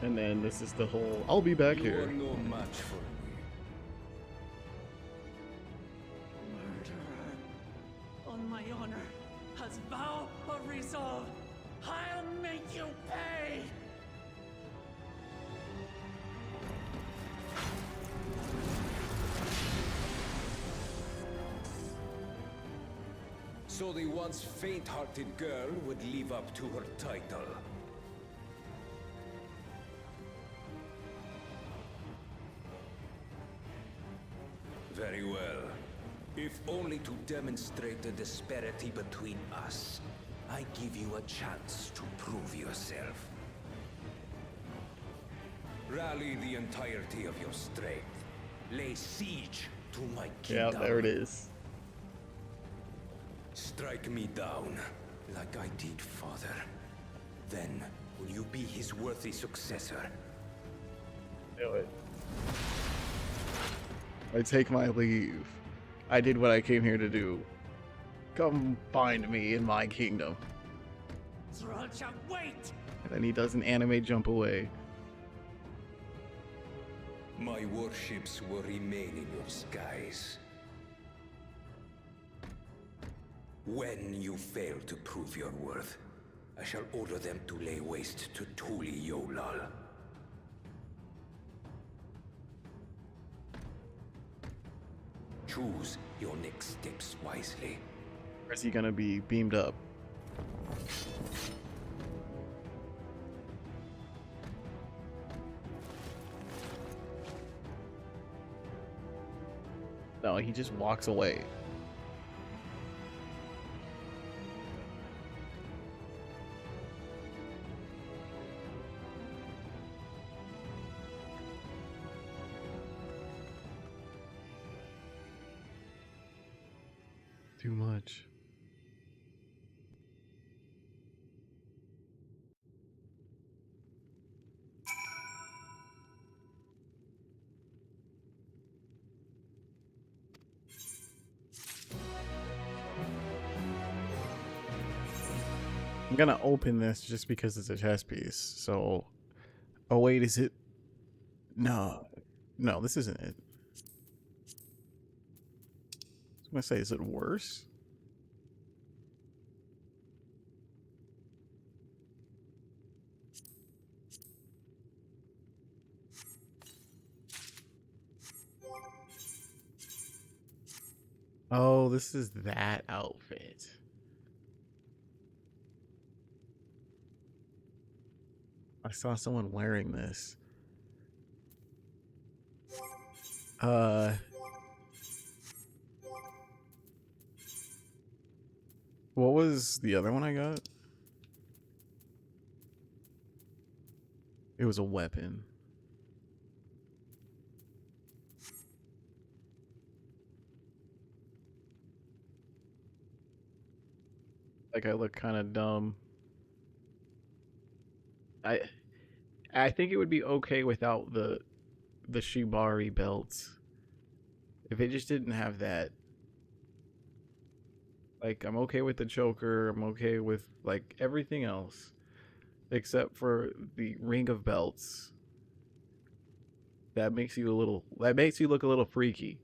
And then this is the whole, I'll be back You here. are no match for me. Murderer, on my honor, as vow of resolve, I'll make you pay! So the once faint-hearted girl would live up to her title. Very well. If only to demonstrate the disparity between us, I give you a chance to prove yourself. Rally the entirety of your strength. Lay siege to my Yeah, kingdom. there it is. Strike me down, like I did, father. Then, will you be his worthy successor? Do it. I take my leave. I did what I came here to do. Come find me in my kingdom. Zralcha, wait! And then he does an anime jump away. My warships will remain in your skies. When you fail to prove your worth, I shall order them to lay waste to Tuli Yolal. Choose your next steps wisely. Or is he gonna be beamed up? No, he just walks away. Too much. I'm gonna open this just because it's a chess piece. So, oh wait, is it? No, no, this isn't it. I was gonna say, is it worse? Oh, this is that outfit. I saw someone wearing this. What was the other one I got? It was a weapon. Like I look kind of dumb. I think it would be okay without the Shibari belts. If it just didn't have that. Like I'm okay with the choker, I'm okay with like everything else except for the ring of belts. That makes you look a little freaky.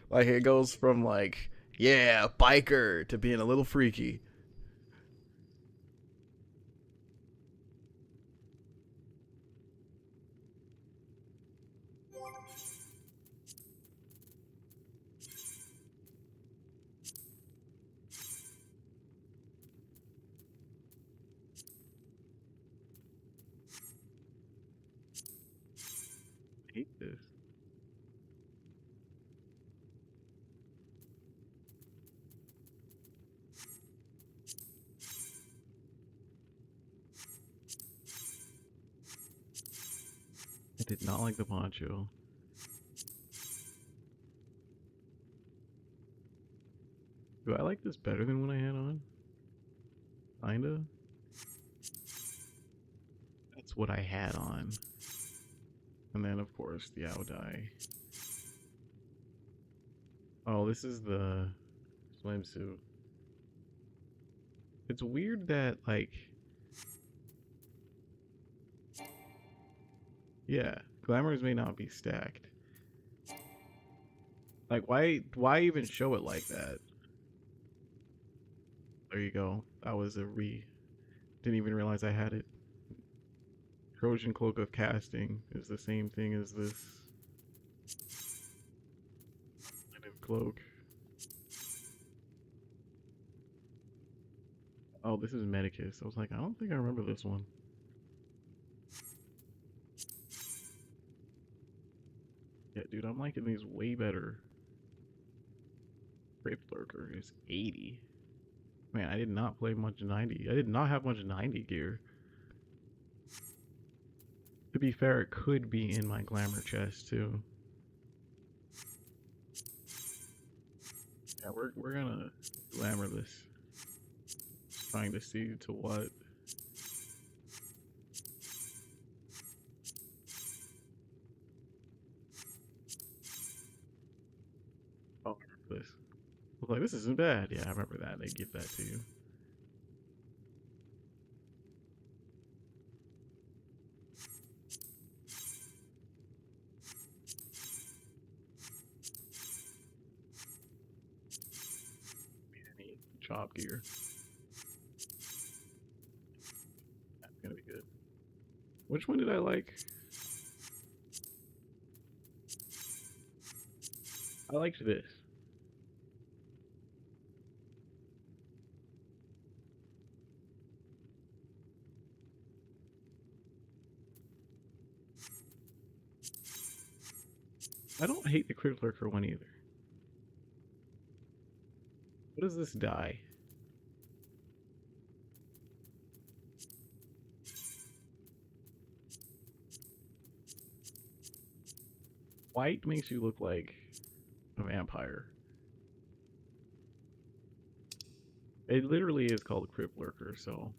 Like it goes from like, yeah, biker to being a little freaky. I hate this. I did not like the poncho. Do I like this better than what I had on? Kinda. That's what I had on. And then of course the Aodai. Oh, this is the swimsuit. It's weird that like, yeah, glamours may not be stacked. Like why even show it like that? There you go. That was a didn't even realize I had it. Trojan Cloak of Casting is the same thing as this linen cloak. Oh, this is Medicus. I was like, I don't think I remember this one. Yeah, dude, I'm liking these way better. Grave Lurker is 80. Man, I did not play much 90. I did not have much 90 gear. To be fair, it could be in my glamour chest too. Yeah, we're gonna glamour this. Trying to see to what. Oh, this. I was like, this isn't bad. Yeah, I remember that. They give that to you. Any chop gear. That's gonna be good. Which one did I like? I liked this. I don't hate the Crypt Lurker one either. What does this dye? White makes you look like a vampire. It literally is called Crypt Lurker, so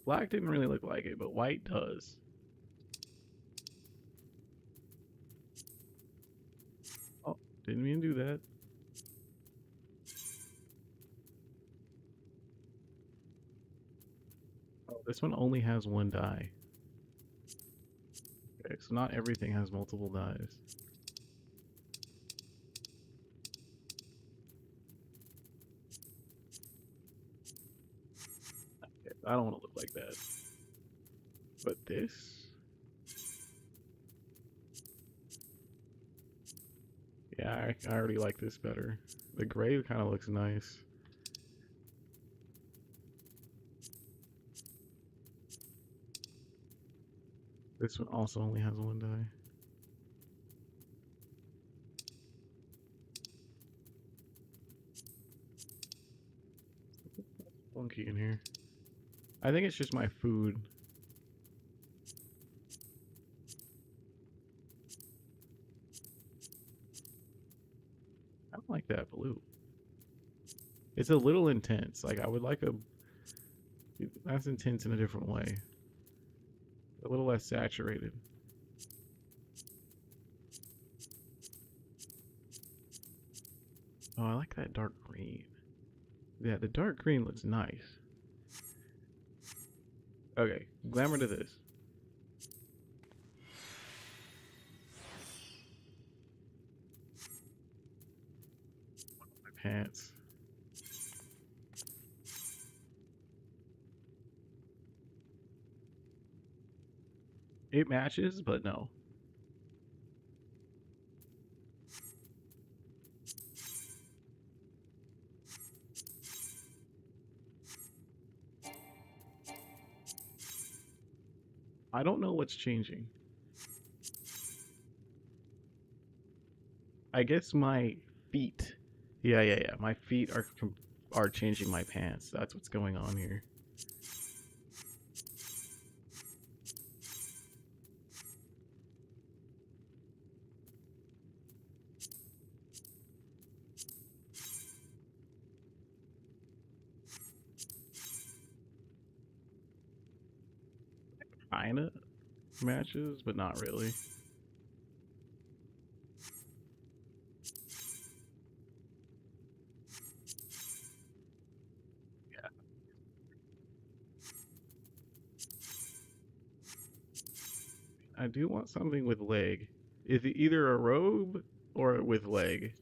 black didn't really look like it, but white does. Oh, didn't mean to do that. Oh, this one only has one dye. Okay, so not everything has multiple dyes. Okay, I don't want to look like that. But this? Yeah, I already like this better. The gray kind of looks nice. This one also only has one die. Funky in here. I think it's just my food. I don't like that blue. It's a little intense. Like I would like a... That's intense in a different way. A little less saturated. Oh, I like that dark green. Yeah, the dark green looks nice. Okay, glamour to this. My pants. It matches, but no. I don't know what's changing. I guess my feet. Yeah. My feet are changing my pants. That's what's going on here. Kinda matches, but not really. Yeah. I do want something with leg. Is it either a robe or with leg?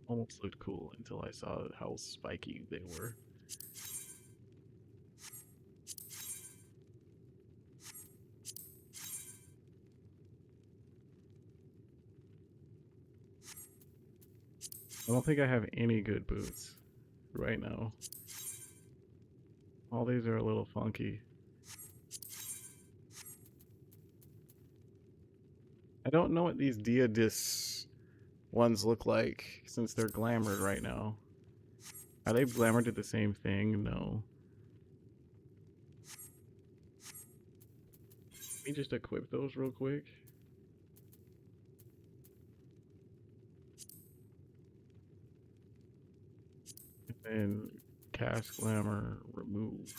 Almost looked cool until I saw how spiky they were. I don't think I have any good boots right now. All these are a little funky. I don't know what these Diadis ones look like since they're glamored right now. Are they glamored to the same thing? No. Let me just equip those real quick. And cast glamour, remove.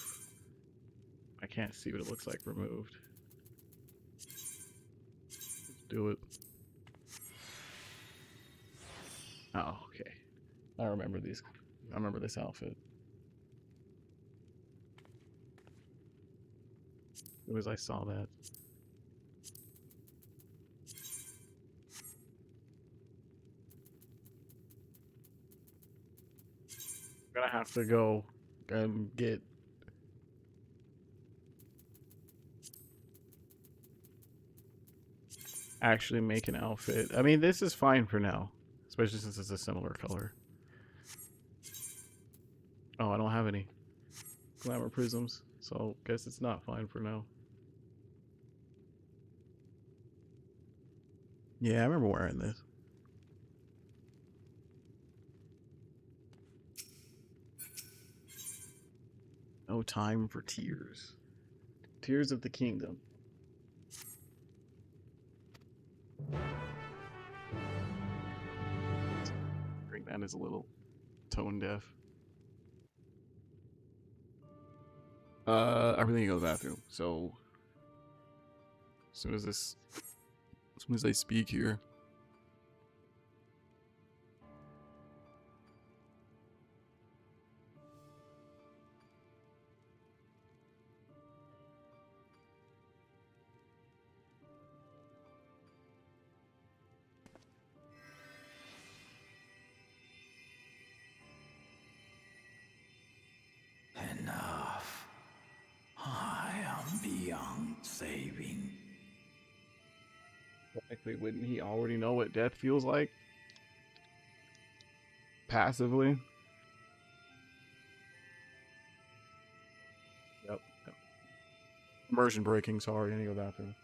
I can't see what it looks like removed. Let's do it. Oh, okay. I remember these. I remember this outfit. As soon as I saw that. I'm gonna have to go and actually make an outfit. I mean, this is fine for now, especially since it's a similar color. Oh, I don't have any glamour prisms, so guess it's not fine for now. Yeah, I remember wearing this. No time for tears. Tears of the Kingdom. Green Man is a little tone deaf. I really need to go to the bathroom, so as soon as I speak here. beyond saving. Technically, wouldn't he already know what death feels like? Passively? Yep. Immersion breaking, sorry, I need to go bathroom.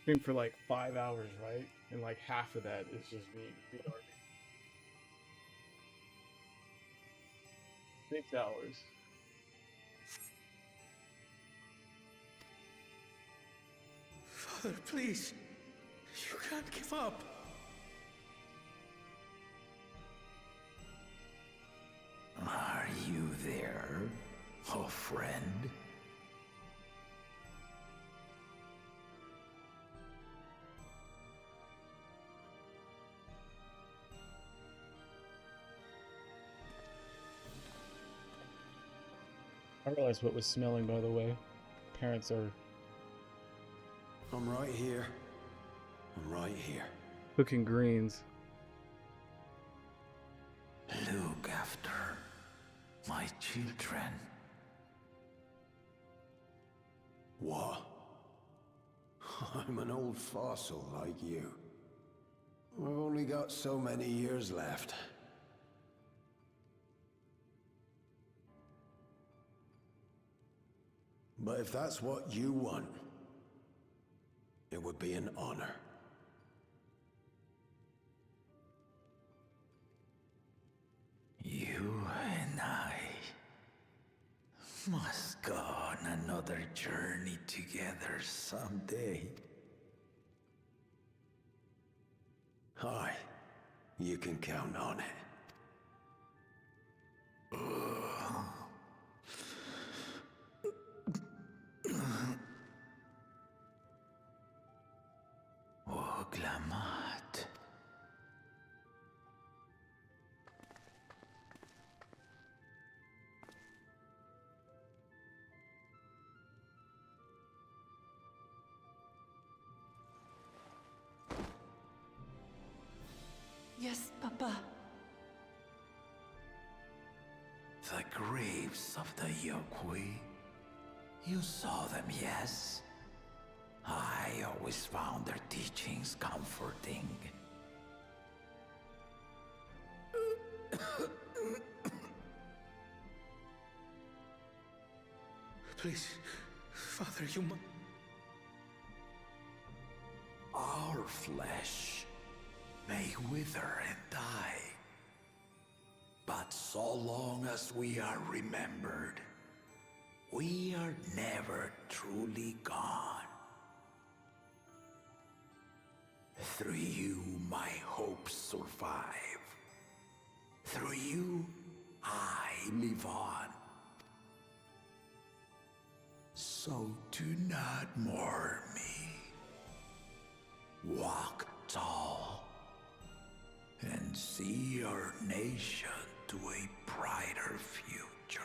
Stream for like 5 hours, right? And like half of that is just me retarding. 6 hours. Father, please. You can't give up. Are you there, oh friend? I realized what was smelling, by the way. Parents are I'm right here. I'm right here. cooking greens. Look after my children. What? I'm an old fossil like you. I've only got so many years left. But if that's what you want, it would be an honor. You and I must go on another journey together someday. Aye, you can count on it. Oglamat. Yes, Papa. The graves of the Yokwi. You saw them, yes? I always found their teachings comforting. Please, Father, you must. Our flesh may wither and die, but so long as we are remembered, we are never truly gone. Through you, my hopes survive. Through you, I live on. So do not mourn me. Walk tall and see our nation to a brighter future.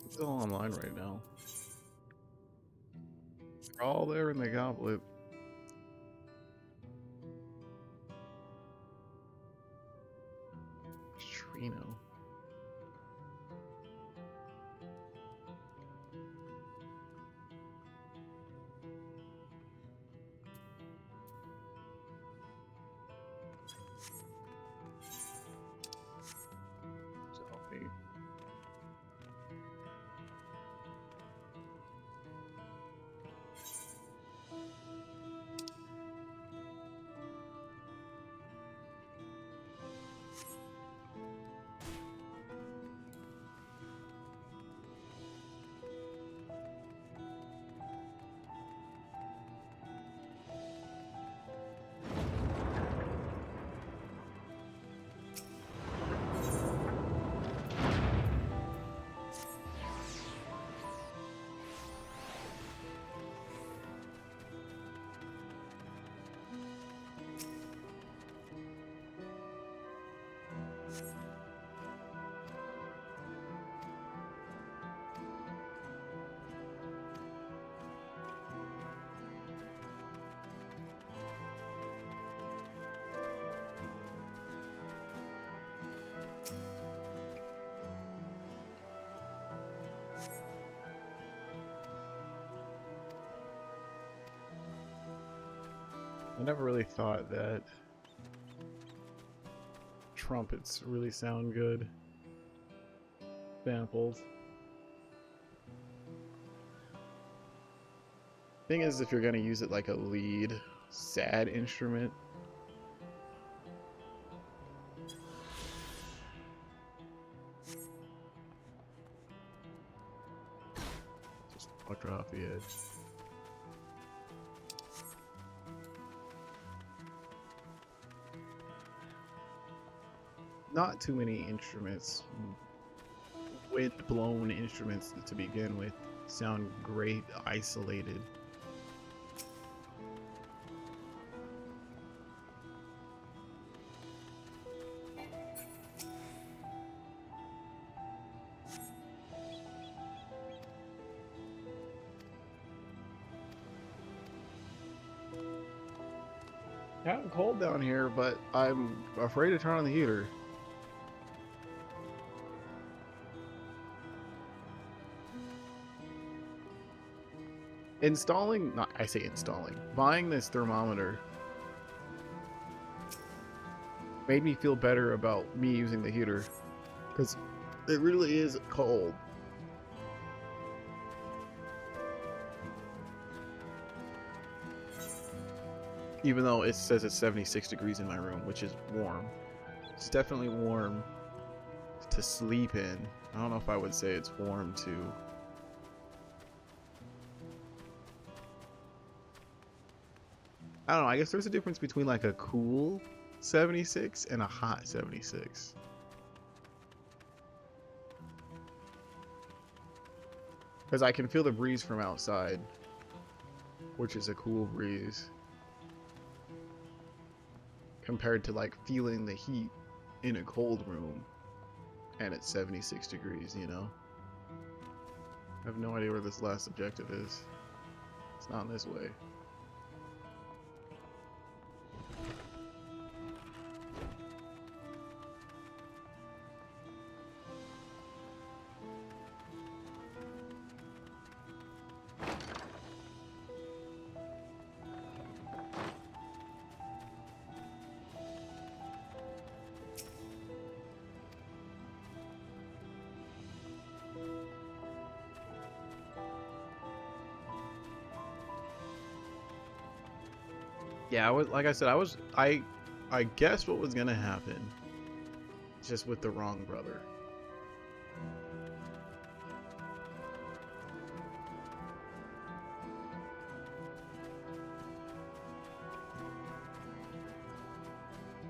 It's all online right now. They're all there in the goblet. Trino. Selfie. I never really thought that trumpets really sound good. Sampled. Thing is, if you're gonna use it like a lead, sad instrument, just fuck her off the edge. Not too many instruments, wind-blown instruments to begin with, sound great isolated. Kinda cold down here, but I'm afraid to turn on the heater. Installing, not I say installing, buying this thermometer made me feel better about me using the heater, because it really is cold. Even though it says it's 76 degrees in my room, which is warm. It's definitely warm to sleep in. I don't know if I would say it's warm to... I don't know, I guess there's a difference between like a cool 76 and a hot 76. Because I can feel the breeze from outside, which is a cool breeze, compared to like feeling the heat in a cold room and it's 76 degrees, you know? I have no idea where this last objective is. It's not this way. Yeah, like I said, I guessed what was gonna happen, just with the wrong brother.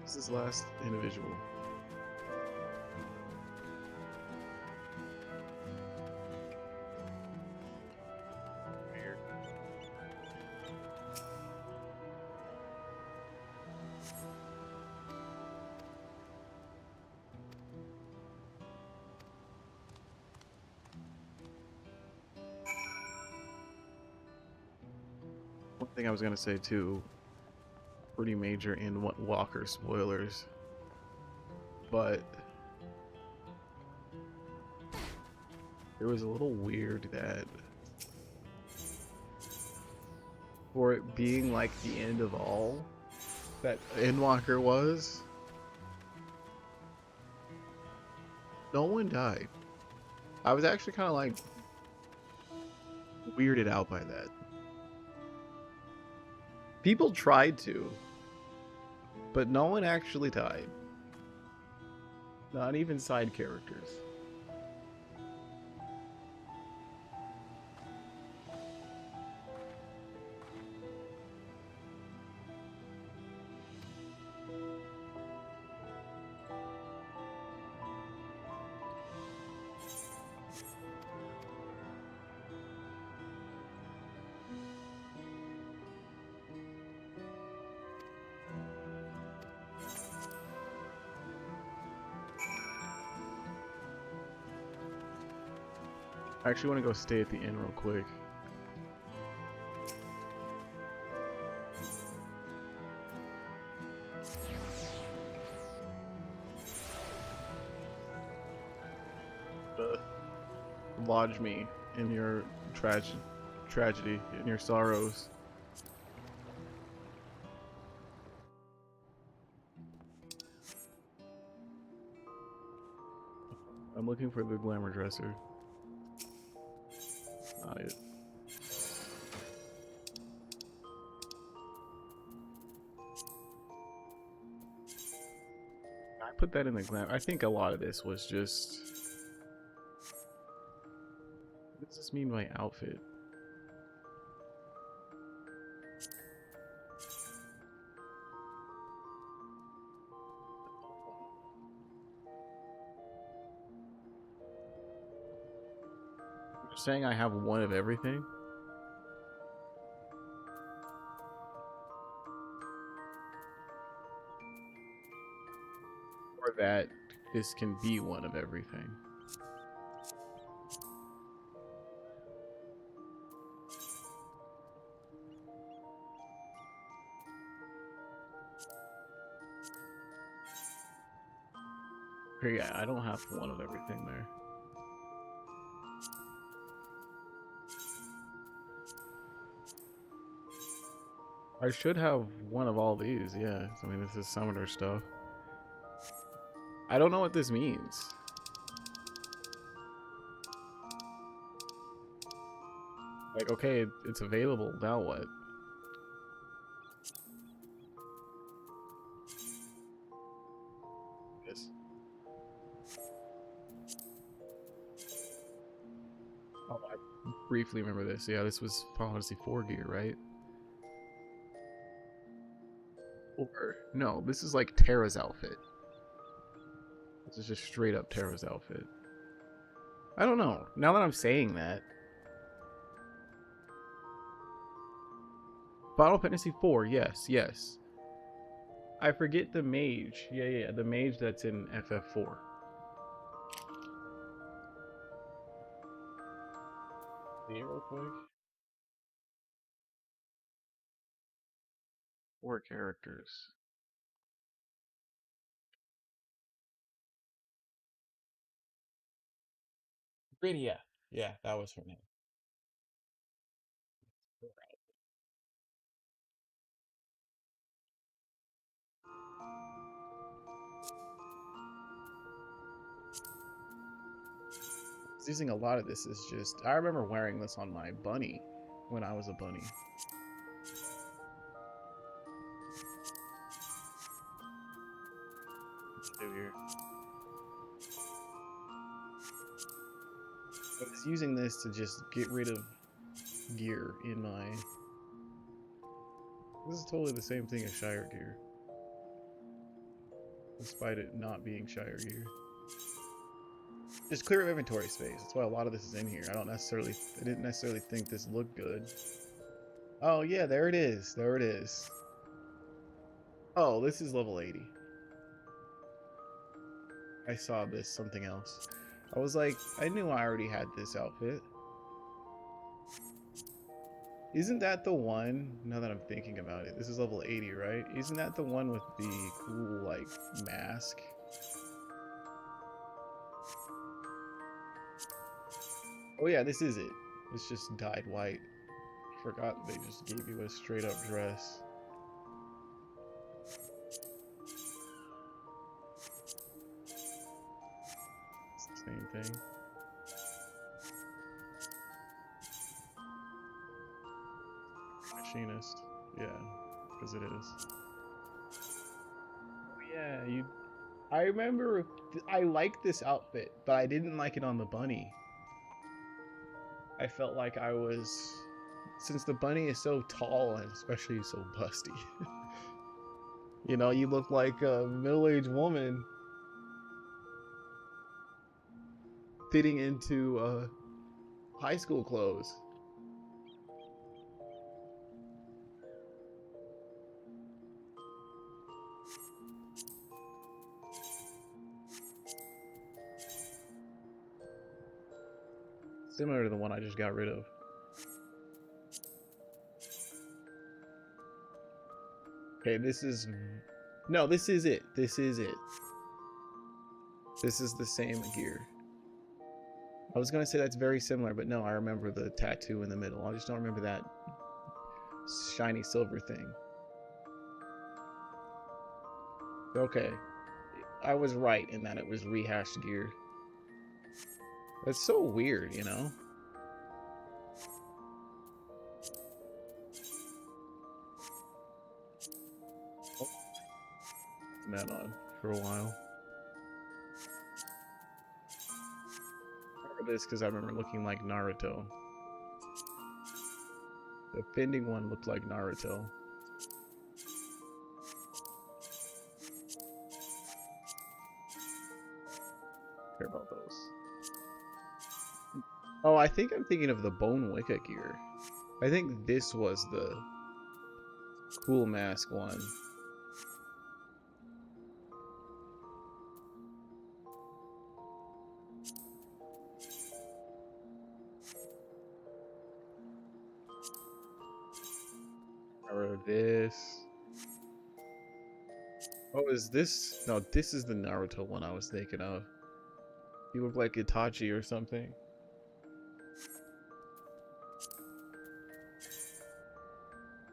This is last individual. thing I was gonna say too, pretty major in what Walker spoilers, but it was a little weird that for it being like the end of all that Endwalker was, no one died. I was actually kind of like weirded out by that. People tried to, but no one actually died. Not even side characters. I actually want to go stay at the inn real quick. Lodge me in your tragedy, in your sorrows. I'm looking for the glamour dresser. Not it. I put that in the glam. I think a lot of this was just. What does this mean by outfit? You're saying I have one of everything? Or that this can be one of everything? Okay, yeah, I don't have one of everything there. I should have one of all these, yeah. I mean, this is summoner stuff. I don't know what this means. Like, okay, it's available, now what? Yes. Oh, I briefly remember this. Yeah, this was Final Fantasy 4 gear, right? Or, no, this is like Terra's outfit. This is just straight up Terra's outfit. I don't know. Now that I'm saying that, Final Fantasy 4, yes, yes. I forget the mage. Yeah, the mage that's in FF4. See it real quick. 4 characters. Gridia. Yeah, that was her name. Using a lot of this is just. I remember wearing this on my bunny when I was a bunny. Let's do here. I was using this to just get rid of gear in my. This is totally the same thing as Shire gear, despite it not being Shire gear. Just clear inventory space. That's why a lot of this is in here. I didn't necessarily think this looked good. Oh yeah, there it is. There it is. Oh, this is level 80. I saw this, something else. I was like, I knew I already had this outfit. Isn't that the one, now that I'm thinking about it, this is level 80, right? Isn't that the one with the cool, like, mask? Oh yeah, this is it. It's just dyed white. Forgot they just gave you a straight up dress. It's the same thing. Machinist. Yeah, because it is. Oh yeah, you... I remember I liked this outfit, but I didn't like it on the bunny. I felt like I was... Since the bunny is so tall and especially so busty. You know, you look like a middle-aged woman fitting into high school clothes. Similar to the one I just got rid of. Okay, this is... No, this is it. This is it. This is the same gear. I was gonna say that's very similar, but no, I remember the tattoo in the middle. I just don't remember that shiny silver thing. Okay. I was right in that it was rehashed gear. That's so weird, you know? Oh. That on for a while. I remember this because I remember looking like Naruto. The bending one looked like Naruto. Care about those. Oh, I think I'm thinking of the Bone Wicca gear. I think this was the cool mask one. Or this. Oh, is this? No, this is the Naruto one I was thinking of. You look like Itachi or something.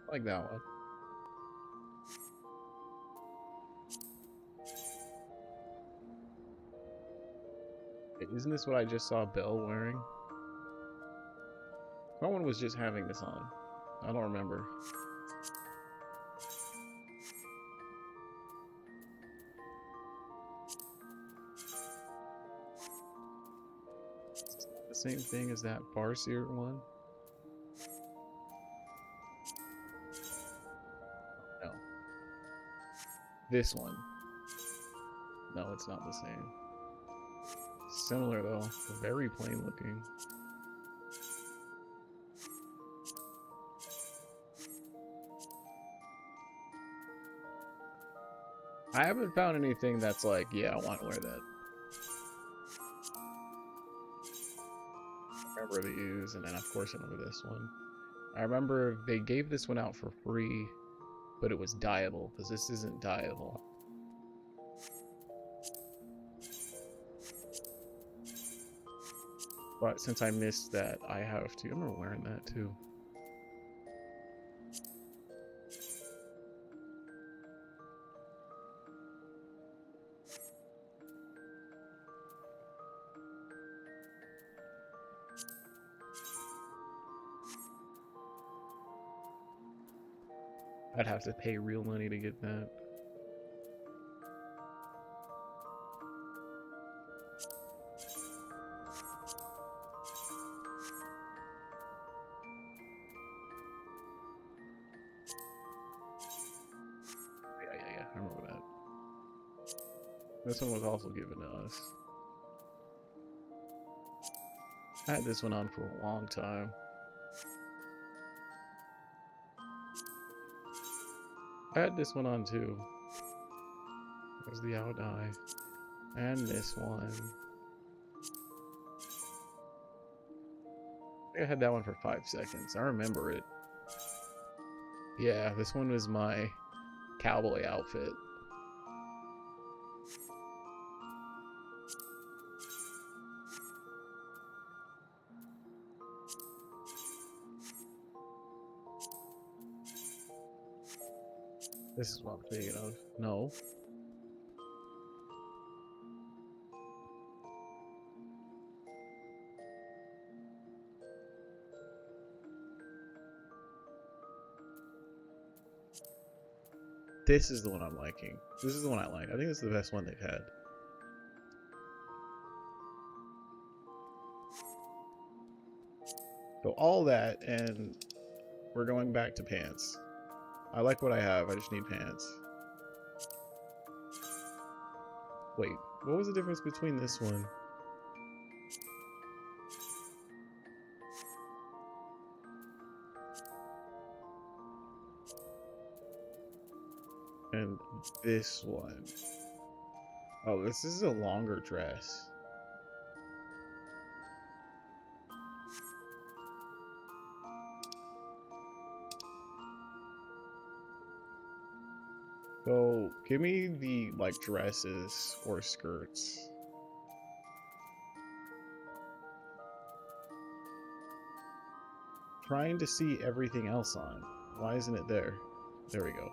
I like that one. Wait, isn't this what I just saw Belle wearing? Someone was just having this on. I don't remember. The same thing as that Farseer one? No. This one. No, it's not the same. Similar though. Very plain looking. I haven't found anything that's like, yeah, I want to wear that. I remember these, and then of course I remember this one. I remember they gave this one out for free, but it was dyeable, because this isn't dyeable. But since I missed that, I have to. I remember wearing that too. I'd have to pay real money to get that. Yeah, I remember that. This one was also given to us. I had this one on for a long time. I had this one on too. There's the out eye. And this one. I think I had that one for 5 seconds. I remember it. Yeah, this one was my cowboy outfit. This is what I'm thinking of. No. This is the one I'm liking. This is the one I like. I think this is the best one they've had. So all that, and we're going back to pants. I like what I have. I just need pants. Wait, what was the difference between this one? And this one. Oh, this is a longer dress. So, give me the, like, dresses or skirts. Trying to see everything else on. Why isn't it there? There we go.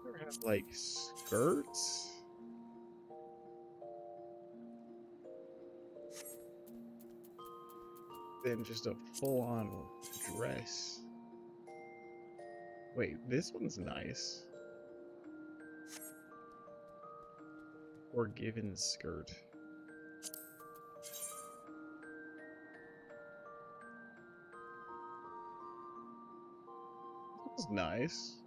There have, like, skirts? Than just a full-on dress. Wait, this one's nice. Or given skirt. This is nice.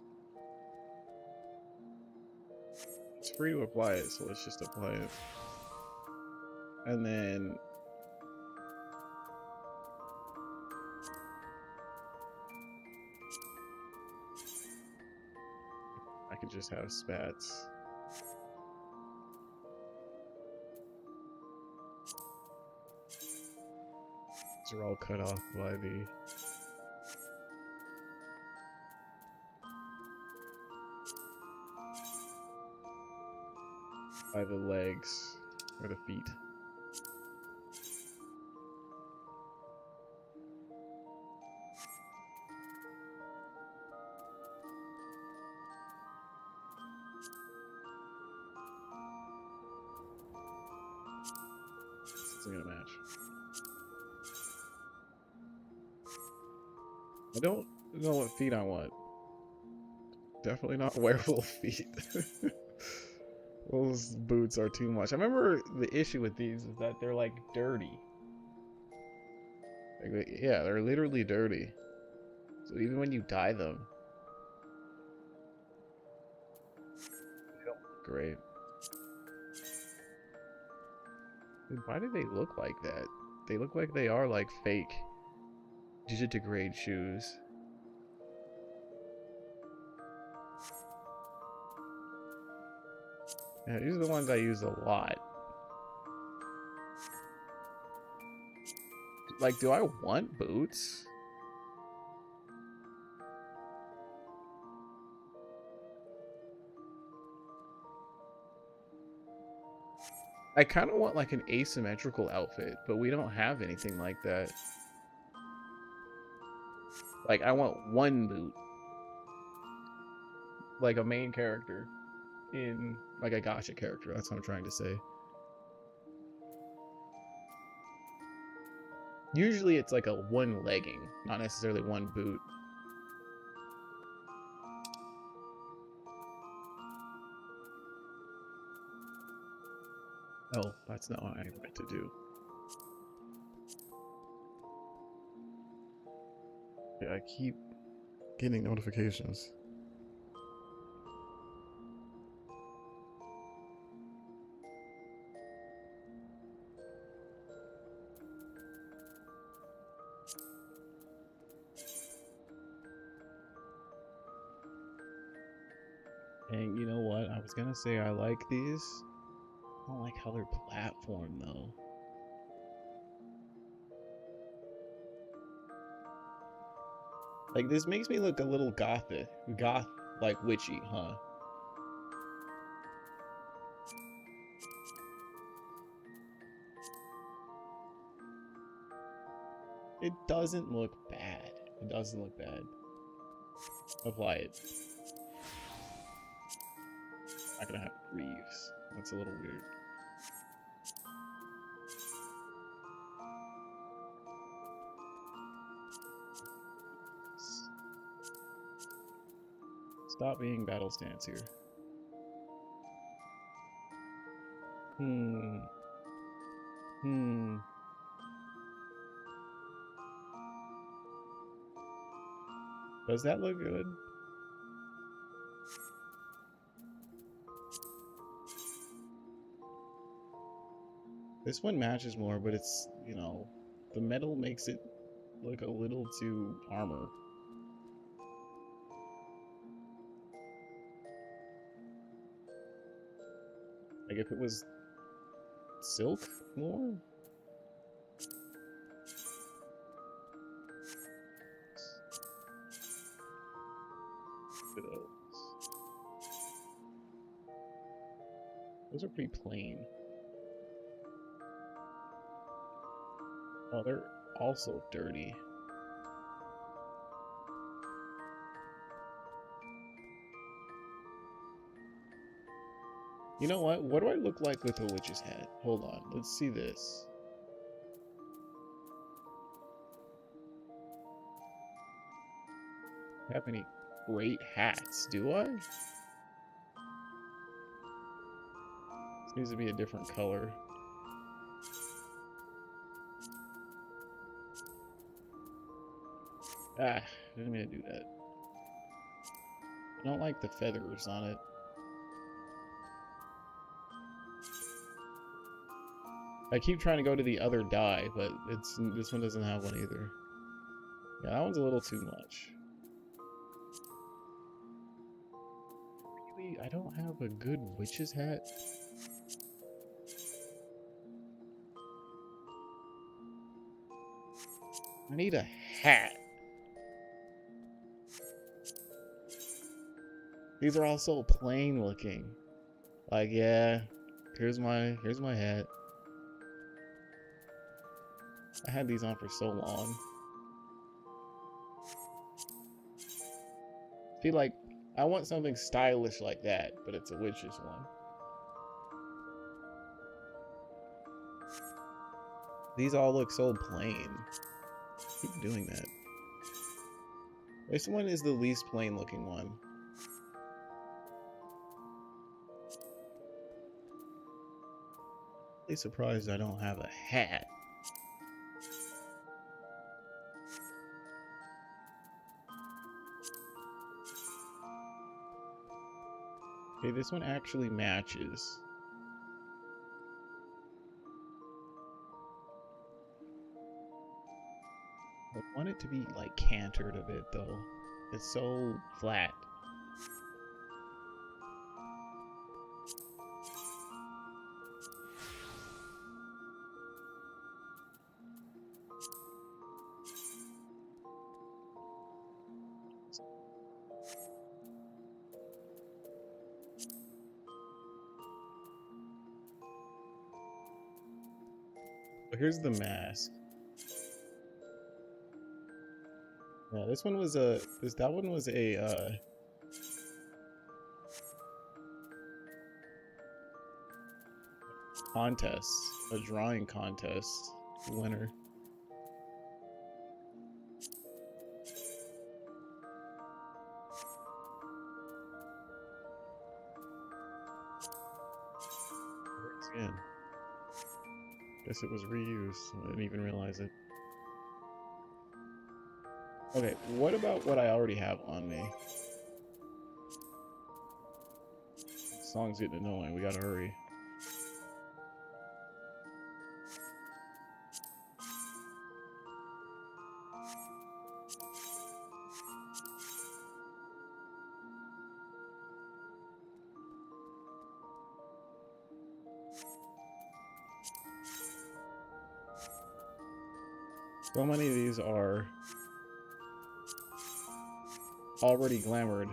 It's free to apply it, so let's just apply it. And then I could just have spats. These are all cut off by the legs or the feet. This isn't gonna match. I don't know what feet I want. Definitely not werewolf feet. Those boots are too much. I remember the issue with these is that they're like dirty. Like, yeah, they're literally dirty. So even when you dye them, they don't look great. Dude, why do they look like that? They look like they are like fake digitigrade shoes. Yeah, these are the ones I use a lot. Like, do I want boots? I kind of want like an asymmetrical outfit, but we don't have anything like that. Like, I want one boot. Like a main character in like a gacha character. That's what I'm trying to say. Usually it's like a one legging, not necessarily one boot. Oh, that's not what I meant to do. Yeah, I keep getting notifications. And you know what? I was gonna say I like these. I don't like how they're platform though. Like, this makes me look a little gothic. Goth, like, witchy, huh? It doesn't look bad. It doesn't look bad. Apply it. Not gonna have Greaves. That's a little weird. Stop being battle stance here. Does that look good? This one matches more, but it's, you know, the metal makes it look a little too armor. Like if it was silk more? Those are pretty plain. Oh, they're also dirty. You know what? What do I look like with a witch's hat? Hold on, let's see this. Have any great hats, do I? This needs to be a different color. Ah, I didn't mean to do that. I don't like the feathers on it. I keep trying to go to the other dye, but this one doesn't have one either. Yeah, that one's a little too much. Really, I don't have a good witch's hat. I need a hat. These are all so plain looking. Like, yeah, here's my hat. I had these on for so long. Feel like I want something stylish like that, but it's a witch's one. These all look so plain. Keep doing that. This one is the least plain looking one. Really surprised I don't have a hat. Okay, this one actually matches. I want it to be like cantered a bit though. It's so flat. But here's the mask. Yeah, this one was that one was a contest, a drawing contest winner. Works again. Guess it was reused. I didn't even realize it. Okay, what about what I already have on me? This song's getting annoying. We gotta hurry. So many of these are already glamored.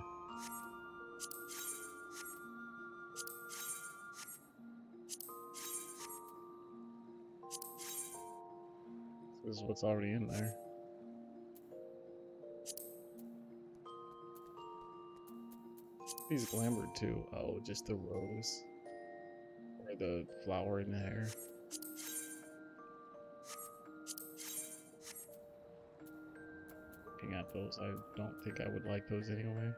This is what's already in there. He's glamored too. Oh, just the rose. Or the flower in the hair. Looking at those, I don't think I would like those anyway.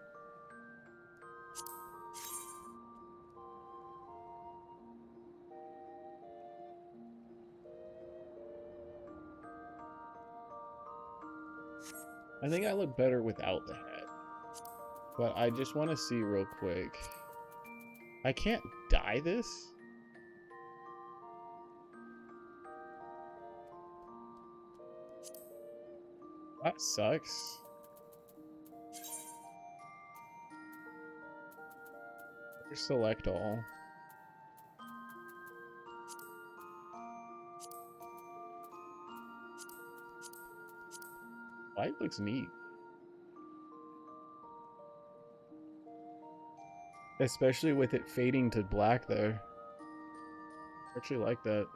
I think I look better without the hat. But I just want to see real quick. I can't dye this? That sucks. Select all. White looks neat. Especially with it fading to black there. I actually like that.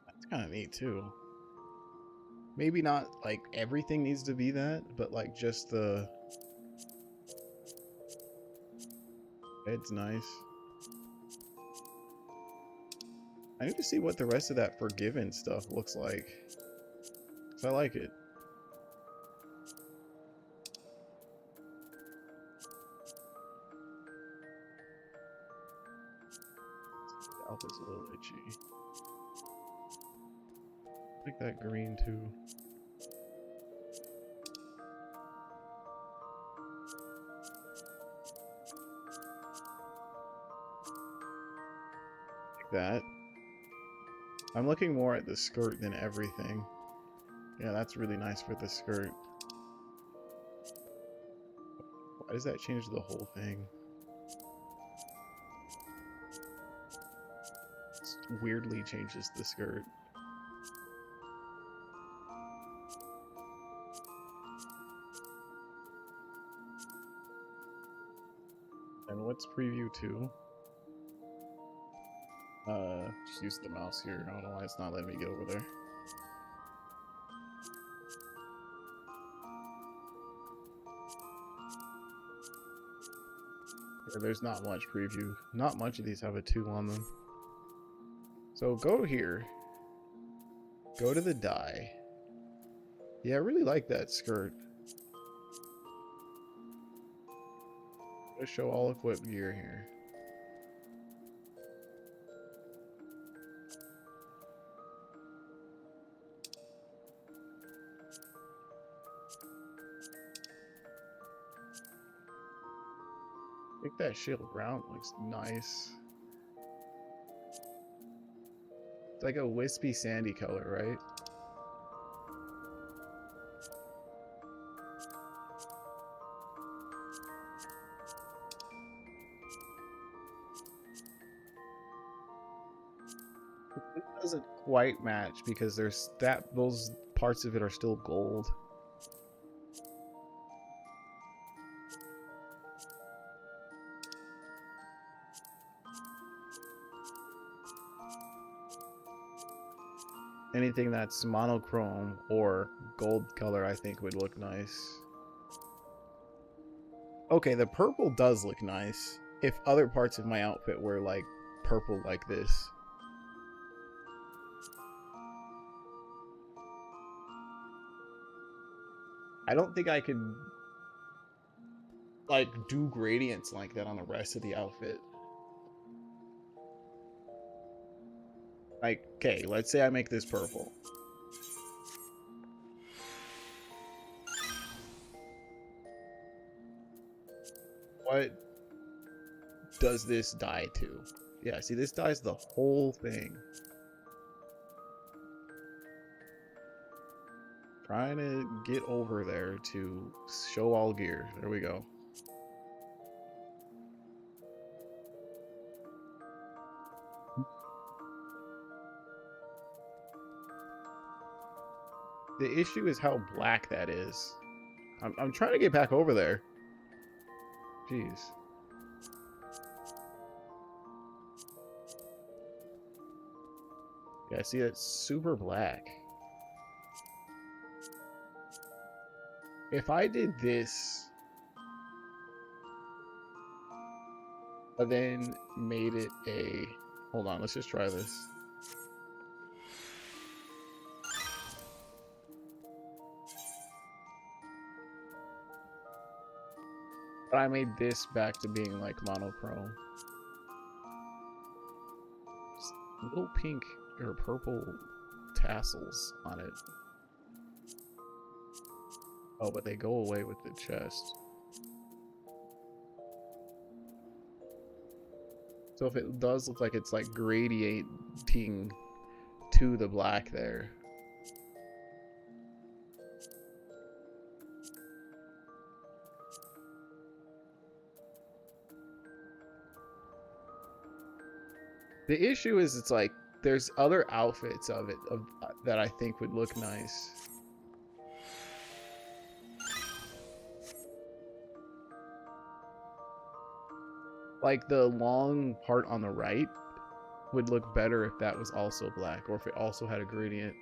That's kind of neat too. Maybe not like everything needs to be that, but like just the... It's nice. I need to see what the rest of that Forgiven stuff looks like. 'Cause I like it. The outfit's a little itchy. I like that green too. Like that. I'm looking more at the skirt than everything. Yeah, that's really nice for the skirt. Why does that change the whole thing? It weirdly changes the skirt. And what's preview 2? Just use the mouse here. I don't know why it's not letting me get over there. Yeah, there's not much preview. Not much of these have a 2 on them. So go here. Go to the dye. Yeah, I really like that skirt. Let's show all equipped gear here. I think that shield brown looks nice. It's like a wispy sandy color, right? It doesn't quite match because there's those parts of it are still gold. Anything that's monochrome or gold color I think would look nice. Okay, the purple does look nice if other parts of my outfit were like purple like this. I don't think I could like do gradients like that on the rest of the outfit. Like, okay, let's say I make this purple. What does this dye to? Yeah, see, this dyes the whole thing. Trying to get over there to show all gear. There we go. The issue is how black that is. I'm trying to get back over there. Jeez. Yeah, see, that's super black. If I did this, but then made it a... Hold on, let's just try this. But I made this back to being like monochrome. Just little pink or purple tassels on it. Oh, but they go away with the chest. So if it does look like it's like gradiating to the black there. The issue is it's like there's other outfits of it that I think would look nice. Like the long part on the right would look better if that was also black or if it also had a gradient.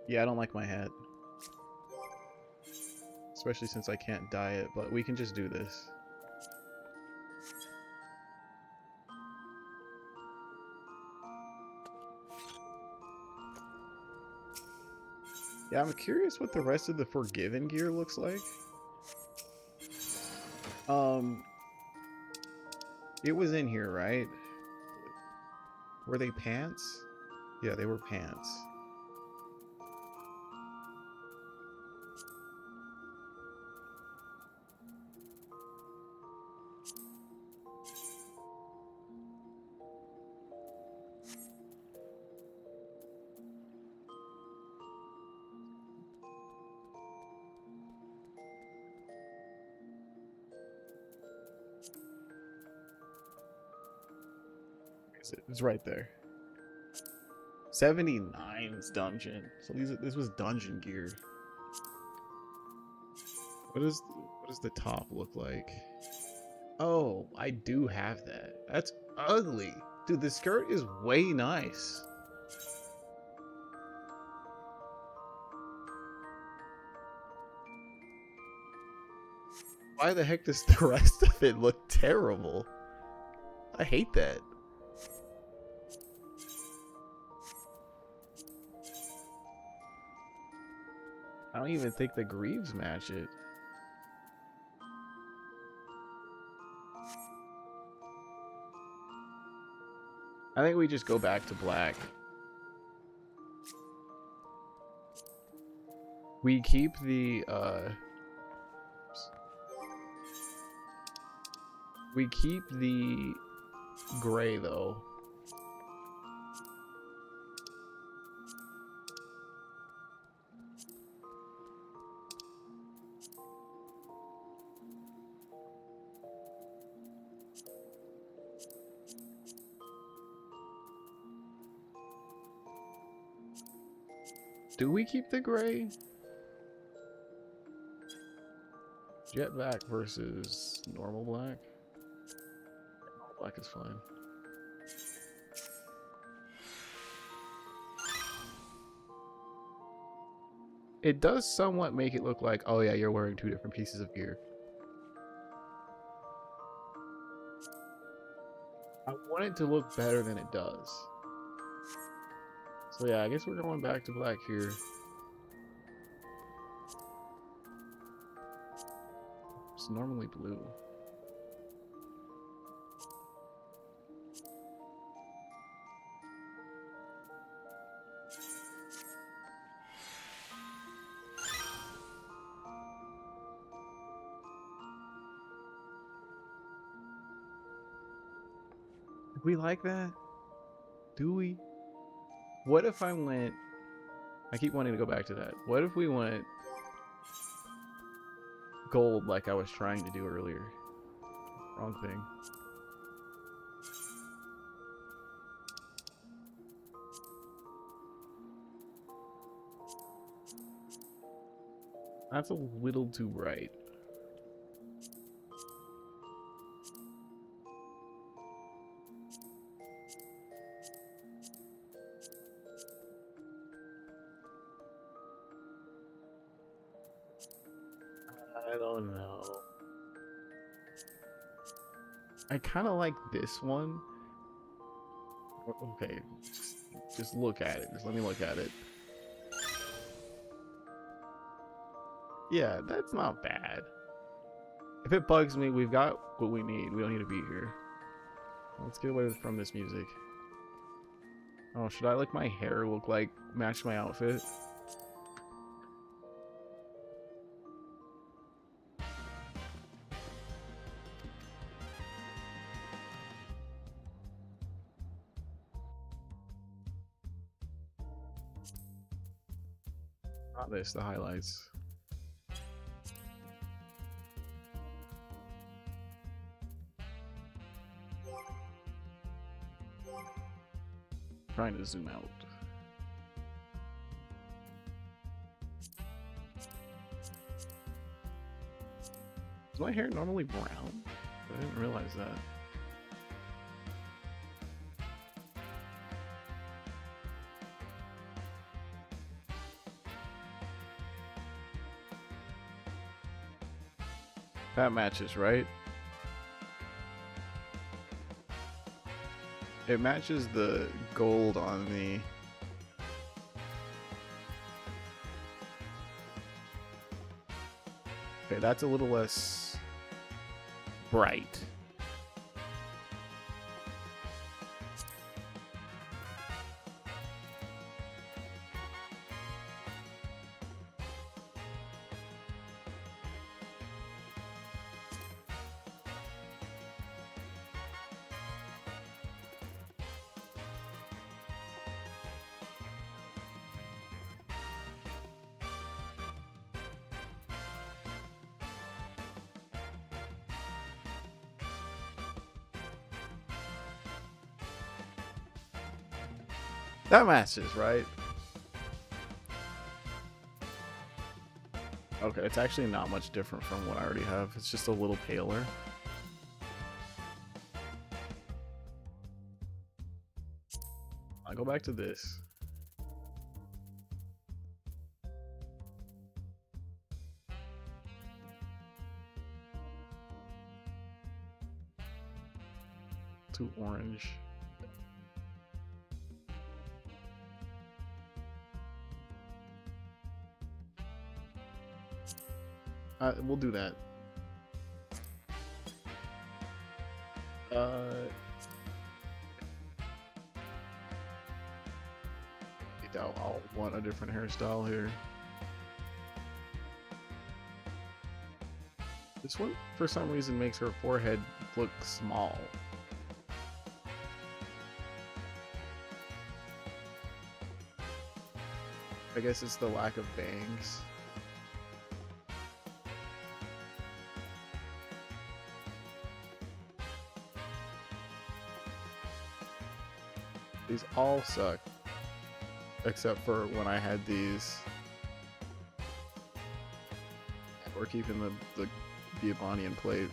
Yeah, I don't like my hat. Especially since I can't dye it, but we can just do this. Yeah, I'm curious what the rest of the Forgiven gear looks like. It was in here, right? Were they pants? Yeah, they were pants. It's right there. 79's dungeon. So this was dungeon gear. What does the top look like? Oh, I do have that. That's ugly. Dude, the skirt is way nice. Why the heck does the rest of it look terrible? I hate that. I don't even think the greaves match it. I think we just go back to black. We keep the gray though. Do we keep the gray? Jet black versus normal black? Normal black is fine. It does somewhat make it look like, oh yeah, you're wearing two different pieces of gear. I want it to look better than it does. So yeah, I guess we're going back to black here. It's normally blue. Do we like that? Do we? What if I went... I keep wanting to go back to that. What if we went gold like I was trying to do earlier? Wrong thing. That's a little too bright. I don't know. I kind of like this one. Okay, just look at it. Just let me look at it. Yeah, that's not bad. If it bugs me, we've got what we need. We don't need to be here. Let's get away from this music. Oh, should I like my hair look like match my outfit? Not this, the highlights. Trying to zoom out. Is my hair normally brown? I didn't realize that. That matches, right? It matches the gold on the... Okay, that's a little less bright. That matches, right? Okay, it's actually not much different from what I already have. It's just a little paler. I'll go back to this. To orange. We'll do that. I'll want a different hairstyle here. This one, for some reason, makes her forehead look small. I guess it's the lack of bangs. These all suck, except for when I had these. We're keeping the Giovannian plate.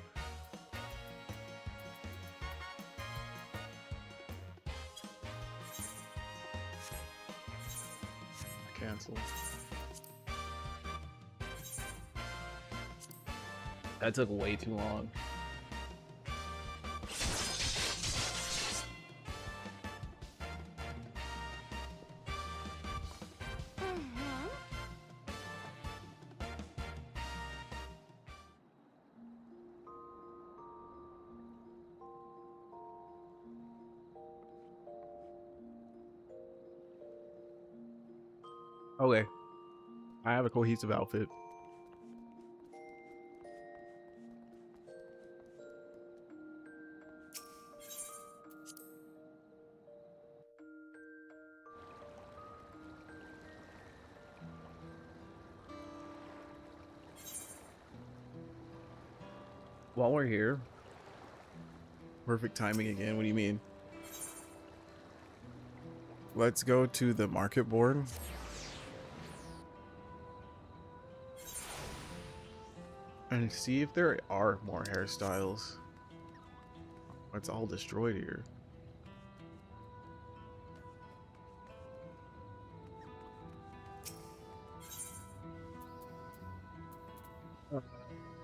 Cancel. That took way too long. Okay. I have a cohesive outfit. While we're here, perfect timing again. What do you mean? Let's go to the market board. and see if there are more hairstyles. It's all destroyed here.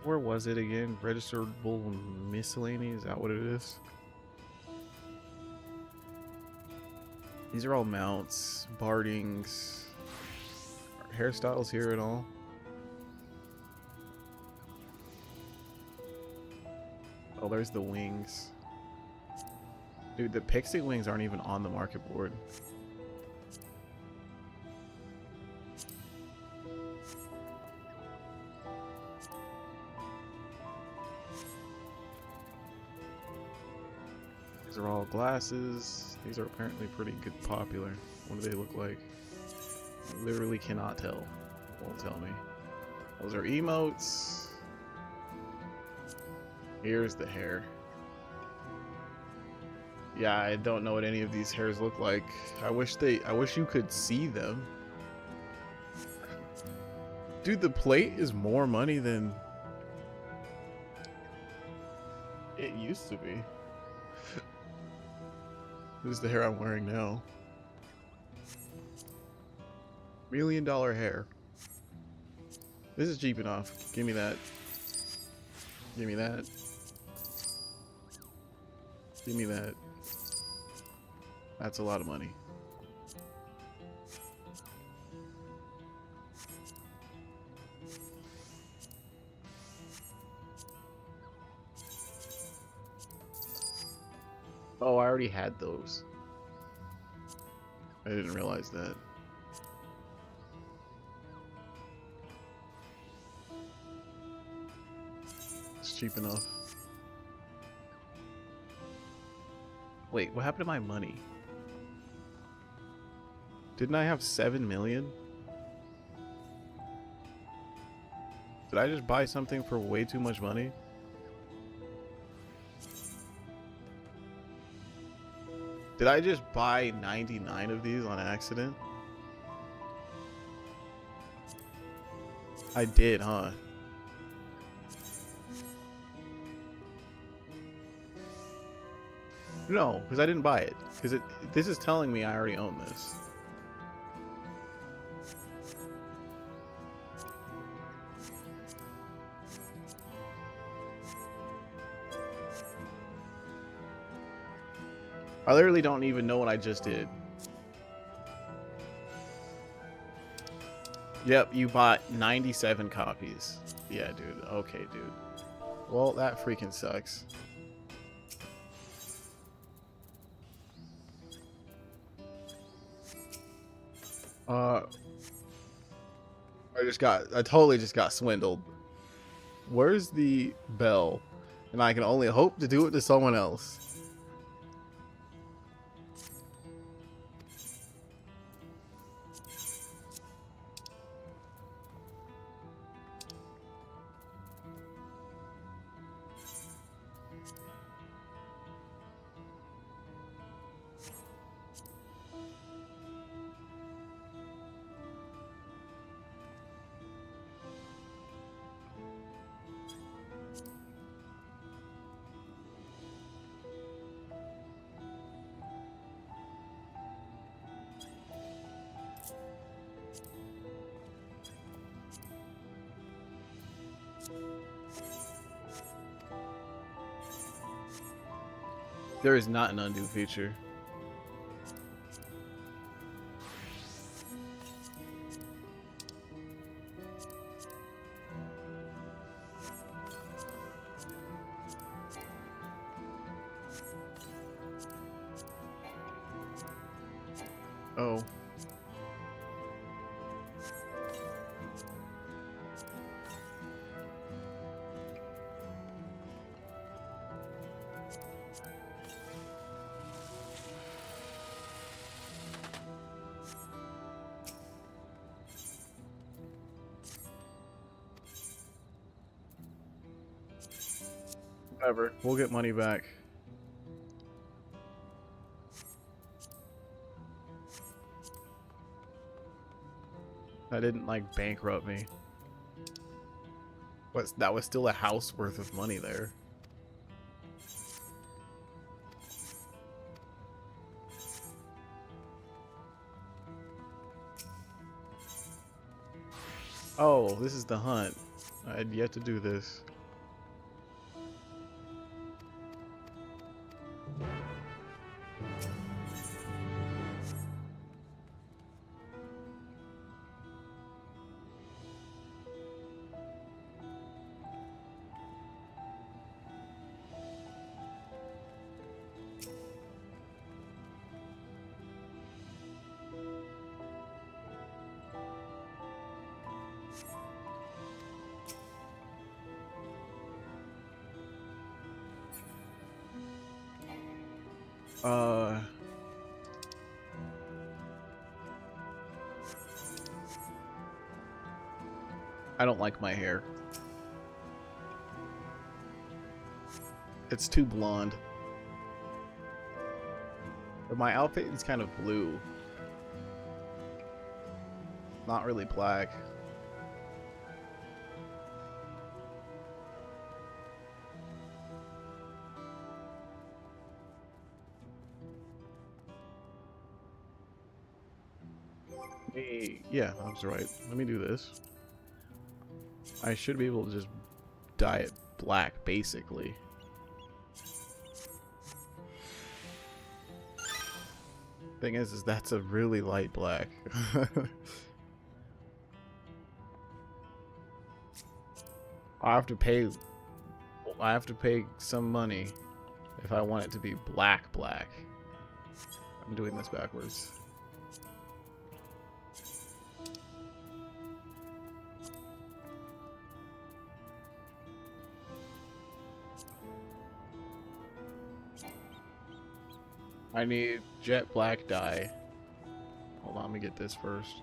Where was it again? Registerable miscellany? Is that what it is? These are all mounts, bardings, hairstyles here at all. Oh, there's the wings. Dude, the pixie wings aren't even on the market board. These are all glasses. These are apparently pretty good popular. What do they look like? I literally cannot tell. It won't tell me. Those are emotes. Here's the hair. Yeah, I don't know what any of these hairs look like. I wish you could see them. Dude, the plate is more money than it used to be. This is the hair I'm wearing now. $1 million hair. This is cheap enough. Give me that. Give me that. Give me that. That's a lot of money. Oh, I already had those. I didn't realize that. It's cheap enough. Wait, what happened to my money? Didn't I have 7 million? Did I just buy something for way too much money? Did I just buy 99 of these on accident? I did, huh? No, because I didn't buy it. Because this is telling me I already own this. I literally don't even know what I just did. Yep, you bought 97 copies. Yeah, dude. Okay, dude. Well, that freaking sucks. I totally just got swindled. Where's the bell? And I can only hope to do it to someone else. There is not an undo feature. Oh. Whatever. We'll get money back. That didn't like bankrupt me. That was still a house worth of money there. Oh, this is the hunt. I had yet to do this. I don't like my hair. It's too blonde. But my outfit is kind of blue. Not really black. Yeah, I was right. Let me do this. I should be able to just dye it black, basically. Thing is that's a really light black. I have to pay some money if I want it to be black. I'm doing this backwards. I need jet black dye. Hold on, let me get this first.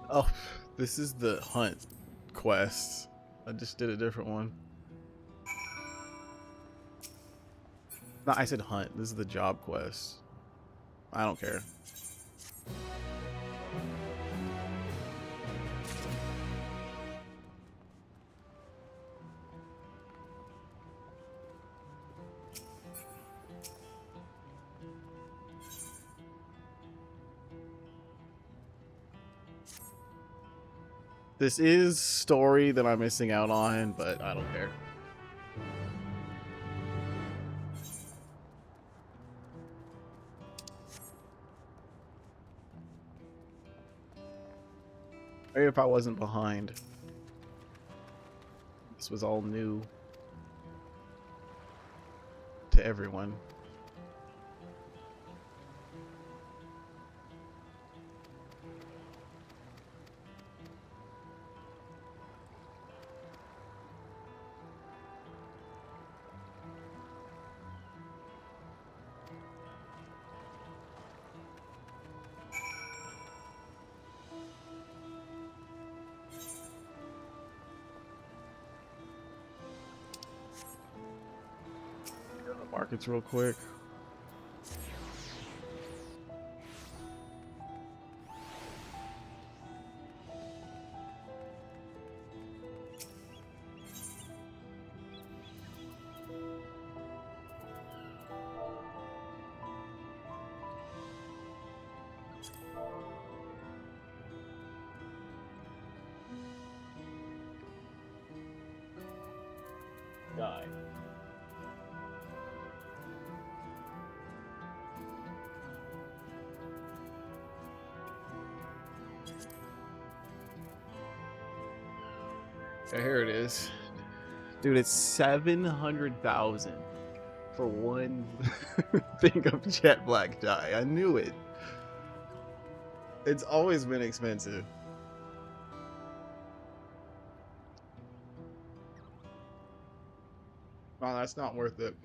Oh, this is the hunt quest. I just did a different one. No, I said hunt. This is the job quest. I don't care. This is story that I'm missing out on, but I don't care. Maybe if I wasn't behind. This was all new to everyone. Go to the markets real quick. Die. Okay, here it is. Dude, it's 700,000 for one thing of jet black dye. I knew it. It's always been expensive. Wow, that's not worth it.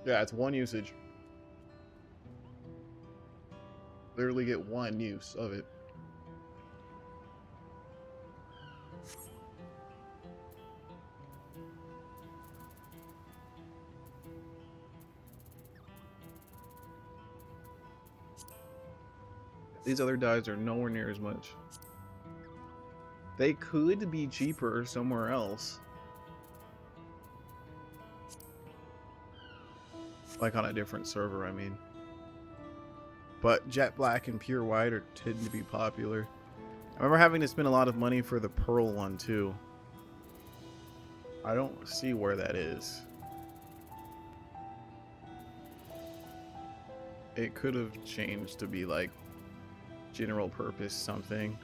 Yeah, it's one usage. Literally get one use of it. These other dyes are nowhere near as much. They could be cheaper somewhere else. Like on a different server, I mean. But jet black and pure white tend to be popular. I remember having to spend a lot of money for the pearl one too. I don't see where that is. It could have changed to be like general purpose something.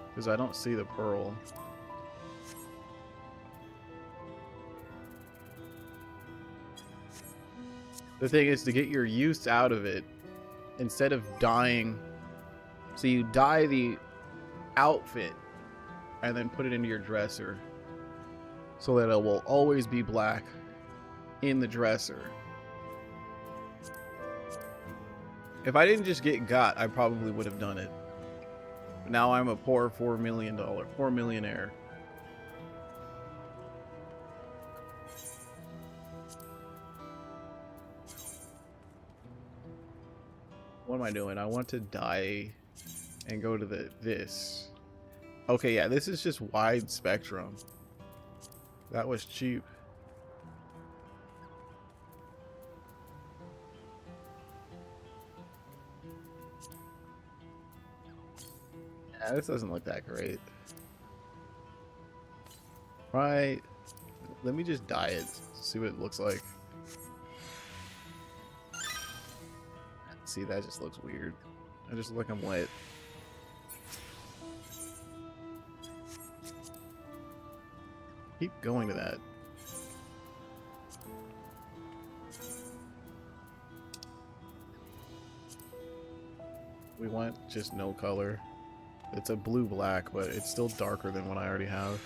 Because I don't see the pearl. The thing is to get your use out of it, instead of dyeing, so you dye the outfit and then put it into your dresser so that it will always be black in the dresser. If I didn't just get got, I probably would have done it. But now I'm a poor $4 millionaire. What am I doing? I want to dye and go to this. Okay, yeah, this is just wide spectrum. That was cheap. Yeah, this doesn't look that great. Right. Let me just dye it. See what it looks like. See, that just looks weird. I just look like I'm wet. Keep going to that. We want just no color. It's a blue-black, but it's still darker than what I already have.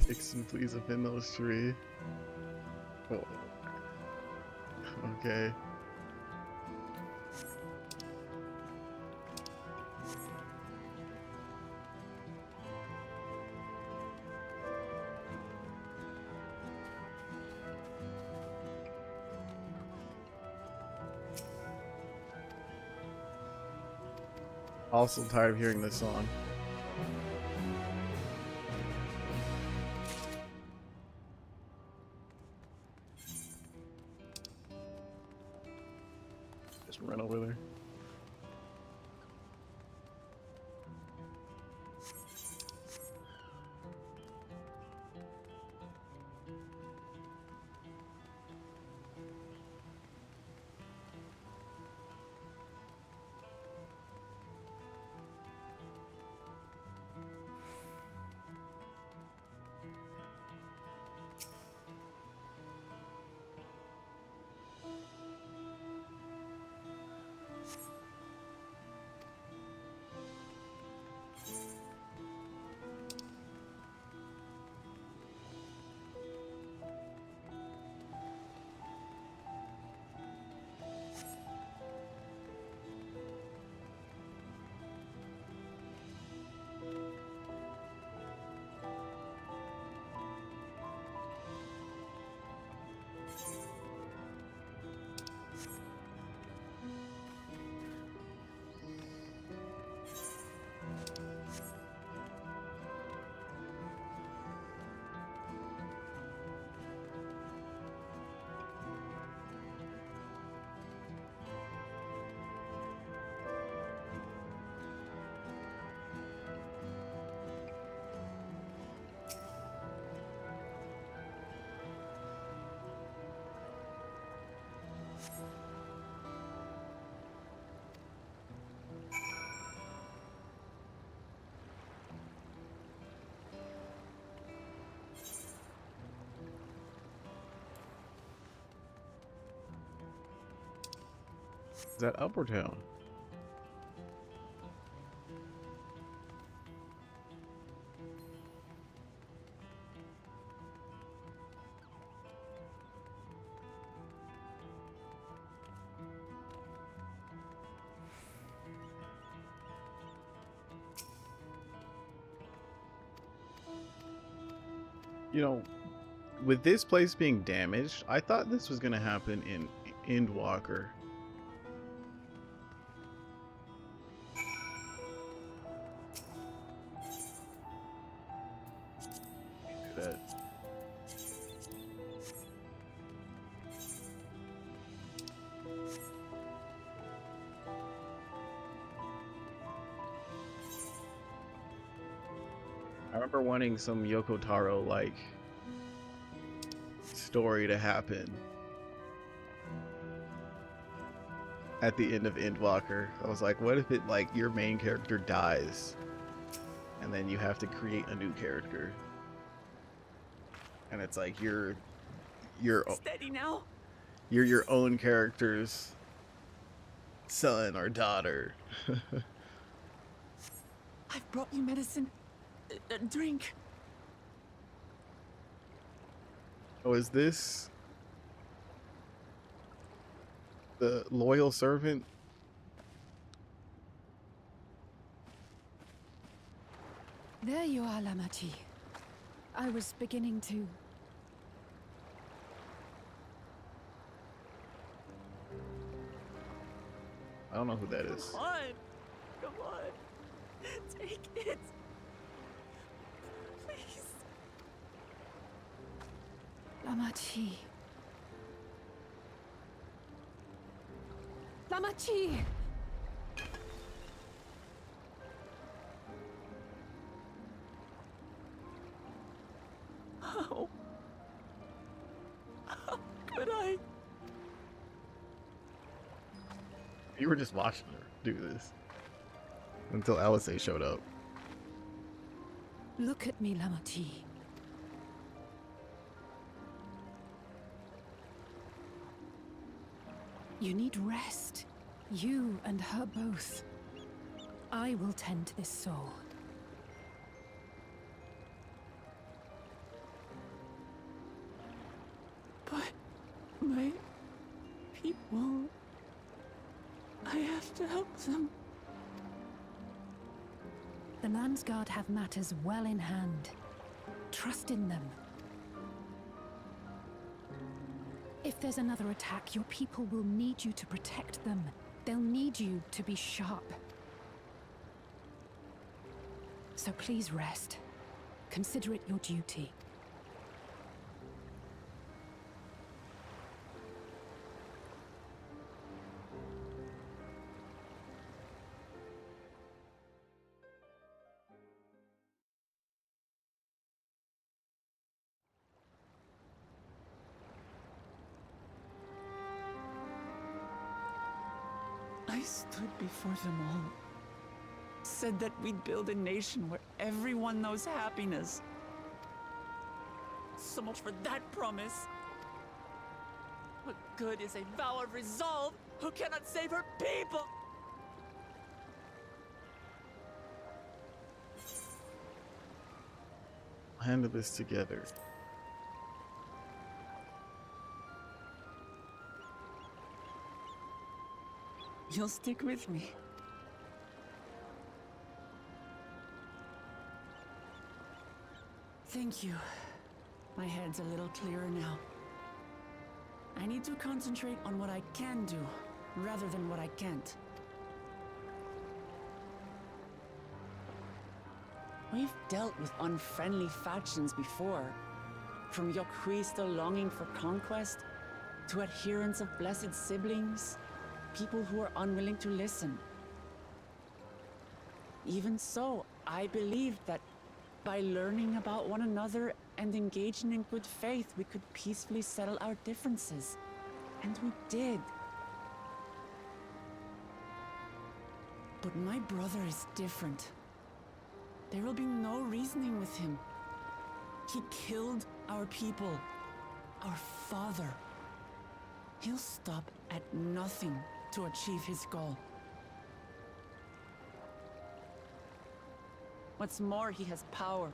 Dixon, please up in those tree. Oh. Okay. Also tired of hearing this song. Just run over there. Is that up or down? You know, with this place being damaged, I thought this was gonna happen in Endwalker. That. I remember wanting some Yoko Taro like story to happen at the end of Endwalker. I was like, what if it like your main character dies and then you have to create a new character? And it's like you're Steady now. you're your own character's son or daughter. I've brought you medicine. Drink. Oh, is this the loyal servant? There you are, Lamachi. I was beginning to... I don't know who that is. Come on. Come on. Take it. Please. Lamachi. Lamachi! How? How could I? You were just watching her do this until Alice showed up. Look at me, Lamachi. You need rest. You and her both. I will tend to this soul. But my people... I have to help them. The Landsguard have matters well in hand. Trust in them. If there's another attack, your people will need you to protect them. They'll need you to be sharp. So please rest. Consider it your duty. I stood before them all. Said that we'd build a nation where everyone knows happiness. So much for that promise. What good is a vow of resolve who cannot save her people? We'll handle this together. You'll stick with me. Thank you. My head's a little clearer now. I need to concentrate on what I can do, rather than what I can't. We've dealt with unfriendly factions before. From Yokhui still longing for conquest, to adherents of blessed siblings, people who are unwilling to listen. Even so, I believed that by learning about one another and engaging in good faith, we could peacefully settle our differences. And we did. But my brother is different. There will be no reasoning with him. He killed our people, our father. He'll stop at nothing to achieve his goal. What's more, he has power.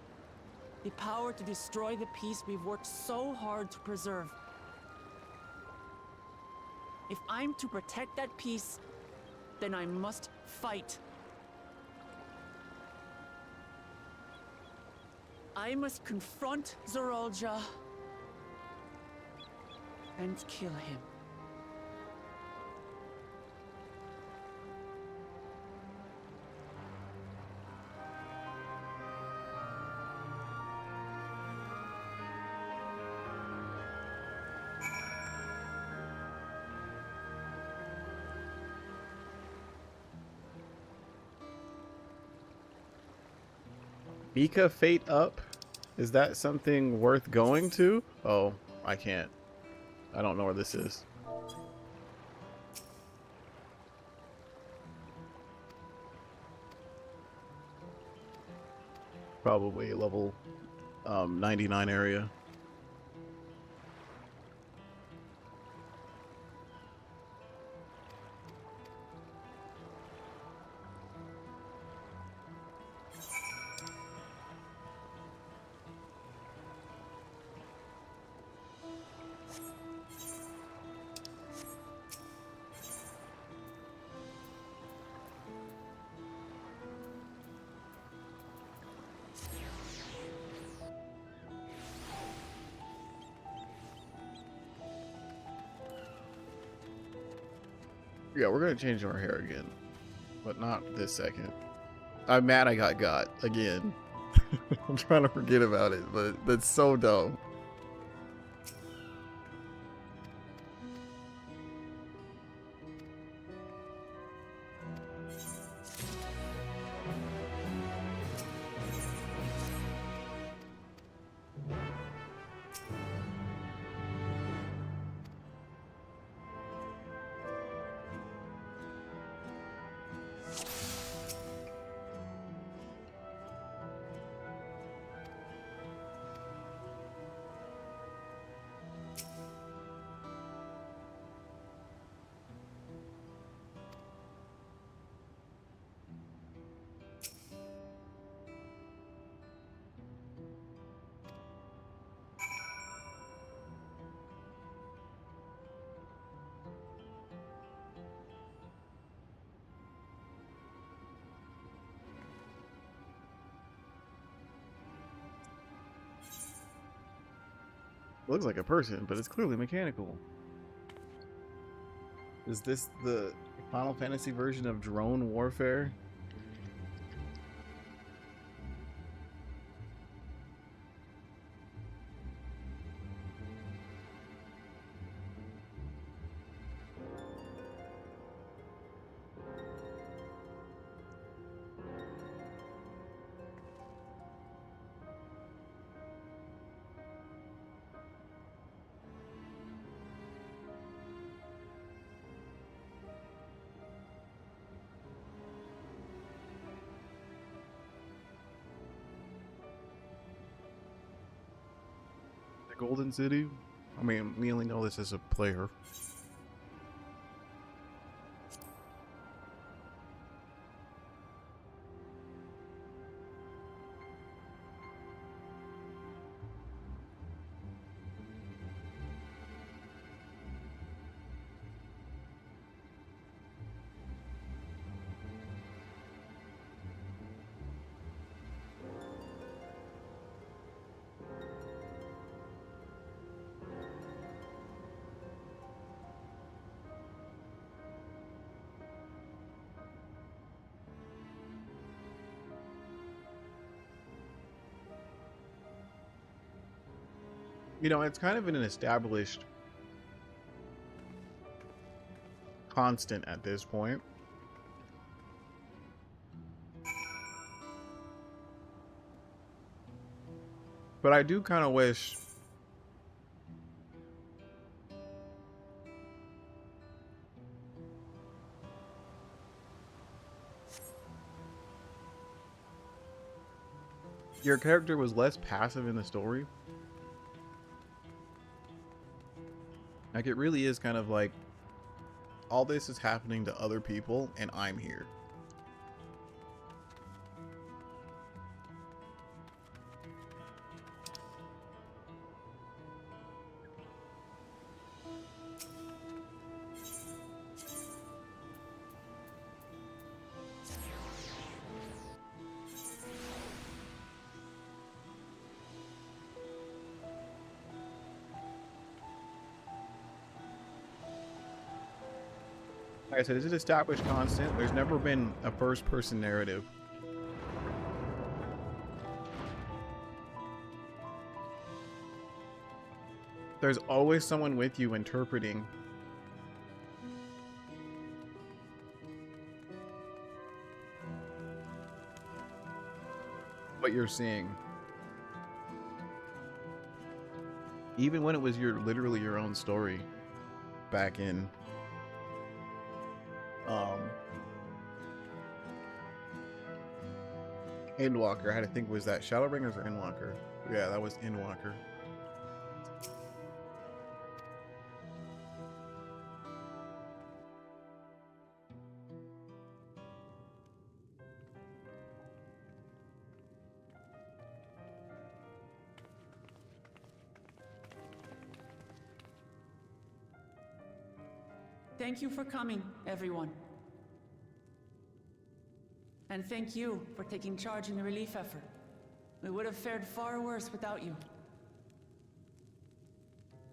The power to destroy the peace we've worked so hard to preserve. If I'm to protect that peace, then I must fight. I must confront Zorolja and kill him. Mika Fate Up? Is that something worth going to? Oh, I can't. I don't know where this is. Probably level 99 area. Yeah, we're gonna change our hair again, but not this second. I'm mad I got again. I'm trying to forget about it, but that's so dumb. Looks like a person, but it's clearly mechanical. Is this the Final Fantasy version of drone warfare? Golden City? I mean, we only know this as a player. You know, it's kind of an established constant at this point. But I do kind of wish your character was less passive in the story. Like, it really is kind of like, all this is happening to other people, and I'm here. Like I said, it's an established constant. There's never been a first-person narrative. There's always someone with you interpreting. What you're seeing. Even when it was literally your own story back in Endwalker. I had to think, was that Shadowbringers or Endwalker? Yeah, that was Endwalker. Thank you for coming, everyone. And thank you for taking charge in the relief effort. We would have fared far worse without you.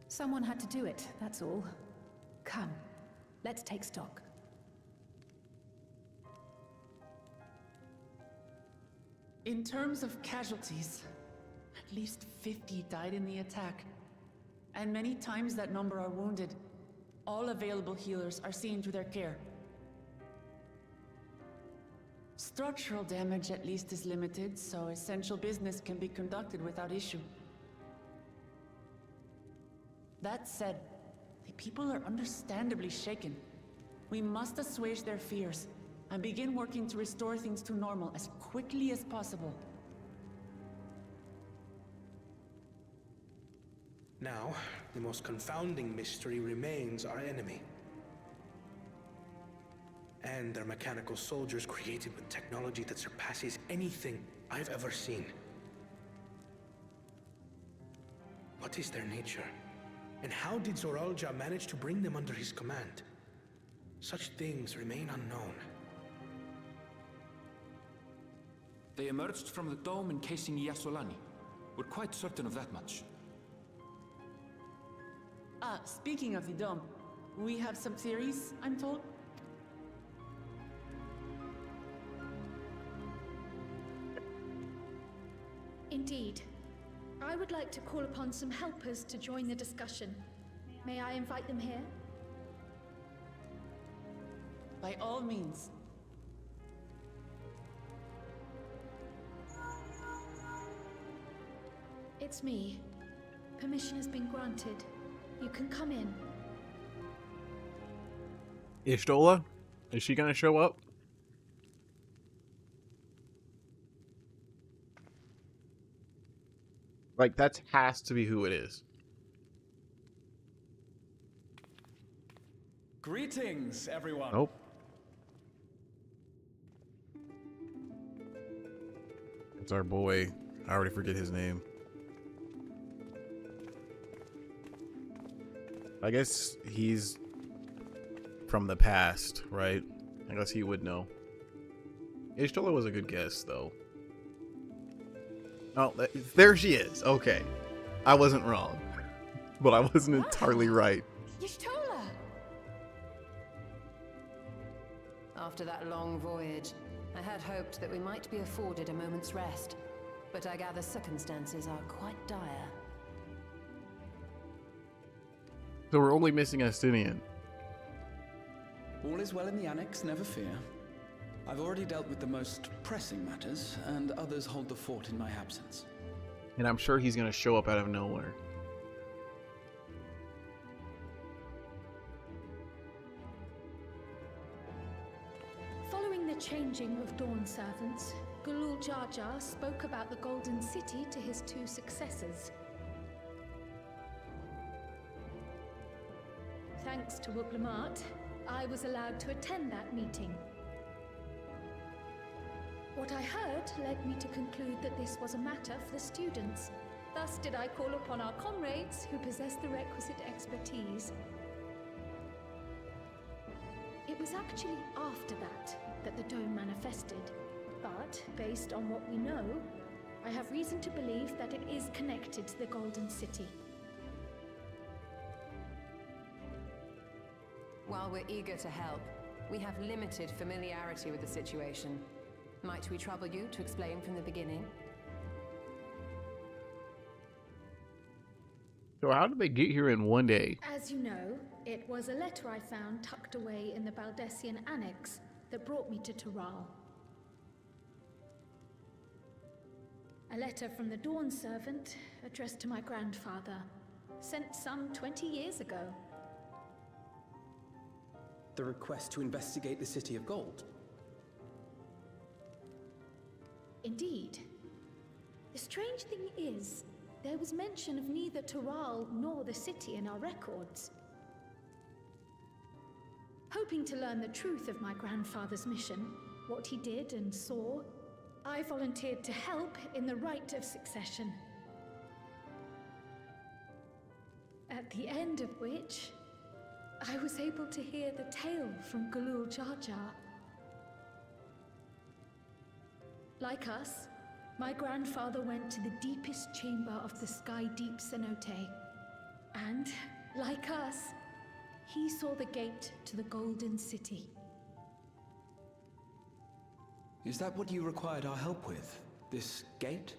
Someone had to do it, that's all. Come, let's take stock. In terms of casualties, at least 50 died in the attack. And many times that number are wounded. All available healers are seen to their care. Structural damage at least is limited, so essential business can be conducted without issue. That said, the people are understandably shaken. We must assuage their fears and begin working to restore things to normal as quickly as possible. Now, the most confounding mystery remains our enemy. And their mechanical soldiers created with technology that surpasses anything I've ever seen. What is their nature? And how did Zoralja manage to bring them under his command? Such things remain unknown. They emerged from the dome encasing Yasolani. We're quite certain of that much. Speaking of the dome, we have some theories, I'm told. Indeed. I would like to call upon some helpers to join the discussion. May I invite them here? By all means. It's me. Permission has been granted. You can come in. Ishtola? Is she gonna show up? Like, that has to be who it is. Greetings, everyone. Nope. It's our boy. I already forget his name. I guess he's from the past, right? I guess he would know. Ishtola was a good guess, though. Oh, there she is. Okay. I wasn't wrong. But I wasn't entirely right. Y'shtola! After that long voyage, I had hoped that we might be afforded a moment's rest. But I gather circumstances are quite dire. So we're only missing Astinian. All is well in the Annex, never fear. I've already dealt with the most pressing matters, and others hold the fort in my absence. And I'm sure he's going to show up out of nowhere. Following the changing of Dawn servants, Gulul Jar Jar spoke about the Golden City to his two successors. Thanks to Wublamat, I was allowed to attend that meeting. What I heard led me to conclude that this was a matter for the students. Thus did I call upon our comrades who possess the requisite expertise. It was actually after that the dome manifested. But, based on what we know, I have reason to believe that it is connected to the Golden City. While we're eager to help, we have limited familiarity with the situation. Might we trouble you to explain from the beginning? So how did they get here in one day? As you know, it was a letter I found tucked away in the Baldessian Annex that brought me to Tural. A letter from the Dawn servant, addressed to my grandfather, sent some 20 years ago. The request to investigate the City of Gold? Indeed. The strange thing is, there was mention of neither Tural nor the city in our records. Hoping to learn the truth of my grandfather's mission, what he did and saw, I volunteered to help in the rite of succession. At the end of which, I was able to hear the tale from Galul Jar Jar. Like us, my grandfather went to the deepest chamber of the Sky Deep Cenote. And, like us, he saw the gate to the Golden City. Is that what you required our help with? This gate?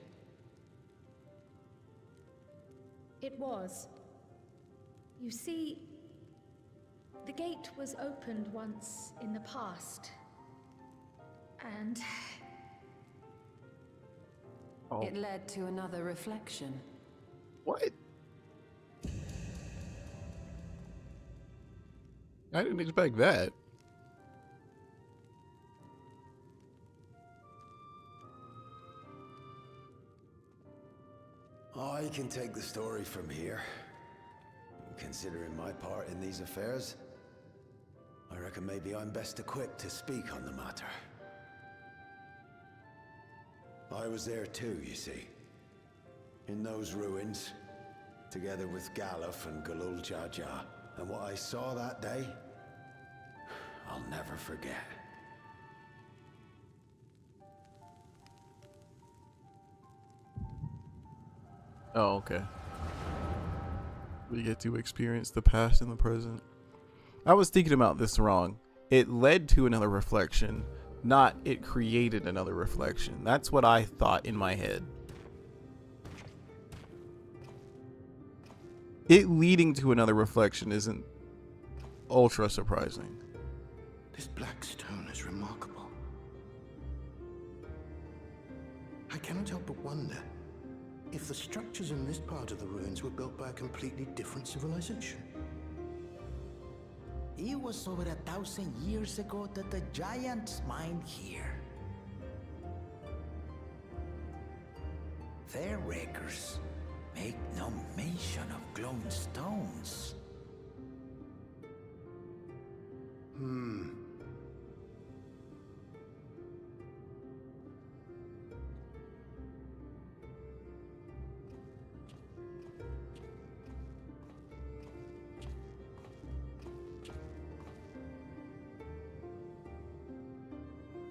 It was. You see, the gate was opened once in the past. And... It led to another reflection. What? I didn't expect that. I can take the story from here. Considering my part in these affairs, I reckon maybe I'm best equipped to speak on the matter. I was there too, you see. In those ruins, together with Galuf and Galul Jar Jar. And what I saw that day, I'll never forget. Oh, okay. We get to experience the past and the present. I was thinking about this wrong. It led to another reflection, not it created another reflection. That's what I thought in my head. It leading to another reflection isn't ultra surprising. This black stone is remarkable. I cannot help but wonder if the structures in this part of the ruins were built by a completely different civilization. It was over 1,000 years ago that the giants mined here. Their records make no mention of glowing stones.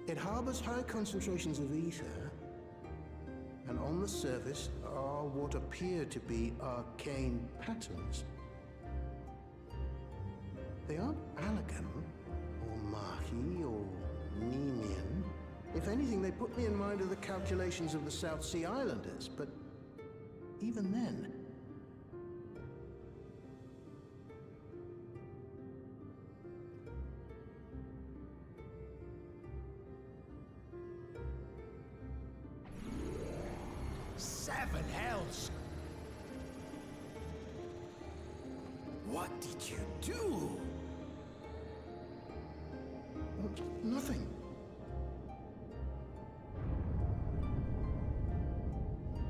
It harbors high concentrations of ether, and on the surface are what appear to be arcane patterns. They aren't Allagan, or Mahi, or Nemean. If anything, they put me in mind of the calculations of the South Sea Islanders, but even then... Seven hells! What did you do? Nothing.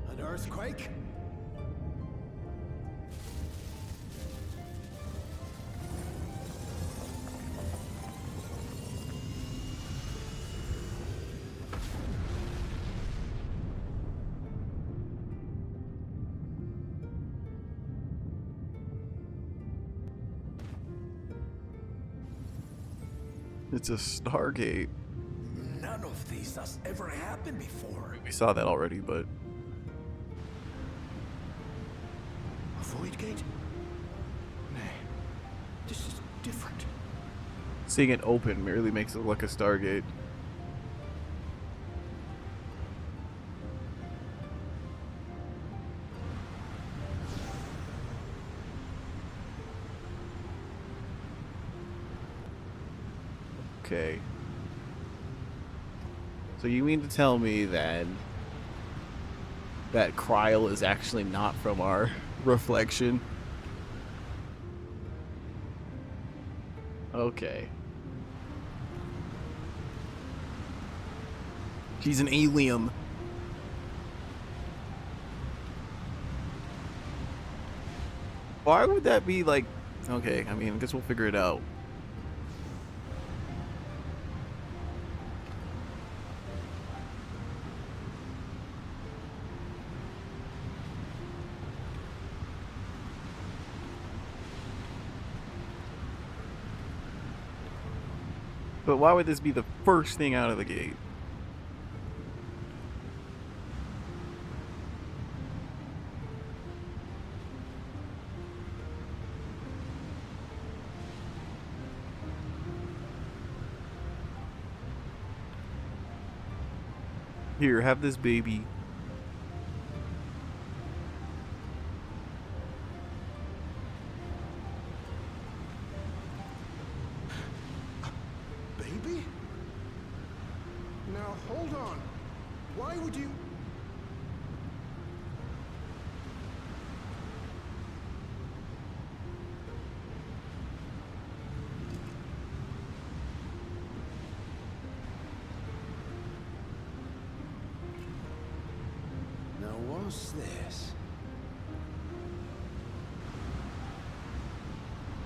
An earthquake? It's a Stargate. None of this has ever happened before. We saw that already, but... A void gate? Nay, this is different. seeing it open merely makes it look like a Stargate. Okay. So you mean to tell me that Kryl is actually not from our reflection? Okay. She's an alien. Why would that be like... Okay, I mean, I guess we'll figure it out. But why would this be the first thing out of the gate? Here, have this baby. Baby? Now hold on. Why would you... Now what's this?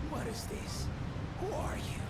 What is this? Who are you?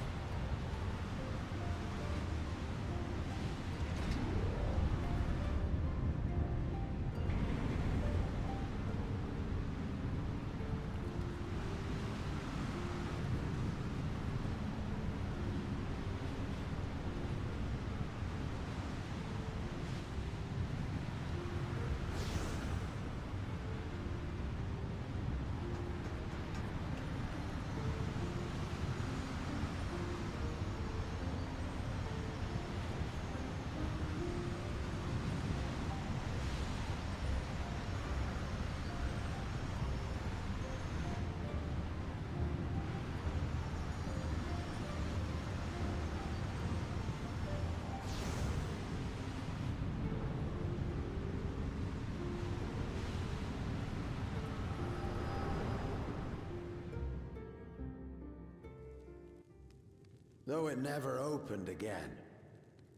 Though it never opened again,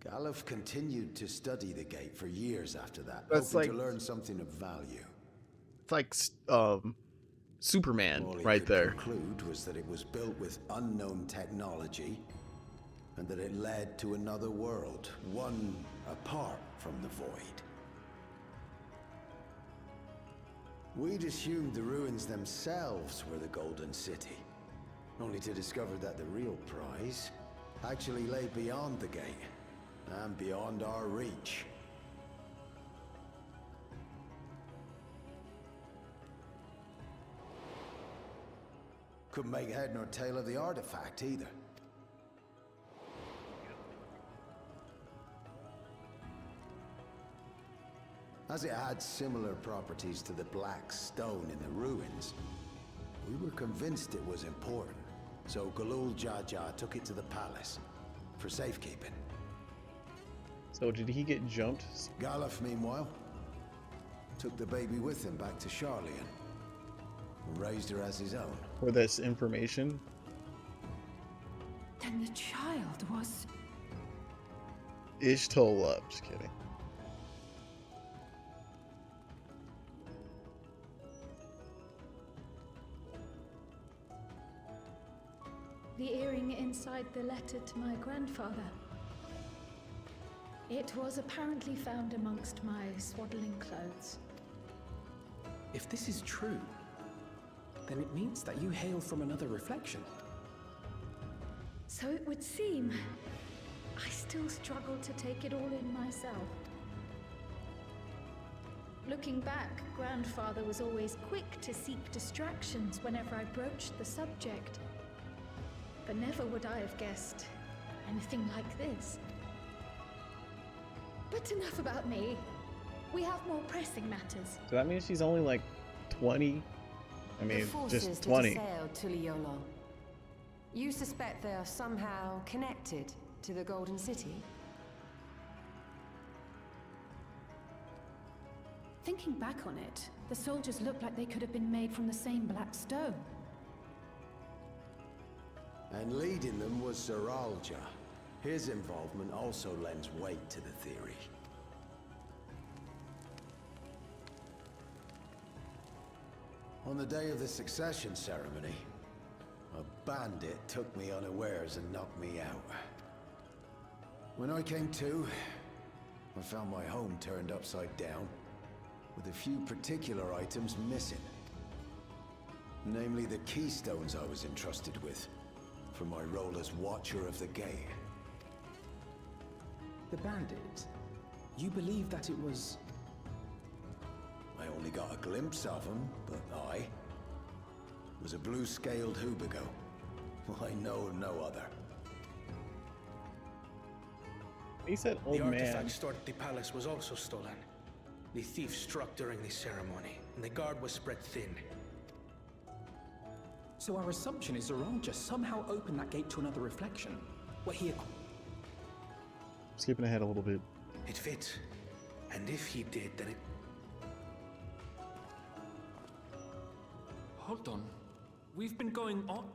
Galuf continued to study the gate for years after that, That's hoping like- to learn something of value. It's like Superman All he right could there. conclude was that it was built with unknown technology, and that it led to another world, one apart from the Void. We'd assumed the ruins themselves were the Golden City, only to discover that the real prize actually lay beyond the gate, and beyond our reach. Couldn't make head nor tail of the artifact either. As it had similar properties to the black stone in the ruins, we were convinced it was important, so Galul Jaja took it to the palace for safekeeping. So did he get jumped? Galuf, meanwhile, took the baby with him back to Charlian and raised her as his own. For this information? Then the child was... Ishtola. Just kidding. The earring inside the letter to my grandfather. It was apparently found amongst my swaddling clothes. If this is true, then it means that you hail from another reflection. So it would seem. I still struggle to take it all in myself. Looking back, Grandfather was always quick to seek distractions whenever I broached the subject. but never would I have guessed anything like this. But enough about me. We have more pressing matters. So that means she's only like 20? I mean, the forces just 20. that assailed Tuliyollal. You suspect they are somehow connected to the Golden City? Thinking back on it, the soldiers look like they could have been made from the same black stone. And leading them was Zeralja. His involvement also lends weight to the theory. On the day of the succession ceremony, a bandit took me unawares and knocked me out. When I came to, I found my home turned upside down, with a few particular items missing. Namely the keystones I was entrusted with, for my role as Watcher of the Gate. The bandit? You believe that it was... I only got a glimpse of him, but I was a blue-scaled Hubigo. I know of no other. He said old The man. artifact stored at the palace was also stolen. The thief struck during the ceremony, and the guard was spread thin. So our assumption is Zeralja somehow opened that gate to another reflection, where he... Skipping ahead a little bit. It fits. And if he did, then it... Hold on. We've been going on...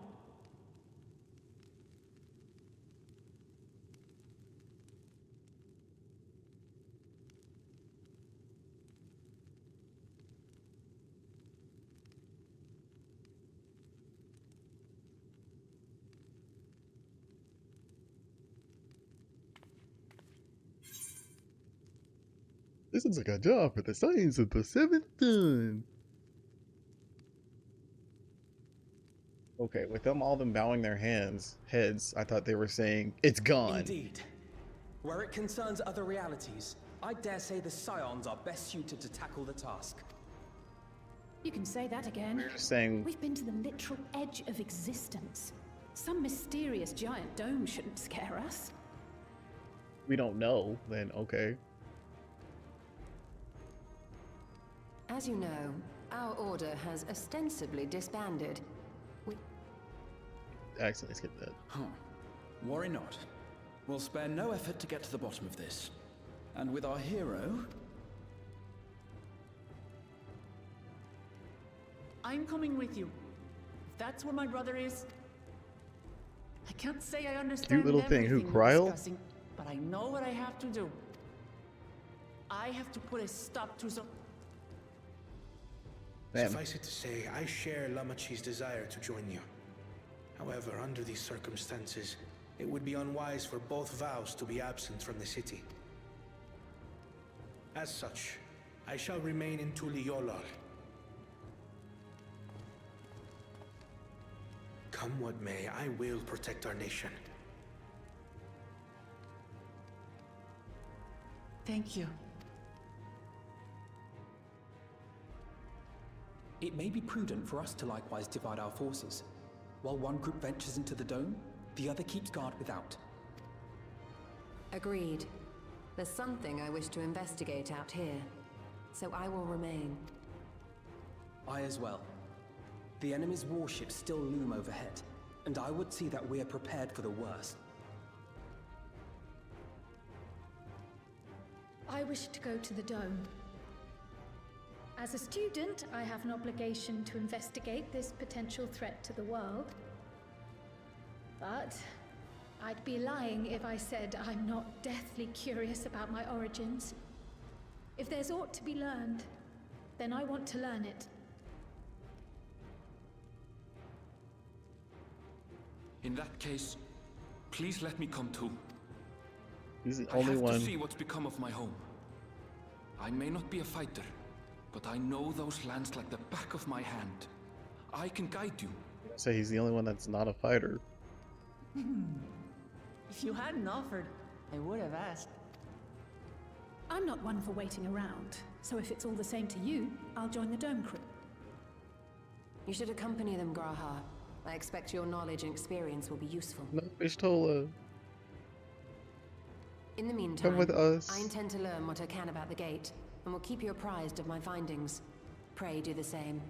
This looks like a job for the science of the seventh done. Okay, with them all them bowing their heads, I thought they were saying, it's gone. Indeed. Where it concerns other realities, I dare say the Scions are best suited to tackle the task. You can say that again. We're just saying... We've been to the literal edge of existence. Some mysterious giant dome shouldn't scare us. We don't know, then okay. As you know, our order has ostensibly disbanded. We Accidentally skipped that. Huh. Worry not. We'll spare no effort to get to the bottom of this. And with our hero... I'm coming with you. If that's where my brother is... I can't say I understand Cute little thing. Who, everything we're Kryl? discussing, but I know what I have to do. I have to put a stop to some... Suffice it to say, I share Lamachi's desire to join you. However, under these circumstances, it would be unwise for both vows to be absent from the city. As such, I shall remain in Tuliyollal. Come what may, I will protect our nation. Thank you. It may be prudent for us to likewise divide our forces. While one group ventures into the dome, the other keeps guard without. Agreed. There's something I wish to investigate out here, so I will remain. I as well. The enemy's warships still loom overhead, and I would see that we are prepared for the worst. I wish to go to the dome. As a student, I have an obligation to investigate this potential threat to the world. But I'd be lying if I said I'm not deathly curious about my origins. If there's aught to be learned, then I want to learn it. In that case, please let me come too. He's the I only have one. to see what's become of my home. I may not be a fighter, but I know those lands like the back of my hand. I can guide you. Say he's the only one that's not a fighter. If you hadn't offered, I would have asked. I'm not one for waiting around, so if it's all the same to you, I'll join the dome crew. You should accompany them, Graha. I expect your knowledge and experience will be useful. No, Ishtola. In the meantime, Come with us. I intend to learn what I can about the gate, and will keep you apprised of my findings. Pray do the same.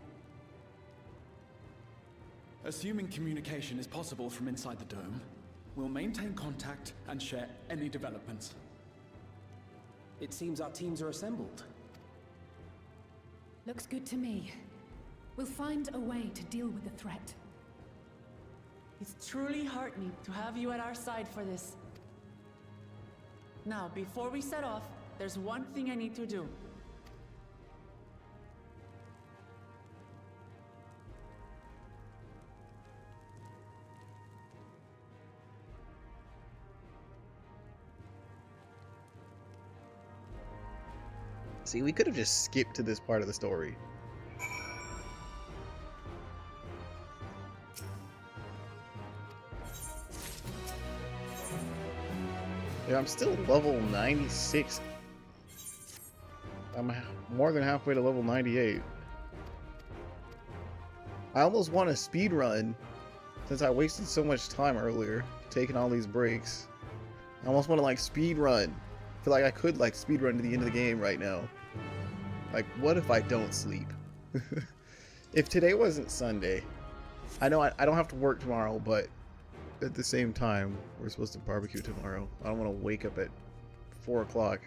Assuming communication is possible from inside the dome, we'll maintain contact and share any developments. It seems our teams are assembled. Looks good to me. We'll find a way to deal with the threat. It's truly heartening to have you at our side for this. Now, before we set off, there's one thing I need to do. See, we could have just skipped to this part of the story. Yeah, I'm still level 96. I'm more than halfway to level 98. I almost want a speed run since I wasted so much time earlier taking all these breaks. I almost want to like speed run. I feel like I could like speed run to the end of the game right now. Like, what if I don't sleep? If today wasn't Sunday, I know I don't have to work tomorrow, but at the same time, we're supposed to barbecue tomorrow. I don't want to wake up at 4 o'clock.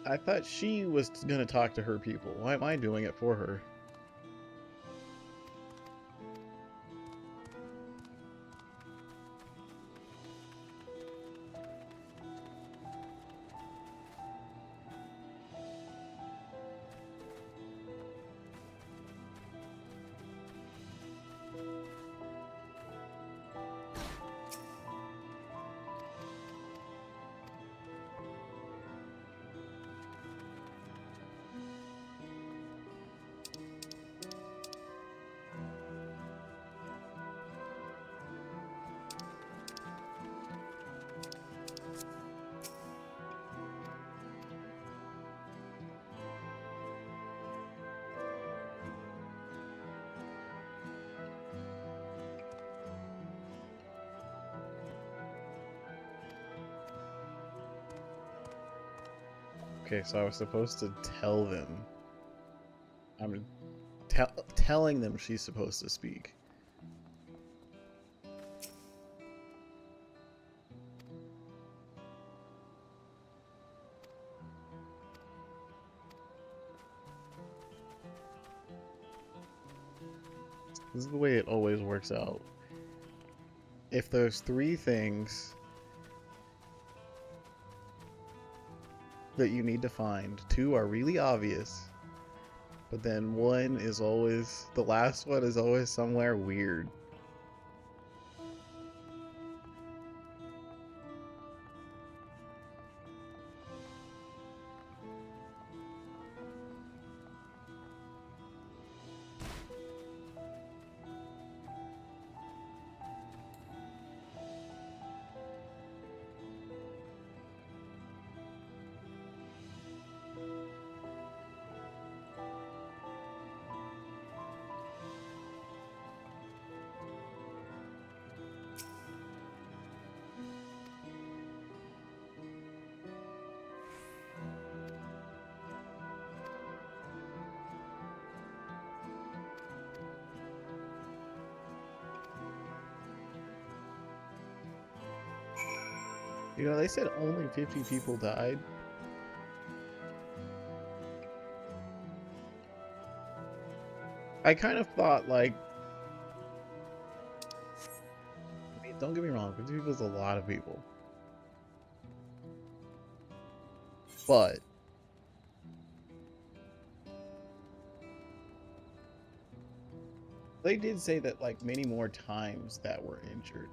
I thought she was gonna talk to her people. Why am I doing it for her? Okay, so I was supposed to tell them. I'm telling them she's supposed to speak. This is the way it always works out. If there's 3 things that you need to find, 2 are really obvious, but then one is always, the last one is always somewhere weird. You know, they said only 50 people died. I kind of thought, like, I mean, don't get me wrong, 50 people is a lot of people. But they did say that, like, many more times that were injured.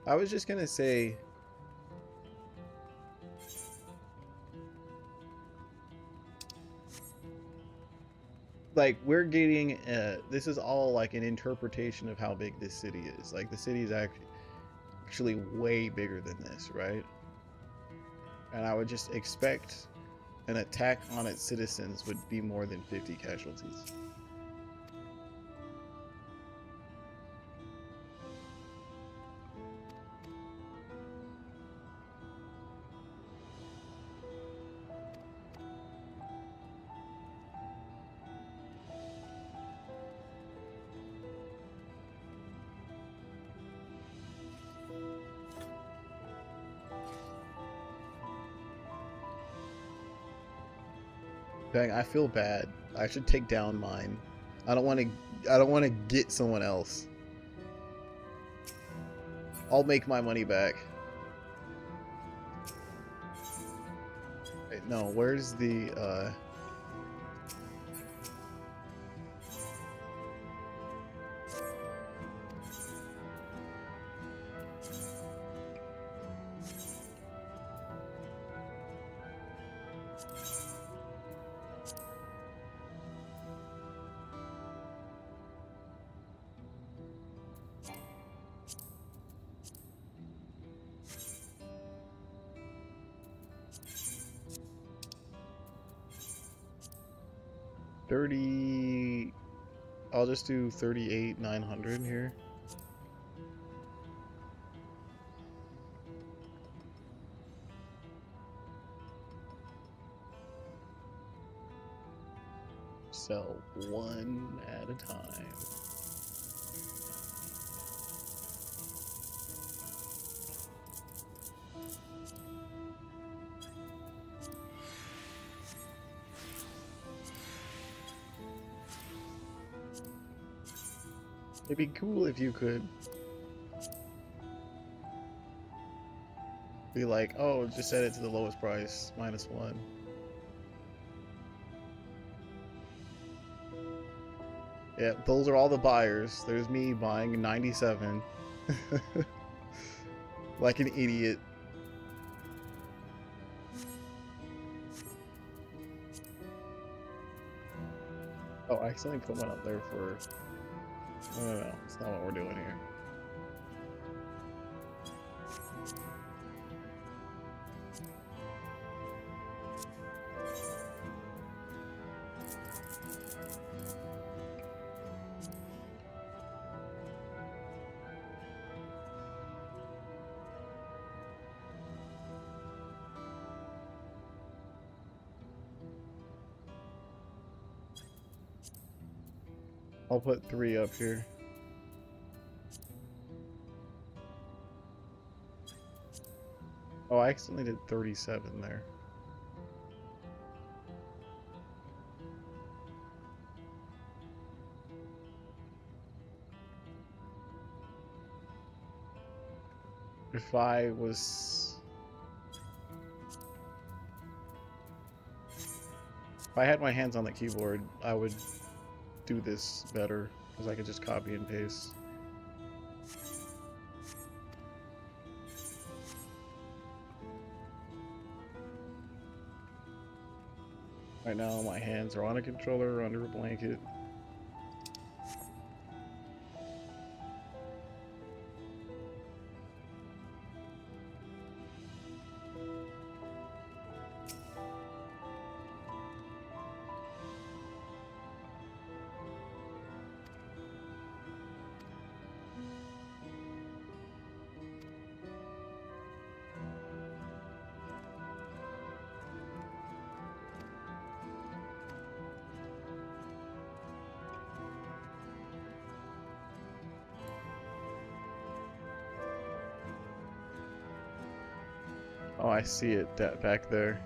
I was just gonna say, like, we're getting this is all like an interpretation of how big this city is. Like, the city is actually way bigger than this, right? And I would just expect an attack on its citizens would be more than 50 casualties. Dang, I feel bad. I should take down mine. I don't want to get someone else. I'll make my money back. Wait, no, where's the 30? I'll just do 38,900 here. Sell one at a time. It'd be cool if you could be like, oh, just set it to the lowest price, -1. Yeah, those are all the buyers. There's me buying 97. Like an idiot. Oh, I accidentally put one up there for... No, it's not what we're doing here. I'll put 3 up here. Oh, I accidentally did 37 there. If I was... If I had my hands on the keyboard, I would do this better, because I could just copy and paste. Right now, my hands are on a controller under a blanket. Oh, I see it back there.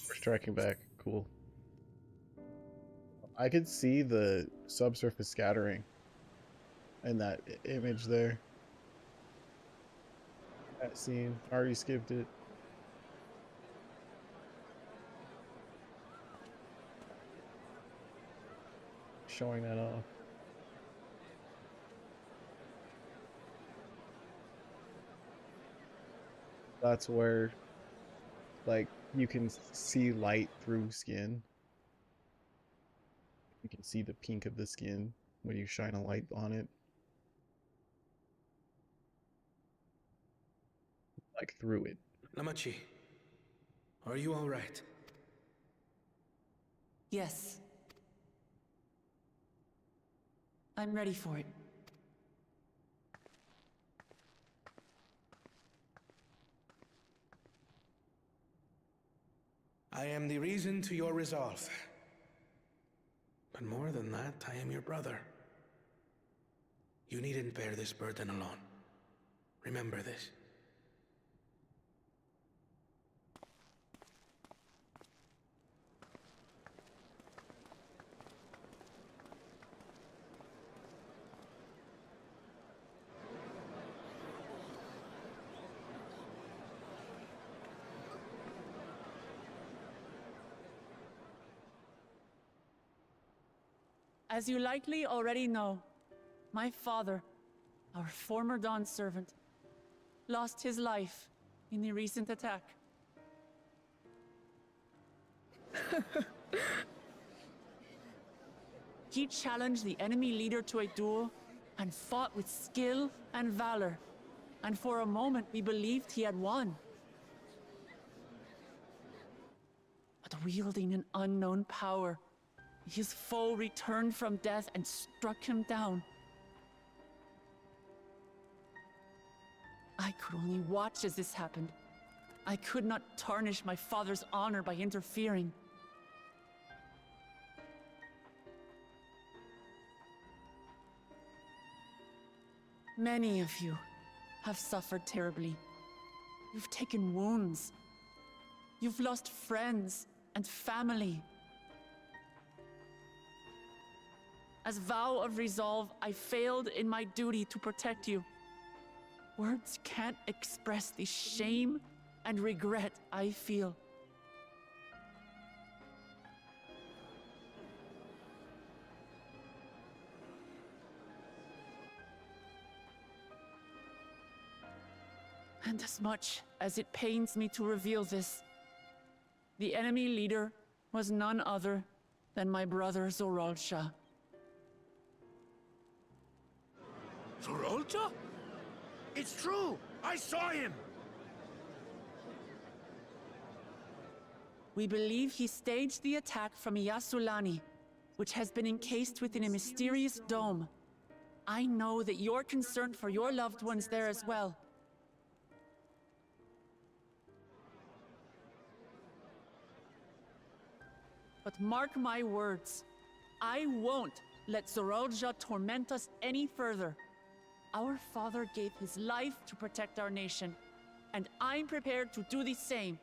we're striking back. Cool. I could see the subsurface scattering in that image there. That scene. Already skipped it. Showing that off. That's where, like, you can see light through skin. You can see the pink of the skin when you shine a light on it. Like, through it. Namachi, are you all right? Yes. I'm ready for it. I am the reason to your resolve. But more than that, I am your brother. You needn't bear this burden alone. Remember this. As you likely already know, my father, our former Dawn servant, lost his life in the recent attack. He challenged the enemy leader to a duel and fought with skill and valor, and for a moment we believed he had won. But wielding an unknown power, his foe returned from death and struck him down. I could only watch as this happened. I could not tarnish my father's honor by interfering. Many of you have suffered terribly. You've taken wounds. You've lost friends and family. As vow of resolve, I failed in my duty to protect you. Words can't express the shame and regret I feel. And as much as it pains me to reveal this, the enemy leader was none other than my brother Zoralsha. Zorolja? It's true! I saw him! We believe he staged the attack from Yasulani, which has been encased within a mysterious dome. I know that you're concerned for your loved ones there as well. But mark my words, I won't let Zoralja torment us any further. Our father gave his life to protect our nation, and I'm prepared to do the same.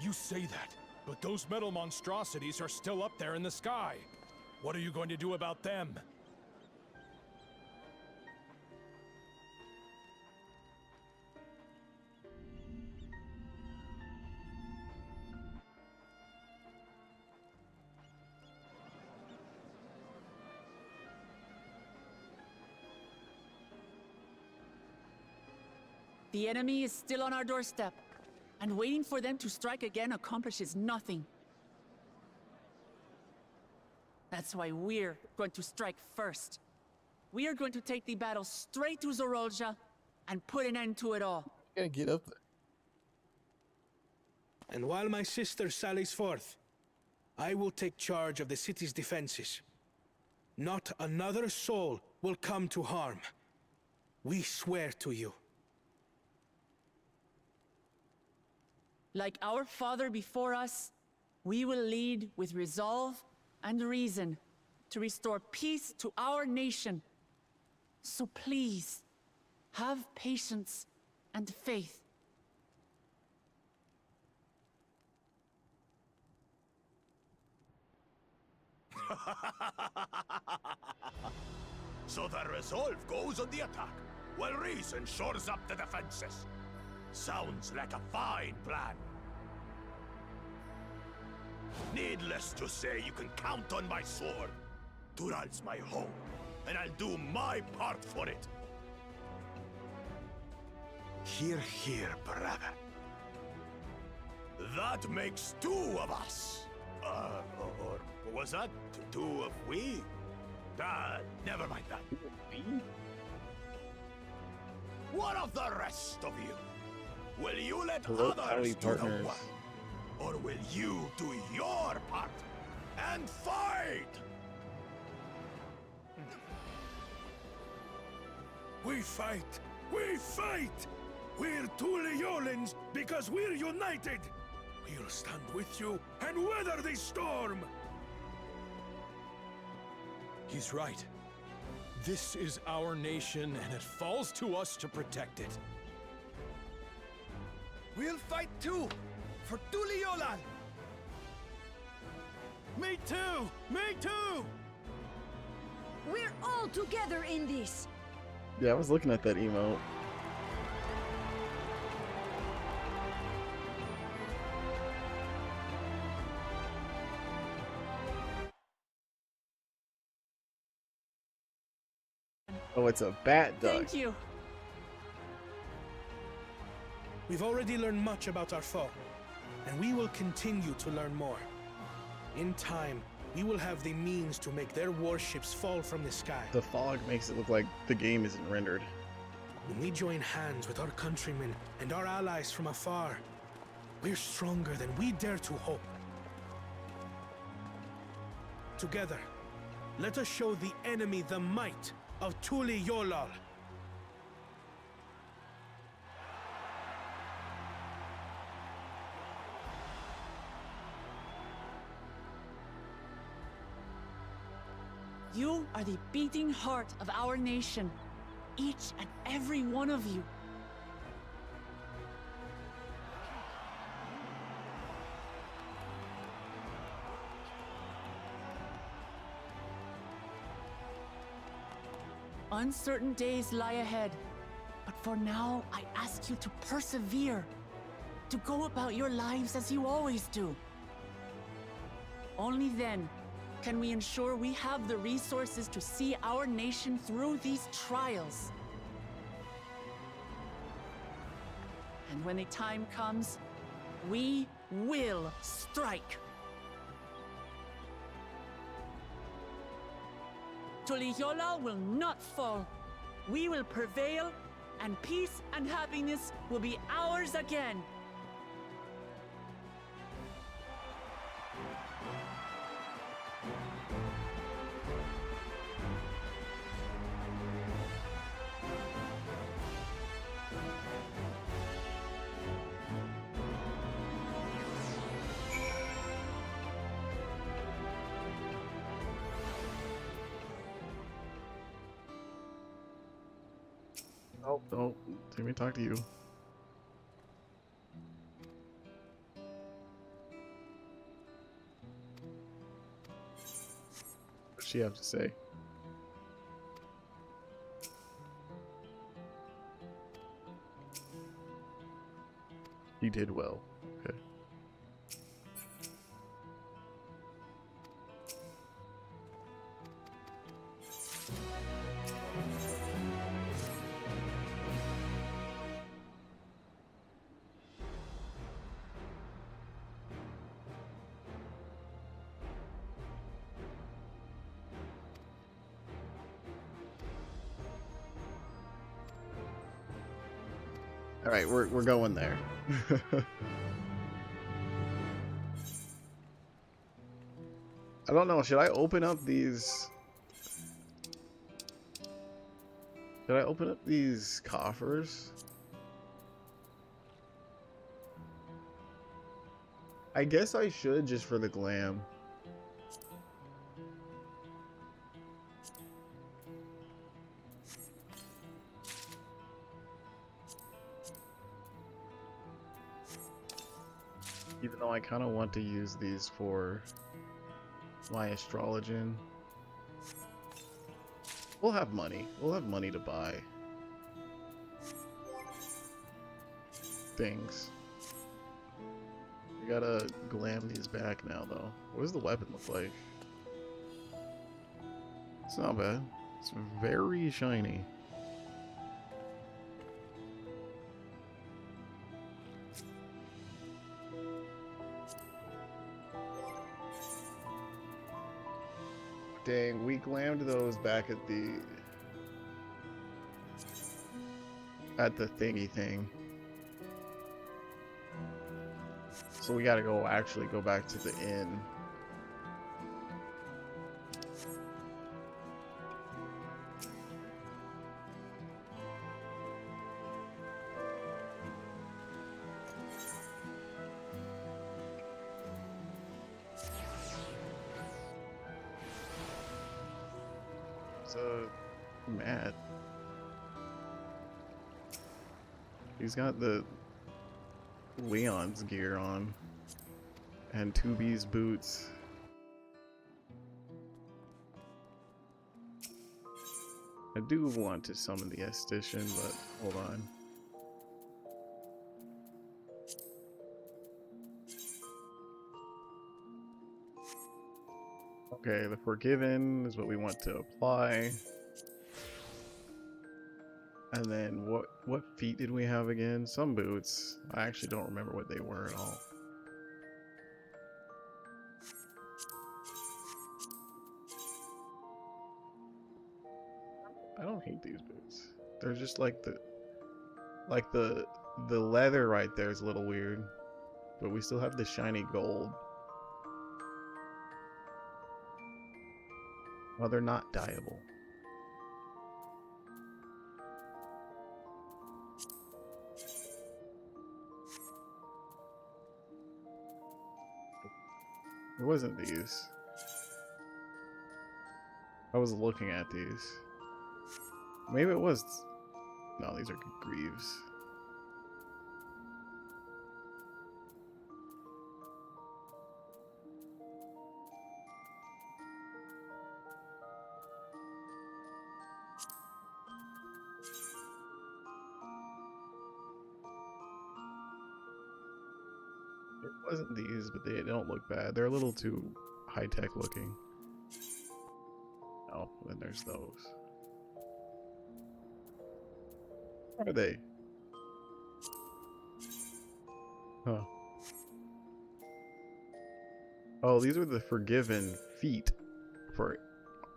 You say that, but those metal monstrosities are still up there in the sky. What are you going to do about them? The enemy is still on our doorstep, and waiting for them to strike again accomplishes nothing. That's why we're going to strike first. We are going to take the battle straight to Zoralja and put an end to it all. Gotta get up there. And while my sister sallies forth, I will take charge of the city's defenses. Not another soul will come to harm. We swear to you. Like our father before us, we will lead with resolve and reason to restore peace to our nation So please, have patience and faith. So the resolve goes on the attack, while reason shores up the defenses. Sounds like a fine plan. Needless to say, you can count on my sword. Tural's my home, and I'll do my part for it. Hear, hear, brother. That makes two of us. Or was that two of we? Never mind that. What of the rest of you? Will you let Hello, others howdy, do the partners. work? Or will you do your part and fight? We fight! We fight! We're Tuliolans because we're united! We'll stand with you and weather this storm! He's right. This is our nation, and it falls to us to protect it. We'll fight too! For Tuliolan! Me too! Me too! We're all together in this! Yeah, I was looking at that emote. Oh, it's a bat duck. Thank you. We've already learned much about our foe, and we will continue to learn more. In time, we will have the means to make their warships fall from the sky. The fog makes it look like the game isn't rendered. When we join hands with our countrymen and our allies from afar, we're stronger than we dare to hope. Together, let us show the enemy the might of Tuli Yolal. You are the beating heart of our nation. Each and every one of you. Uncertain days lie ahead, but for now, I ask you to persevere, to go about your lives as you always do. Only then can we ensure we have the resources to see our nation through these trials. And when the time comes, we will strike. Tuliyola will not fall. We will prevail, and peace and happiness will be ours again. Oh, don't let me talk to you. What's she have to say? You did well. Okay. All right, we're going there. I don't know. Should I open up these? Should I open up these coffers? I guess I should, just for the glam. I kind of want to use these for my astrologian. We'll have money. We'll have money to buy things. We gotta glam these back now, though. What does the weapon look like? It's not bad. It's very shiny. Dang, we glammed those back at the thingy thing. So we gotta actually go back to the inn. So mad. He's got the Leon's gear on and 2B's boots. I do want to summon the esthetician, but hold on. Okay, the Forgiven is what we want to apply. And then what feet did we have again? Some boots. I actually don't remember what they were at all. I don't hate these boots. They're just like the leather right there is a little weird. But we still have the shiny gold. Well, they're not dyeable. It wasn't these. I was looking at these. Maybe it was. No, these are greaves. It wasn't these, but they don't look bad. They're a little too high-tech looking. Oh, then there's those. What are they? Huh. Oh, these are the Forgiven feet for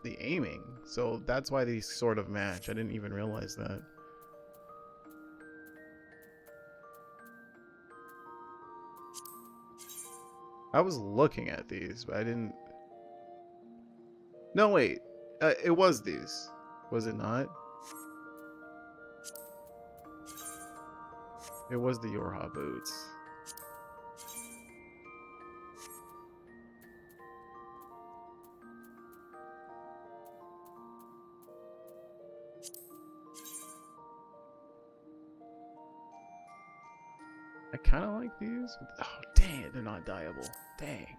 the aiming. So that's why these sort of match. I didn't even realize that. I was looking at these, but I didn't... No, wait. It was these. Was it not? It was the Yorha boots. I kind of like these. Oh, dang it. They're not dyeable. Dang.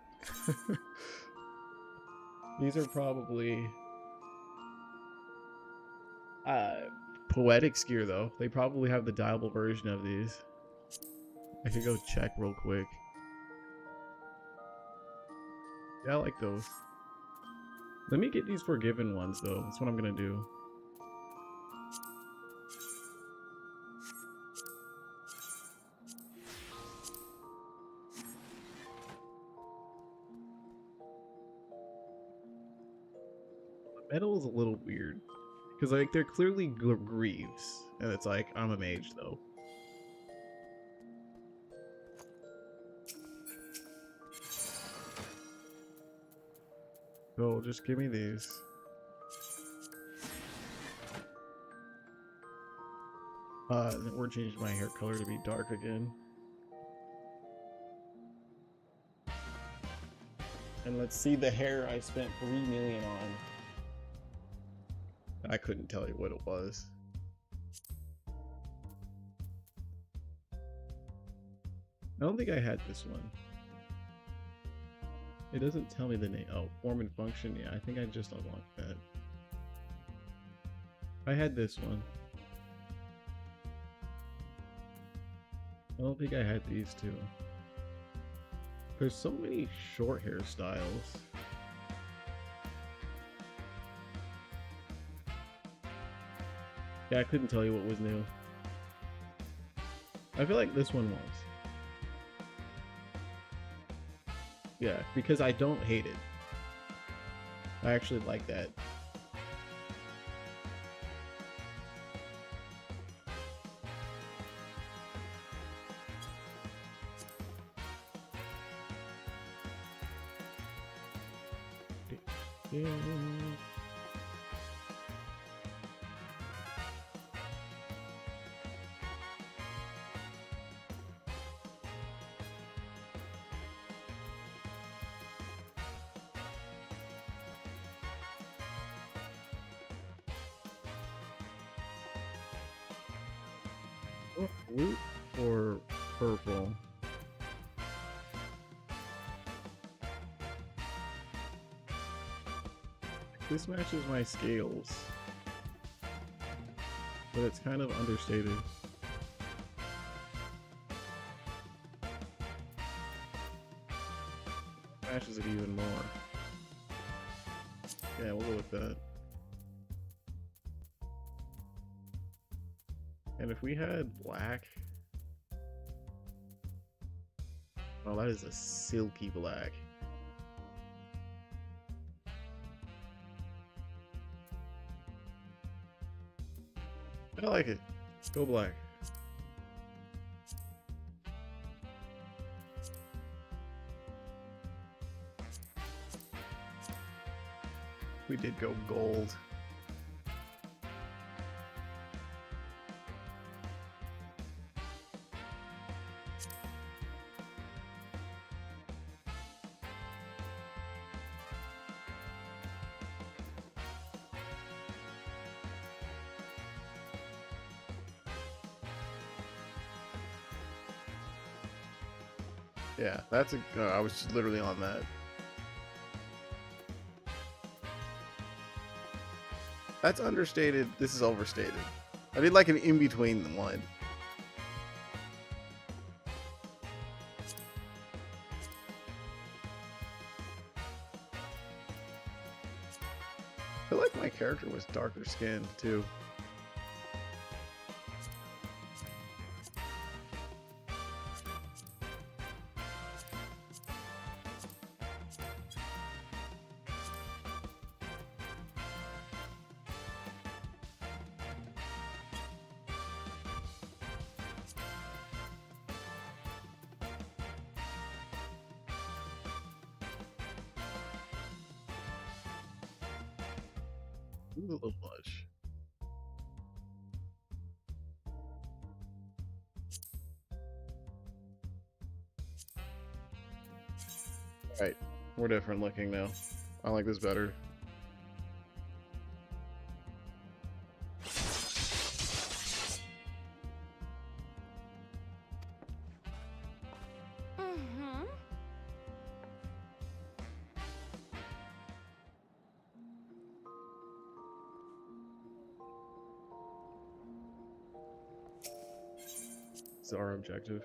These are probably... Poetics gear, though. They probably have the dyeable version of these. I could go check real quick. Yeah, I like those. Let me get these Forgiven ones, though. That's what I'm gonna do. The metal is a little weird. Because, like, they're clearly greaves. And it's like, I'm a mage, though. So, just give me these. We're changing my hair color to be dark again. And let's see the hair I spent 3 million on. I couldn't tell you what it was. I don't think I had this one. It doesn't tell me the name. Oh, form and function. Yeah, I think I just unlocked that. I had this one. I don't think I had these two. There's so many short hairstyles. Yeah, I couldn't tell you what was new. I feel like this one was. Yeah, because I don't hate it. I actually like that. Yeah. Blue or purple? This matches my scales, but it's kind of understated. Matches it even more. Yeah, we'll go with that. And if we had black, oh, that is a silky black. I like it. Go black. We did go gold. Yeah, that's a. I was just literally on that. That's understated. This is overstated. I need like an in-between one. I feel like my character was darker skinned too. A little much. Alright, we're different looking now. I like this better. It's our objective.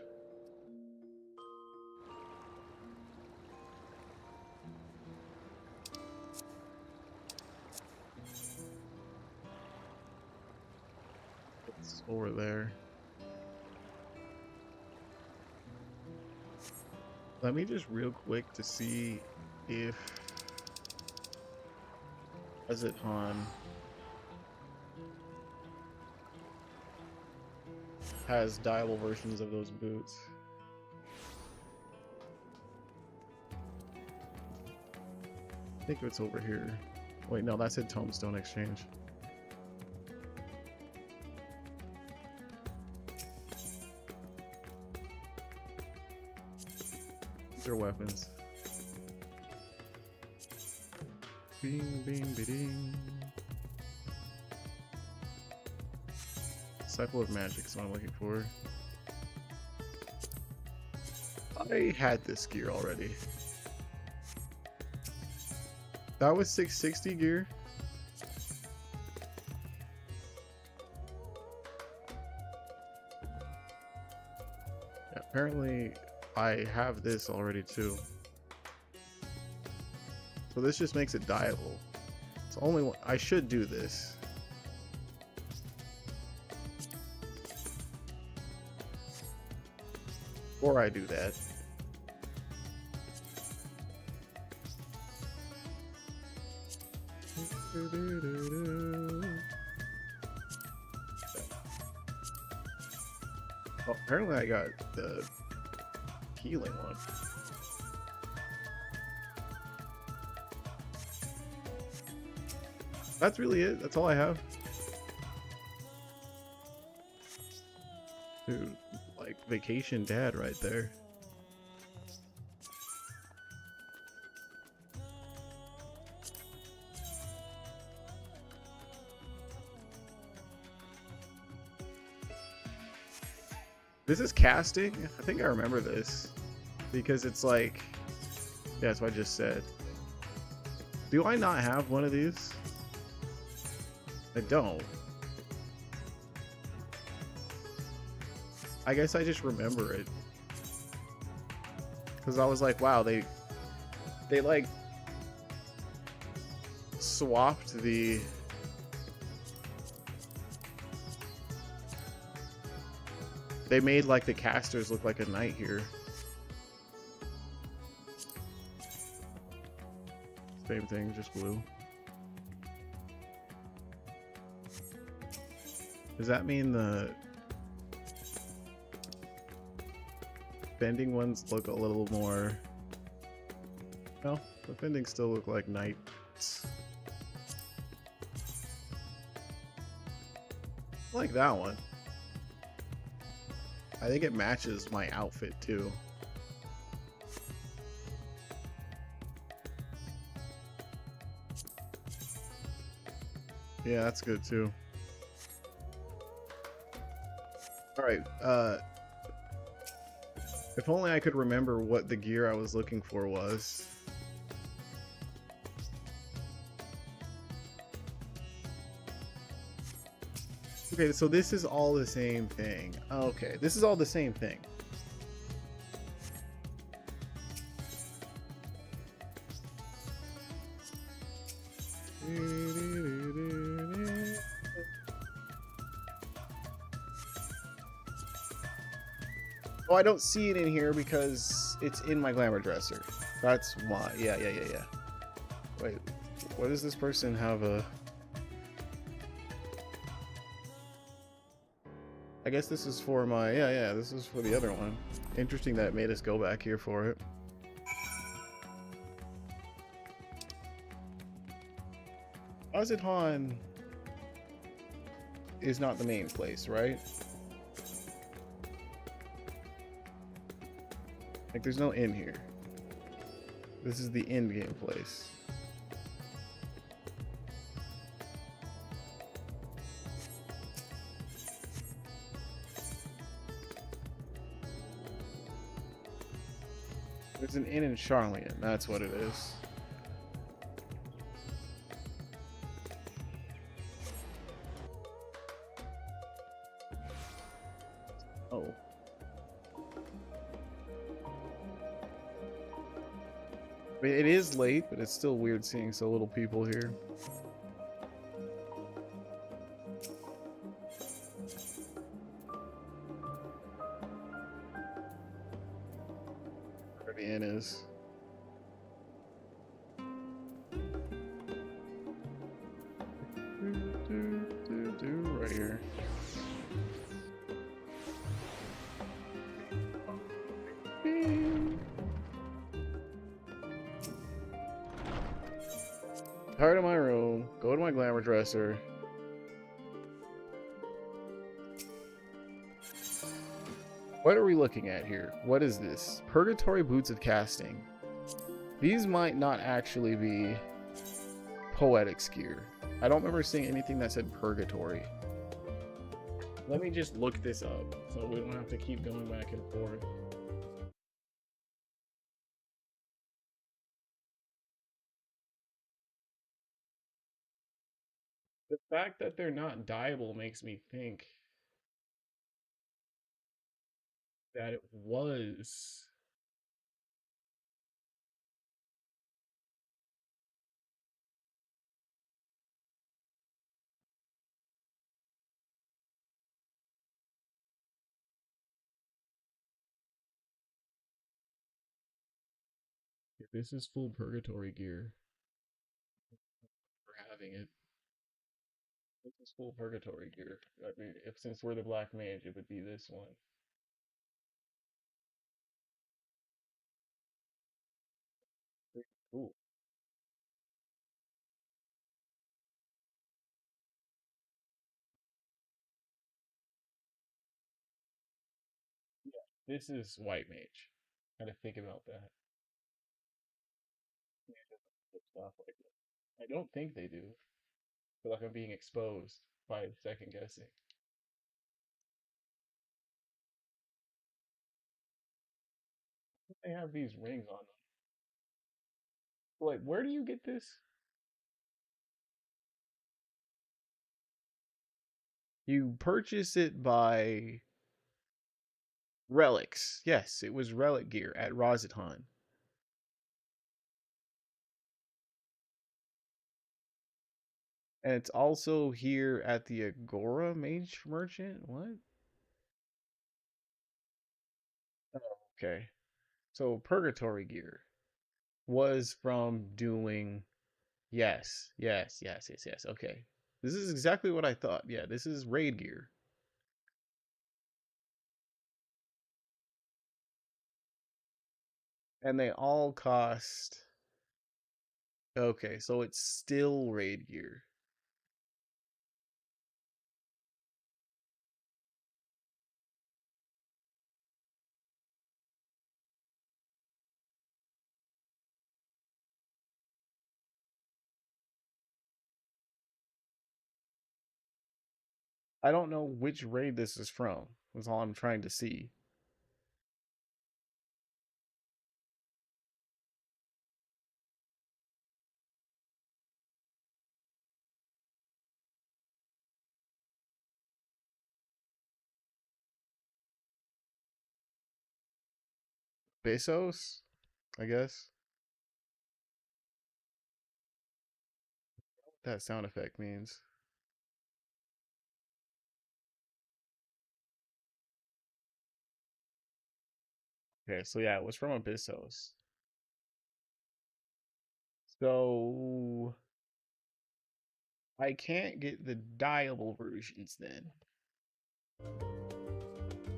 It's over there. Let me just real quick to see if Azit Han has dialable versions of those boots. I think it's over here. Wait, no, that's a Tomestone Exchange. Their weapons. Bing, bing, bing. Disciple of Magic is what I'm looking for. I had this gear already. That was 660 gear. Yeah, apparently, I have this already too. So this just makes it dieable. It's only one. I should do this. Before I do that. Oh, apparently I got the healing one. That's really it. That's all I have. Dude, like vacation dad right there. This is casting? I think I remember this. Because it's like... Yeah, that's what I just said. Do I not have one of these? I don't. I guess I just remember it. Because I was like, wow, they like... swapped the... They made like the casters look like a knight here. Same thing, just blue. Does that mean the bending ones look a little more... No, the bending still look like knights. I like that one. I think it matches my outfit too. Yeah, that's good too. Alright, if only I could remember what the gear I was looking for was. Okay, so this is all the same thing. Okay, this is all the same thing. Oh, I don't see it in here because it's in my glamour dresser. That's why. Yeah. Wait, what does this person have a... I guess this is for my... Yeah, this is for the other one. Interesting that it made us go back here for it. Ozidhan is not the main place, right? Like, there's no inn here. This is the end game place. There's an inn in Charlian, that's what it is. Oh. I mean, it is late, but it's still weird seeing so little people here. Where the inn is. Right here. Tired of my room. Go to my glamour dresser. What are we looking at here? What is this? Purgatory Boots of Casting. These might not actually be Poetic gear. I don't remember seeing anything that said Purgatory. Let me just look this up so we don't have to keep going back and forth. The fact that they're not dyeable makes me think that it was. This is full purgatory gear for having it. This is full purgatory gear. I mean, if since we're the black mage, it would be this one. Pretty cool. Yeah, this is white mage. Gotta think about that. Stuff like that. I don't think they do. I feel like I'm being exposed by second guessing. They have these rings on them. Like, where do you get this? You purchase it by relics. Yes, it was relic gear at Rozatan. And it's also here at the Agora Mage Merchant. What? Oh, okay. So purgatory gear was from doing. Yes, yes, yes, yes, yes. Okay. This is exactly what I thought. Yeah, this is raid gear. And they all cost. Okay, so it's still raid gear. I don't know which raid this is from. That's all I'm trying to see. Bezos, I guess. What that sound effect means. Okay, so yeah, it was from Abyssos. So I can't get the dyeable versions then.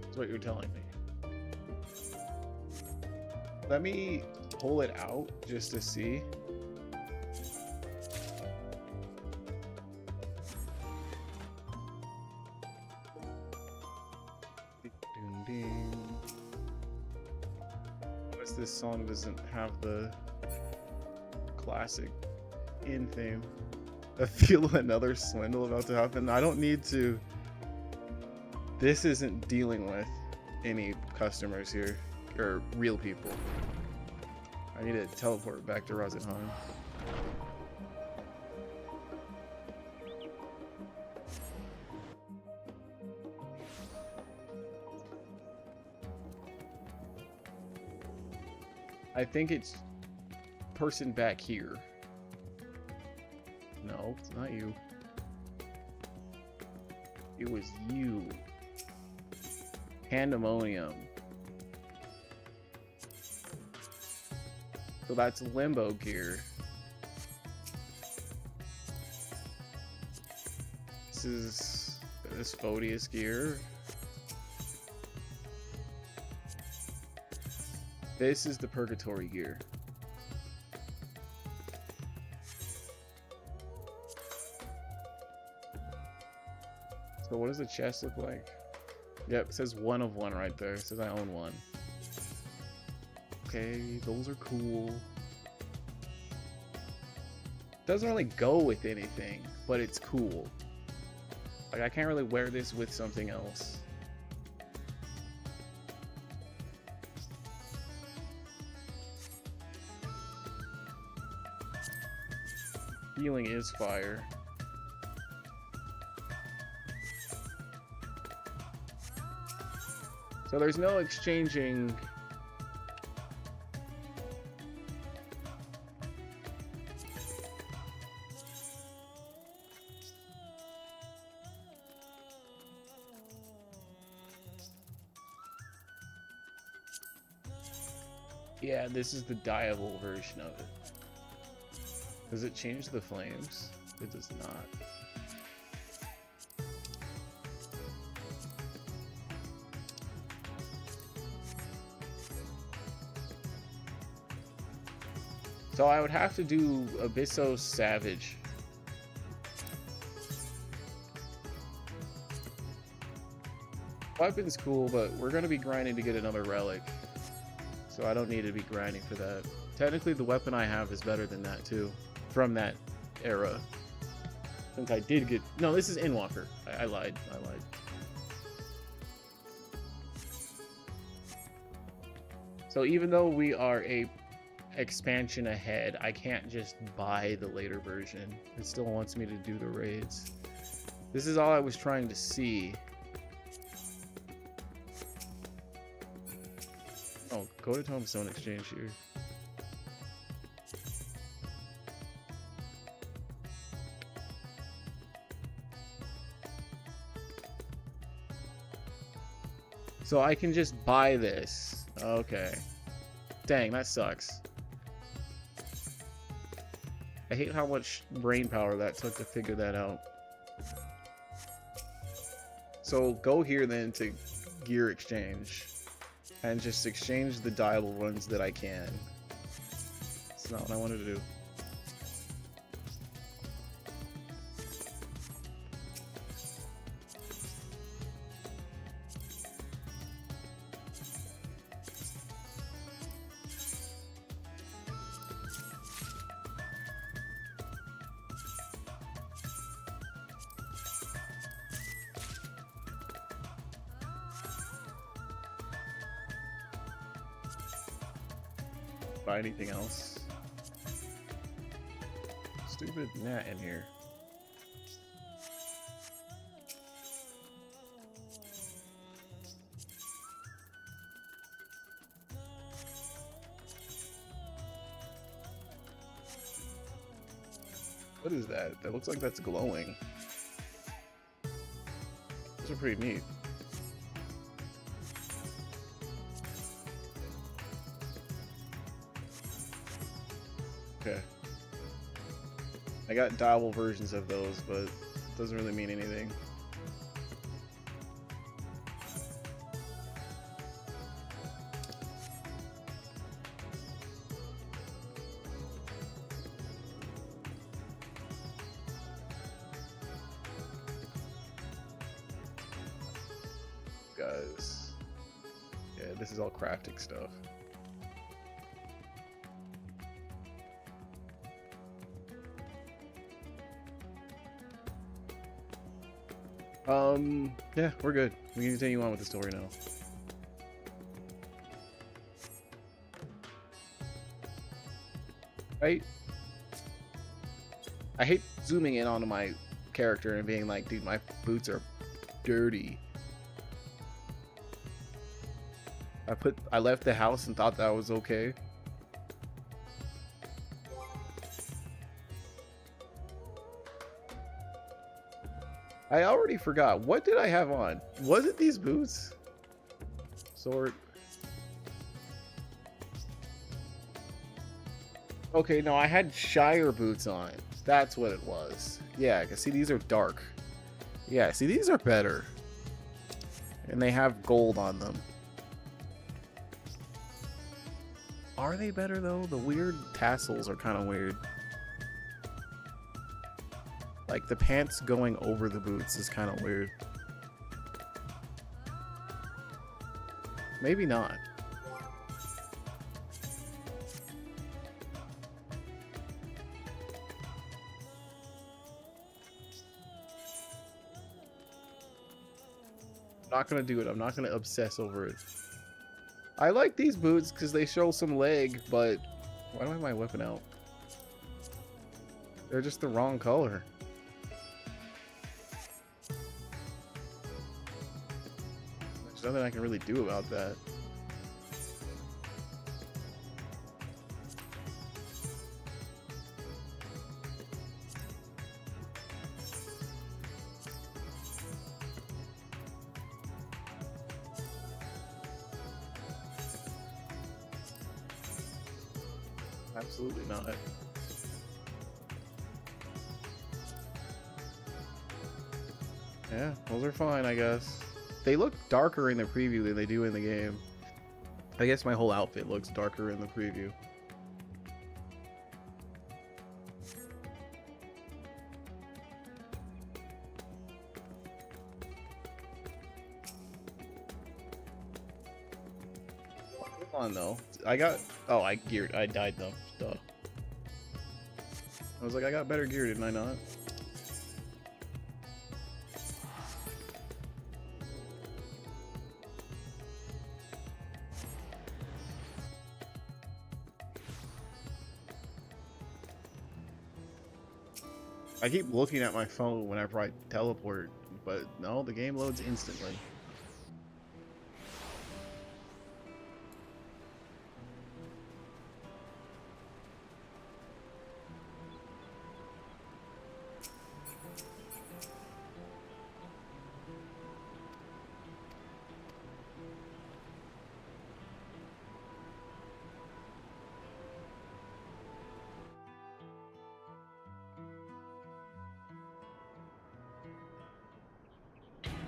That's what you're telling me. Let me pull it out just to see. Ding, ding. Notice this song doesn't have the classic in theme. I feel another swindle about to happen. I don't need to. This isn't dealing with any customers here or real people. I need to teleport back to Rozatan. I think it's person back here. No, it's not you. It was you. Pandemonium. So that's limbo gear. This is Photius gear. This is the purgatory gear. So what does the chest look like? Yep, it says 1 of 1 right there. It says I own 1. Okay, those are cool. Doesn't really go with anything, but it's cool. Like, I can't really wear this with something else. Healing is fire. So there's no exchanging. Yeah, this is the dyeable version of it. Does it change the flames? It does not. So I would have to do Abysso Savage. Weapon's cool, but we're going to be grinding to get another relic. So I don't need to be grinding for that. Technically, the weapon I have is better than that, too. From that era. Since I did get... No, this is Endwalker. I lied. So even though we are a expansion ahead, I can't just buy the later version. It still wants me to do the raids. This is all I was trying to see. Oh, go to Tombstone Exchange here. So I can just buy this. Okay. Dang, that sucks. I hate how much brain power that took to figure that out. So go here then to gear exchange. And just exchange the dyeable ones that I can. That's not what I wanted to do. Buy anything else? Stupid gnat in here. What is that? That looks like that's glowing. Those are pretty neat. Okay. I got dyeable versions of those, but it doesn't really mean anything. Guys. Yeah, this is all crafting stuff. Yeah, we're good. We can continue on with the story now. Right? I hate zooming in onto my character and being like, dude, my boots are dirty. I left the house and thought that was okay. I already forgot. What did I have on? Was it these boots? Sword. Okay, no, I had Shire boots on. That's what it was. Yeah, cause see, these are dark. Yeah, see, these are better. And they have gold on them. Are they better though? The weird tassels are kind of weird. Like, the pants going over the boots is kind of weird. Maybe not. I'm not gonna do it. I'm not gonna obsess over it. I like these boots because they show some leg, but why do I have my weapon out? They're just the wrong color. There's nothing I can really do about that. Absolutely not. Yeah, those are fine, I guess. They look darker in the preview than they do in the game. I guess my whole outfit looks darker in the preview. Come on, though. I got... Oh, I died, though. Duh. I was like, I got better gear, didn't I not? I keep looking at my phone whenever I teleport, but no, the game loads instantly.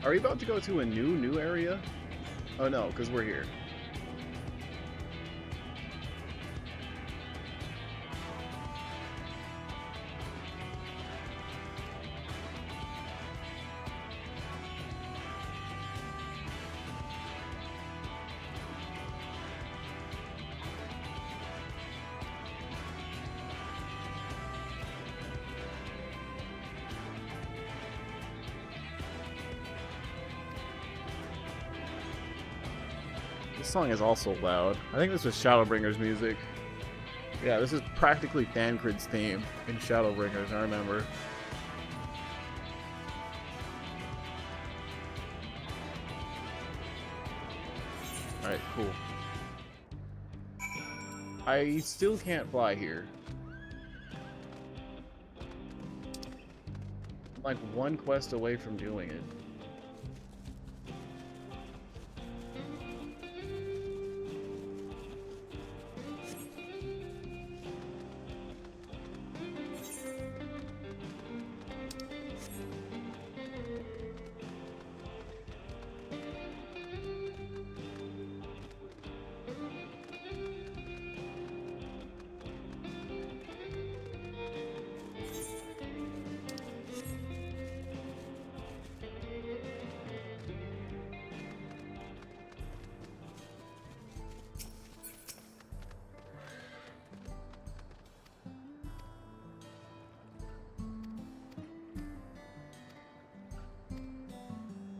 Are we about to go to a new area? Oh no, because we're here. This song is also loud. I think this was Shadowbringers music. Yeah, this is practically Thancred's theme in Shadowbringers, I remember. Alright, cool. I still can't fly here. I'm like one quest away from doing it.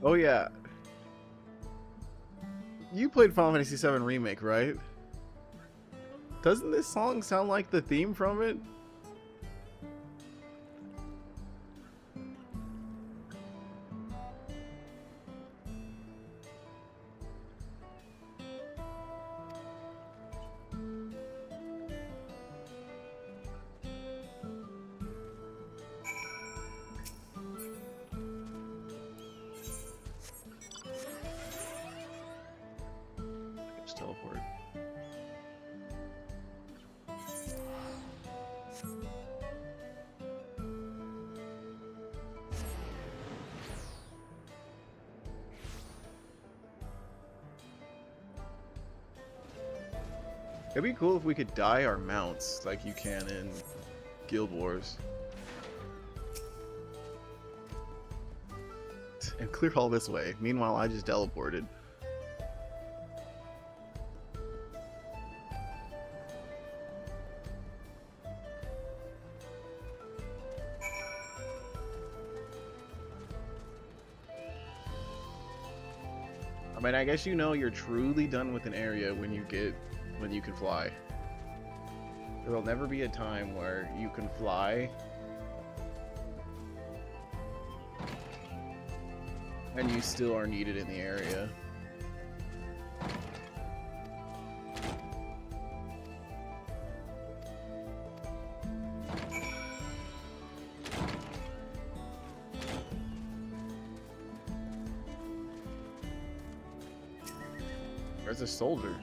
Oh yeah. You played Final Fantasy VII Remake, right? Doesn't this song sound like the theme from it? Just teleport. It'd be cool if we could dye our mounts like you can in Guild Wars. And clear all this way. Meanwhile, I just teleported. I mean, I guess you know you're truly done with an area when you can fly. There will never be a time where you can fly and you still are needed in the area. as a soldier.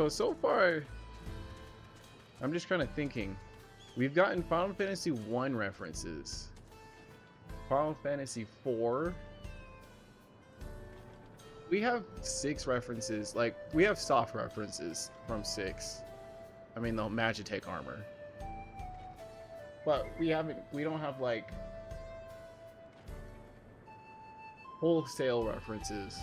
So far, I'm just kind of thinking. We've gotten Final Fantasy 1 references. Final Fantasy 4. We have 6 references. Like, we have soft references from 6. I mean, the Magitech armor. But we don't have, like, wholesale references.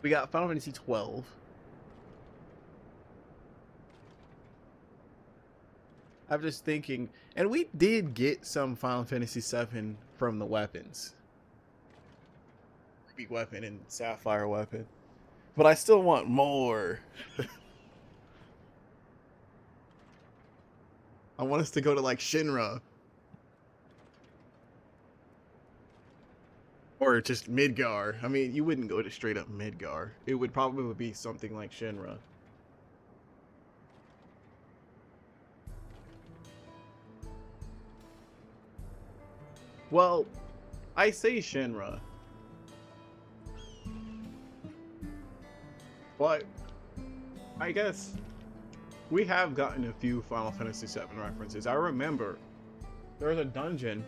We got Final Fantasy 12. I'm just thinking, and we did get some Final Fantasy 7 from the weapons. Ruby weapon and Sapphire weapon. But I still want more. I want us to go to like Shinra. Or just Midgar. I mean, you wouldn't go to straight up Midgar. It would probably be something like Shinra. Well, I say Shinra. But I guess we have gotten a few Final Fantasy VII references. I remember there's a dungeon.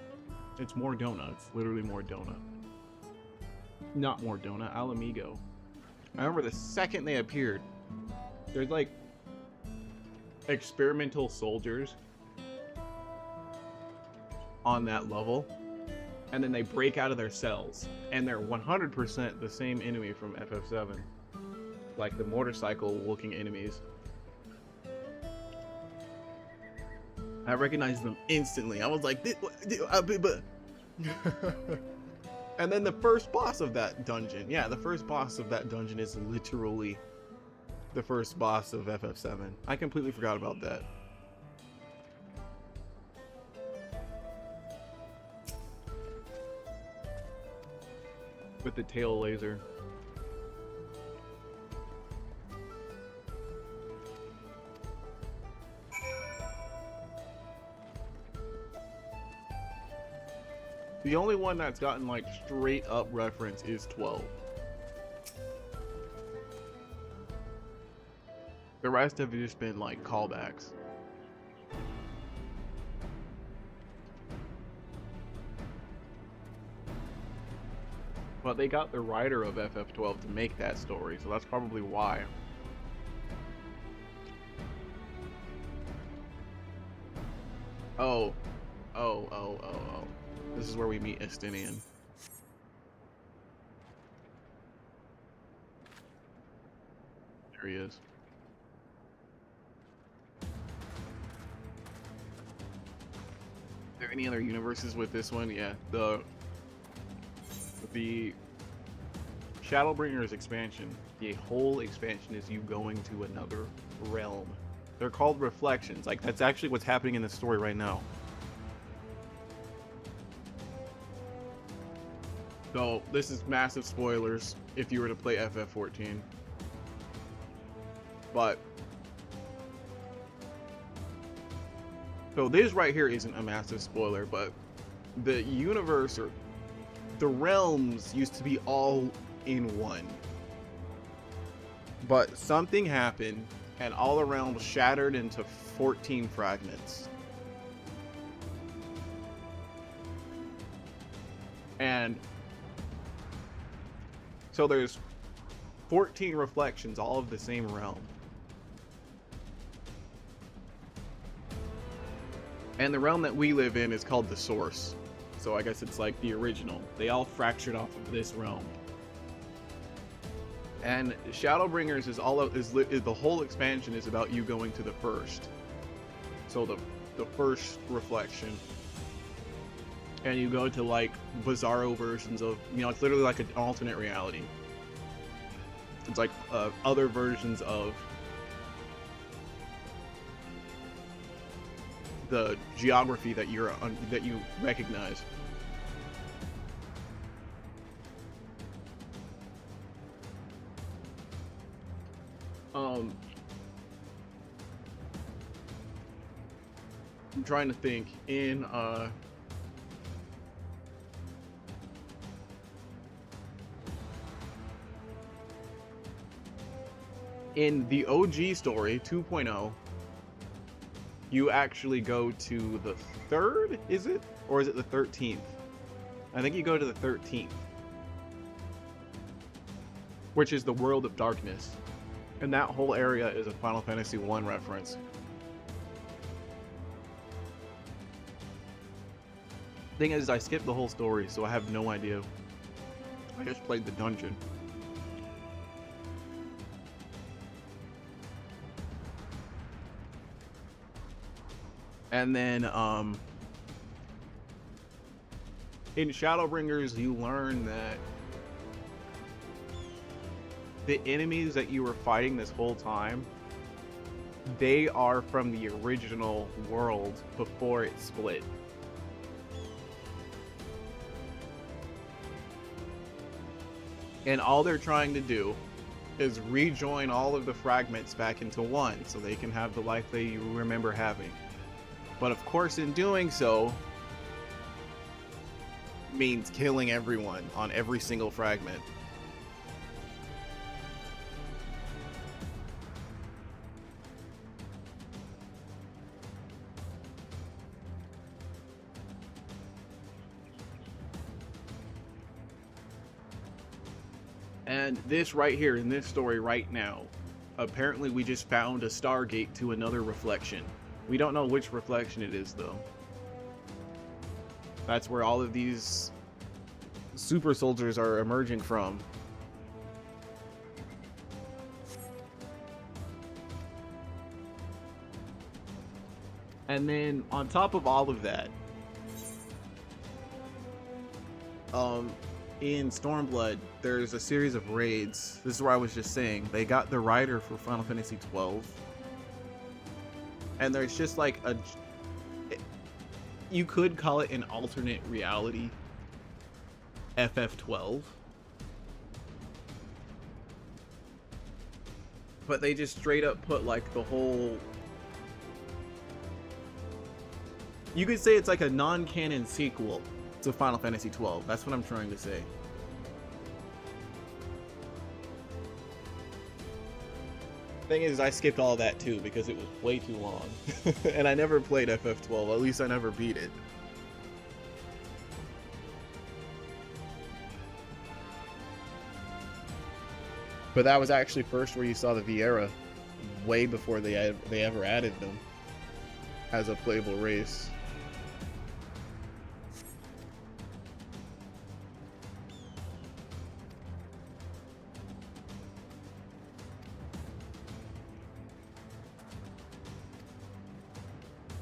It's more donut. It's literally more donut. Not more donut, Alamigo. I remember the second they appeared, there's like experimental soldiers on that level, and then they break out of their cells, and they're 100% the same enemy from FF7, like the motorcycle looking enemies. I recognized them instantly. I was like, and then the first boss of that dungeon, yeah, the first boss of that dungeon is literally the first boss of FF7. I completely forgot about that. With the tail laser. The only one that's gotten like straight up reference is 12. The rest have just been like callbacks. But they got the writer of FF12 to make that story, so that's probably why. Oh. This is where we meet Estinian. There he is. Are there any other universes with this one? Yeah, the Shadowbringers expansion. The whole expansion is you going to another realm. They're called reflections. Like, that's actually what's happening in the story right now. So, this is massive spoilers if you were to play FF14. But so this right here isn't a massive spoiler, but the universe or the realms used to be all in one. But something happened and all the realms shattered into 14 fragments. And so there's 14 reflections, all of the same realm. And the realm that we live in is called the Source. So I guess it's like the original. They all fractured off of this realm. And Shadowbringers is the whole expansion is about you going to the first. So the first reflection. And you go to like bizarro versions of, you know, it's literally like an alternate reality. It's like other versions of the geography that that you recognize. I'm trying to think in the OG story 2.0, you actually go to the 3rd, is it? Or is it the 13th? I think you go to the 13th, which is the World of Darkness. And that whole area is a Final Fantasy 1 reference. Thing is, I skipped the whole story, so I have no idea. I just played the dungeon. And then, in Shadowbringers, you learn that the enemies that you were fighting this whole time, they are from the original world before it split. And all they're trying to do is rejoin all of the fragments back into one so they can have the life they remember having. But of course, in doing so, means killing everyone on every single fragment. And this right here, in this story right now, apparently we just found a Stargate to another reflection. We don't know which reflection it is, though. That's where all of these super soldiers are emerging from. And then, on top of all of that, in Stormblood, there's a series of raids. This is where I was just saying, they got the writer for Final Fantasy 12. And there's just like you could call it an alternate reality FF12. But they just straight up put like the whole... You could say it's like a non-canon sequel to Final Fantasy 12. That's what I'm trying to say. Thing is, I skipped all that too because it was way too long. And I never played FF12, at least I never beat it. But that was actually first where you saw the Viera, way before they ever added them as a playable race.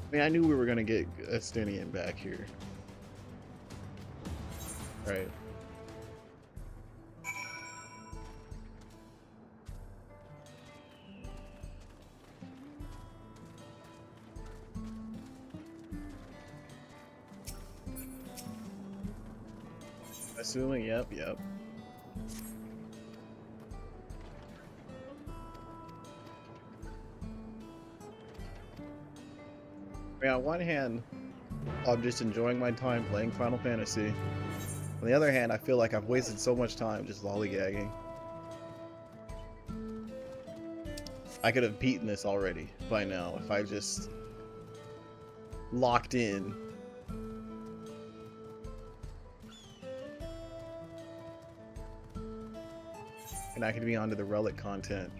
I mean, I knew we were gonna get Estinian back here. Right. Assuming, yep. I mean, on one hand, I'm just enjoying my time playing Final Fantasy. On the other hand, I feel like I've wasted so much time just lollygagging. I could have beaten this already by now if I just locked in. And I could be onto the relic content.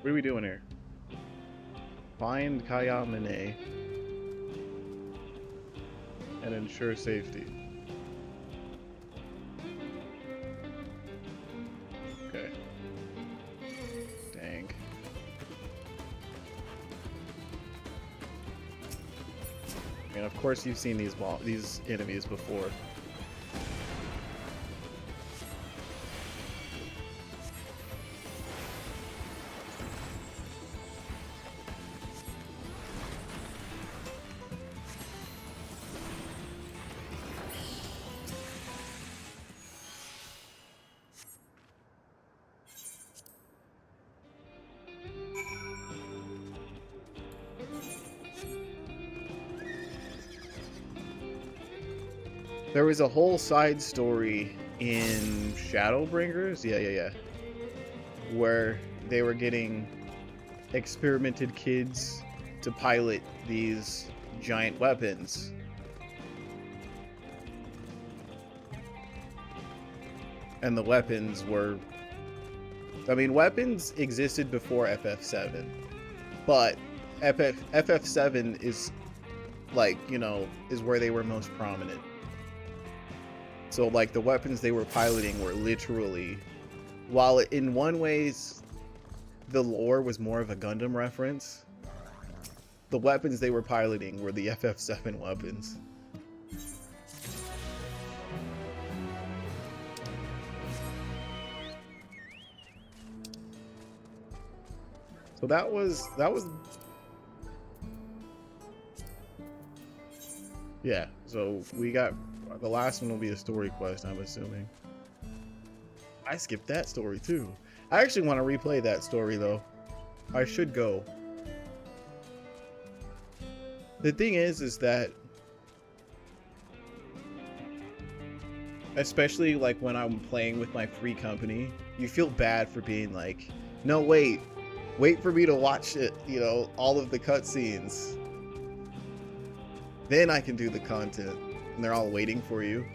What are we doing here? Find Kayamine and ensure safety. Okay. Dang. course you've seen these enemies before. There was a whole side story in Shadowbringers, yeah, where they were getting experimented kids to pilot these giant weapons. And the weapons were... I mean, weapons existed before FF7, but FF7 is, like, you know, is where they were most prominent. So, like, the weapons they were piloting were literally, while in one ways the lore was more of a Gundam reference, the weapons they were piloting were the FF7 weapons. So that was yeah, so we got the last one will be a story quest, I'm assuming. I skipped that story too. I actually want to replay that story though. I should go. The thing is that especially like when I'm playing with my free company, you feel bad for being like, no, wait for me to watch it, you know, all of the cutscenes. Then I can do the content. And they're all waiting for you.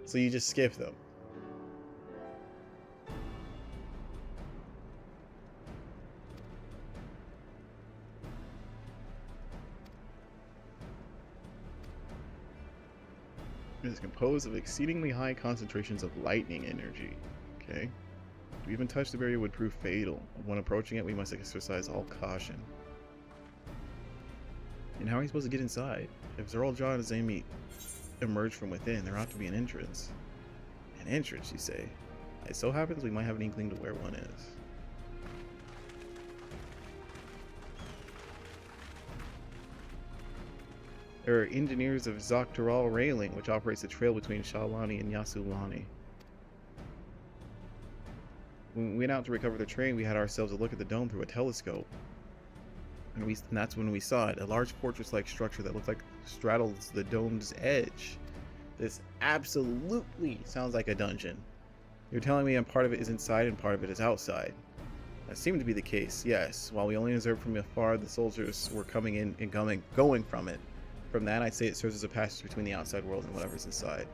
So you just skip them. It is composed of exceedingly high concentrations of lightning energy. Okay. To even touch the barrier would prove fatal. When approaching it, we must exercise all caution. And how are you supposed to get inside? If Zeraljar and Zami emerge from within, there ought to be an entrance. An entrance, you say? It so happens we might have an inkling to where one is. There are engineers of Dawntrail Railing, which operates the trail between Shalani and Yasulani. When we went out to recover the train, we had ourselves a look at the dome through a telescope. And that's when we saw it, a large fortress-like structure that looked like straddles the dome's edge. This absolutely sounds like a dungeon. You're telling me part of it is inside and part of it is outside. That seemed to be the case, yes. While we only observed from afar, the soldiers were coming in and going from it. From that, I'd say it serves as a passage between the outside world and whatever's inside.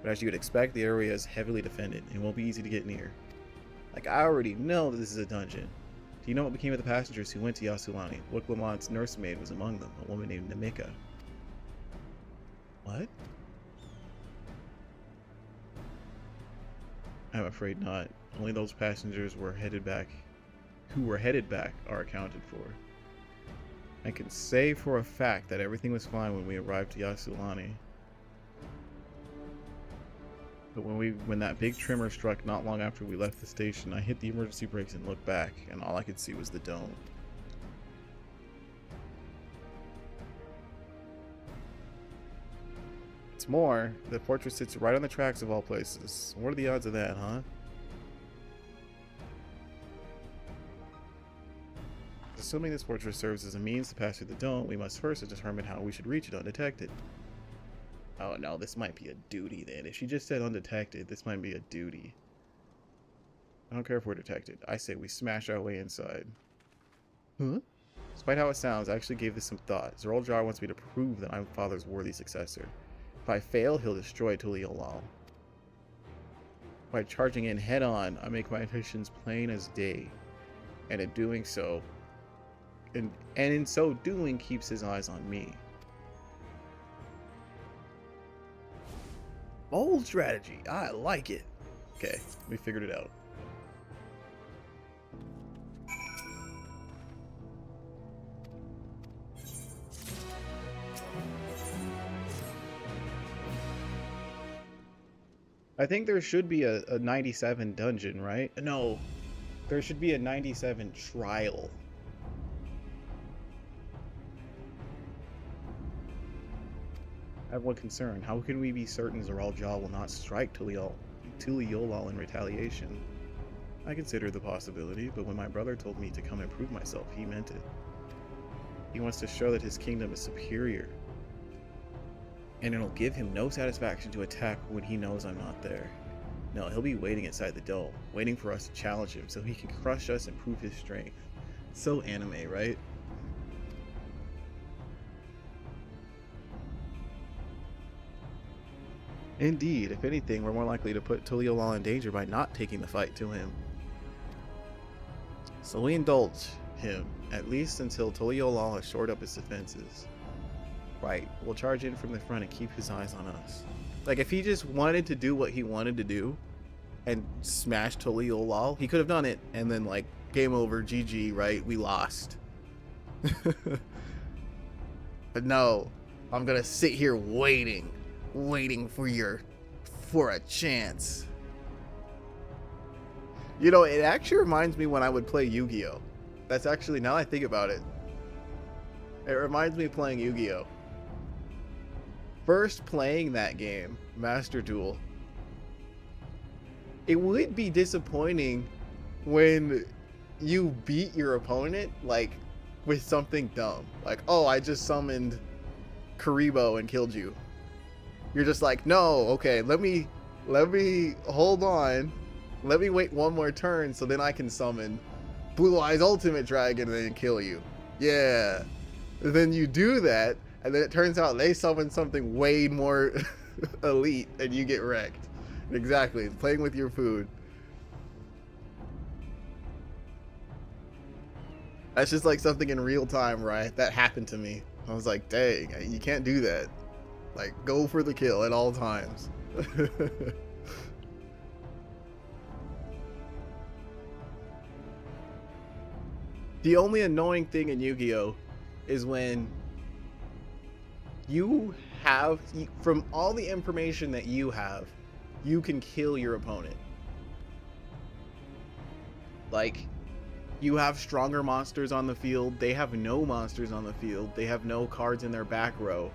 But as you would expect, the area is heavily defended and won't be easy to get near. Like, I already know that this is a dungeon. Do you know what became of the passengers who went to Yasulani? Look, Lamont's nursemaid was among them, a woman named Namika. What? I'm afraid not. Only those passengers who were headed back are accounted for. I can say for a fact that everything was fine when we arrived to Yasulani. But when that big tremor struck not long after we left the station, I hit the emergency brakes and looked back, and all I could see was the dome. What's more, the fortress sits right on the tracks of all places. What are the odds of that, huh? Assuming this fortress serves as a means to pass through the dome, we must first determine how we should reach it undetected. Oh no, this might be a duty then. If she just said undetected, this might be a duty. I don't care if we're detected. I say we smash our way inside. Huh? Despite how it sounds, I actually gave this some thought. Zeraljar wants me to prove that I'm Father's worthy successor. If I fail, he'll destroy Tuliolal. By charging in head-on, I make my intentions plain as day. And in doing so, and in so doing, keeps his eyes on me. Bold strategy. I like it. Okay, we figured it out. I think there should be a 97 dungeon, right? No, there should be a 97 trial. I have one concern. How can we be certain Zoral will not strike Tuliolal in retaliation? I considered the possibility, but when my brother told me to come and prove myself, he meant it. He wants to show that his kingdom is superior. And it'll give him no satisfaction to attack when he knows I'm not there. No, he'll be waiting inside the dome, waiting for us to challenge him so he can crush us and prove his strength. So anime, right? Indeed, if anything, we're more likely to put Tuliolal in danger by not taking the fight to him. So we indulge him, at least until Tuliolal has shored up his defenses. Right, we'll charge in from the front and keep his eyes on us. Like, if he just wanted to do what he wanted to do and smash Tuliolal, he could have done it, and then, like, game over, GG, right? We lost. But no, I'm gonna sit here waiting for a chance. You know, it actually reminds me when I would play Yu-Gi-Oh! That's actually, now I think about it, it reminds me of playing Yu-Gi-Oh! First playing that game, Master Duel, it would be disappointing when you beat your opponent, like, with something dumb. Like, oh, I just summoned Karibo and killed you. You're just like, no, okay, let me hold on. Let me wait one more turn so then I can summon Blue Eyes Ultimate Dragon and then kill you. Yeah. And then you do that, and then it turns out they summon something way more elite and you get wrecked. Exactly. Playing with your food. That's just like something in real time, right? That happened to me. I was like, dang, you can't do that. Like, go for the kill at all times. The only annoying thing in Yu-Gi-Oh! Is when you have, from all the information that you have, you can kill your opponent. Like, you have stronger monsters on the field, they have no monsters on the field, they have no cards in their back row.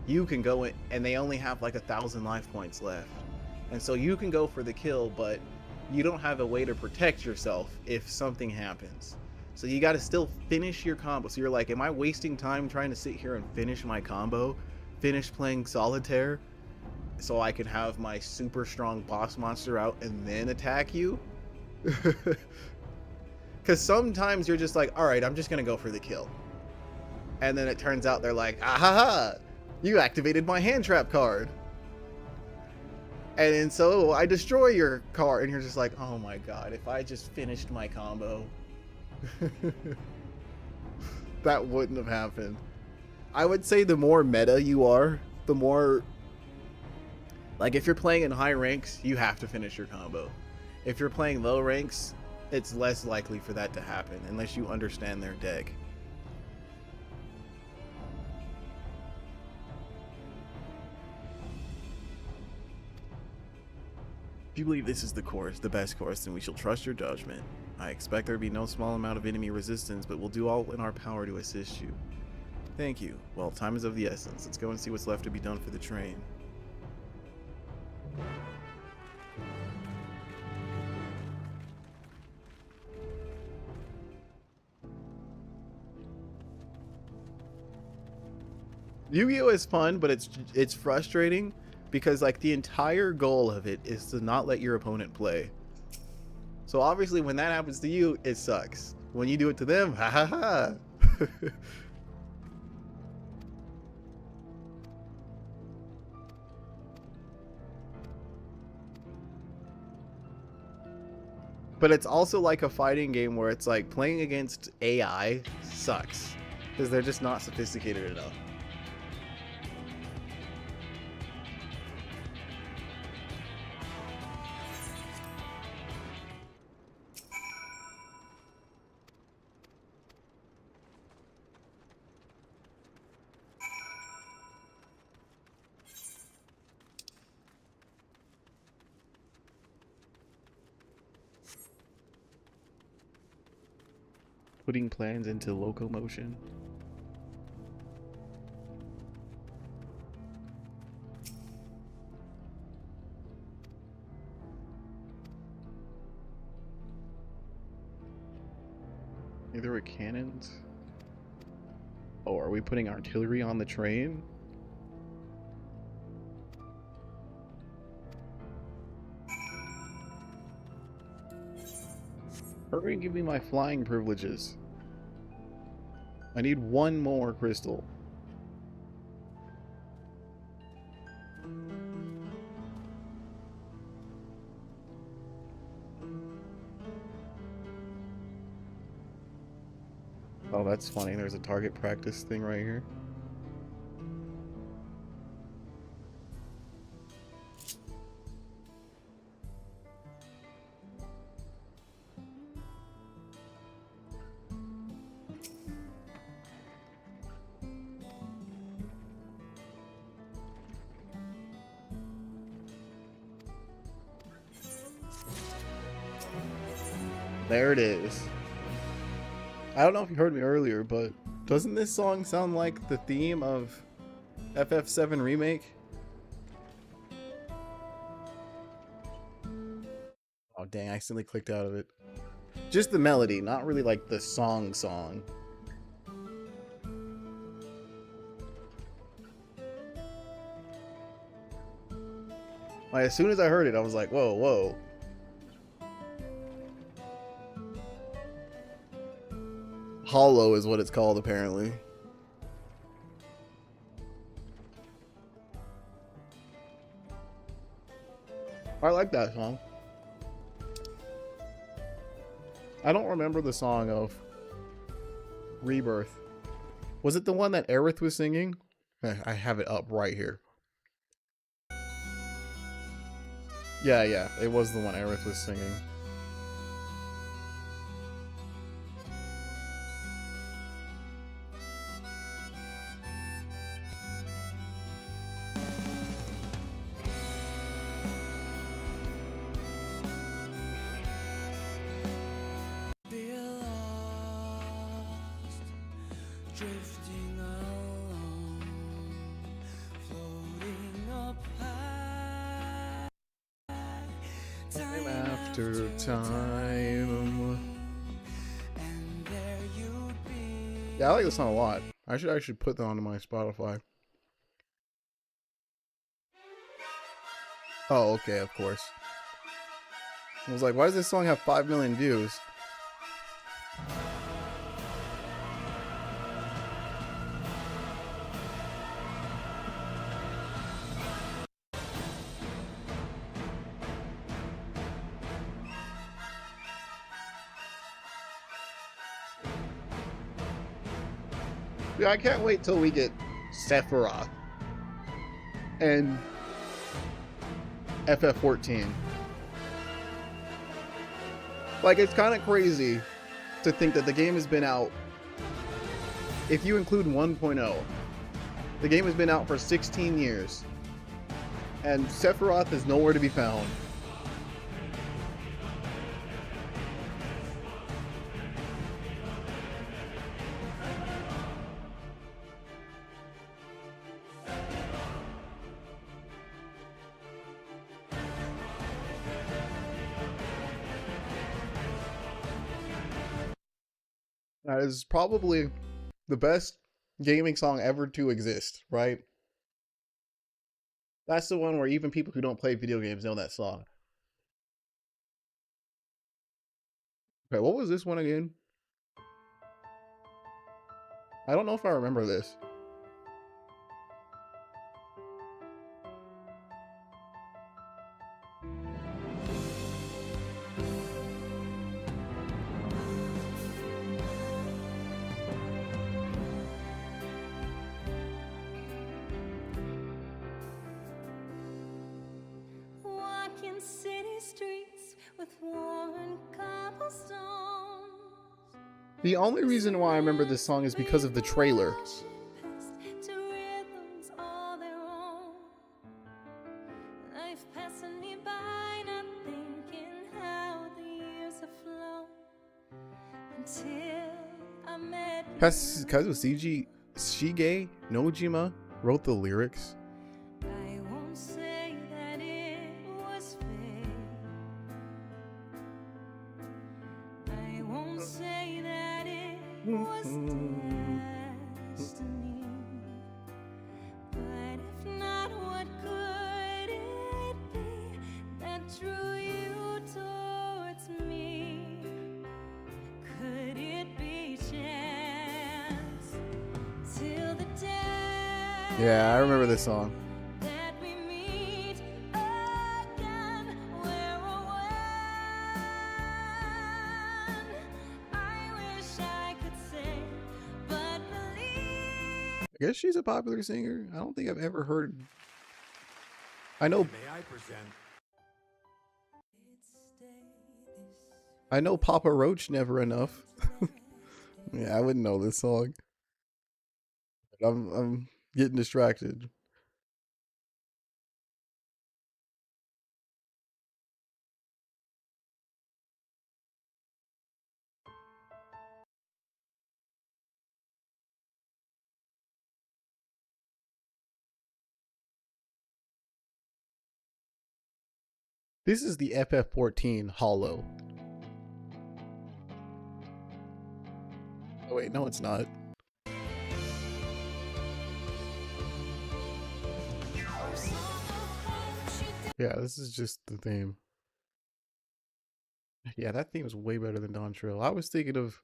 You can go in, and they only have like 1,000 life points left. And so you can go for the kill, but you don't have a way to protect yourself if something happens. So you got to still finish your combo. So you're like, am I wasting time trying to sit here and finish my combo? Finish playing solitaire so I can have my super strong boss monster out and then attack you? Because sometimes you're just like, all right, I'm just going to go for the kill. And then it turns out they're like, ah, you activated my hand trap card. And so I destroy your card. And you're just like, oh my god, if I just finished my combo. That wouldn't have happened. I would say the more meta you are, the more, like, if you're playing in high ranks, you have to finish your combo. If you're playing low ranks, it's less likely for that to happen unless you understand their deck. If you believe this is the course, the best course, then we shall trust your judgment. I expect there to be no small amount of enemy resistance, but we'll do all in our power to assist you. Thank you. Well, time is of the essence. Let's go and see what's left to be done for the train. Yu-Gi-Oh! Is fun, but it's frustrating because, like, the entire goal of it is to not let your opponent play. So obviously when that happens to you, it sucks. When you do it to them, ha ha ha. But it's also like a fighting game where it's like playing against AI sucks because they're just not sophisticated enough. Putting plans into locomotion. Either with cannons. Oh, are we putting artillery on the train? Hurry and give me my flying privileges. I need one more crystal. Oh, that's funny. There's a target practice thing right here. There it is. I don't know if you heard me earlier, but doesn't this song sound like the theme of FF7 Remake? Oh dang, I accidentally clicked out of it. Just the melody, not really like the song. Like, as soon as I heard it, I was like, whoa, whoa. Hollow is what it's called, apparently. I like that song. I don't remember the song of Rebirth. Was it the one that Aerith was singing? I have it up right here. Yeah, it was the one Aerith was singing. Drifting along, floating up high, Time after time. and there you'd be. Yeah, I like this song a lot. I should actually put that onto my Spotify. Oh, okay, of course. I was like, why does this song have 5 million views? Yeah, I can't wait till we get Sephiroth and FF14. Like, it's kind of crazy to think that the game has been out, if you include 1.0, the game has been out for 16 years, and Sephiroth is nowhere to be found. That is probably the best gaming song ever to exist, right? That's the one where even people who don't play video games know that song. Okay, what was this one again? I don't know if I remember this. Walking city streets with worn cobblestones. The only reason why I remember this song is because of the trailer. To rhythms all their own. Life passing me by, not thinking how the years have flown. Until Kazushige Shige Nojima wrote the lyrics. I won't say that it was fate. I won't say that it was destiny. But if not, what could it be that drew you towards me? Could it be chance? Till the day Yeah, I remember this song. that we meet again, where or when? I wish I could say, but believe. I guess she's a popular singer. I don't think I've ever heard. I know. May I present? I know Papa Roach Never Enough. Yeah, I wouldn't know this song. I'm getting distracted. This is the FF14 Hollow. Oh wait, no it's not. Yeah, this is just the theme. Yeah, that theme is way better than Dawntrail. I was thinking of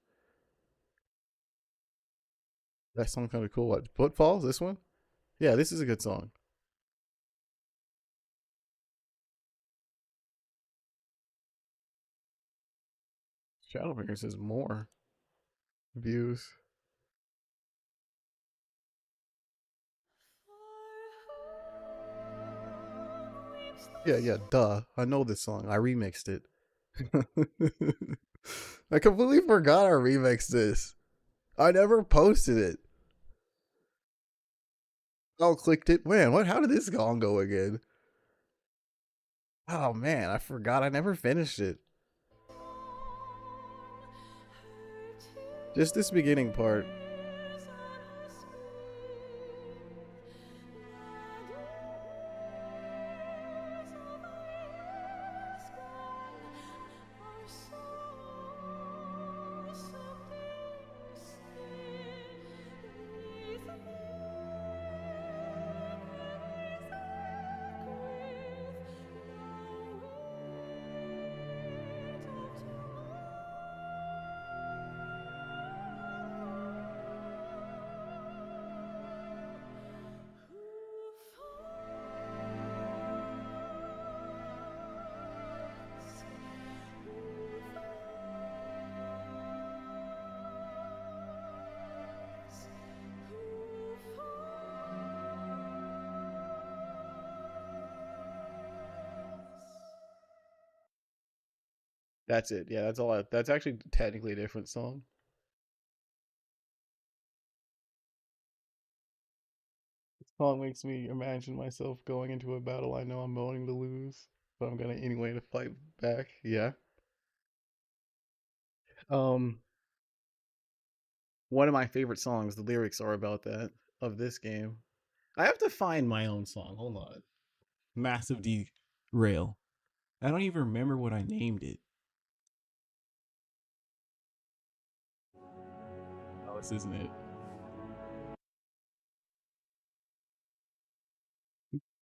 that song kind of cool. What? Footfalls? This one? Yeah, this is a good song. Shadowbringers says more views. Yeah, duh. I know this song. I remixed it. I completely forgot I remixed this. I never posted it. I clicked it. Man, what? How did this song go again? Oh man, I forgot. I never finished it. Just this beginning part. That's it. Yeah, that's all. That's actually technically a different song. This song makes me imagine myself going into a battle I know I'm going to lose, but I'm gonna anyway to fight back. Yeah. Um, one of my favorite songs. The lyrics are about that of this game. I have to find my own song. Hold on. Massive derail. I don't even remember what I named it. Oh, this isn't it.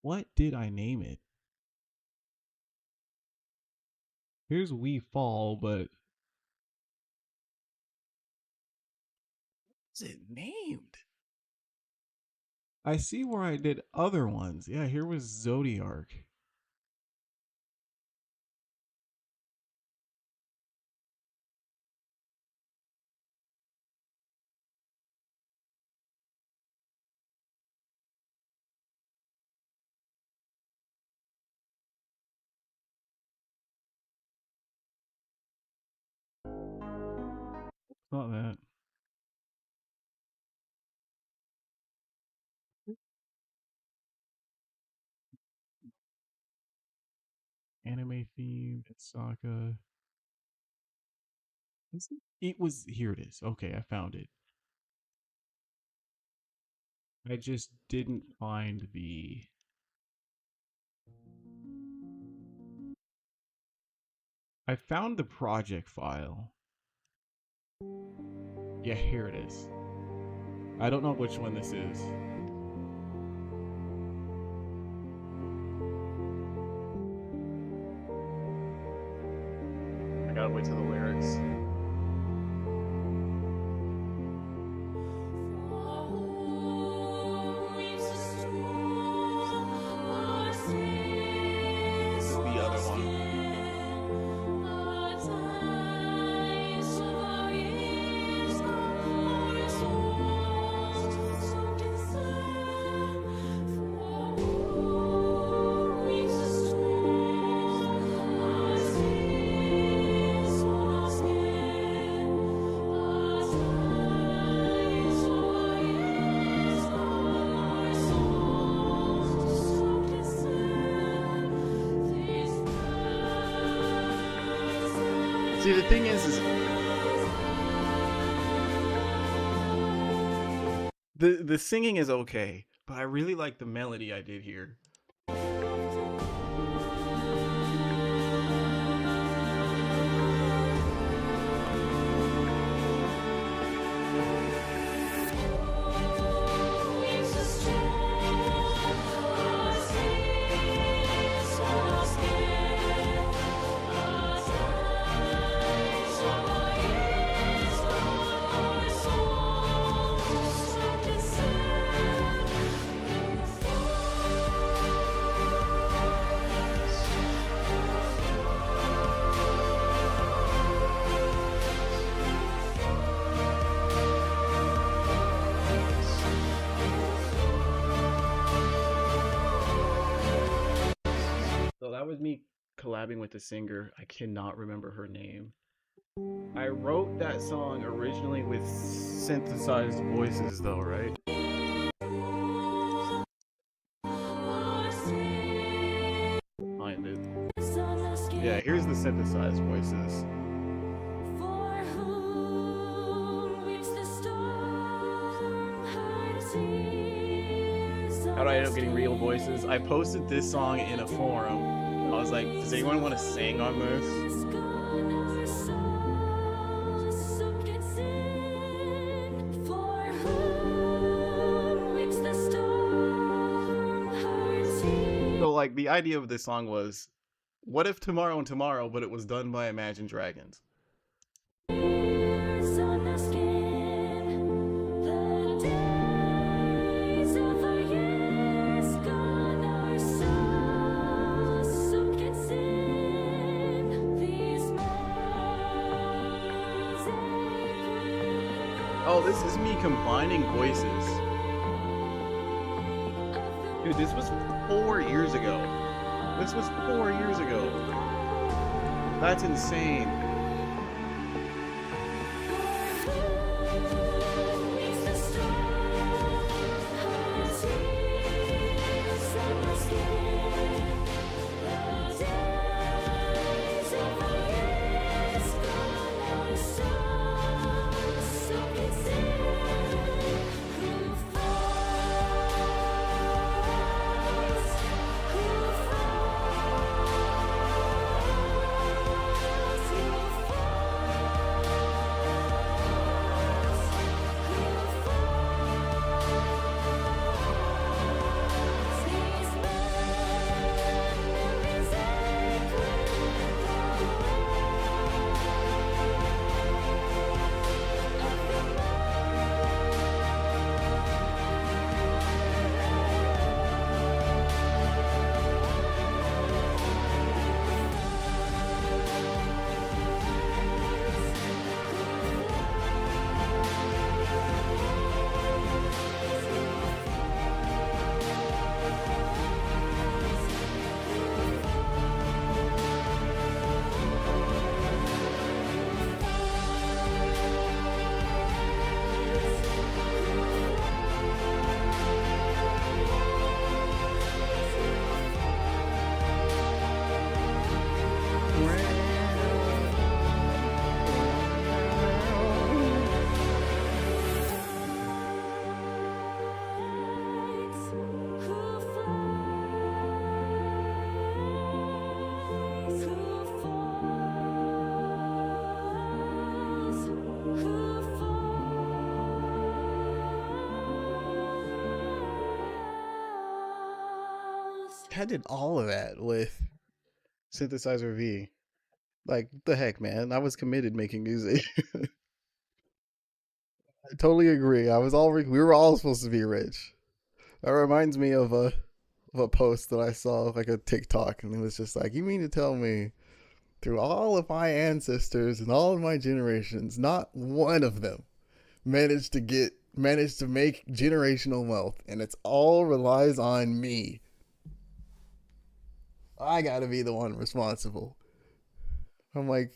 What did I name it? Here's We Fall, but what's it named? I see where I did other ones. Yeah, here was Zodiark. Not that. Anime theme, Saka. It was here it is. Okay, I found it. I just didn't find the... I found the project file. Yeah, here it is. I don't know which one this is. I gotta wait till the lyrics. This is the other one. See, the thing is the singing is okay, but I really like the melody I did here. So that was me collabing with the singer. I cannot remember her name. I wrote that song originally with synthesized voices though, right? Find it. Yeah, here's the synthesized voices. How do I end up getting real voices? I posted this song in a forum. I was like, does anyone want to sing on this? So like the idea of this song was, what if Tomorrow and Tomorrow, but it was done by Imagine Dragons? Oh, this is me combining voices. Dude, this was 4 years ago. This was 4 years ago. That's insane. I did all of that with Synthesizer V. Like, the heck, man? I was committed making music. I totally agree. We were all supposed to be rich. That reminds me of a post that I saw, like a TikTok, and it was just like, you mean to tell me through all of my ancestors and all of my generations, not one of them managed to make generational wealth, and it's all relies on me. I gotta be the one responsible. I'm like,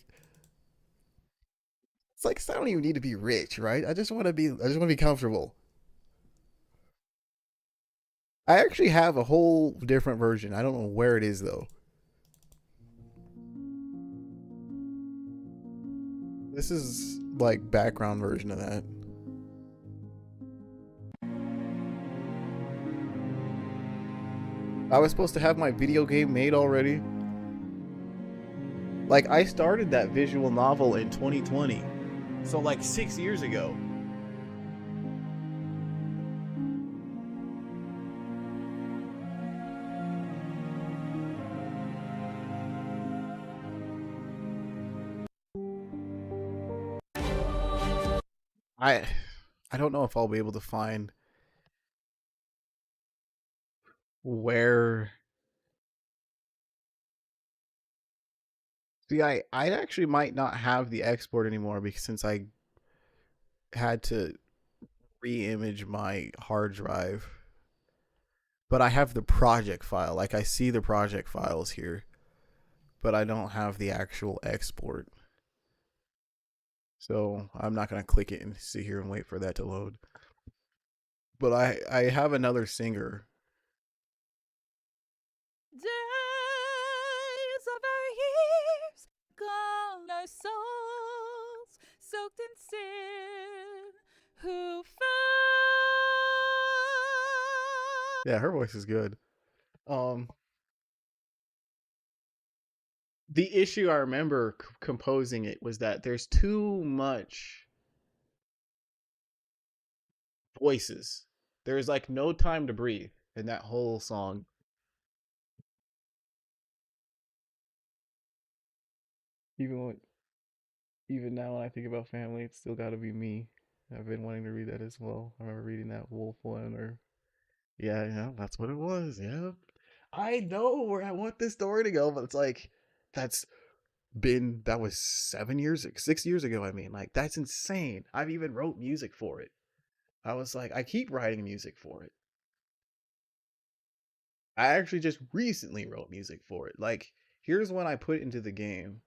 it's like I don't even need to be rich, right? I just want to be comfortable. I actually have a whole different version. I don't know where it is though. This is like background version of that. I was supposed to have my video game made already. Like, I started that visual novel in 2020. So like 6 years ago. I I don't know if I'll be able to find where. See, I actually might not have the export anymore because since I had to re-image my hard drive, but I have the project file. Like, I see the project files here, but I don't have the actual export. So I'm not gonna click it and sit here and wait for that to load. But I have another singer. Days of our years gone, our souls soaked in sin. Who Yeah, her voice is good. The issue I remember composing it was that there's too much voices. There's like no time to breathe in that whole song. Even when, even now when I think about family, it's still got to be me. I've been wanting to read that as well. I remember reading that Wolf one, or yeah, that's what it was. Yeah, I know where I want this story to go, but it's like that's that was 7 years, 6 years ago. I mean, like that's insane. I've even wrote music for it. I was like, I keep writing music for it. I actually just recently wrote music for it. Like, here's when I put it into the game.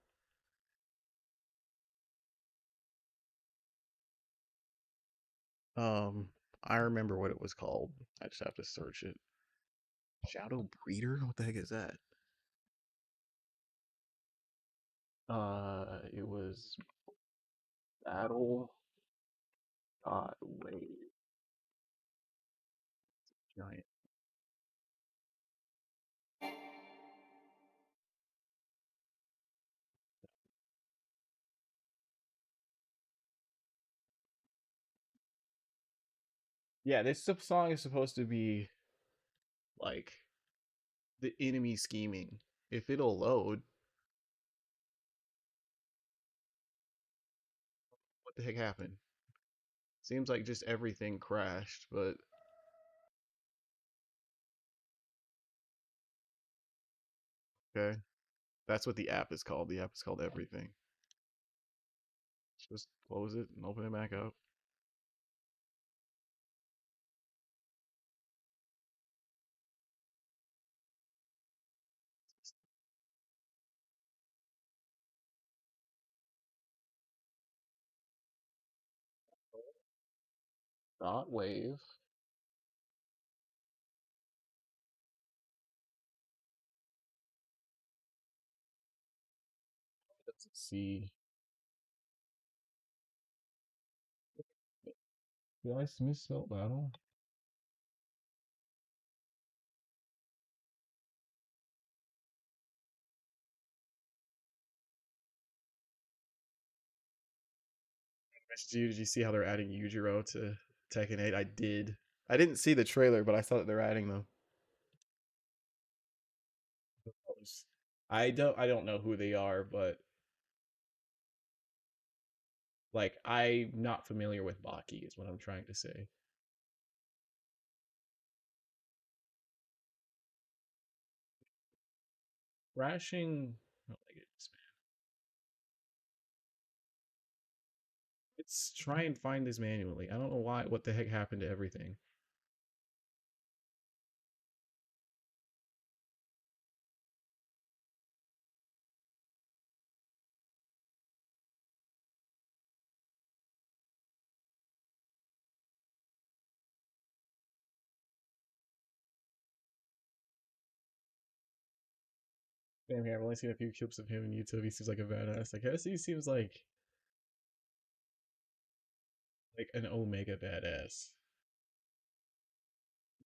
I remember what it was called. I just have to search it. Shadow Breeder? What the heck is that? It was Battle Wave Giant. Yeah, this song is supposed to be like the enemy scheming. If it'll load, what the heck happened? Seems like just everything crashed, but okay. That's what the app is called. The app is called Everything. Just close it and open it back up. Dot wave. Let's see. Did I misspell battle? Did you see how they're adding Yujiro to Tekken 8? I did. I didn't see the trailer, but I saw that they're adding them. I don't know who they are, but like I'm not familiar with Baki is what I'm trying to say. Crashing. Oh my goodness, man. Let's try and find this manually. I don't know why. What the heck happened to everything? Damn, here I've only seen a few clips of him on YouTube. He seems like a badass. I guess he seems like an Omega badass,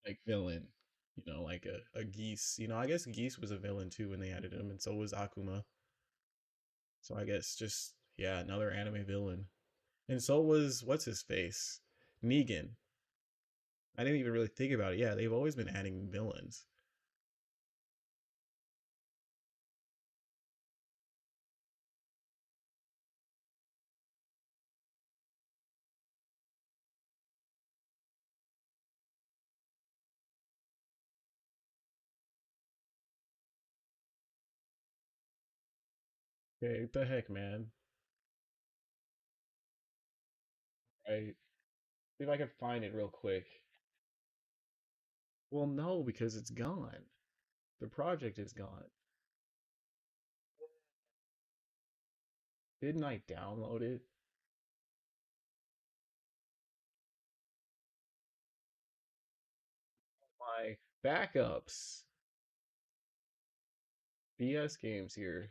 like villain. You know, like a Geese. You know, I guess Geese was a villain too when they added him, and so was Akuma. So I guess just yeah, another anime villain. And so was what's his face? Negan. I didn't even really think about it. Yeah, they've always been adding villains. Okay, what the heck, man? Right. See if I can find it real quick. Well, no, because it's gone. The project is gone. Didn't I download it? My backups. BS games here.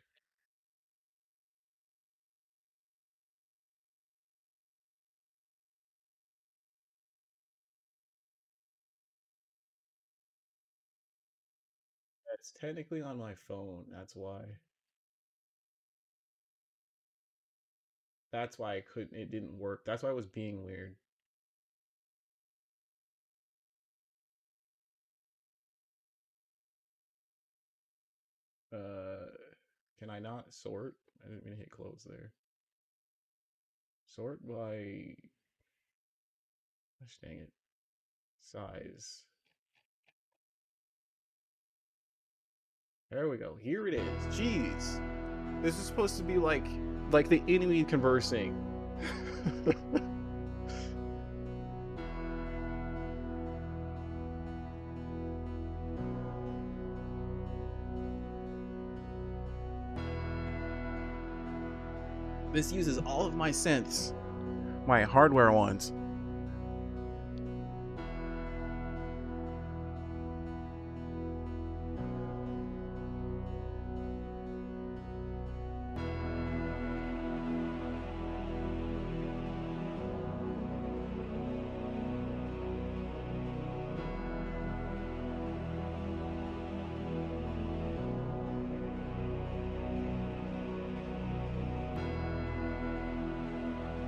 It's technically on my phone. That's why. That's why I couldn't. It didn't work. That's why it was being weird. Uh, can I not sort? I didn't mean to hit close there. Sort by. Gosh dang it. Size. There we go. Here it is. Jeez. This is supposed to be like the enemy conversing. This uses all of my sense. My hardware ones.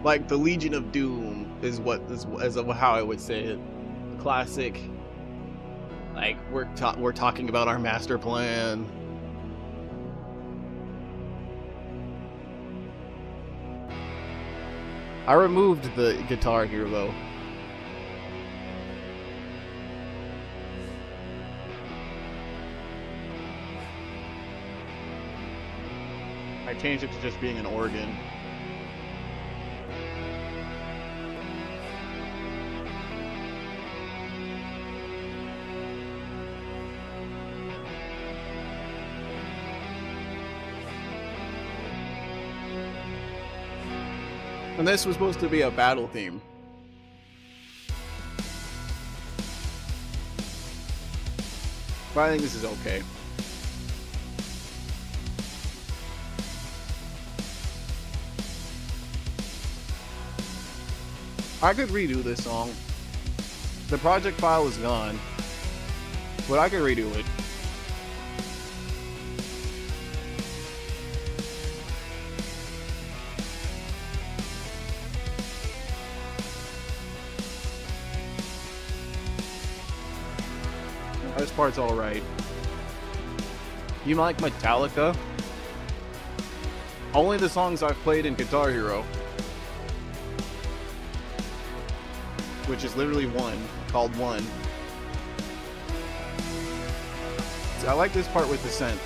Like the Legion of Doom is what is how I would say it. Classic. Like we're talking about our master plan. I removed the guitar here though. I changed it to just being an organ. And this was supposed to be a battle theme. But I think this is okay. I could redo this song. The project file is gone. But I could redo it. This part's all right. You like Metallica? Only the songs I've played in Guitar Hero. Which is literally one, called One. So I like this part with the synth.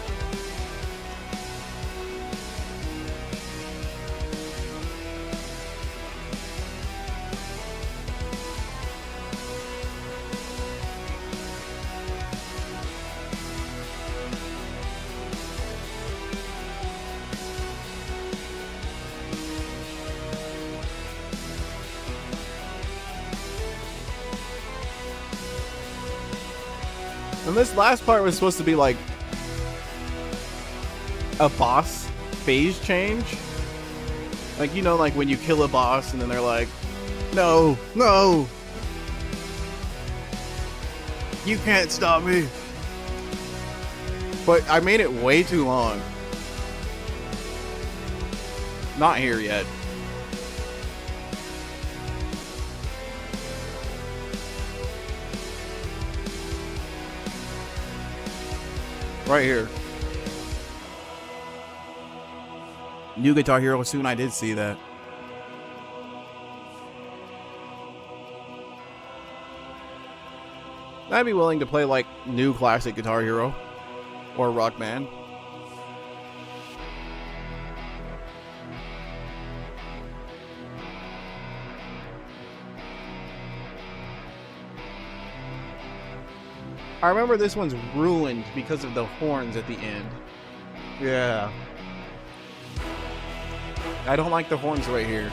And this last part was supposed to be like a boss phase change. Like, you know, like when you kill a boss and then they're like, no, no, you can't stop me. But I made it way too long. Not here yet. Right here. New Guitar Hero soon. I did see that. I'd be willing to play like new classic Guitar Hero or Rock Band. I remember this one's ruined because of the horns at the end. Yeah. I don't like the horns right here.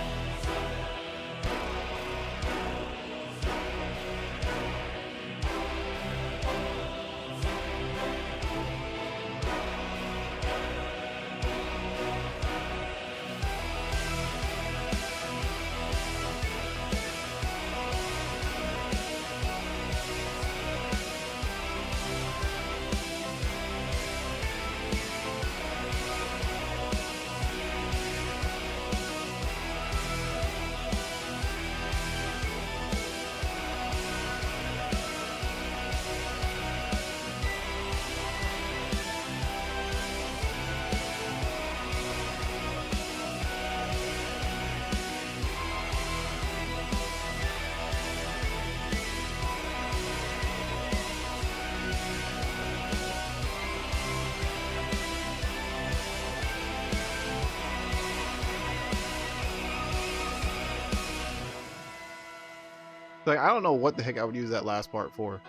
Like, I don't know what the heck I would use that last part for.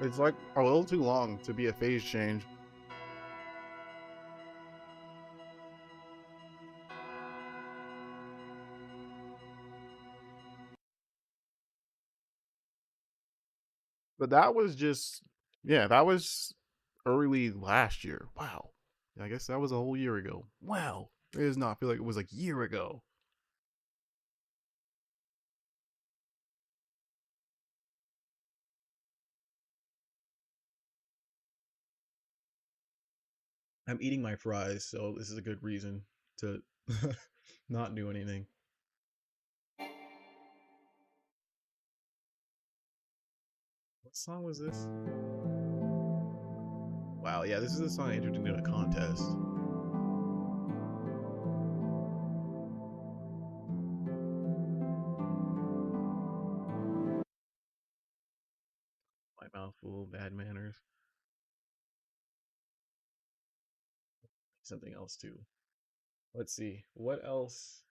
It's like a little too long to be a phase change. But that was just, yeah, that was early last year. Wow. I guess that was a whole year ago. Wow. It does not feel like it was like a year ago. I'm eating my fries, so this is a good reason to not do anything. What song was this? Wow, yeah, this is a song I entered into a contest. My mouth full, bad manners. Something else too. Let's see. What else?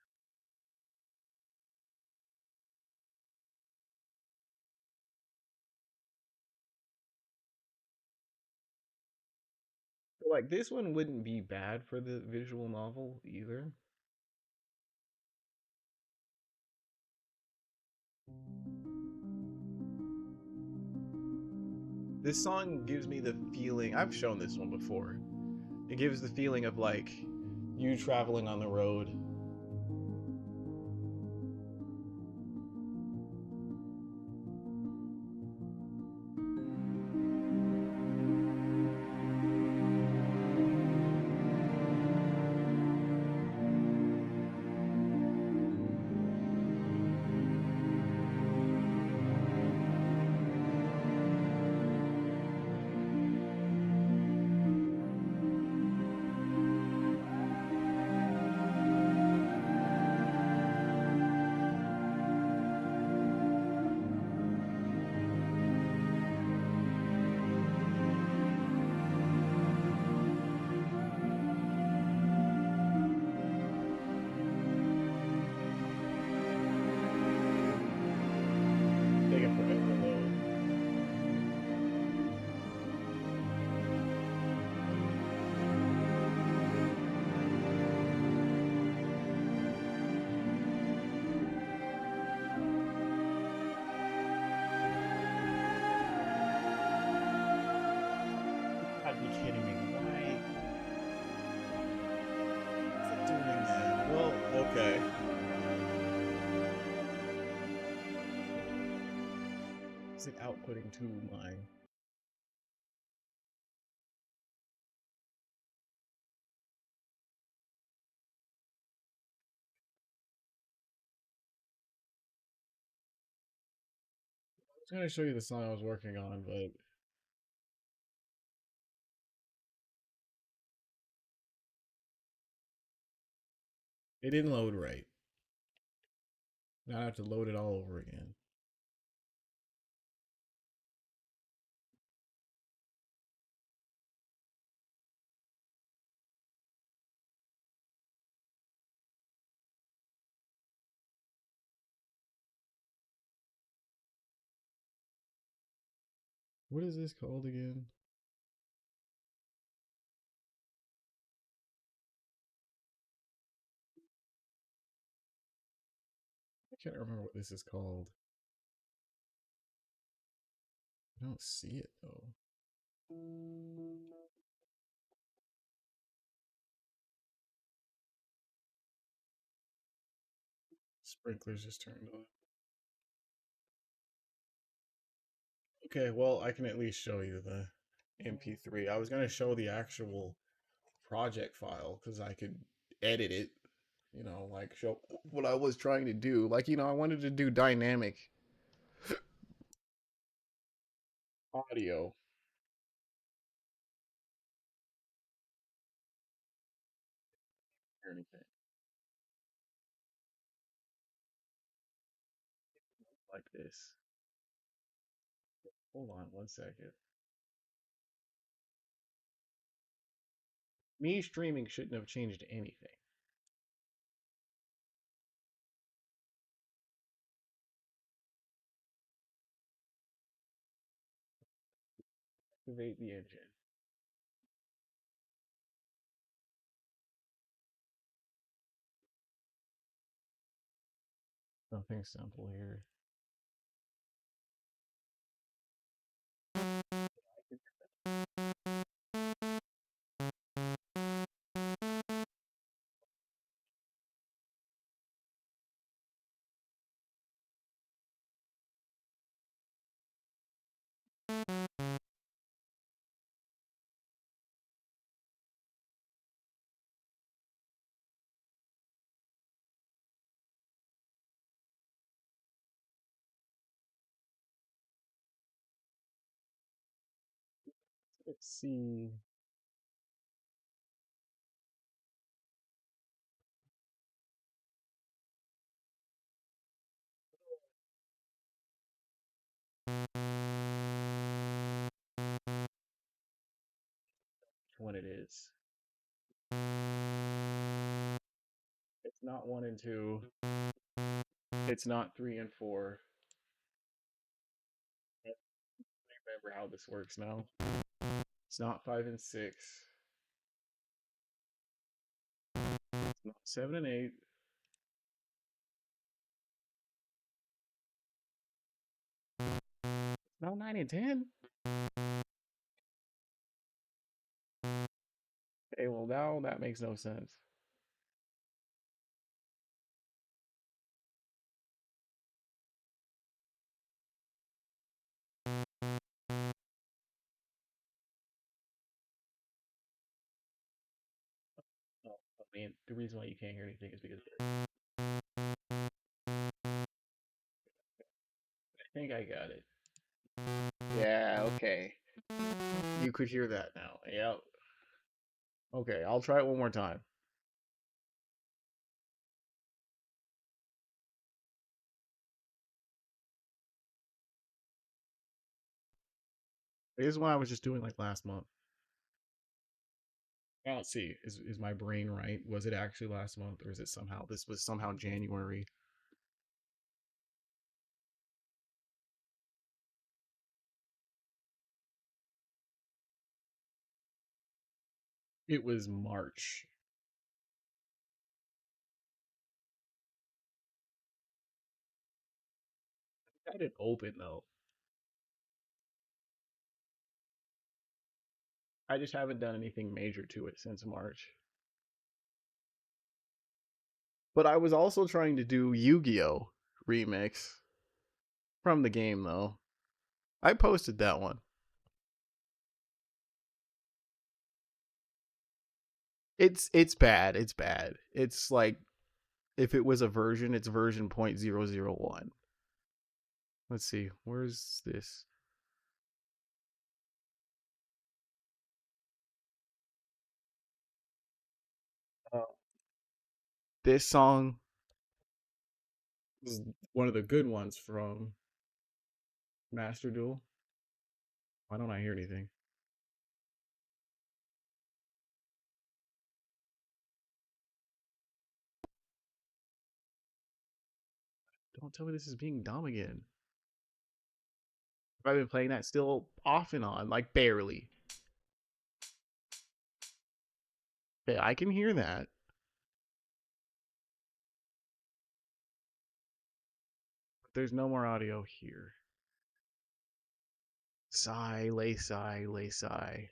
Like, this one wouldn't be bad for the visual novel either. This song gives me the feeling, I've shown this one before. It gives the feeling of like you traveling on the road. Okay. Is it outputting to my... I was gonna show you the song I was working on, but it didn't load right. Now I have to load it all over again. What is this called again? I can't remember what this is called. I don't see it though. Sprinklers just turned on. Okay, well, I can at least show you the MP3. I was going to show the actual project file because I could edit it, you know, like show what I was trying to do. Like, you know, I wanted to do dynamic audio. Or anything like this. Hold on one second. Me streaming shouldn't have changed anything. Activate the engine. Something simple here. Let's see. Which one it is. It's not 1 and 2. It's not 3 and 4. I remember how this works now. It's not 5 and 6. It's not 7 and 8. It's not 9 and 10. Okay, well now that makes no sense. Oh, I mean, the reason why you can't hear anything is because I think I got it. Yeah, okay. You could hear that now. Yeah. Okay, I'll try it one more time. This is what I was just doing like last month. Now let's see. Is my brain right? Was it actually last month, or is it somehow this was somehow January? It was March. I had it open though. I just haven't done anything major to it since March. But I was also trying to do Yu-Gi-Oh! Remix from the game, though. I posted that one. It's bad. It's bad. It's like if it was a version, it's version 0.001. Let's see. Where's this? This song is one of the good ones from Master Duel. Why don't I hear anything? Don't tell me this is being dumb again. I've been playing that still off and on, like barely. Okay, I can hear that. But there's no more audio here. Sigh, lay sigh, lay sigh.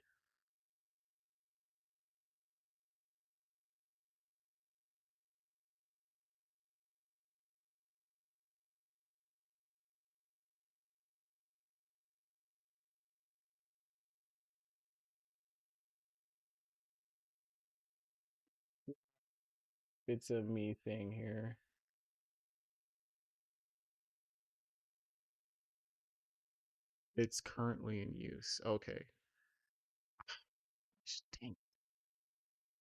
It's a me thing here. It's currently in use. Okay. Stink.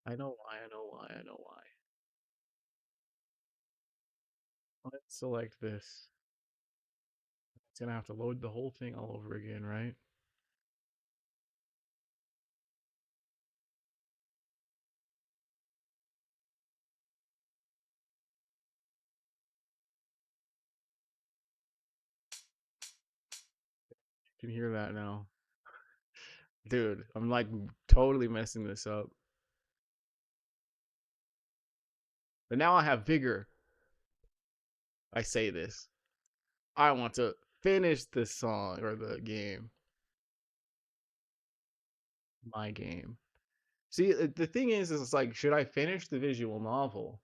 I know why, I know why, I know why. Let's select this. It's gonna have to load the whole thing all over again, right? You can hear that now. Dude, I'm like totally messing this up. But now I have vigor. I say this. I want to finish this song or the game. My game. See, the thing is it's like, should I finish the visual novel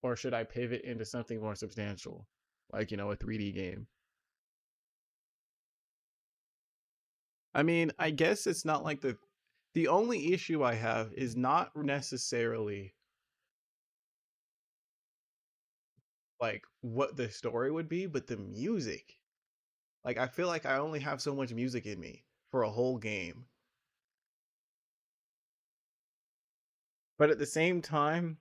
or should I pivot into something more substantial? Like, you know, a 3D game. I mean, I guess it's not like the only issue I have is not necessarily like what the story would be, but the music. Like I feel like I only have so much music in me for a whole game. But at the same time,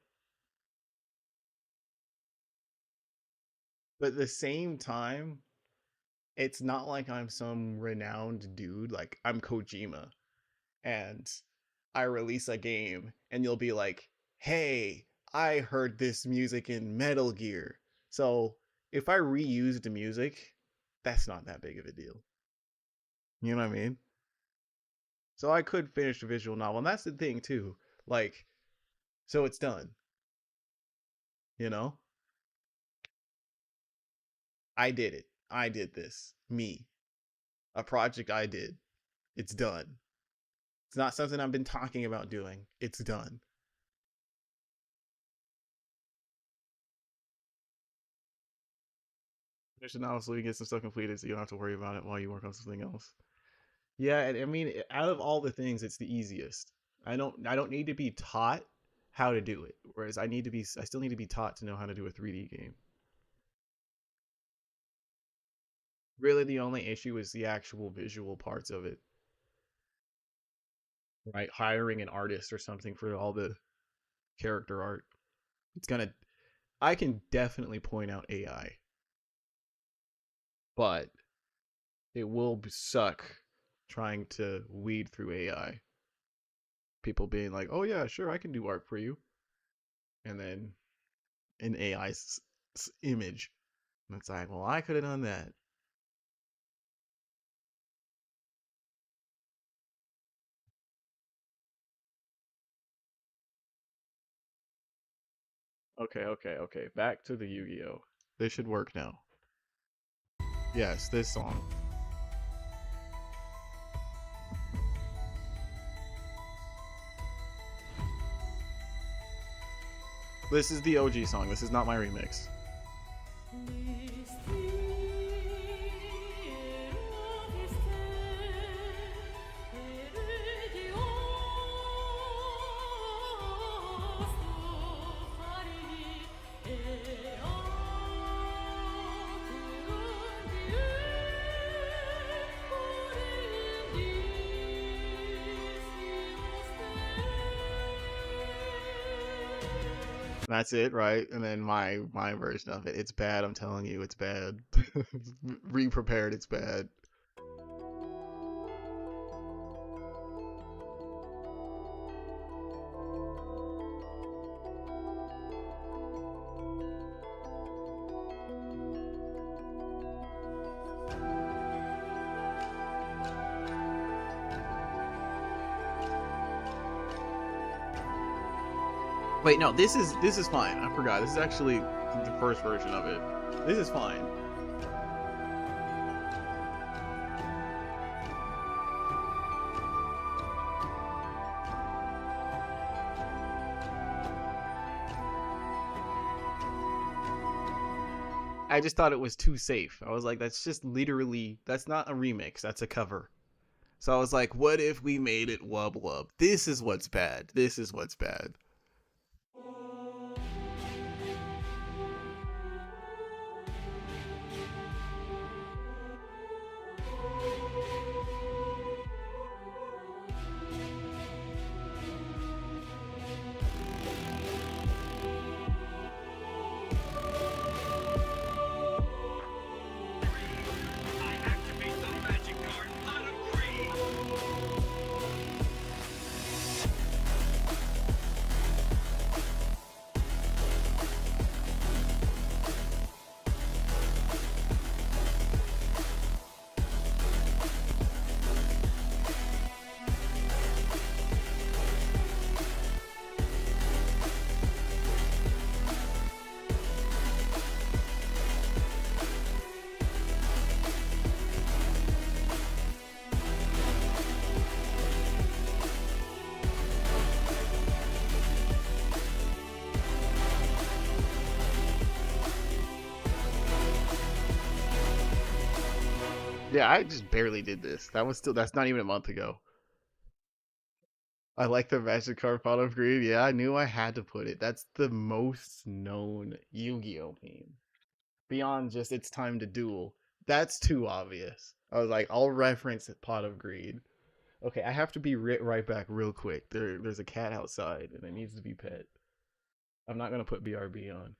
but at the same time, it's not like I'm some renowned dude. Like I'm Kojima and I release a game and you'll be like, "Hey, I heard this music in Metal Gear." So, if I reused the music, that's not that big of a deal. You know what I mean? So I could finish the visual novel, and that's the thing too. Like, so it's done. You know, I did it. I did this. Me, a project I did. It's done. It's not something I've been talking about doing. It's done. Finish it now so you get some stuff completed, so you don't have to worry about it while you work on something else. Yeah, and I mean, out of all the things, it's the easiest. I don't need to be taught how to do it. Whereas I still need to be taught to know how to do a 3D game. Really, the only issue is the actual visual parts of it. Right, hiring an artist or something for all the character art. It's gonna. I can definitely point out AI, but it will suck trying to weed through AI. People being like, "Oh yeah, sure, I can do art for you," and then an AI image. And it's like, well, I could have done that. Okay, okay, okay. Back to the Yu-Gi-Oh. This should work now. Yes, this song. This is the OG song. This is not my remix. That's it, right? And then my version of it. It's bad. I'm telling you, it's bad. Re-prepared. It's bad. Wait, no, this is fine. I forgot. This is actually the first version of it. This is fine. I just thought it was too safe. I was like, that's just literally, that's not a remix, that's a cover. So I was like, what if we made it wub wub? This is what's bad. This is what's bad. Yeah, I just barely did this. That's not even a month ago. I like the Magic card Pot of Greed. Yeah, I knew I had to put it. That's the most known Yu-Gi-Oh meme. Beyond just it's time to duel. That's too obvious. I was like, I'll reference Pot of Greed. Okay, I have to be right back real quick. There's a cat outside and it needs to be pet. I'm not gonna put BRB on.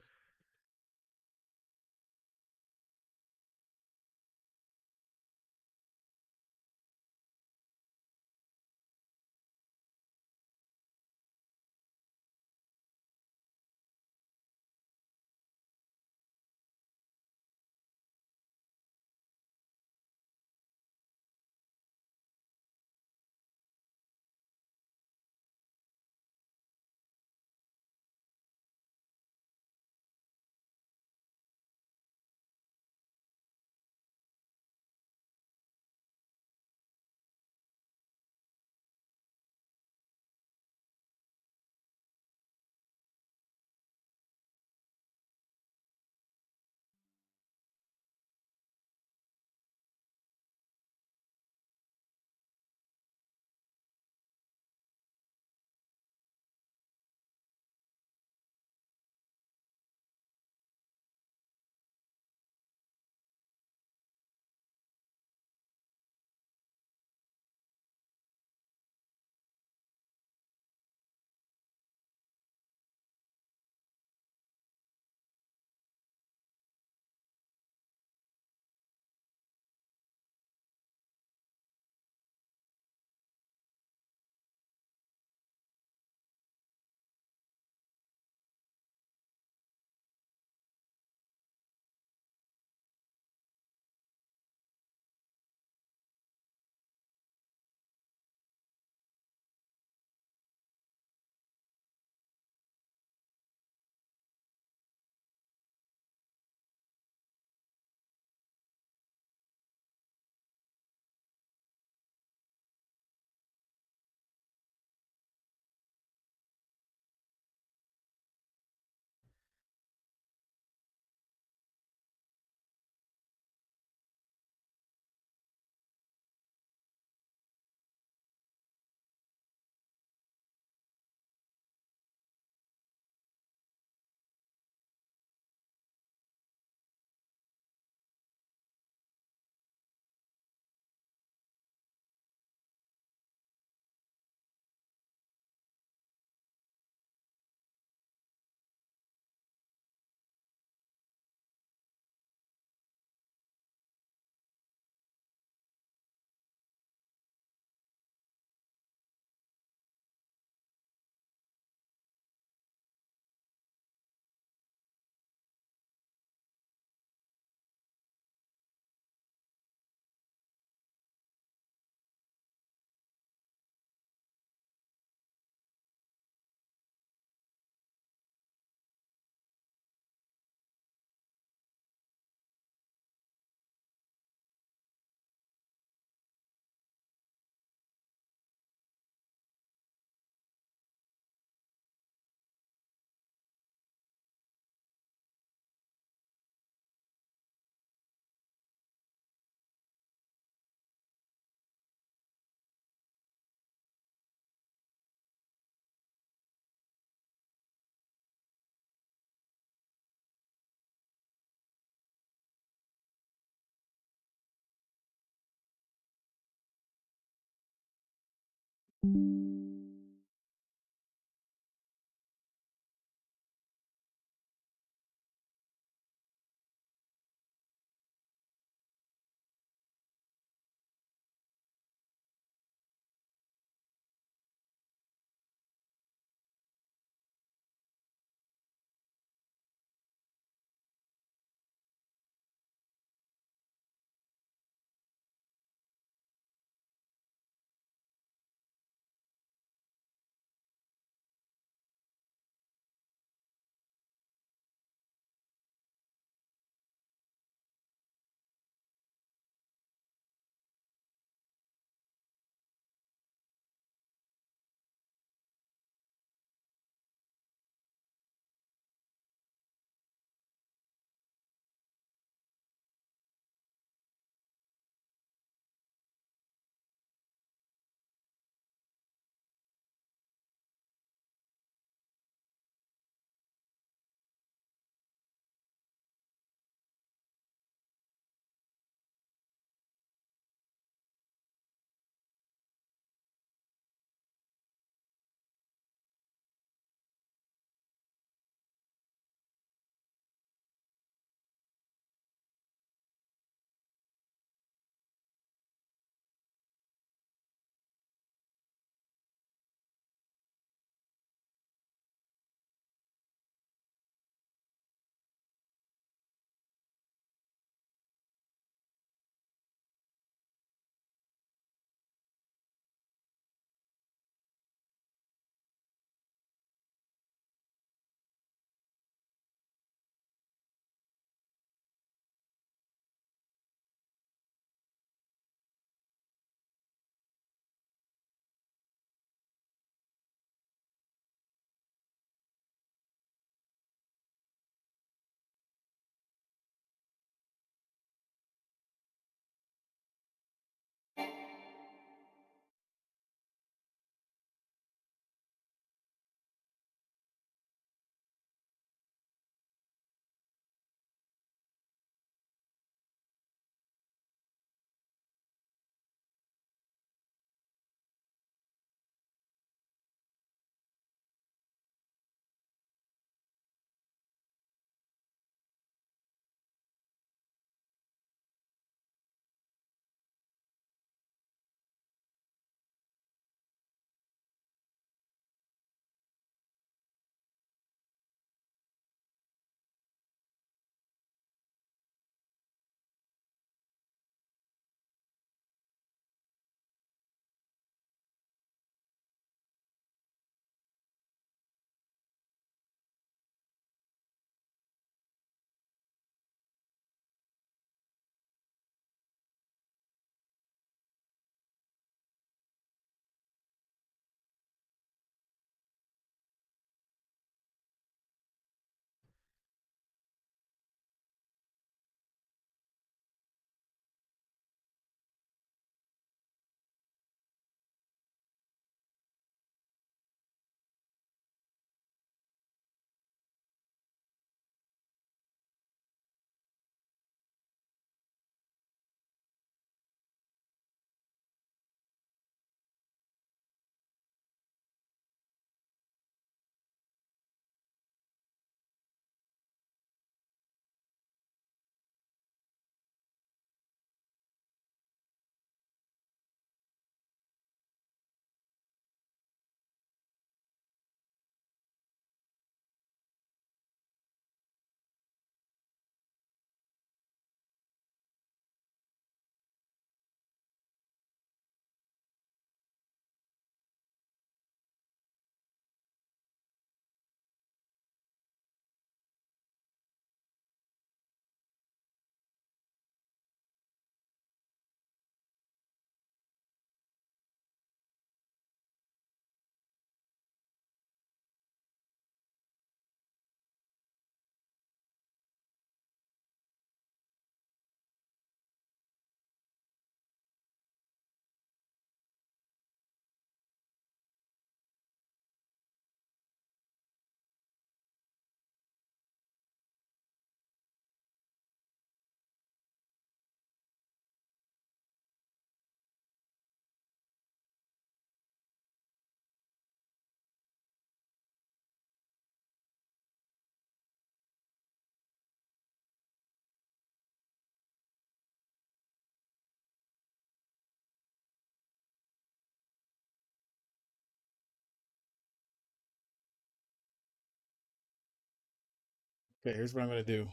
Okay, here's what I'm gonna do.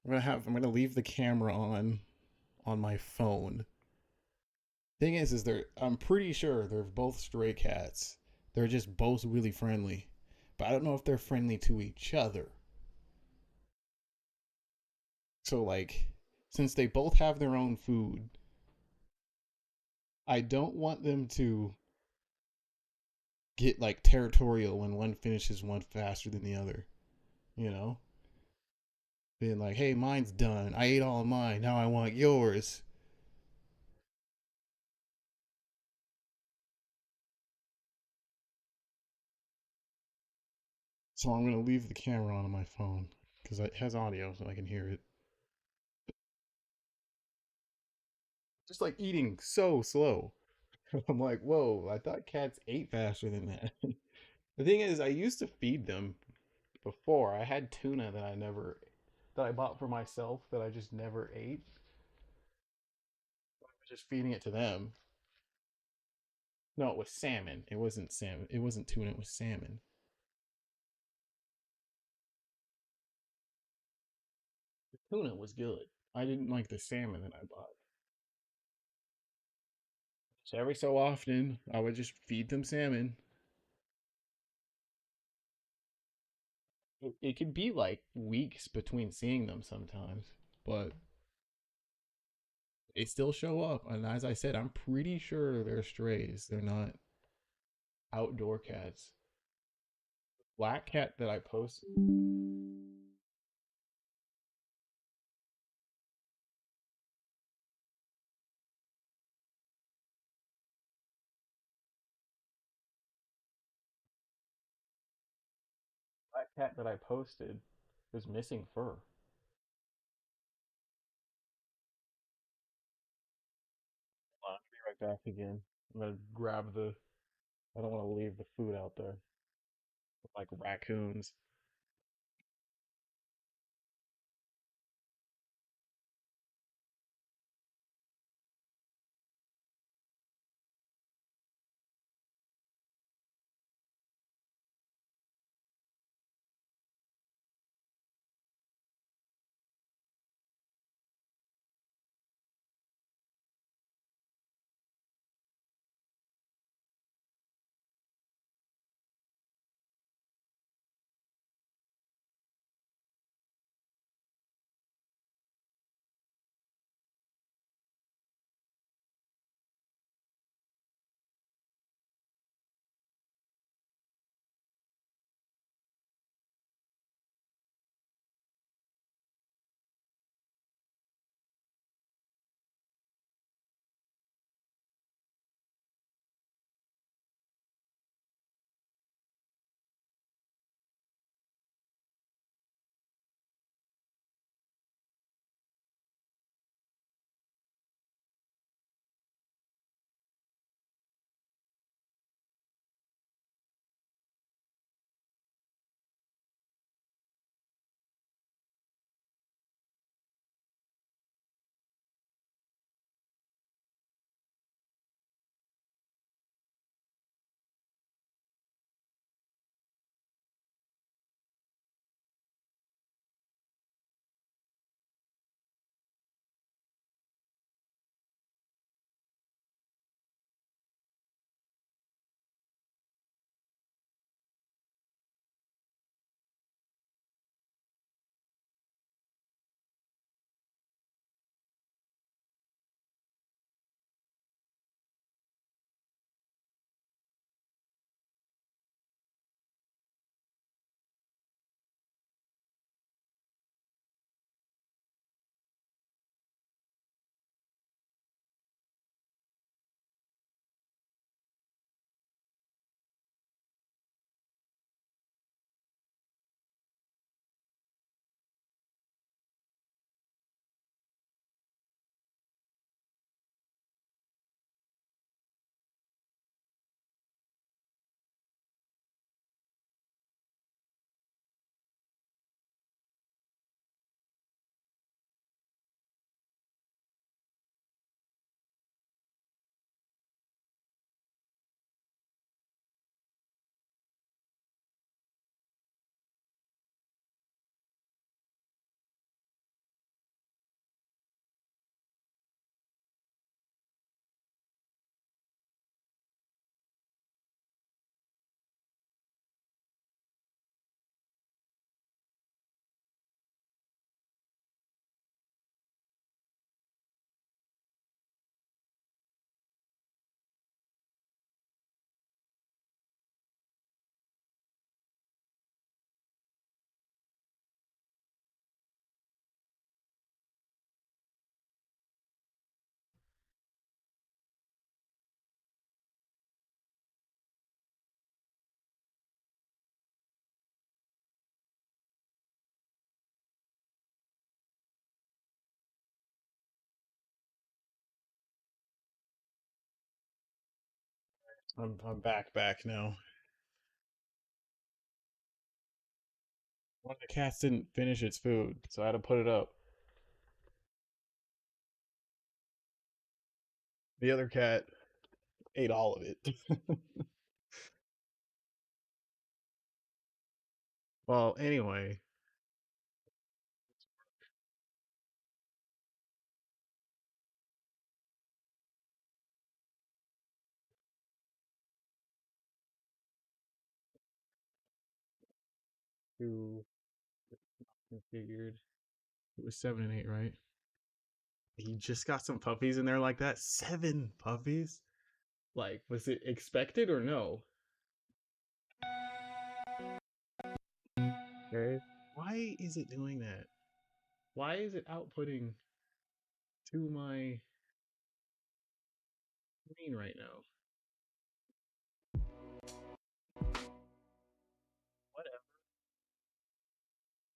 I'm gonna leave the camera on my phone. Thing is I'm pretty sure they're both stray cats. They're just both really friendly. But I don't know if they're friendly to each other. So like since they both have their own food, I don't want them to get like territorial when one finishes one faster than the other, you know? Being like, "Hey, mine's done. I ate all of mine. Now I want yours." So I'm gonna leave the camera on my phone because it has audio, so I can hear it. Just like eating so slow. I'm like, whoa! I thought cats ate faster than that. The thing is, I used to feed them before. I had tuna that I bought for myself that I just never ate. I was just feeding it to them. No, it was salmon. It wasn't salmon. It wasn't tuna. It was salmon. The tuna was good. I didn't like the salmon that I bought. So every so often, I would just feed them salmon. It could be like weeks between seeing them sometimes, but they still show up. And as I said, I'm pretty sure they're strays. They're not outdoor cats. Black cat that I posted. Black cat that I posted was missing fur. I'll be right back again. I'm gonna grab the. I don't want to leave the food out there. Like raccoons. I'm back now. One of the cats didn't finish its food, so I had to put it up. The other cat ate all of it. Well, anyway, who configured it was 7 and 8, right? He just got some puppies in there like that. 7 puppies? Like, was it expected or no? Okay. Why is it doing that? Why is it outputting to my screen right now? Whatever.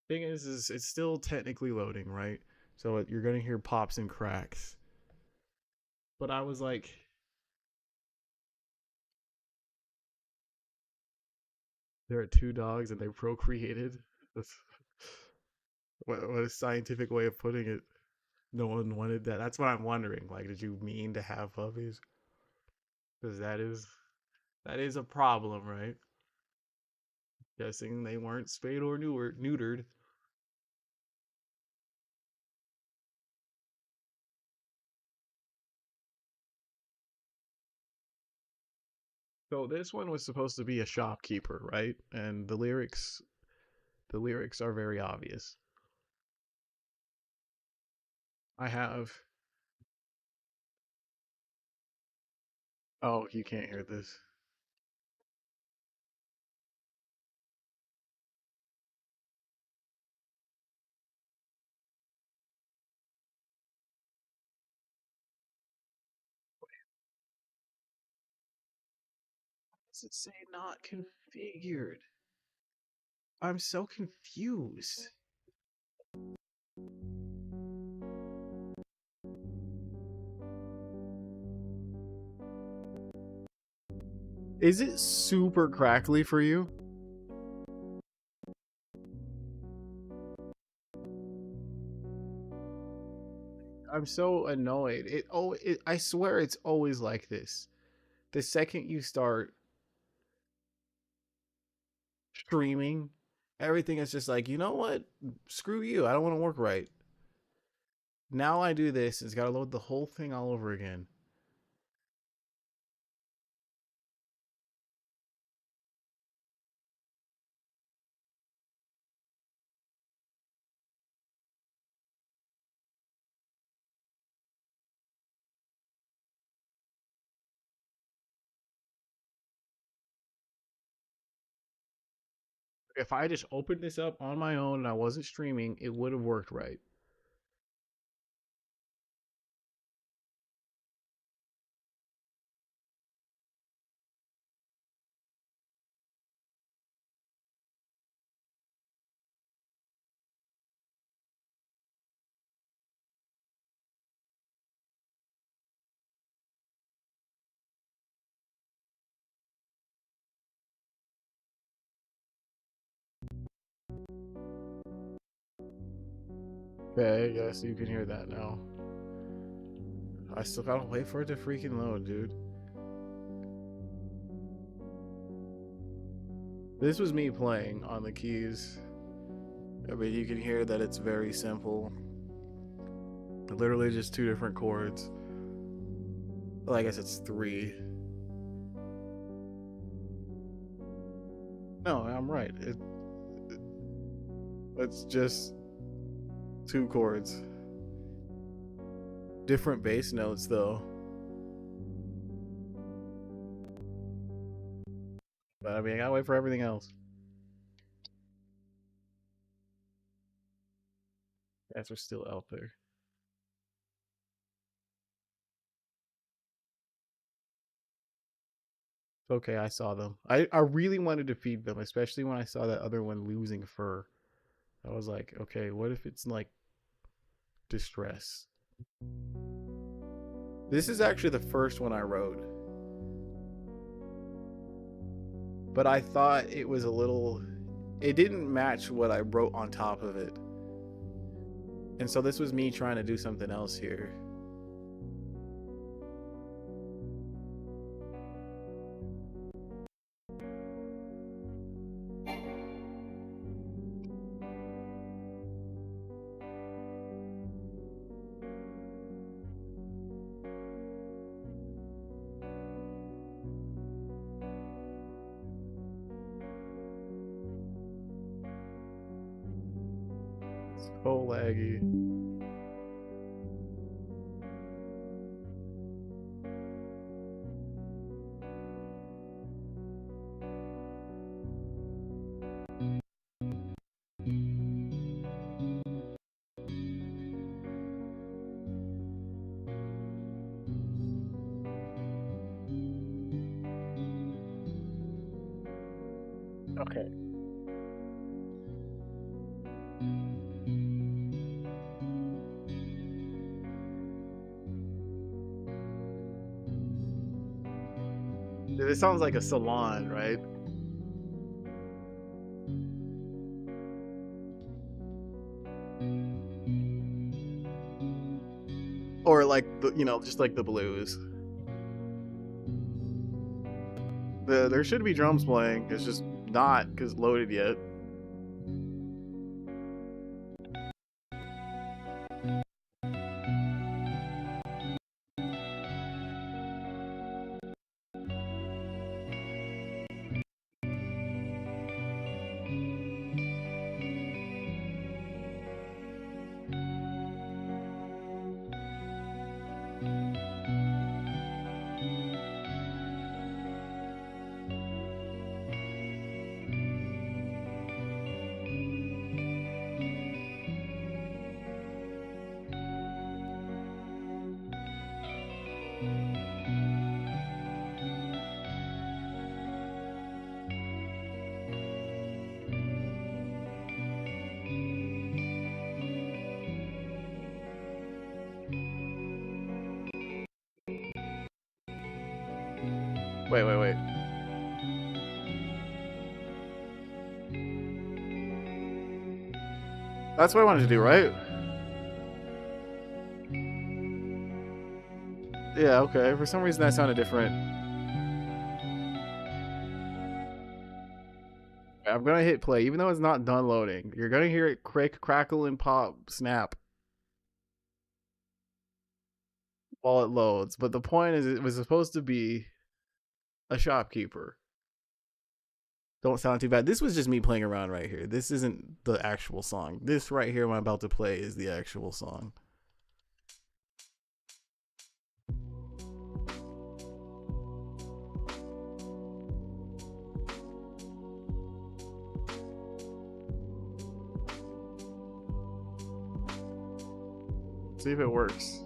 Thing is it's still technically loading, right? So you're gonna hear pops and cracks. But I was like, there are 2 dogs and they procreated. That's what a scientific way of putting it. No one wanted that. That's what I'm wondering. Like, did you mean to have puppies? Because that is a problem, right? Guessing they weren't spayed or neutered. So this one was supposed to be a shopkeeper, right? And the lyrics are very obvious. I have. Oh, you can't hear this. Does it say not configured? I'm so confused. Is it super crackly for you? I'm so annoyed. I swear it's always like this. The second you start streaming, everything is just like, you know what? Screw you. I don't want to work right. Now I do this. It's got to load the whole thing all over again. If I just opened this up on my own and I wasn't streaming, it would have worked right. Okay, yes, you can hear that now. I still gotta wait for it to freaking load, dude. This was me playing on the keys. I mean, you can hear that it's very simple. Literally just 2 different chords. Well, I guess it's 3. No, I'm right. It's just 2 chords. Different bass notes, though. But I mean, I gotta wait for everything else. Cats are still out there. Okay, I saw them. I really wanted to feed them, especially when I saw that other one losing fur. I was like, okay, what if it's like distress? This is actually the first one I wrote. but I thought it was a little. It didn't match what I wrote on top of it, and so this was me trying to do something else here. So laggy. Okay. It sounds like a salon, right? Or like the, just like the blues. There should be drums playing. It's just not because loaded yet. Wait. That's what I wanted to do, right? Yeah, okay. For some reason that sounded different. I'm gonna hit play, even though it's not done loading. You're gonna hear it crackle, and pop, snap while it loads. But the point is, it was supposed to be a shopkeeper. Don't sound too bad. This was just me playing around right here. This isn't the actual song. This right here, I'm about to play, is the actual song. See if it works.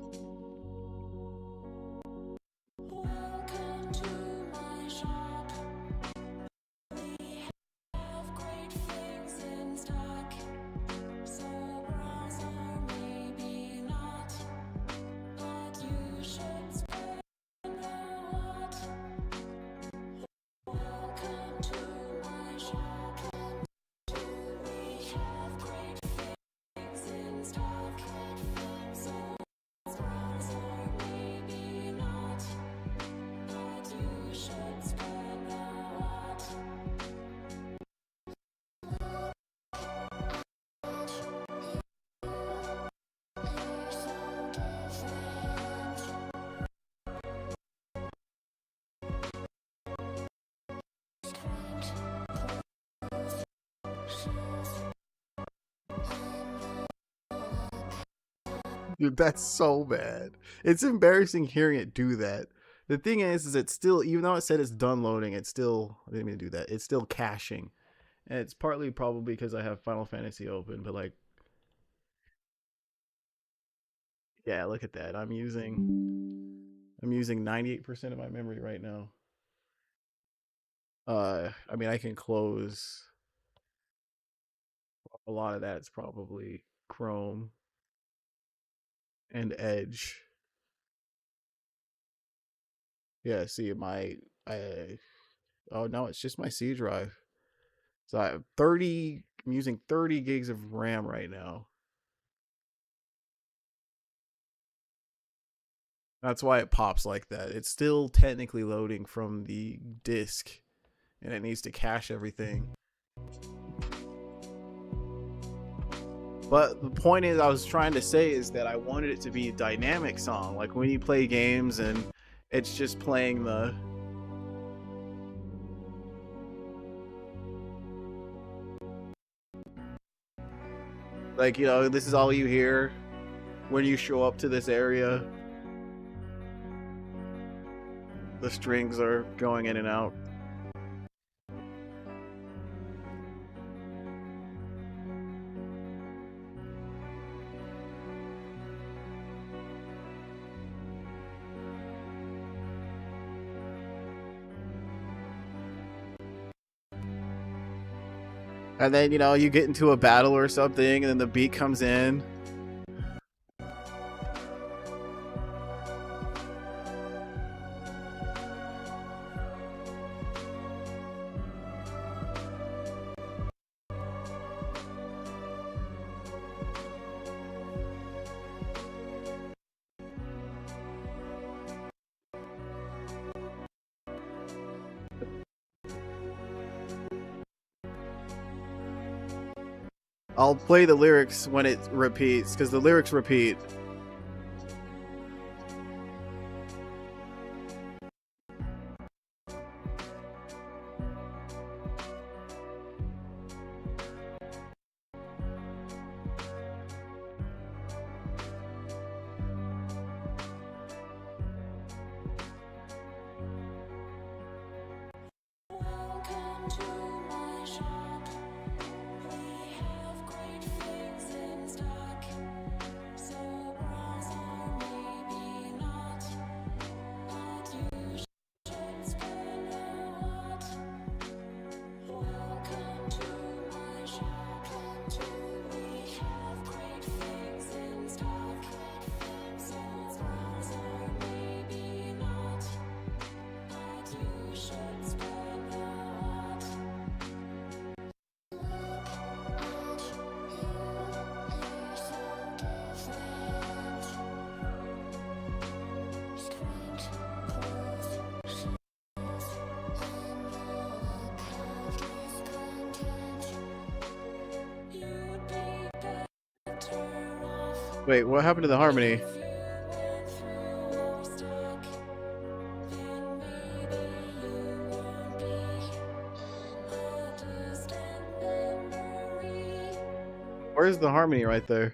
Dude, that's so bad. It's embarrassing hearing it do that. The thing is it's still, even though it said it's done loading, it's still, I didn't mean to do that. It's still caching. And it's partly probably because I have Final Fantasy open, but like, yeah, look at that. I'm using 98% of my memory right now. I mean, I can close a lot of that. It's probably Chrome and Edge. Yeah, see, I Oh no, it's just my C drive. So I have 30. I'm using 30 gigs of RAM right now. That's why it pops like that. It's still technically loading from the disk, and it needs to cache everything. But the point is, I was trying to say is that I wanted it to be a dynamic song, like when you play games and it's just playing the like, you know, this is all you hear when you show up to this area. The strings are going in and out. And then, you know, you get into a battle or something, and then the beat comes in. I'll play the lyrics when it repeats, because the lyrics repeat. Wait, what happened to the harmony? Where's the harmony right there?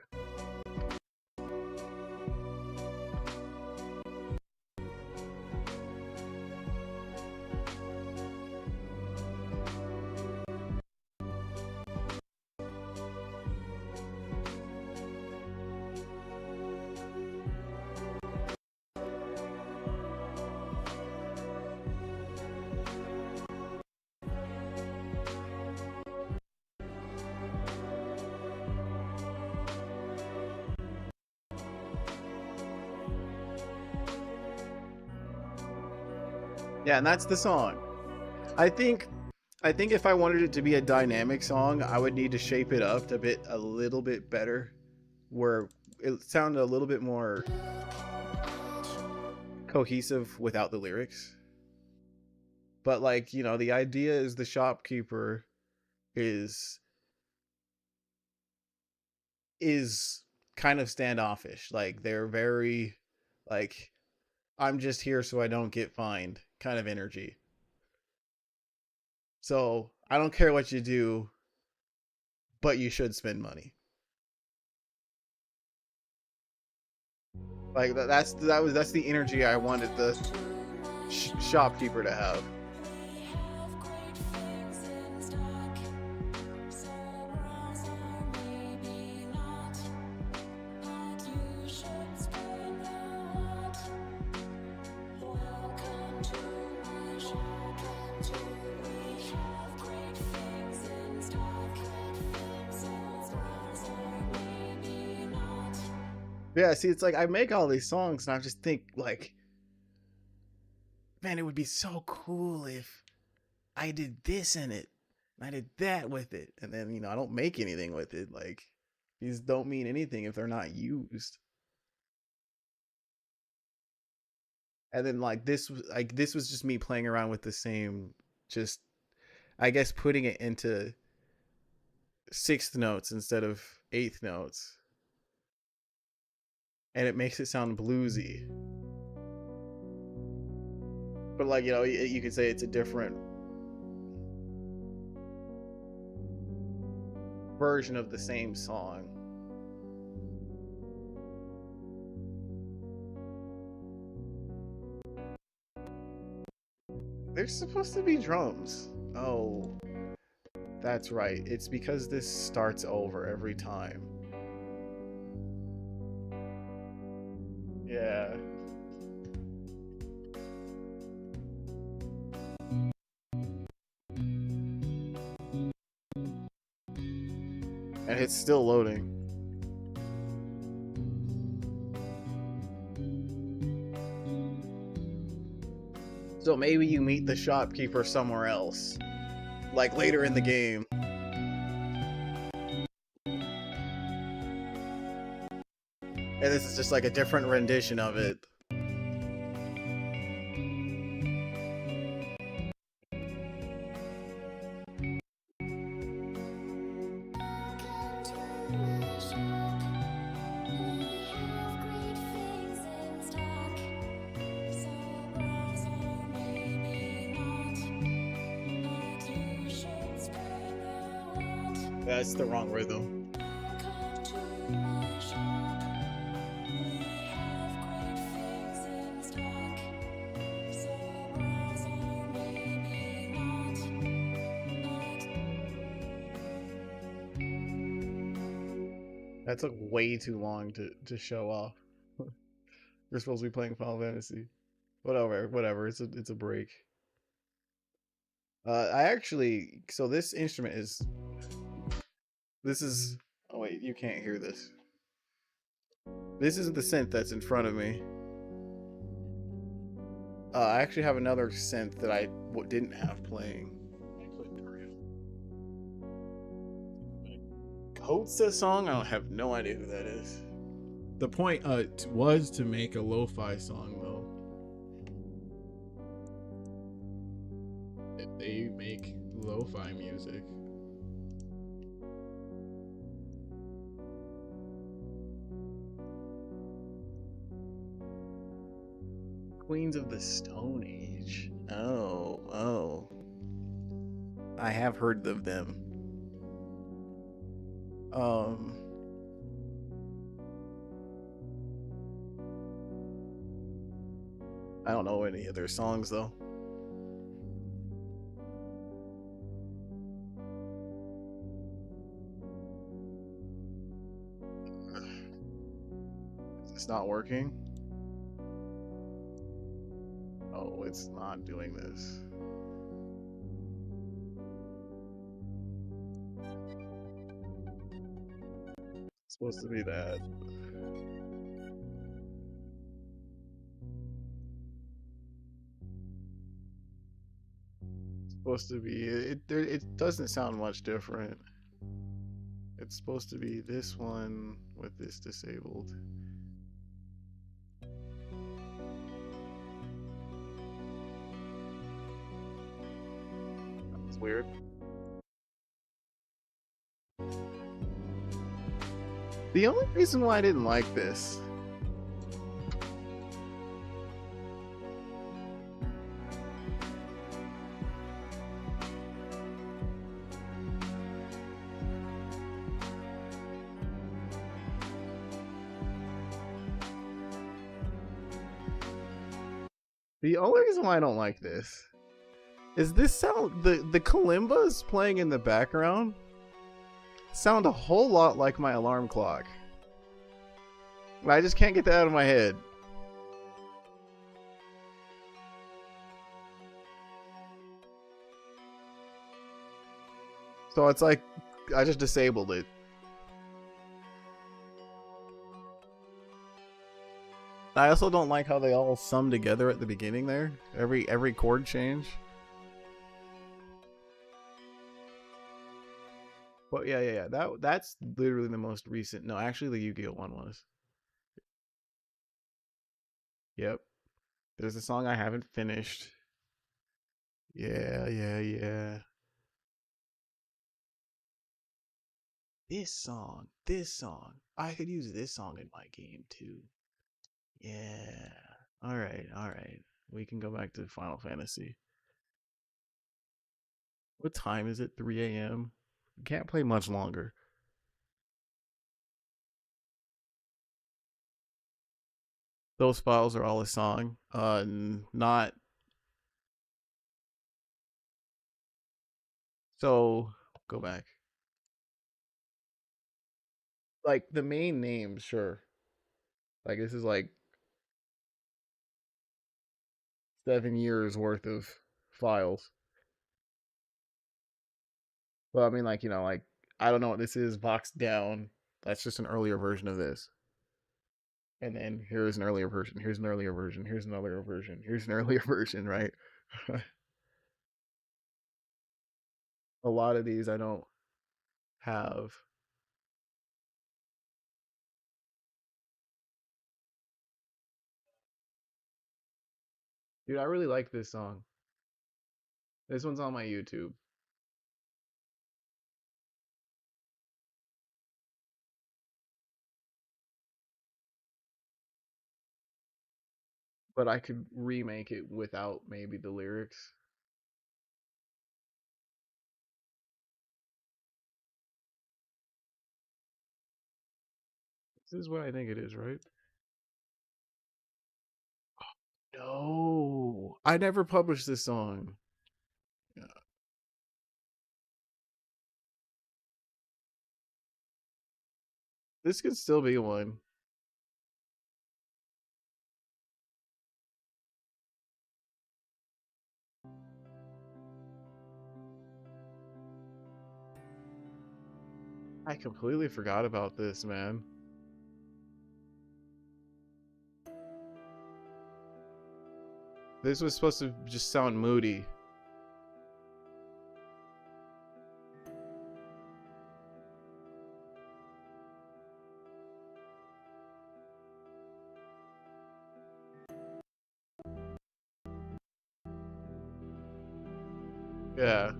Yeah, and that's the song. I think if I wanted it to be a dynamic song, I would need to shape it up a little bit better, where it sounded a little bit more cohesive without the lyrics. But like, you know, the idea is the shopkeeper is kind of standoffish. Like they're very like, I'm just here so I don't get fined kind of energy. So I don't care what you do, but you should spend money. Like that's the energy I wanted the shopkeeper to have. Yeah, see, it's like I make all these songs and I just think like, man, it would be so cool if I did this in it. I did that with it. And then, you know, I don't make anything with it. Like, these don't mean anything if they're not used. And then this was just me playing around with the same, just I guess putting it into sixth notes instead of eighth notes. And it makes it sound bluesy. But like, you know, you could say it's a different version of the same song. There's supposed to be drums. Oh, that's right. It's because this starts over every time. Yeah. And it's still loading. So maybe you meet the shopkeeper somewhere else. Like later in the game. And this is just like a different rendition of it. That's the wrong rhythm. That took way too long to show off. We're supposed to be playing Final Fantasy. Whatever. It's a break. I actually, so this instrument is. This is. Oh wait, you can't hear this. This is the synth that's in front of me. I actually have another synth that I didn't have playing. Kotsa song? I have no idea who that is. The point was to make a lo-fi song though. They make lo-fi music. Queens of the Stone Age. Oh. I have heard of them. I don't know any of their songs though. It's not working. Oh, it's not doing this. It's supposed to be that. It's supposed to be it doesn't sound much different. It's supposed to be this one with this disabled. That's weird. The only reason why I didn't like this is this sound the kalimbas playing in the background sound a whole lot like my alarm clock. I just can't get that out of my head. So it's like I just disabled it. I also don't like how they all sum together at the beginning there. Every chord change. But yeah. That's literally the most recent. No, actually, the Yu-Gi-Oh one was. Yep. There's a song I haven't finished. Yeah. This song. I could use this song in my game too. Yeah. All right. We can go back to Final Fantasy. What time is it? 3 a.m. Can't play much longer. Those files are all a song. Not so. Go back. Like the main names, sure. Like this is like 7 years worth of files. Well, I mean, like like I don't know what this is. Vox down. That's just an earlier version of this. And then here's an earlier version. Here's an earlier version. Here's an earlier version. Here's an earlier version. Right. A lot of these I don't have. Dude, I really like this song. This one's on my YouTube. But I could remake it without maybe the lyrics. This is what I think it is, right? No, I never published this song. This could still be one. I completely forgot about this, man. This was supposed to just sound moody. Yeah.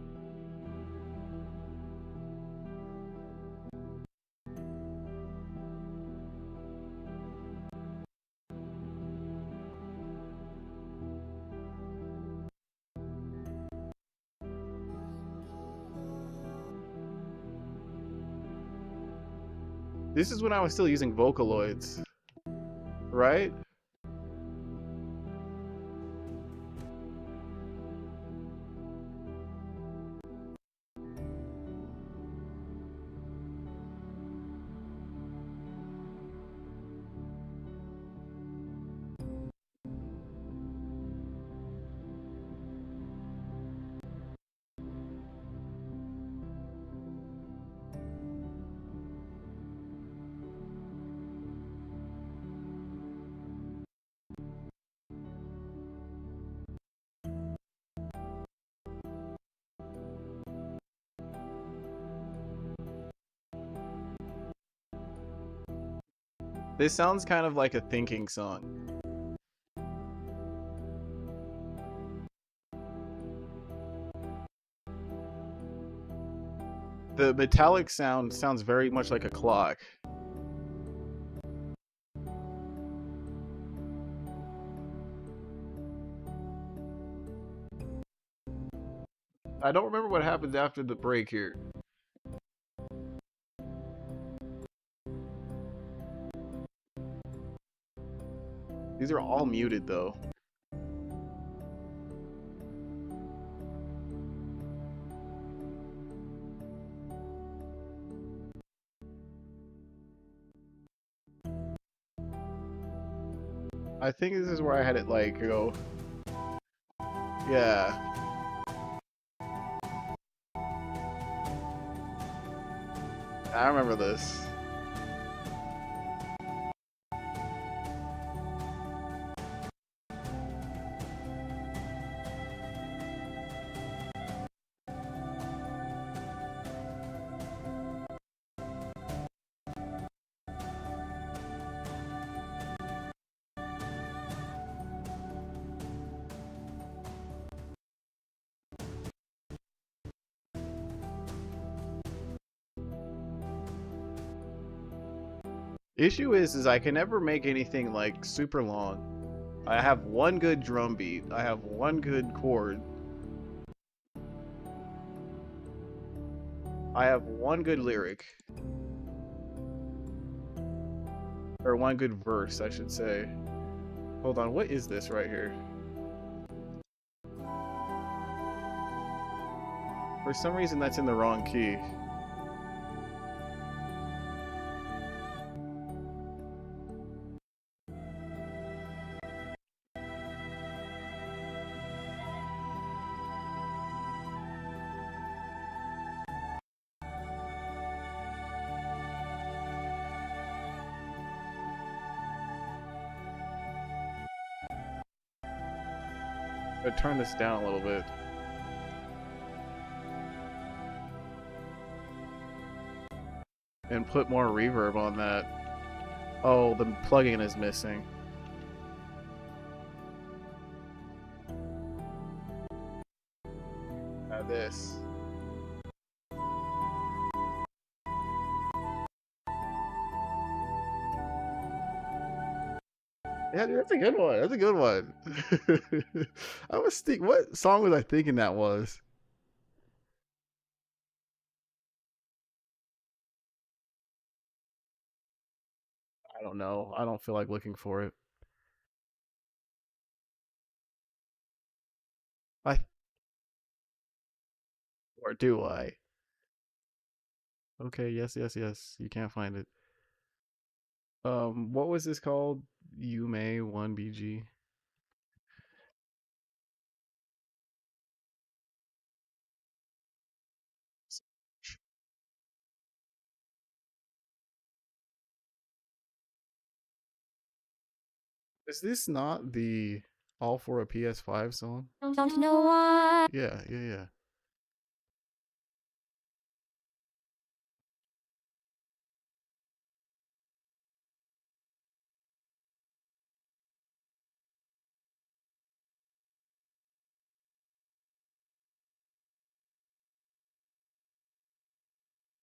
This is when I was still using Vocaloids, right? This sounds kind of like a thinking song. The metallic sound sounds very much like a clock. I don't remember what happens after the break here. These are all muted though. I think this is where I had it like go. Yeah. I remember this. Issue is I can never make anything like super long. I have one good drum beat. I have one good chord. I have one good lyric. Or one good verse, I should say. Hold on, what is this right here? For some reason that's in the wrong key. But turn this down a little bit. And put more reverb on that. Oh, the plugin is missing. Now this. Yeah, dude, that's a good one. That's a good one. I was thinking, what song was I thinking that was? I don't know. I don't feel like looking for it. I or do I? Okay, yes, yes, yes. You can't find it. What was this called? Yume 1BG. Is this not the All for a PS5 song? Don't know why. Yeah, yeah, yeah.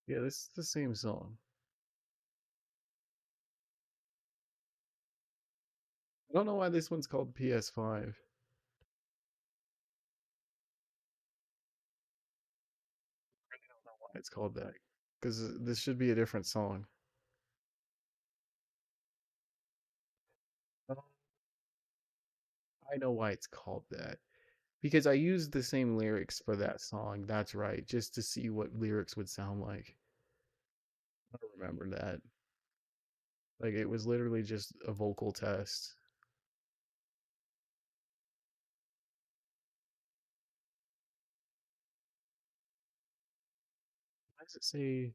Yeah, this is the same song. I don't know why this one's called PS5. Why it's called that. Because this should be a different song. Oh, I know why it's called that. Because I used the same lyrics for that song. That's right. Just to see what lyrics would sound like. I don't remember that. Like, it was literally just a vocal test. Why does it say...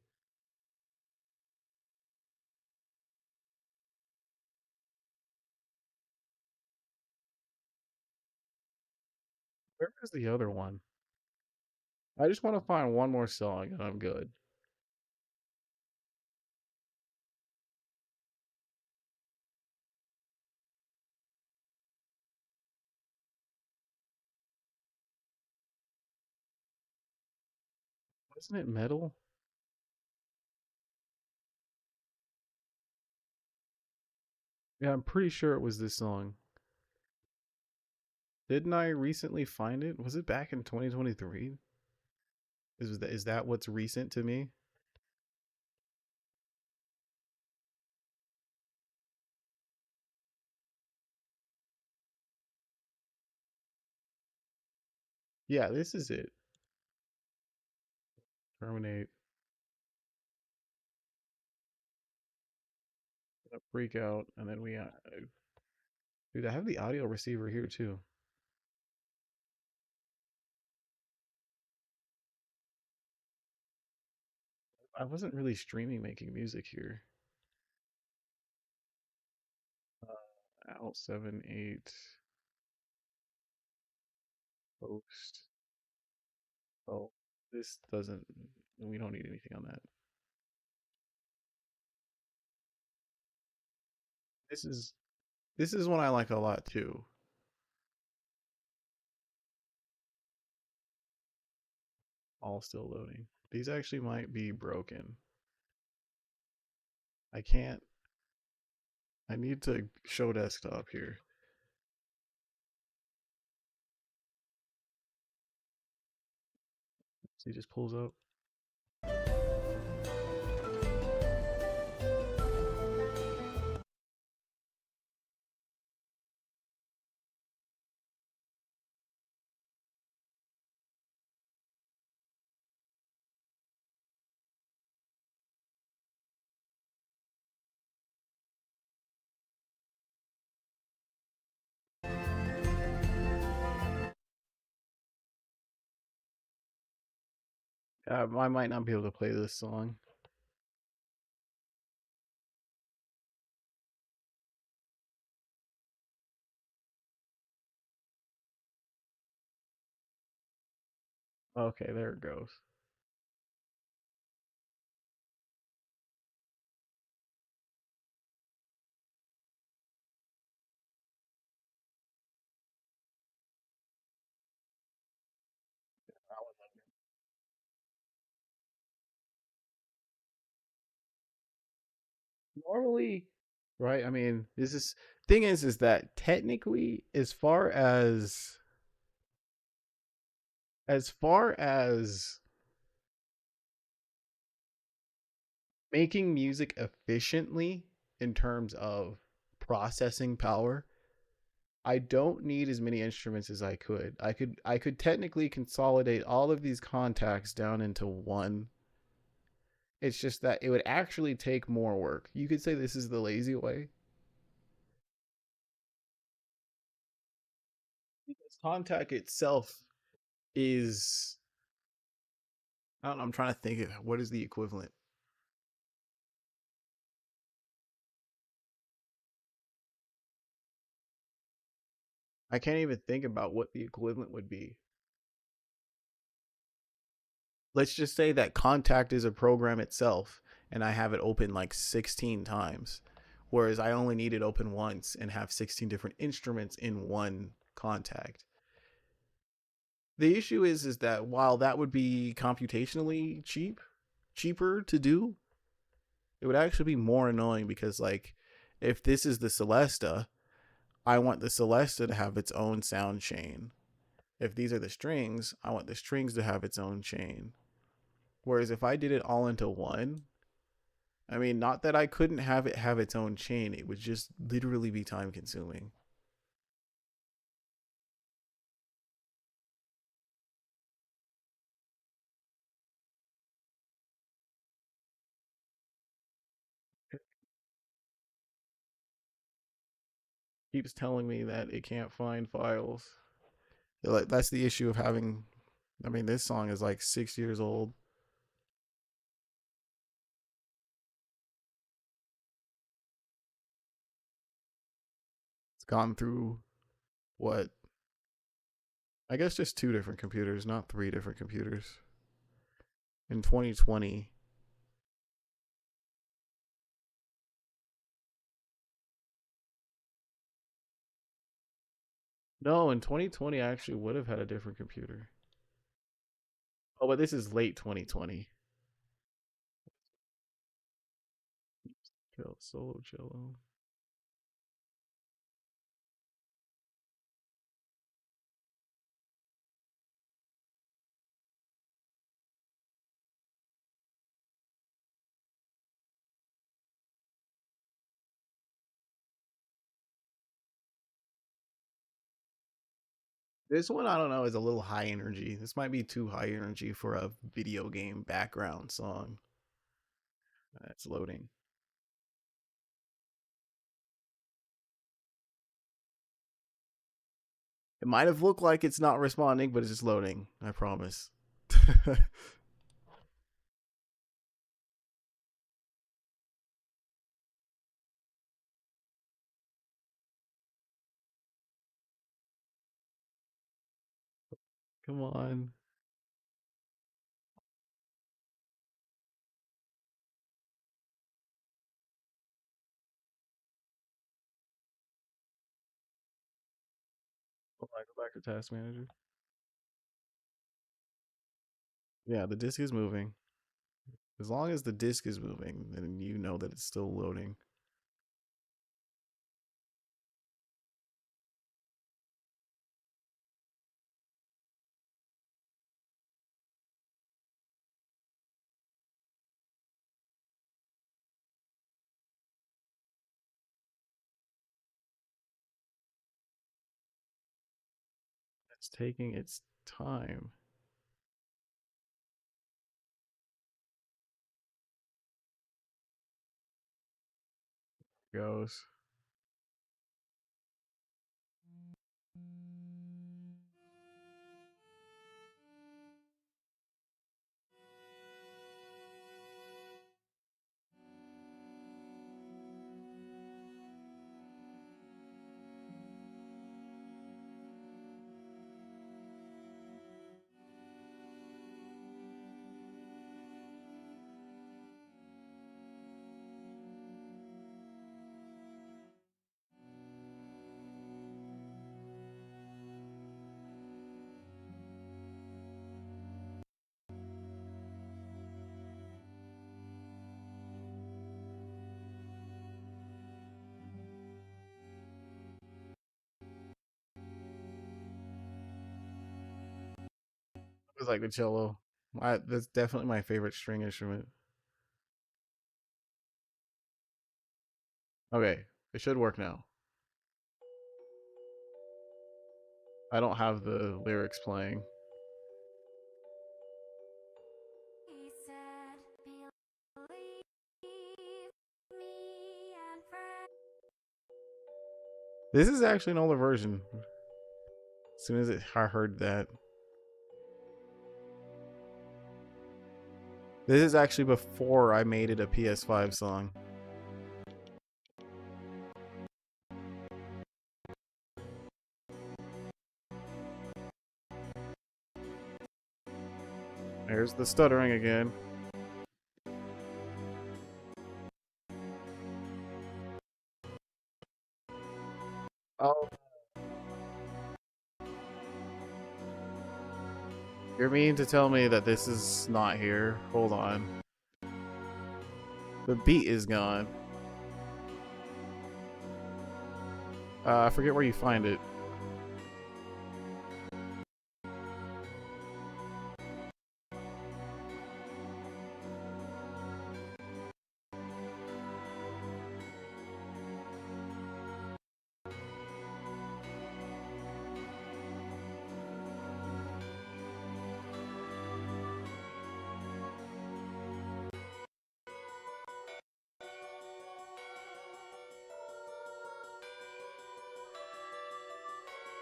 Where is the other one? I just want to find one more song and I'm good. Wasn't it metal? Yeah, I'm pretty sure it was this song. Didn't I recently find it? Was it back in 2023? Is that what's recent to me? Yeah, this is it. Terminate. Freak out, and then we dude, I have the audio receiver here too. I wasn't really streaming making music here. Out 7 8 post. Oh, this doesn't. We don't need anything on that. This is this is one I like a lot too. All still loading. These actually might be broken. I can't. I need to show desktop here. So he just pulls up. I might not be able to play this song. Okay, there it goes. Normally, right? I mean, this is thing is that technically, as far as making music efficiently in terms of processing power, I don't need as many instruments as I could. I could technically consolidate all of these contacts down into one. It's just that it would actually take more work. You could say this is the lazy way. Because contact itself is, I don't know, I'm trying to think of what is the equivalent. I can't even think about what the equivalent would be. Let's just say that contact is a program itself and I have it open like 16 times, whereas I only need it open once and have 16 different instruments in one contact. The issue is that while that would be computationally cheaper to do, it would actually be more annoying because like if this is the Celesta, I want the Celesta to have its own sound chain. If these are the strings, I want the strings to have its own chain. Whereas if I did it all into one, I mean, not that I couldn't have it have its own chain, it would just literally be time consuming. Keeps telling me that it can't find files. Like that's the issue of having. I mean, this song is like 6 years old. It's gone through what? I guess just two different computers, not three different computers. In 2020. No, in 2020 I actually would have had a different computer. Oh, but this is late 2020. Solo cello. This one, I don't know, is a little high energy. This might be too high energy for a video game background song. It's loading. It might have looked like it's not responding, but it's just loading. I promise. Come on. Go back to Task Manager. Yeah, the disk is moving. As long as the disk is moving, then you know that it's still loading. It's taking its time. Goes. It was like the cello. That's definitely my favorite string instrument. Okay, it should work now. I don't have the lyrics playing. This is actually an older version. As soon as I heard that. This is actually before I made it a PS5 song. There's the stuttering again. Oh. You're meaning to tell me that this is not here? Hold on. The beat is gone. I forget where you find it.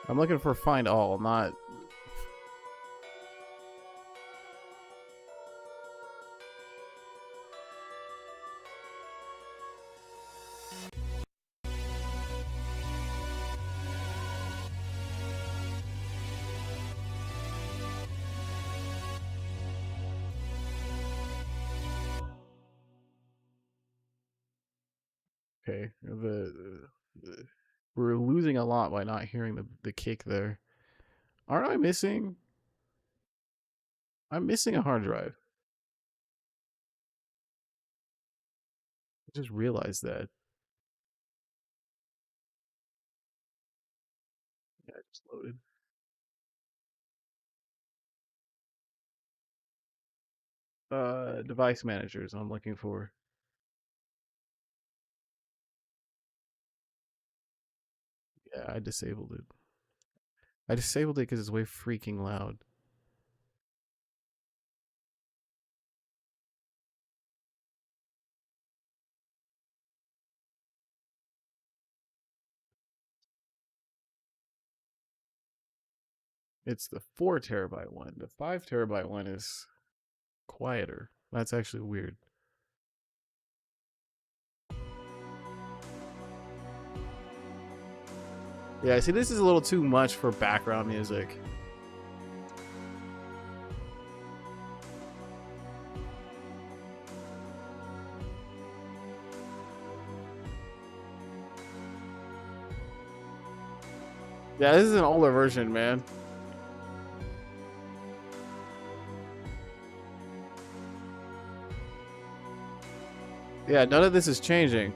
I'm looking for find all, not... Okay, we're losing a lot by not hearing the kick there. Aren't I missing? I'm missing a hard drive. I just realized that. Yeah, it just loaded. Device managers I'm looking for. Yeah, I disabled it. I disabled it because it's way freaking loud. It's the 4 terabyte one. The 5 terabyte one is quieter. That's actually weird. Yeah, see, this is a little too much for background music. Yeah, this is an older version, man. Yeah, none of this is changing.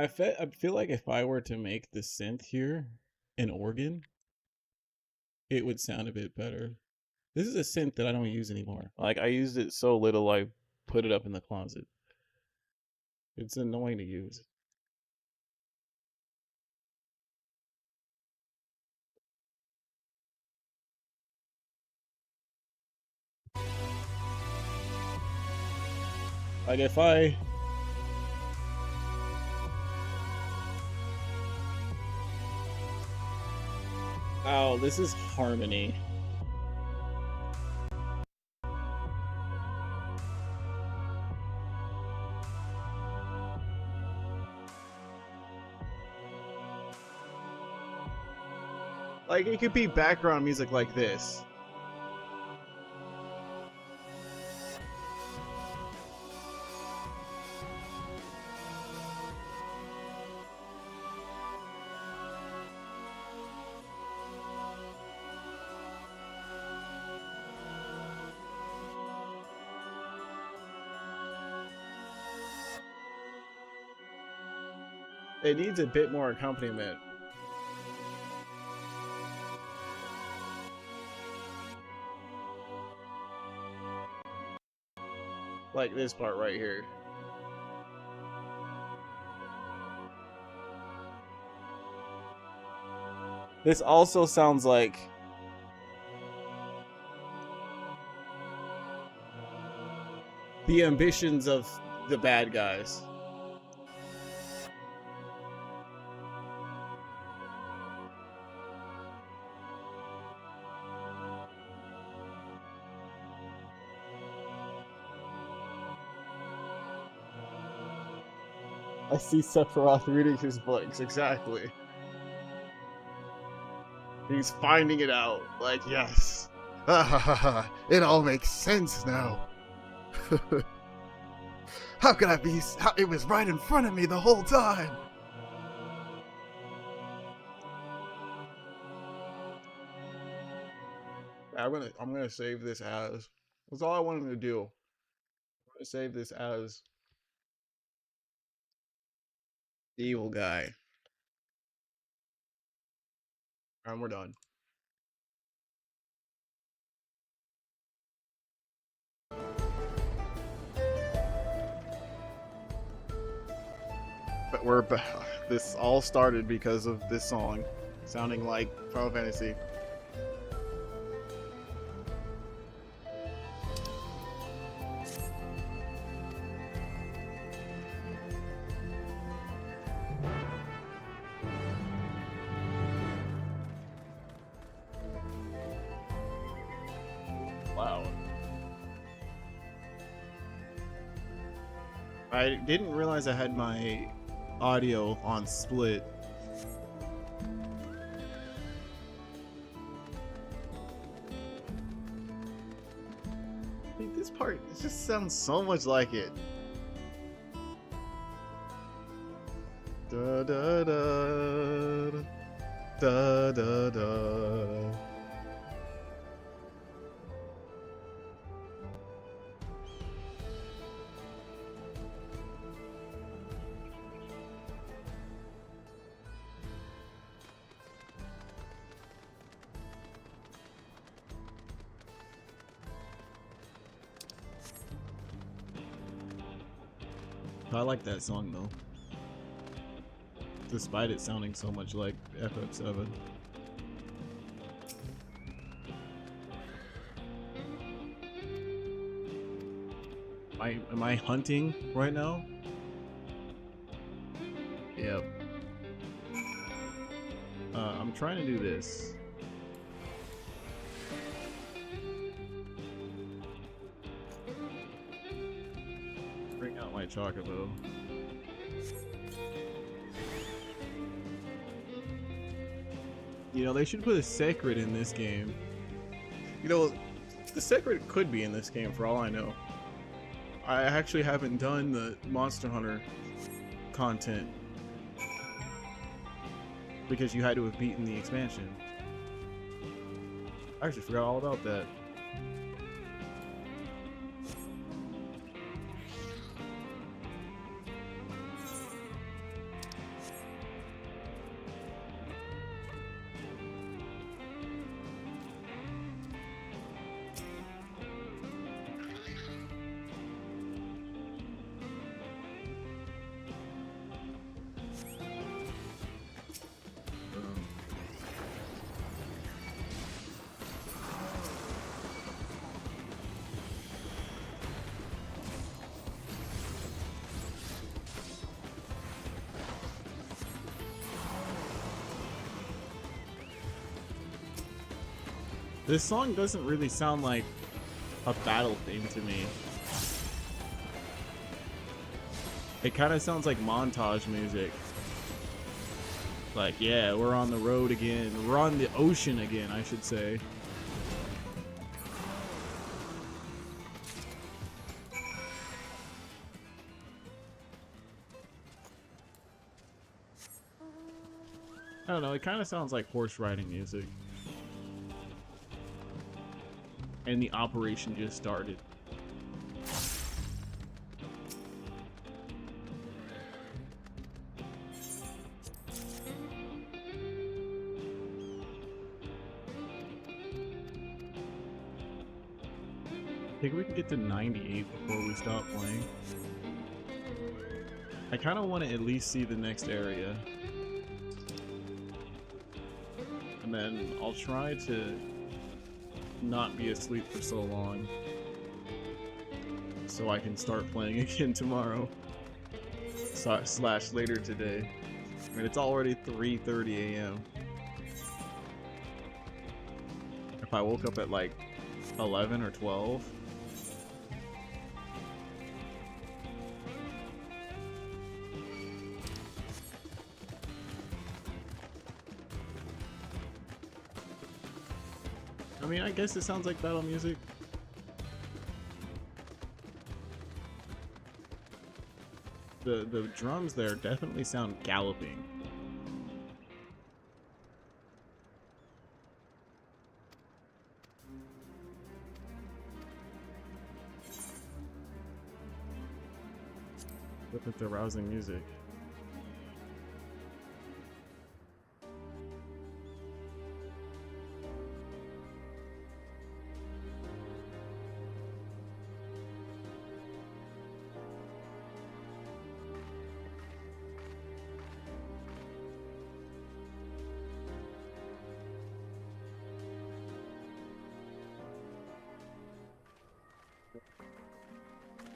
I feel like if I were to make the synth here an organ, it would sound a bit better. This is a synth that I don't use anymore. Like, I used it so little, I put it up in the closet. It's annoying to use. Like, if I... Oh, this is harmony. Like, it could be background music like this. It needs a bit more accompaniment. Like this part right here. This also sounds like the ambitions of the bad guys. I see Sephiroth reading his books, exactly. He's finding it out, like, yes. It all makes sense now. How could I be? It was right in front of me the whole time. I'm gonna save this as. That's all I wanted to do. I'm gonna save this as the evil guy, and we're done. But we're this all started because of this song sounding like Final Fantasy. Wow. I didn't realize I had my audio on split. I think this part, it just sounds so much like it. Da da da da da da. I like that song though, despite it sounding so much like FF7. Am I hunting right now? Yep. I'm trying to do this. Bring out my chocobo. You know, they should put a sacred in this game. You know, the sacred could be in this game for all I know. I actually haven't done the Monster Hunter content because you had to have beaten the expansion. I actually forgot all about that. This song doesn't really sound like a battle theme to me. It kind of sounds like montage music. Like, yeah, we're on the road again. We're on the ocean again, I should say. I don't know, it kind of sounds like horse riding music. And the operation just started. I think we can get to 98 before we stop playing. I kind of want to at least see the next area. And then I'll try to not be asleep for so long, so I can start playing again tomorrow. Slash later today. I mean, it's already 3:30 a.m. If I woke up at like 11 or 12, I mean, I guess it sounds like battle music. The drums there definitely sound galloping. Look at the rousing music.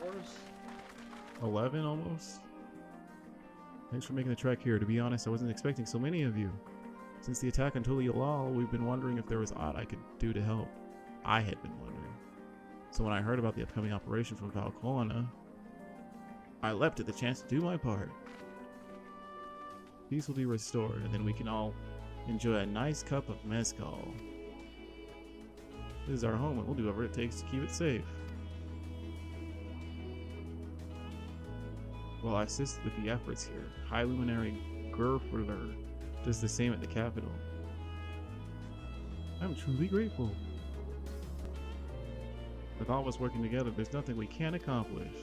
Horse. 11 almost? Thanks for making the trek here. To be honest, I wasn't expecting so many of you. Since the attack on Tuliolal, we've been wondering if there was aught I could do to help. I had been wondering. So when I heard about the upcoming operation from Valcona, I leapt at the chance to do my part. Peace will be restored, and then we can all enjoy a nice cup of mezcal. This is our home, and we'll do whatever it takes to keep it safe. While I assist with the efforts here, High Luminary Gerfler does the same at the capital. I'm truly grateful. With all of us working together, there's nothing we can't accomplish.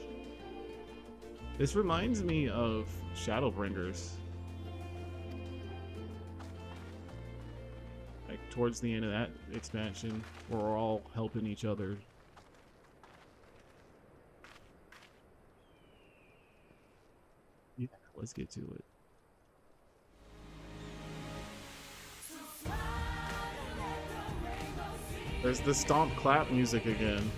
This reminds me of Shadowbringers. Like, towards the end of that expansion, we're all helping each other. Yeah, let's get to it. There's the stomp clap music again.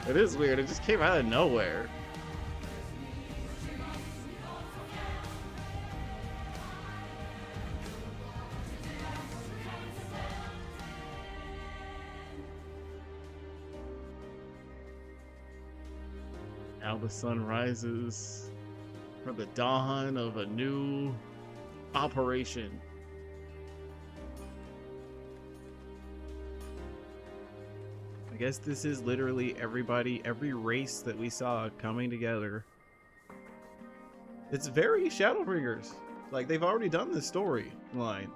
It is weird, it just came out of nowhere. Now the sun rises for the dawn of a new operation. I guess this is literally everybody, every race that we saw coming together. It's very Shadowbringers. Like, they've already done this storyline.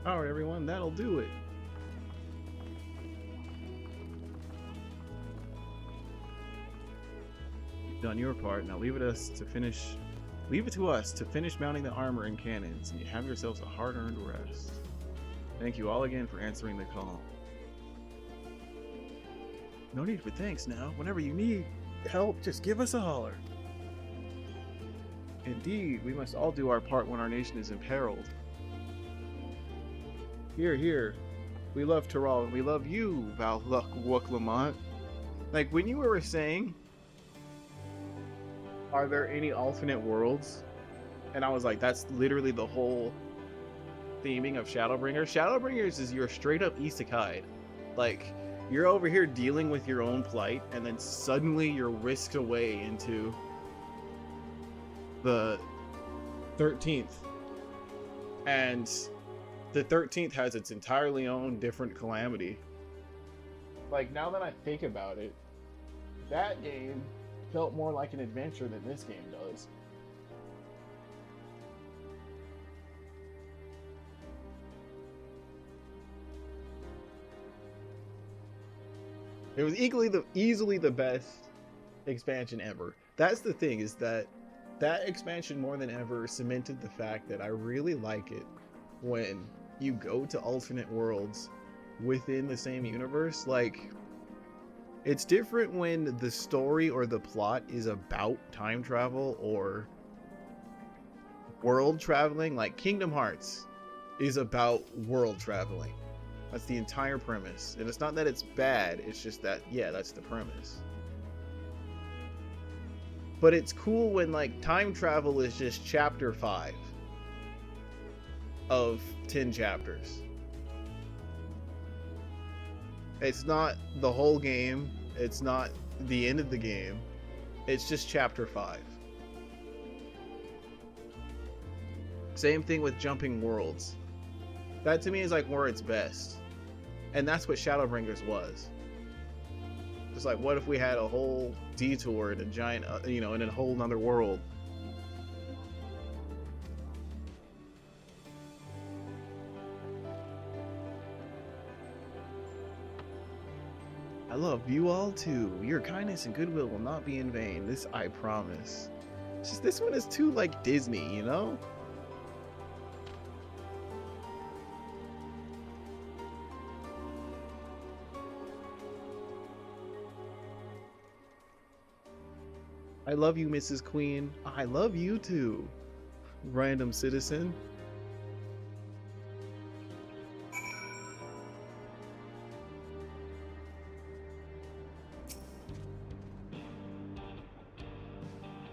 Alright everyone, that'll do it. You've done your part, now leave it to us to finish mounting the armor and cannons, and you have yourselves a hard-earned rest. Thank you all again for answering the call. No need for thanks now. Whenever you need help, just give us a holler. Indeed, we must all do our part when our nation is imperiled. Here, here. We love Terral, and we love you, Val Lamont. Like, when you were saying, are there any alternate worlds? And I was like, that's literally the whole theming of Shadowbringers. Shadowbringers is your straight up isekai. Like, you're over here dealing with your own plight, and then suddenly you're whisked away into the 13th. And the 13th has its entirely own different calamity. Like, now that I think about it, that game felt more like an adventure than this game does. It was easily the best expansion ever. That's the thing, is that expansion more than ever cemented the fact that I really like it when you go to alternate worlds within the same universe. Like, it's different when the story or the plot is about time travel or world traveling. Like, Kingdom Hearts is about world traveling. That's the entire premise. And it's not that it's bad, it's just that, yeah, that's the premise. But it's cool when, like, time travel is just chapter 5 of 10 chapters. It's not the whole game, it's not the end of the game, it's just chapter 5. Same thing with jumping worlds. That to me is like where it's best. And that's what Shadowbringers was. Just like, what if we had a whole detour in a giant, in a whole nother world? I love you all too. Your kindness and goodwill will not be in vain. This I promise. It's just this one is too like Disney, you know? I love you, Mrs. Queen. I love you too, random citizen.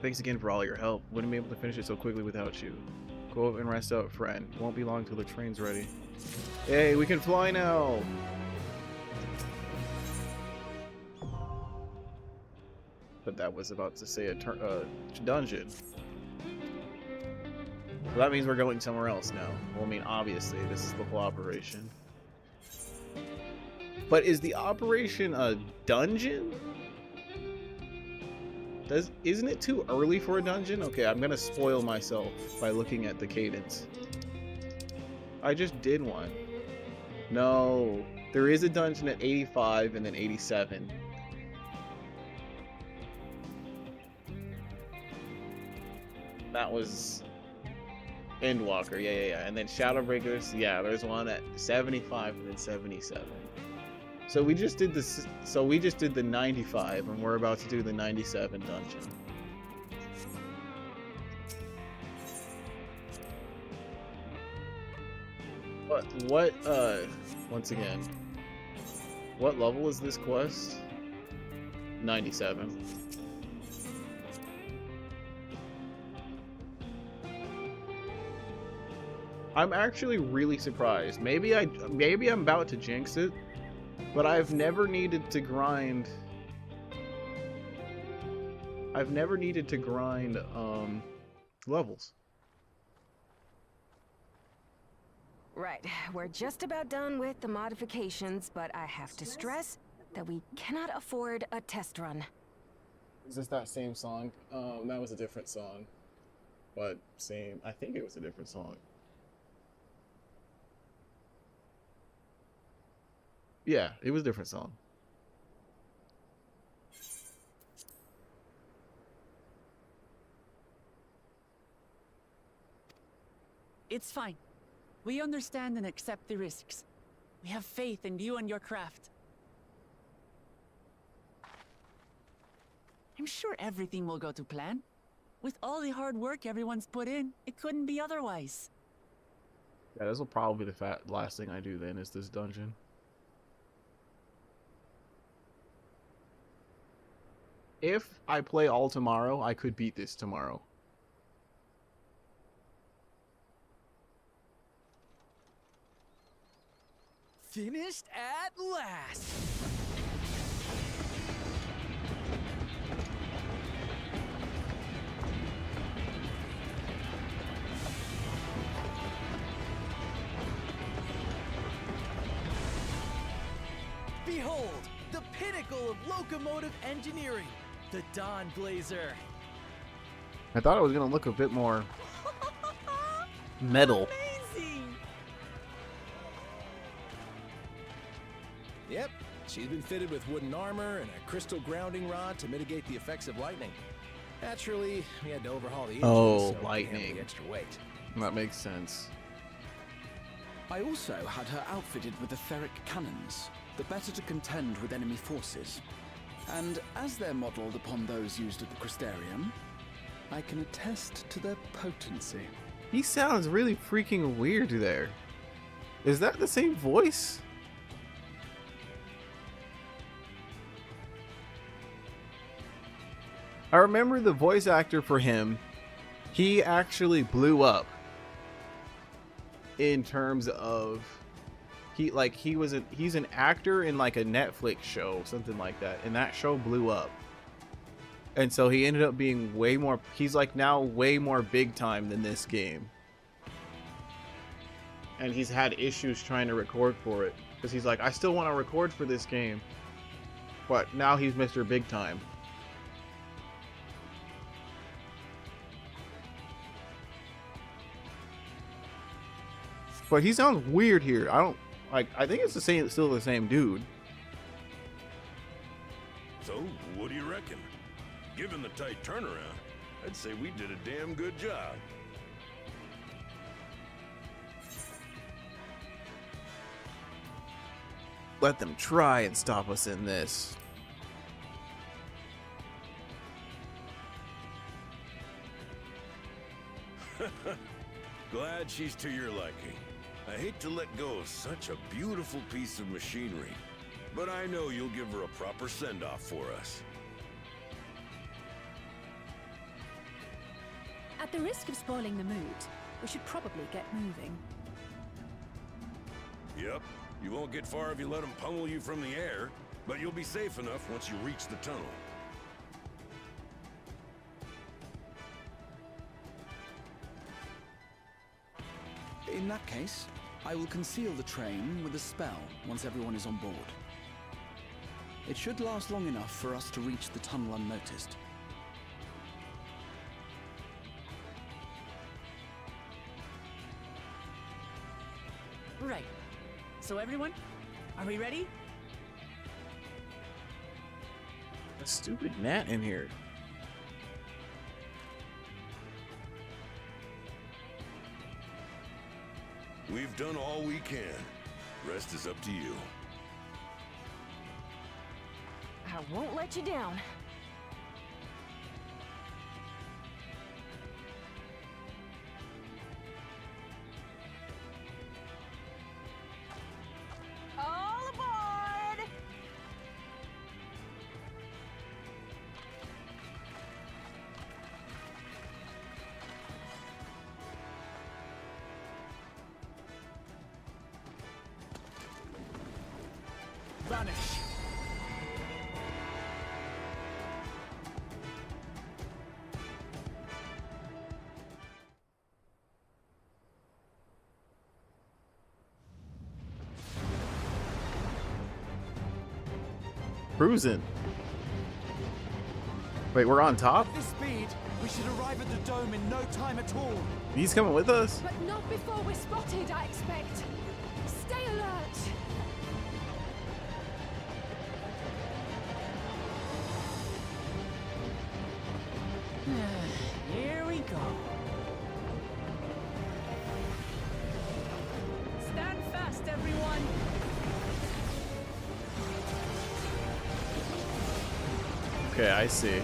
Thanks again for all your help. Wouldn't be able to finish it so quickly without you. Go up and rest up, friend. Won't be long till the train's ready. Hey, we can fly now! But that was about to say a dungeon. So that means we're going somewhere else now. Well, I mean, obviously, this is the whole operation. But is the operation a dungeon? Isn't it too early for a dungeon? Okay, I'm gonna spoil myself by looking at the cadence. I just did one. No, there is a dungeon at 85 and then 87. That was Endwalker, yeah. And then Shadowbringers, yeah, there's one at 75 and then 77. So we just did this. So we just did the 95, and we're about to do the 97 dungeon. But what? Once again, what level is this quest? 97. I'm actually really surprised. Maybe I'm about to jinx it. But I've never needed to grind. Levels. Right, we're just about done with the modifications, but I have to stress that we cannot afford a test run. Is this that same song? That was a different song. But same, I think it was a different song. Yeah, it was a different song. It's fine. We understand and accept the risks. We have faith in you and your craft. I'm sure everything will go to plan. With all the hard work everyone's put in, it couldn't be otherwise. Yeah, this will probably be the last thing I do then is this dungeon. If I play all tomorrow, I could beat this tomorrow. Finished at last! Behold, the pinnacle of locomotive engineering, the Dawn Blazer. I thought it was going to look a bit more metal. Amazing! Yep, she's been fitted with wooden armor and a crystal grounding rod to mitigate the effects of lightning. Naturally, we had to overhaul the engine, so we lightning. handled the extra weight. That makes sense. I also had her outfitted with etheric cannons, the better to contend with enemy forces. And as they're modeled upon those used at the Crystarium, I can attest to their potency. He sounds really freaking weird there. Is that the same voice? I remember the voice actor for him. He actually blew up in terms of he's an actor in like a Netflix show, something like that, and that show blew up. And so he ended up being way more, he's like now way more big time than this game. And he's had issues trying to record for it because he's like, I still want to record for this game, but now he's Mr. Big Time. But he sounds weird here. I think it's still the same dude. So, what do you reckon? Given the tight turnaround, I'd say we did a damn good job. Let them try and stop us in this. Glad she's to your liking. I hate to let go of such a beautiful piece of machinery, but I know you'll give her a proper send-off for us. At the risk of spoiling the mood, we should probably get moving. Yep, you won't get far if you let them pummel you from the air, but you'll be safe enough once you reach the tunnel. In that case, I will conceal the train with a spell once everyone is on board. It should last long enough for us to reach the tunnel unnoticed. Right. So everyone, are we ready? A stupid gnat in here. We've done all we can. Rest is up to you. I won't let you down. All aboard! Vanish. Cruising. Wait, we're on top? At this speed, we should arrive at the dome in no time at all. He's coming with us? But not before we're spotted, I expect. Stay alert! Here we go. Stand fast, everyone. Okay, I see.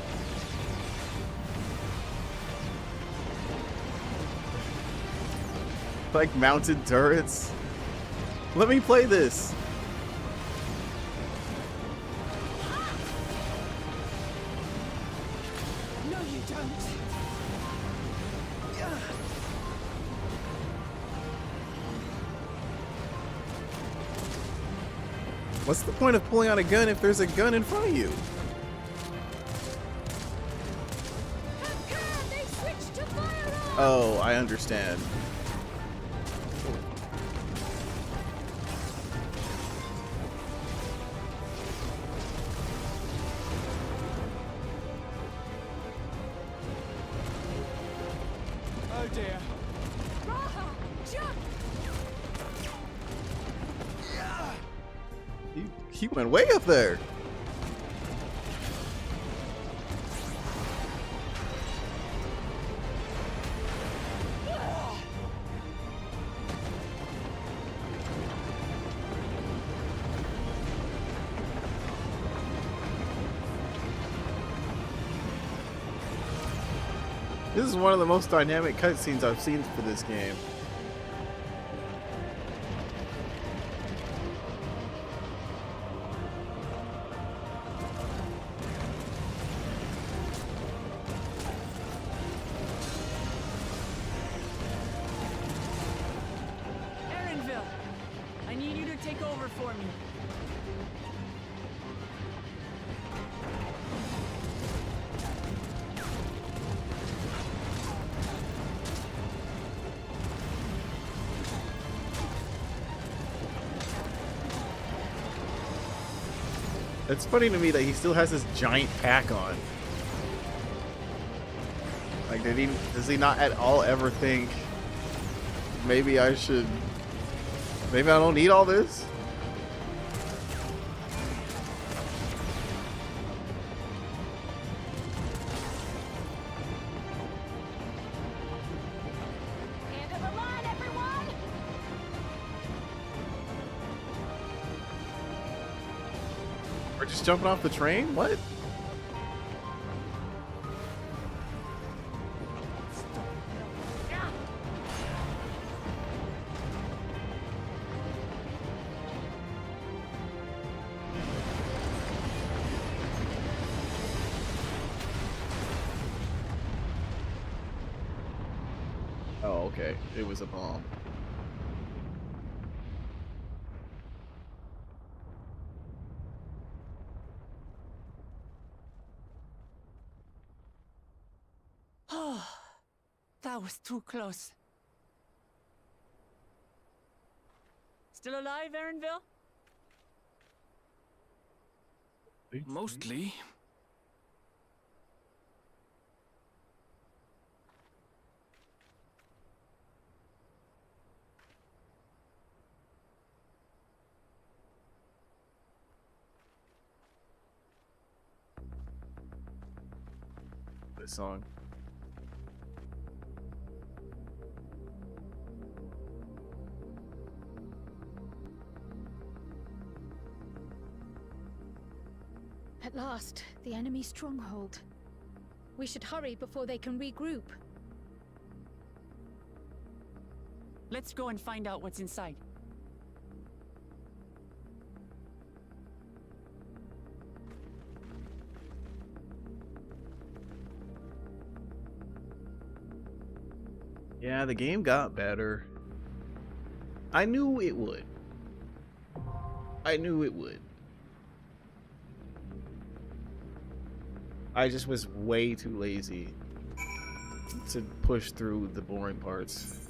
Like mounted turrets. Let me play this. No, you don't. What's the point of pulling out a gun if there's a gun in front of you? They switched to firearms! Oh, I understand. Oh dear. Raha, jump! He went way up there. This is one of the most dynamic cutscenes I've seen for this game. Erenville, I need you to take over for me. It's funny to me that he still has this giant pack on. Like, does he not at all ever think, maybe I don't need all this? End of the line, everyone! We're just jumping off the train? What? Oh, okay. It was a bomb. Oh, that was too close. Still alive, Erenville? Mostly. This song. At last, the enemy stronghold. We should hurry before they can regroup. Let's go and find out what's inside. Yeah, the game got better. I knew it would. I knew it would. I just was way too lazy to push through the boring parts.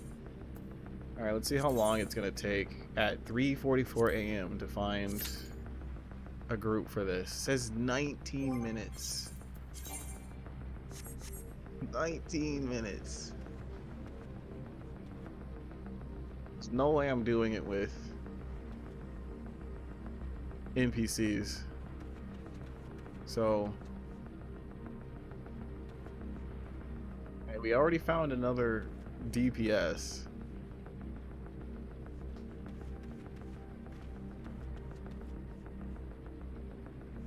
Alright, let's see how long it's gonna take at 3:44 a.m. to find a group for this. It says 19 minutes. 19 minutes. There's no way I'm doing it with NPCs. So And we already found another DPS.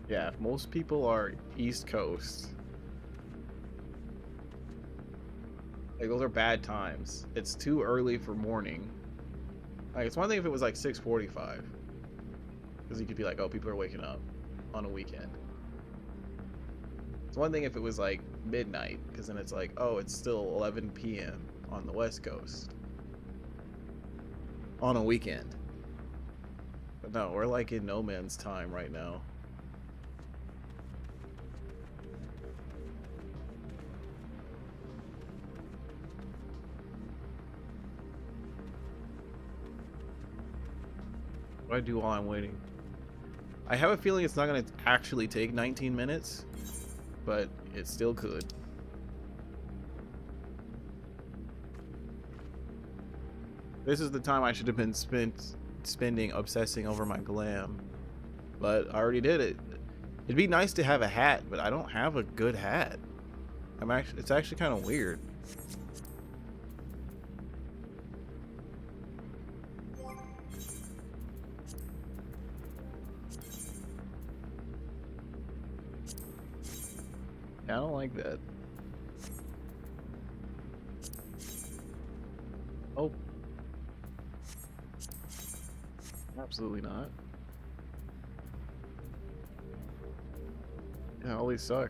Yeah, if most people are East Coast. Like, those are bad times. It's too early for morning. Like, it's one thing if it was like 6:45. Because you could be like, oh, people are waking up on a weekend. It's one thing if it was like midnight, because then it's like, oh, it's still 11 p.m. on the West Coast on a weekend. But no, we're like in no man's time right now. What do I do while I'm waiting? I have a feeling it's not going to actually take 19 minutes, but it still could. This is the time I should have been spending obsessing over my glam, but I already did it. It'd be nice to have a hat, but I don't have a good hat. It's actually kind of weird. I don't like that. Oh. Absolutely not. Yeah, all these suck.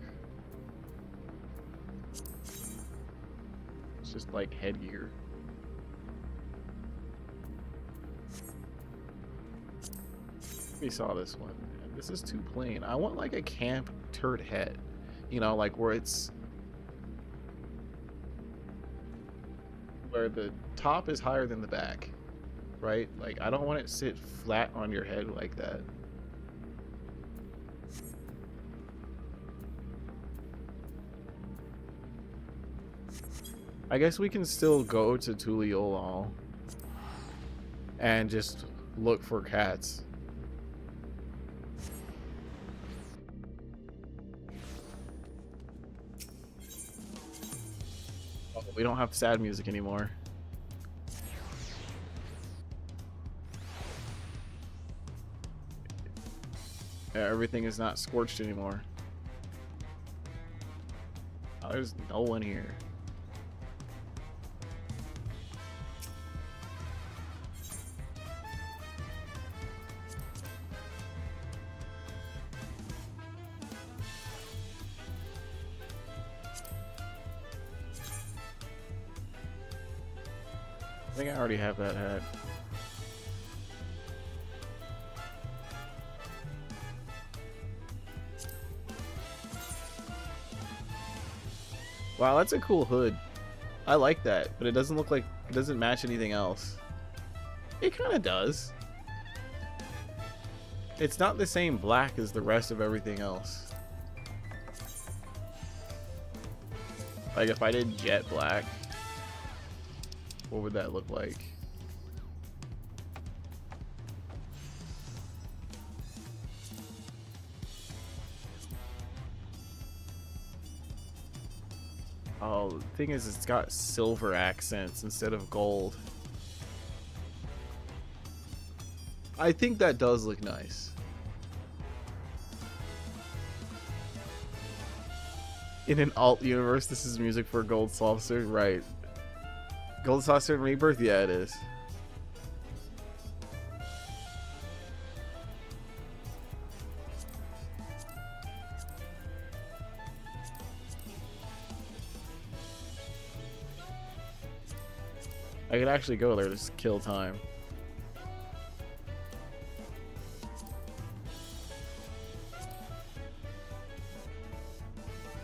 It's just like headgear. We saw this one. This is too plain. I want like a camp turret head. You know, like where the top is higher than the back, right? Like, I don't want it to sit flat on your head like that. I guess we can still go to Tuliolal and just look for cats. We don't have sad music anymore. Yeah, everything is not scorched anymore. Oh, there's no one here. I think I already have that hat. Wow, that's a cool hood. I like that, but it doesn't look like it doesn't match anything else. It kind of does. It's not the same black as the rest of everything else. Like if I did jet black, what would that look like? Oh, the thing is, it's got silver accents instead of gold. I think that does look nice. In an alt universe, this is music for Gold Saucer, right? Gold Saucer and Rebirth? Yeah, it is. I could actually go there to just kill time.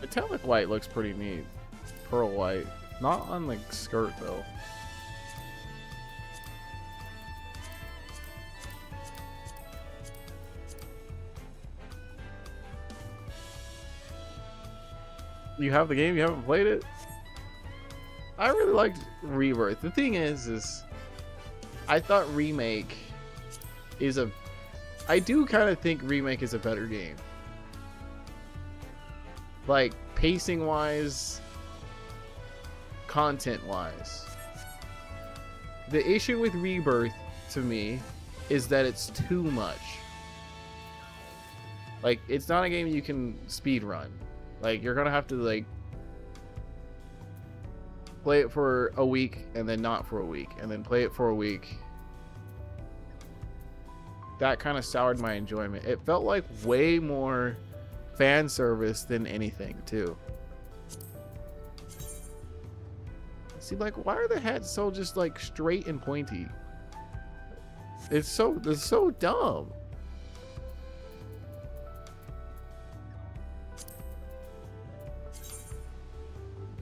Metallic white looks pretty neat. Pearl white. Not on the skirt though. You have the game? You haven't played it? I really liked Rebirth. The thing is I thought Remake is a... I do kind of think Remake is a better game. Like, pacing-wise, content-wise. The issue with Rebirth, to me, is that it's too much. Like, it's not a game you can speed run. Like, you're gonna have to, like, play it for a week and then not for a week and then play it for a week. That kind of soured my enjoyment. It felt like way more fan service than anything, too. See, like, why are the heads so just, like, straight and pointy? It's so dumb.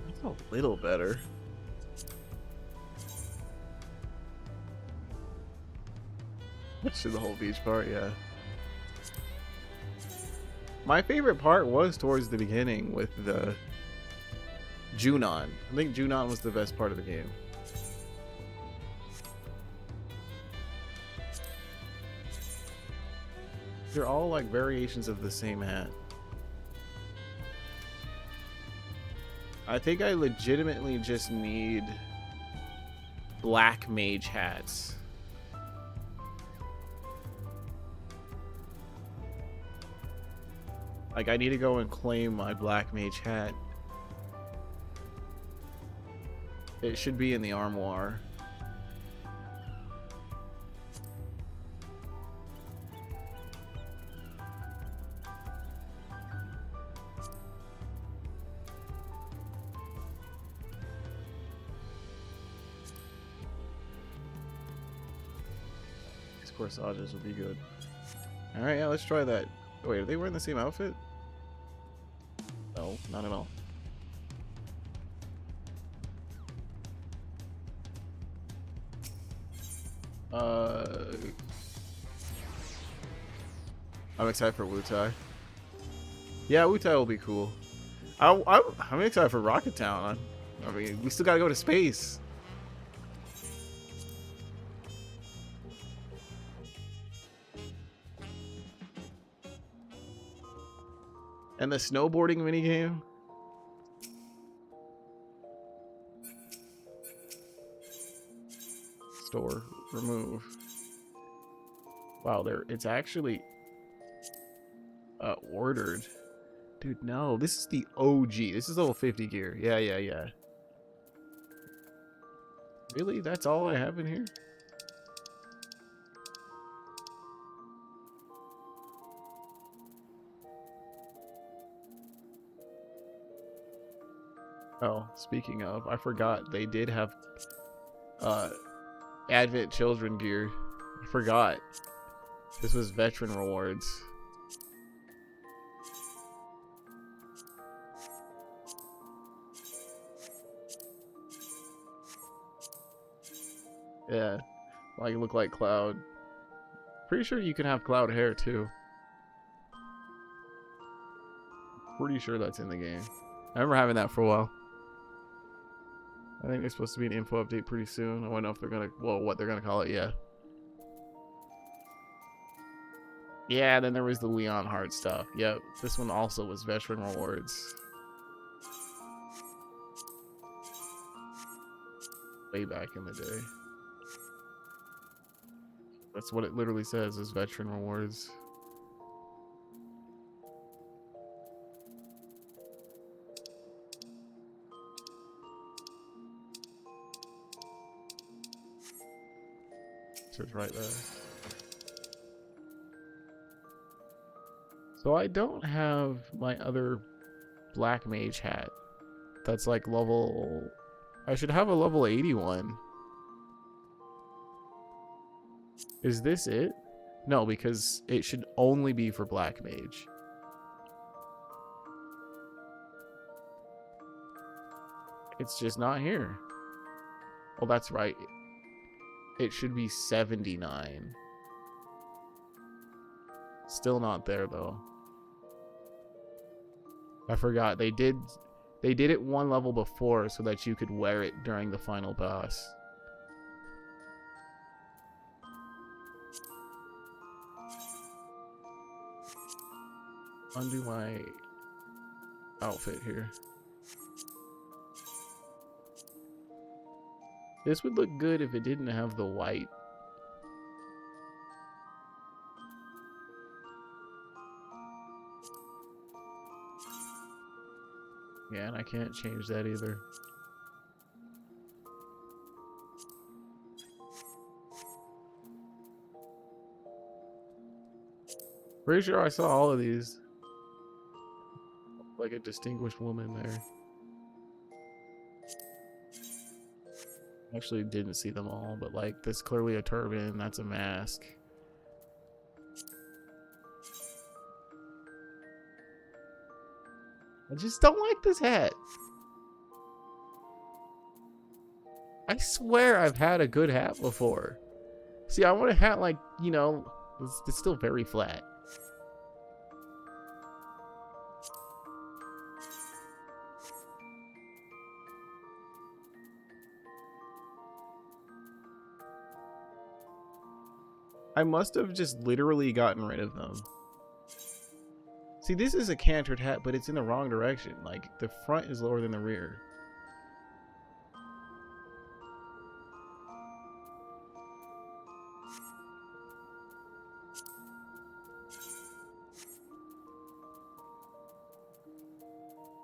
It's a little better. Let's do the whole beach part, yeah. My favorite part was towards the beginning with the Junon. I think Junon was the best part of the game. They're all like variations of the same hat. I think I legitimately just need black mage hats. Like, I need to go and claim my black mage hat. It should be in the armoire. These corsages will be good. Alright, yeah, let's try that. Wait, are they wearing the same outfit? No, not at all. I'm excited for Wutai. Yeah, Wutai will be cool. I'm excited for Rocket Town. I mean, we still gotta go to space. And the snowboarding minigame. Store, remove. Wow, it's actually ordered. Dude, no, this is the OG. This is level 50 gear. Yeah. Really? That's all I have in here? Oh, speaking of, I forgot they did have Advent Children gear. I forgot. This was veteran rewards. Yeah, like look like Cloud. Pretty sure you can have Cloud hair too. Pretty sure that's in the game. I remember having that for a while. I think there's supposed to be an info update pretty soon. I want to know if they're gonna, well, what they're gonna call it. Yeah. Yeah, then there was the Leon Hart stuff. Yep, this one also was veteran rewards. Way back in the day. That's what it literally says, is veteran rewards. So it's right there. So I don't have my other black mage hat. That's like level... I should have a level 81. Is this it? No, because it should only be for black mage. It's just not here. Oh, that's right. It should be 79. Still not there though. I forgot. They did it one level before so that you could wear it during the final boss. Undo my outfit here. This would look good if it didn't have the white. Yeah, and I can't change that either. Pretty sure I saw all of these. Like a distinguished woman there. Actually didn't see them all, but like that's clearly a turban, that's a mask. I just don't like this hat. I swear I've had a good hat before. See, I want a hat like, you know, it's still very flat. I must have just literally gotten rid of them. See, this is a cantered hat, but it's in the wrong direction. Like, the front is lower than the rear.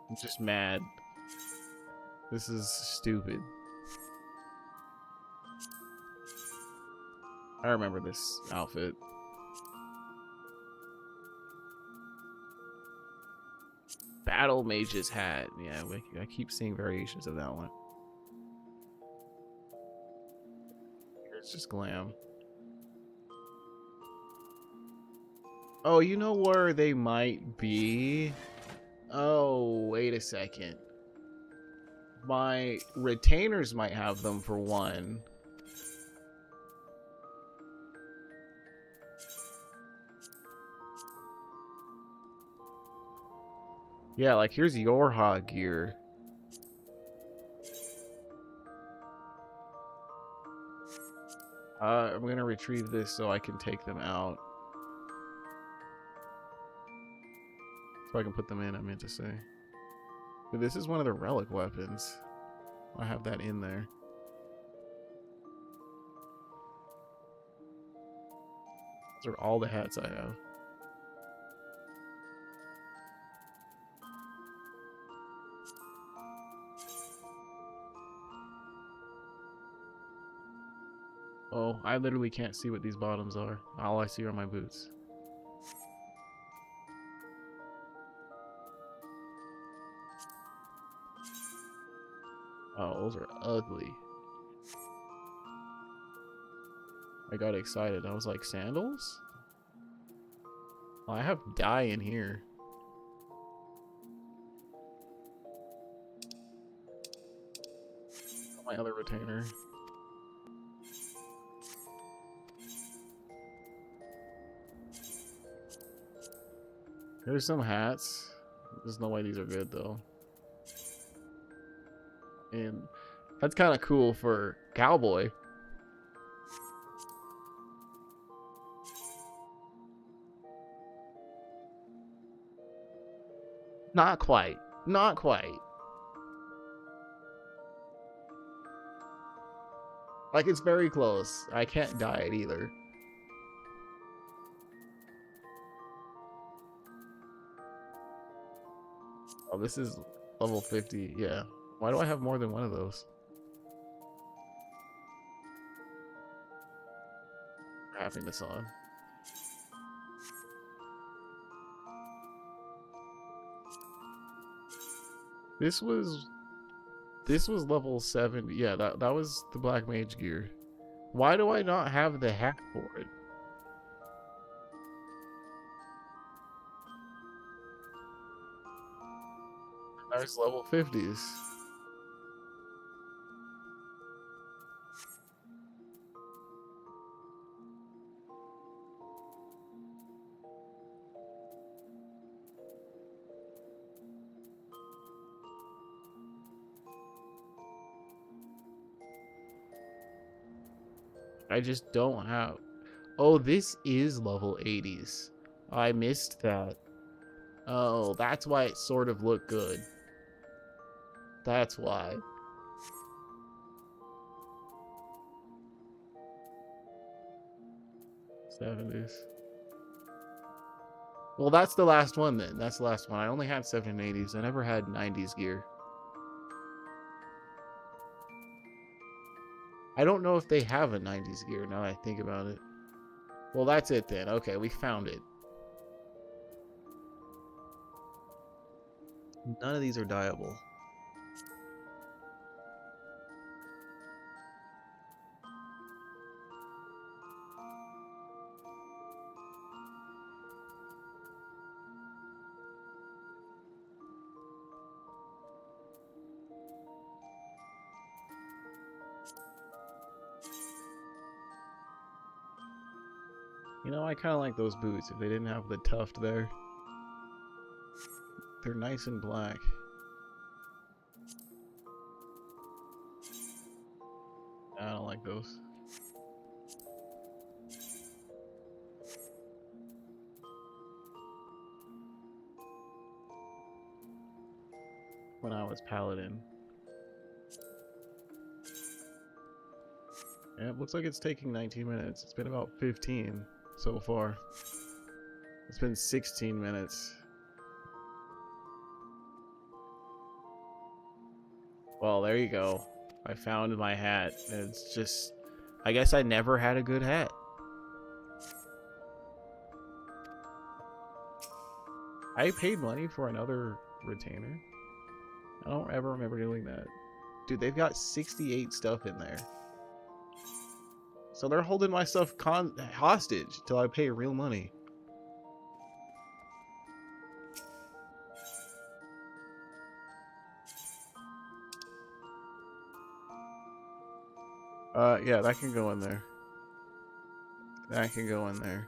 I'm just mad. This is stupid. I remember this outfit. Battle Mage's hat. Yeah, I keep seeing variations of that one. It's just glam. Oh, you know where they might be? Oh, wait a second. My retainers might have them for one. Yeah, like here's your hog gear. I'm gonna retrieve this so I can take them out. So I can put them in, I meant to say. But this is one of the relic weapons. I have that in there. Those are all the hats I have. Oh, I literally can't see what these bottoms are. All I see are my boots. Oh, those are ugly. I got excited. I was like, sandals? Oh, I have dye in here. My other retainer. There's some hats. There's no way these are good though. And that's kind of cool for cowboy. Not quite. Not quite. Like, it's very close. I can't dye it either. Oh, this is level 50. Yeah. Why do I have more than one of those? We're having this on. This was level 70. Yeah, that was the black mage gear. Why do I not have the hat for it? There's level 50s. I just don't have... Oh, this is level 80s. I missed that. Oh, that's why it sort of looked good. That's why. 70s. Well, that's the last one then. That's the last one. I only had 780s. I never had 90s gear. I don't know if they have a 90s gear now that I think about it. Well, that's it then. Okay, we found it. None of these are dyeable. You know, I kind of like those boots if they didn't have the tuft there. They're nice and black. I don't like those. When I was Paladin. Yeah, it looks like it's taking 19 minutes. It's been about 15 so far. It's been 16 minutes. Well, there you go. I found my hat. It's just... I guess I never had a good hat. I paid money for another retainer. I don't ever remember doing that. Dude, they've got 68 stuff in there. So they're holding my stuff hostage till I pay real money. Yeah, that can go in there. That can go in there.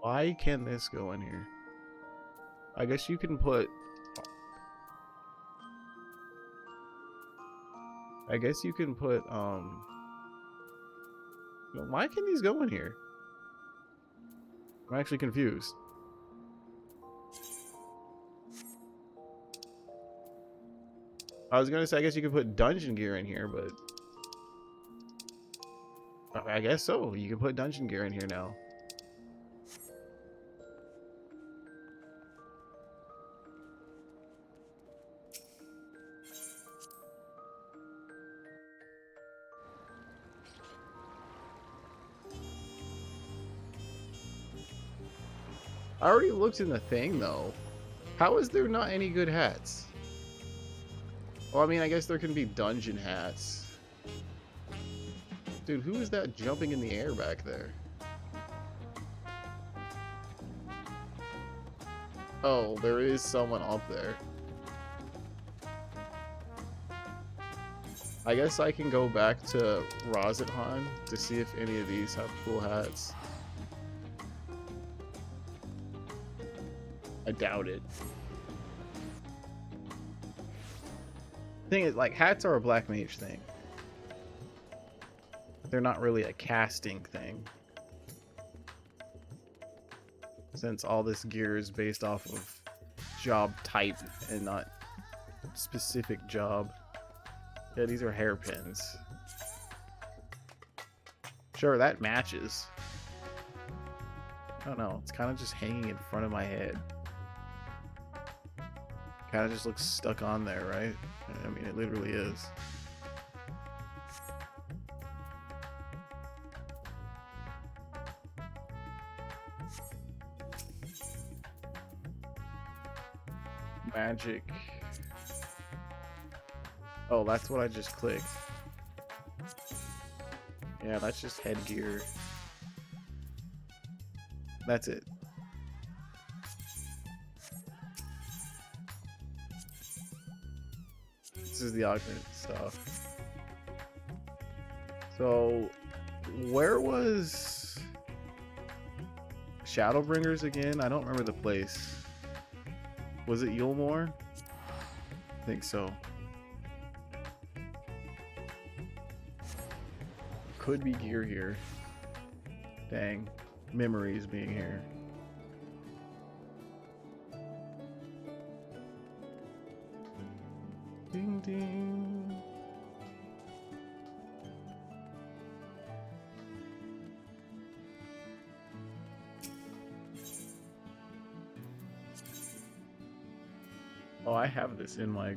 Why can this go in here? I guess you can put... I guess you can put, why can these go in here? I'm actually confused. I was gonna say, I guess you could put dungeon gear in here, but... I guess so. You can put dungeon gear in here now. I already looked in the thing, though. How is there not any good hats? Well, I mean, I guess there can be dungeon hats. Dude, who is that jumping in the air back there? Oh, there is someone up there. I guess I can go back to Rozathan to see if any of these have cool hats. I doubt it. Thing is, like, hats are a black mage thing. They're not really a casting thing. Since all this gear is based off of job type and not specific job. Yeah, these are hairpins. Sure, that matches. I don't know, it's kind of just hanging in front of my head. Kind of just looks stuck on there, right? I mean, it literally is. Magic. Oh, that's what I just clicked. Yeah, that's just headgear. That's it. This is the augmented stuff. So, where was Shadowbringers again? I don't remember the place. Was it Yulmore? I think so. Could be gear here. Dang. Memories being here. Ding ding. Oh, I have this in my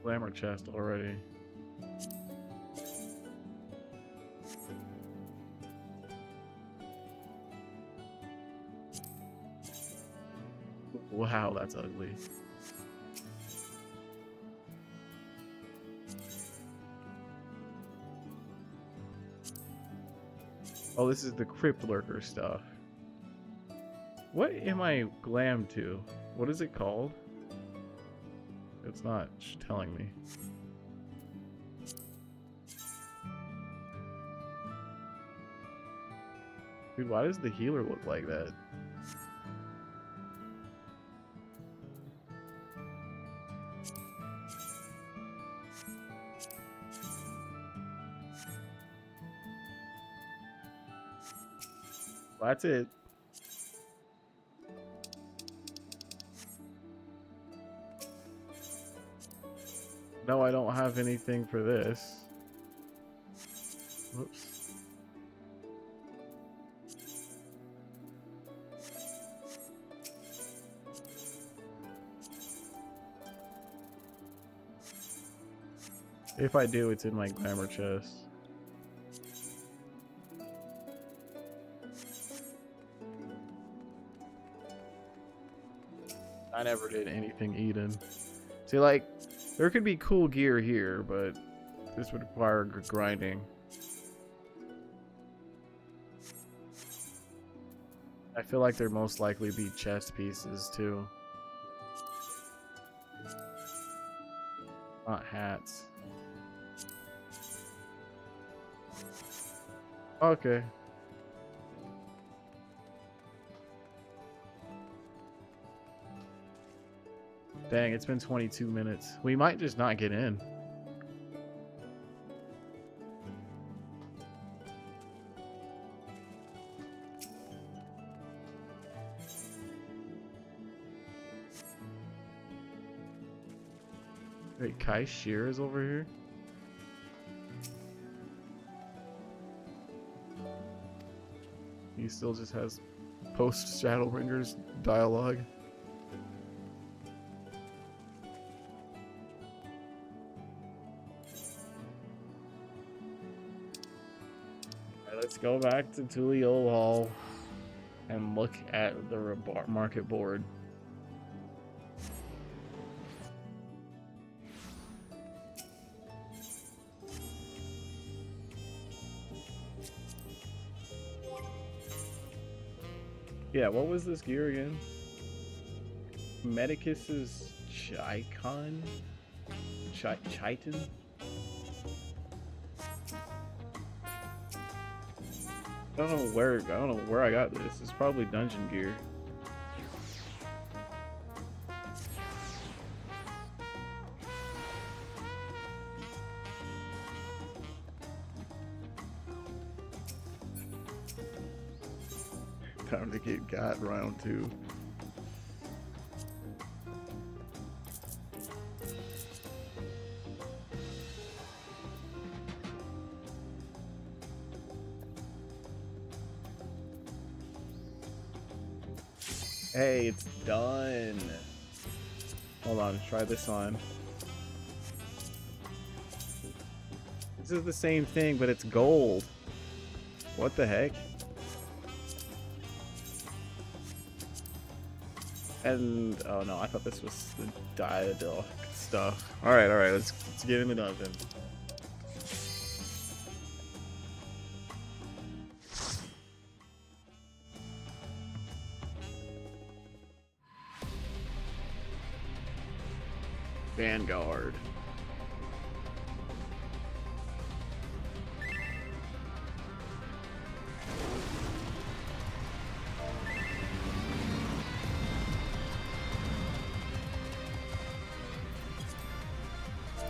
glamour chest already. Wow, that's ugly. Oh, this is the Crypt Lurker stuff. What am I glam to? What is it called? It's not telling me. Dude, why does the healer look like that? Well, that's it. No, I don't have anything for this. Whoops. If I do, it's in my glamour chest. I never did anything Eden. See, like, there could be cool gear here, but this would require grinding. I feel like there most likely be chest pieces, too. Not hats. Okay. Dang, it's been 22 minutes. We might just not get in. Wait, Kai Shear is over here? He still just has post Shadowbringers dialogue. Let's go back to Tulio Hall and look at the market board. Yeah, what was this gear again? Medicus's Chicon? Chiton? I don't know where I got this. It's probably dungeon gear. Time to get got round 2. Hey, it's done. Hold on, try this on. This is the same thing, but it's gold. What the heck? And oh no, I thought this was the diadil stuff. All right, let's get in the dungeon. Vanguard.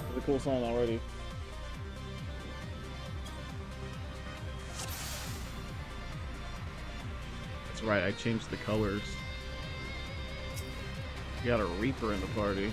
It's a cool song already. That's right, I changed the colors. You got a Reaper in the party.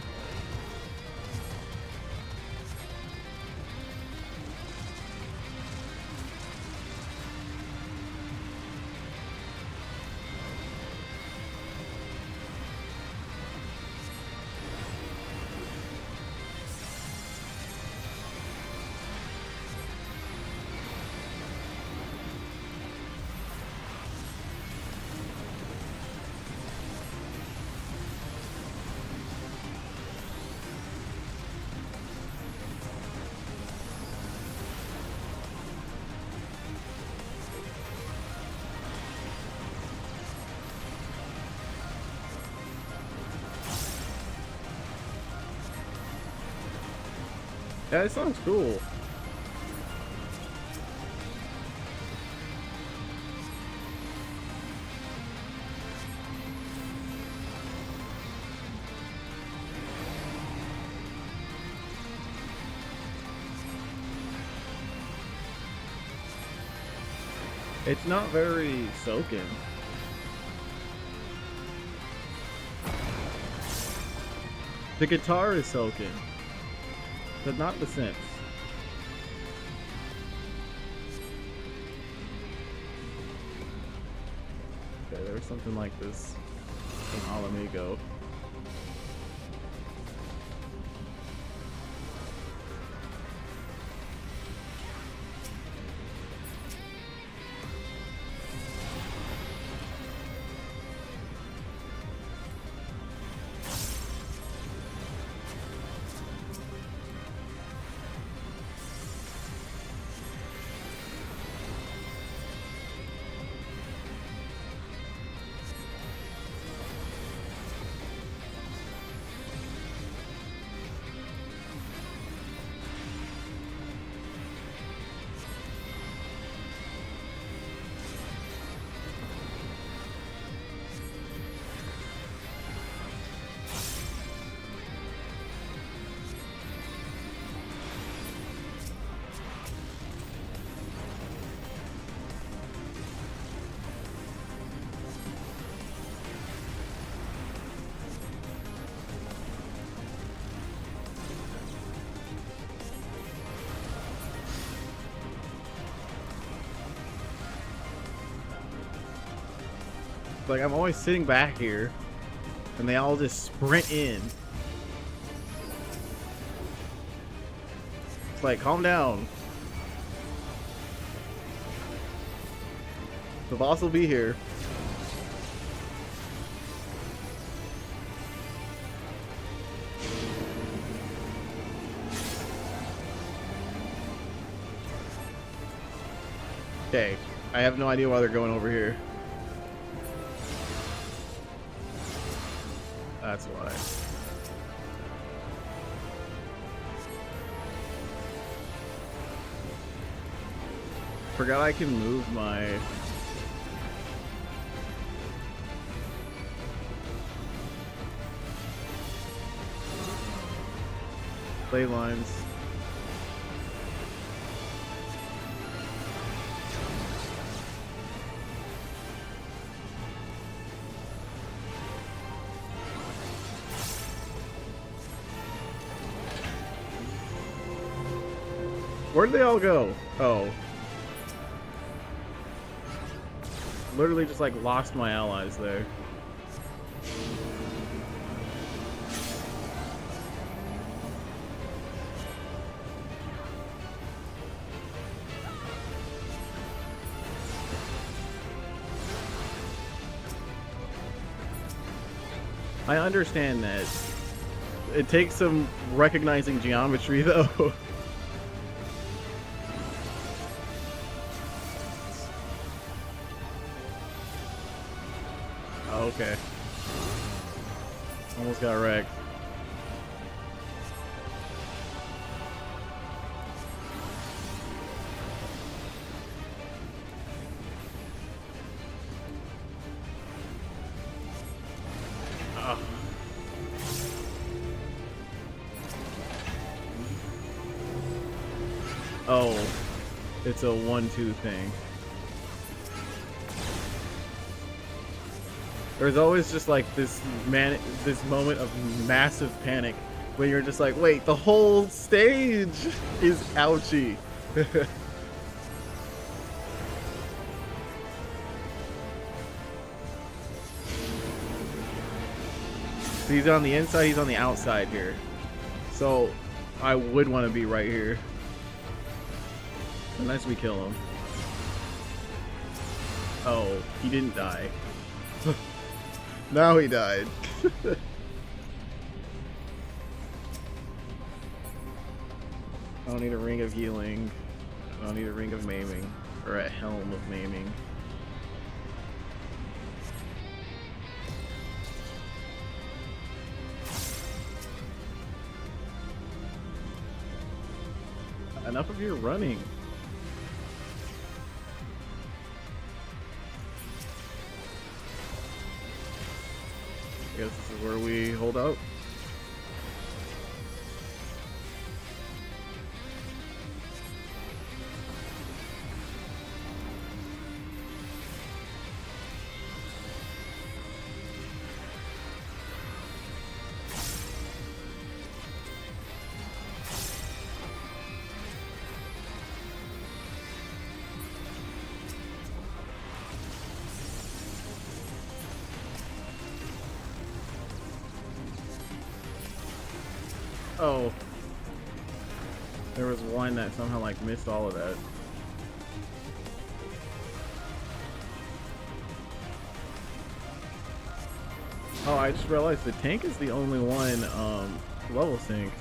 Yeah, it sounds cool. It's not very soaking. The guitar is soaking, but not the synths. Okay, there was something like this in Alamigo. Like, I'm always sitting back here, and they all just sprint in. It's like, calm down. The boss will be here. Okay, I have no idea why they're going over here. That's why. Forgot I can move my play lines. Where'd they all go? Oh. Literally just like lost my allies there. I understand that. It takes some recognizing geometry though. Okay. Almost got wrecked. Ugh. Oh, it's a 1-2 thing. There's always just like this moment of massive panic when you're just like, wait, the whole stage is ouchie. He's on the inside, he's on the outside here. So I would want to be right here. Unless we kill him. Oh, he didn't die. Now he died. I don't need a ring of healing. I don't need a ring of maiming. Or a helm of maiming. enough of your running. I guess this is where we hold out. Oh, there was one that somehow like missed all of that. Oh, I just realized the tank is the only one level sync.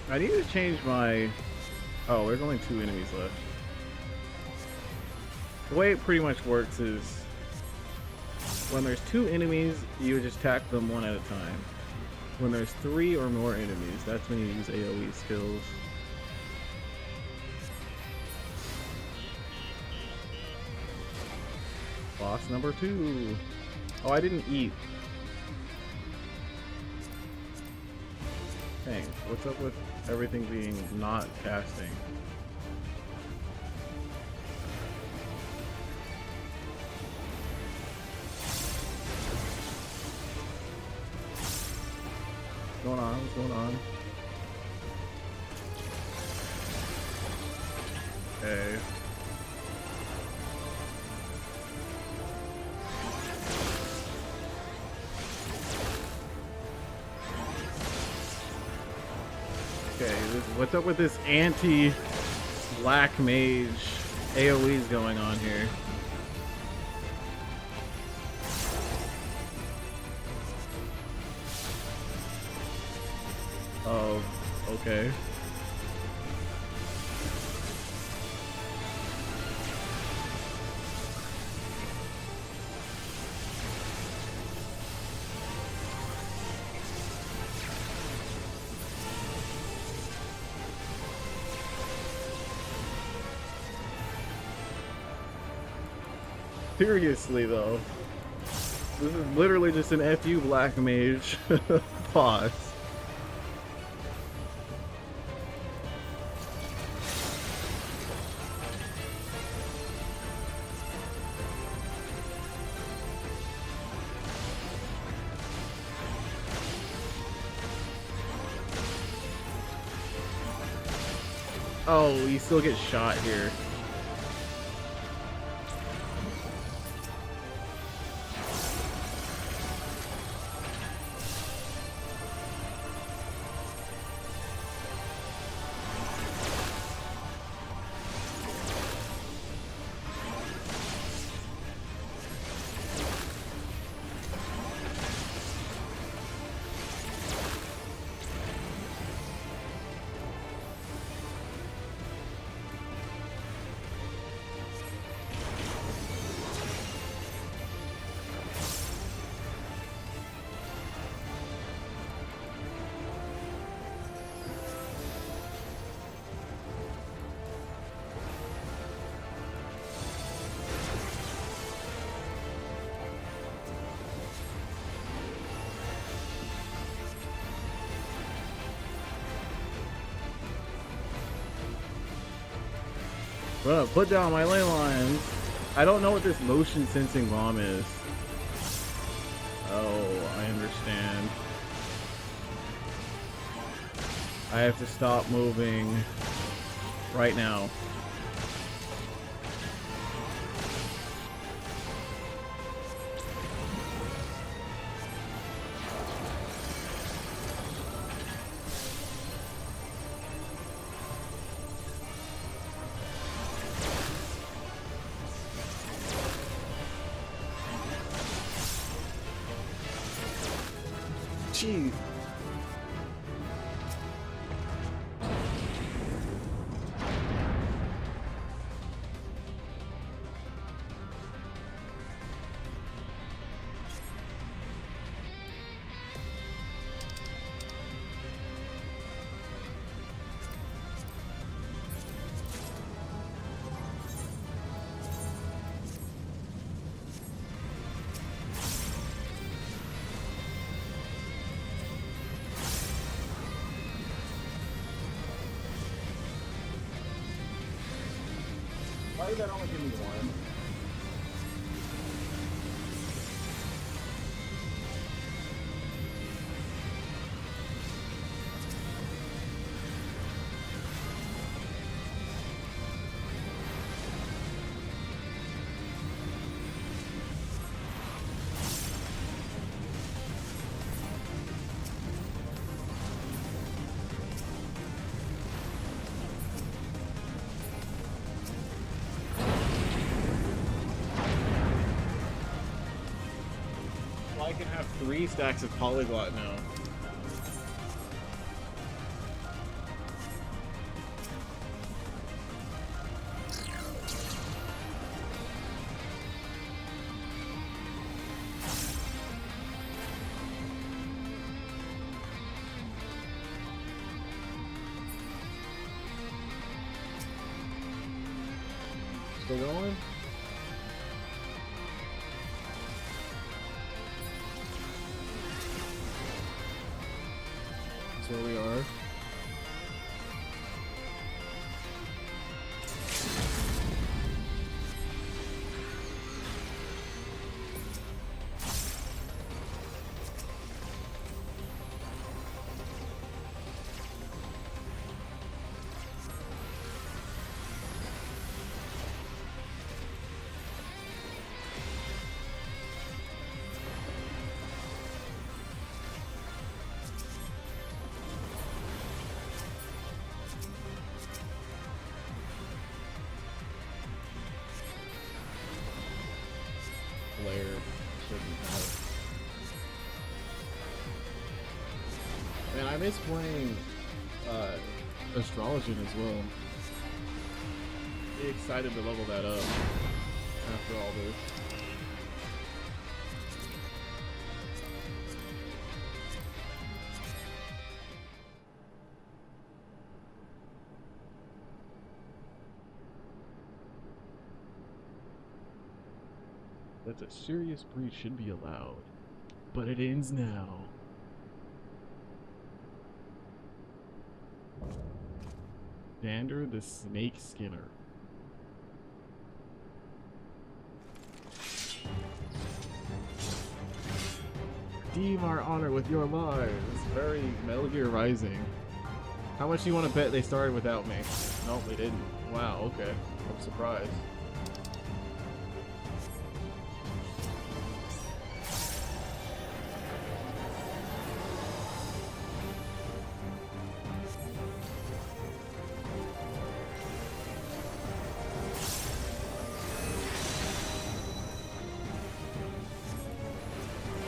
I need to change my... Oh, there's only 2 enemies left. The way it pretty much works is when there's 2 enemies, you just attack them one at a time. When there's 3 or more enemies, that's when you use AoE skills. Boss number 2. Oh, I didn't eat. Dang, what's up with everything being not casting? What's going on? What's going on? Okay. Okay, what's up with this anti-black mage AoEs going on here? Oh, okay. Seriously though, this is literally just an FU black mage boss. Oh, you still get shot here. Bro, put down my ley lines. I don't know what this motion sensing bomb is. Oh, I understand. I have to stop moving right now. Jeez. Why did that only give me one? I can have 3 stacks of polyglot now. Still going? That's where we are. Player shouldn't have. Man, I miss playing Astrologian as well. Be excited to level that up after all this. That's a serious breach should be allowed, but it ends now. Vander the Snake Skinner. Redeem our honor with your lives. Very Metal Gear Rising. How much do you want to bet they started without me? No, they didn't. Wow, okay. I'm surprised.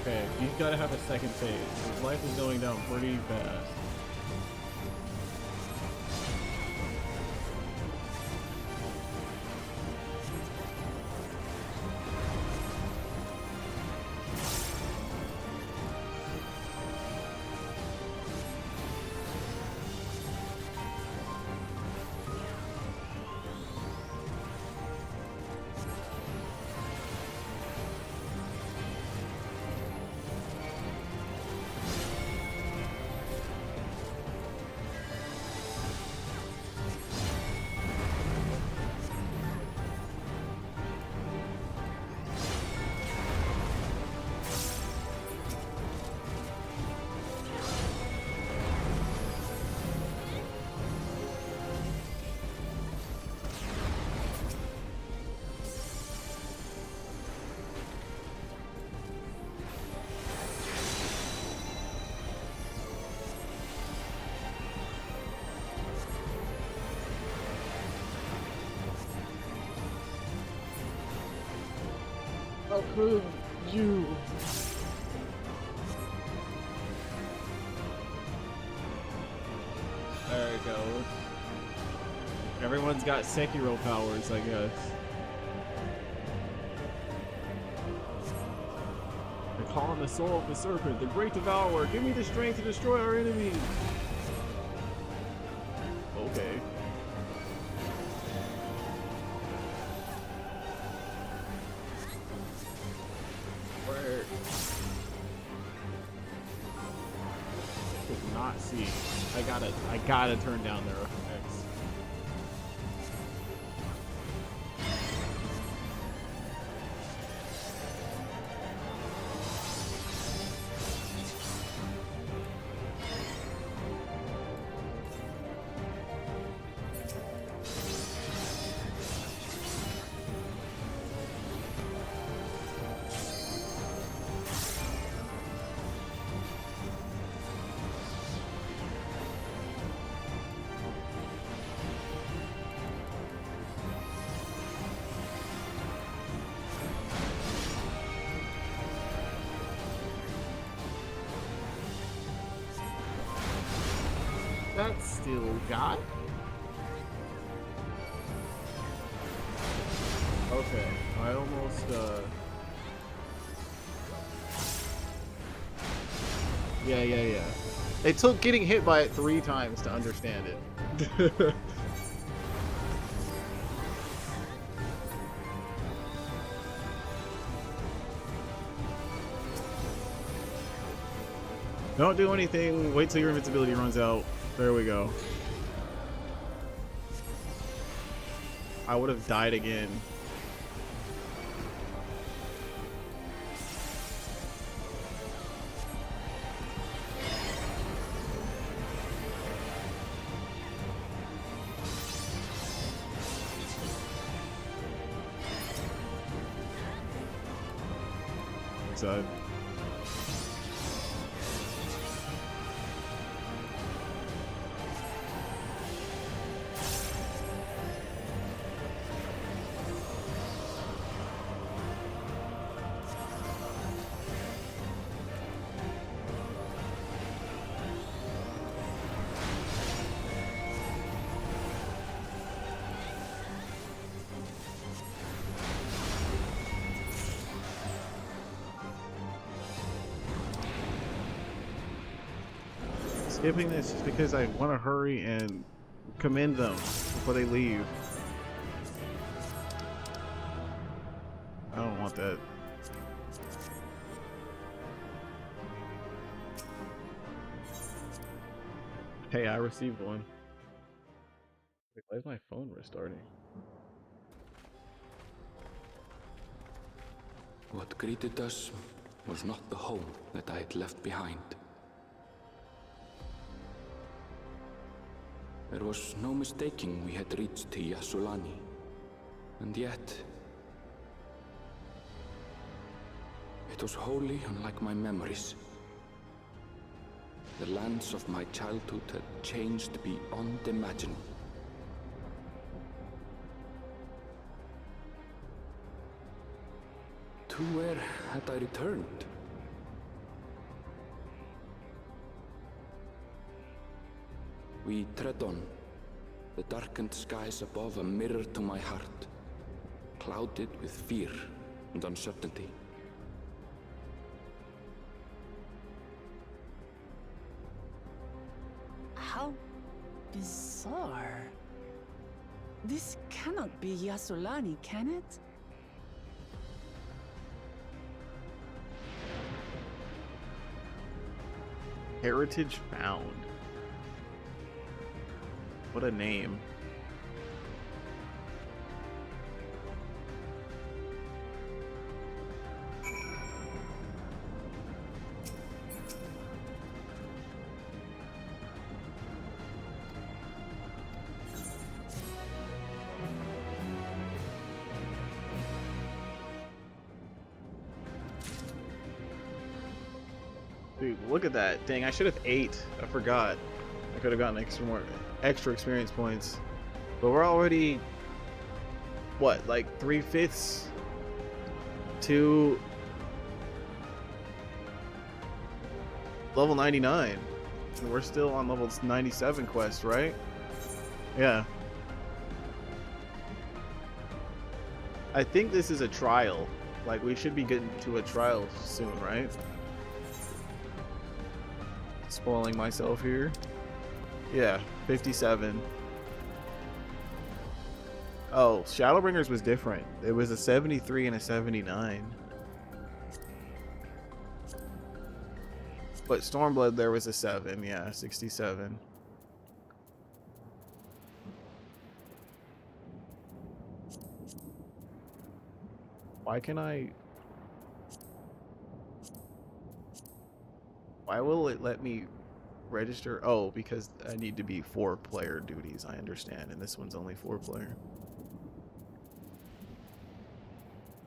Okay, he's got to have a second phase. His life is going down pretty fast. could you? There it goes. Everyone's got Sekiro powers, I guess. I call on the soul of the serpent, the great devourer. Give me the strength to destroy our enemies. Okay. Where? Could not see. I gotta turn down their effects. That's still got. Okay, I almost Yeah. It took getting hit by it 3 times to understand it. Don't do anything. Wait till your invincibility runs out. There we go. I would have died again. So skipping this just because I want to hurry and commend them before they leave. I don't want that. Hey, I received one. Wait, why is my phone restarting? What greeted us was not the home that I had left behind. There was no mistaking we had reached Yasulani, and yet it was wholly unlike my memories. The lands of my childhood had changed beyond imagining. To where had I returned? We tread on, the darkened skies above a mirror to my heart, clouded with fear and uncertainty. How bizarre. This cannot be Yasulani, can it? Heritage found. What a name. Dude, look at that. Dang, I should have ate. I forgot. I could have gotten extra experience points. But we're already, what, like 3/5 to level 99. And we're still on level 97 quest, right? Yeah. I think this is a trial. Like, we should be getting to a trial soon, right? Spoiling myself here. Yeah, 57. Oh, Shadowbringers was different. It was a 73 and a 79. But Stormblood, there was a 7. Yeah, 67. Why can I... Why will it let me register? Oh, because I need to be 4-player duties, I understand. And this one's only 4-player.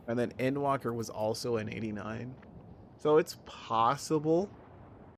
And then Endwalker was also an 89. So it's possible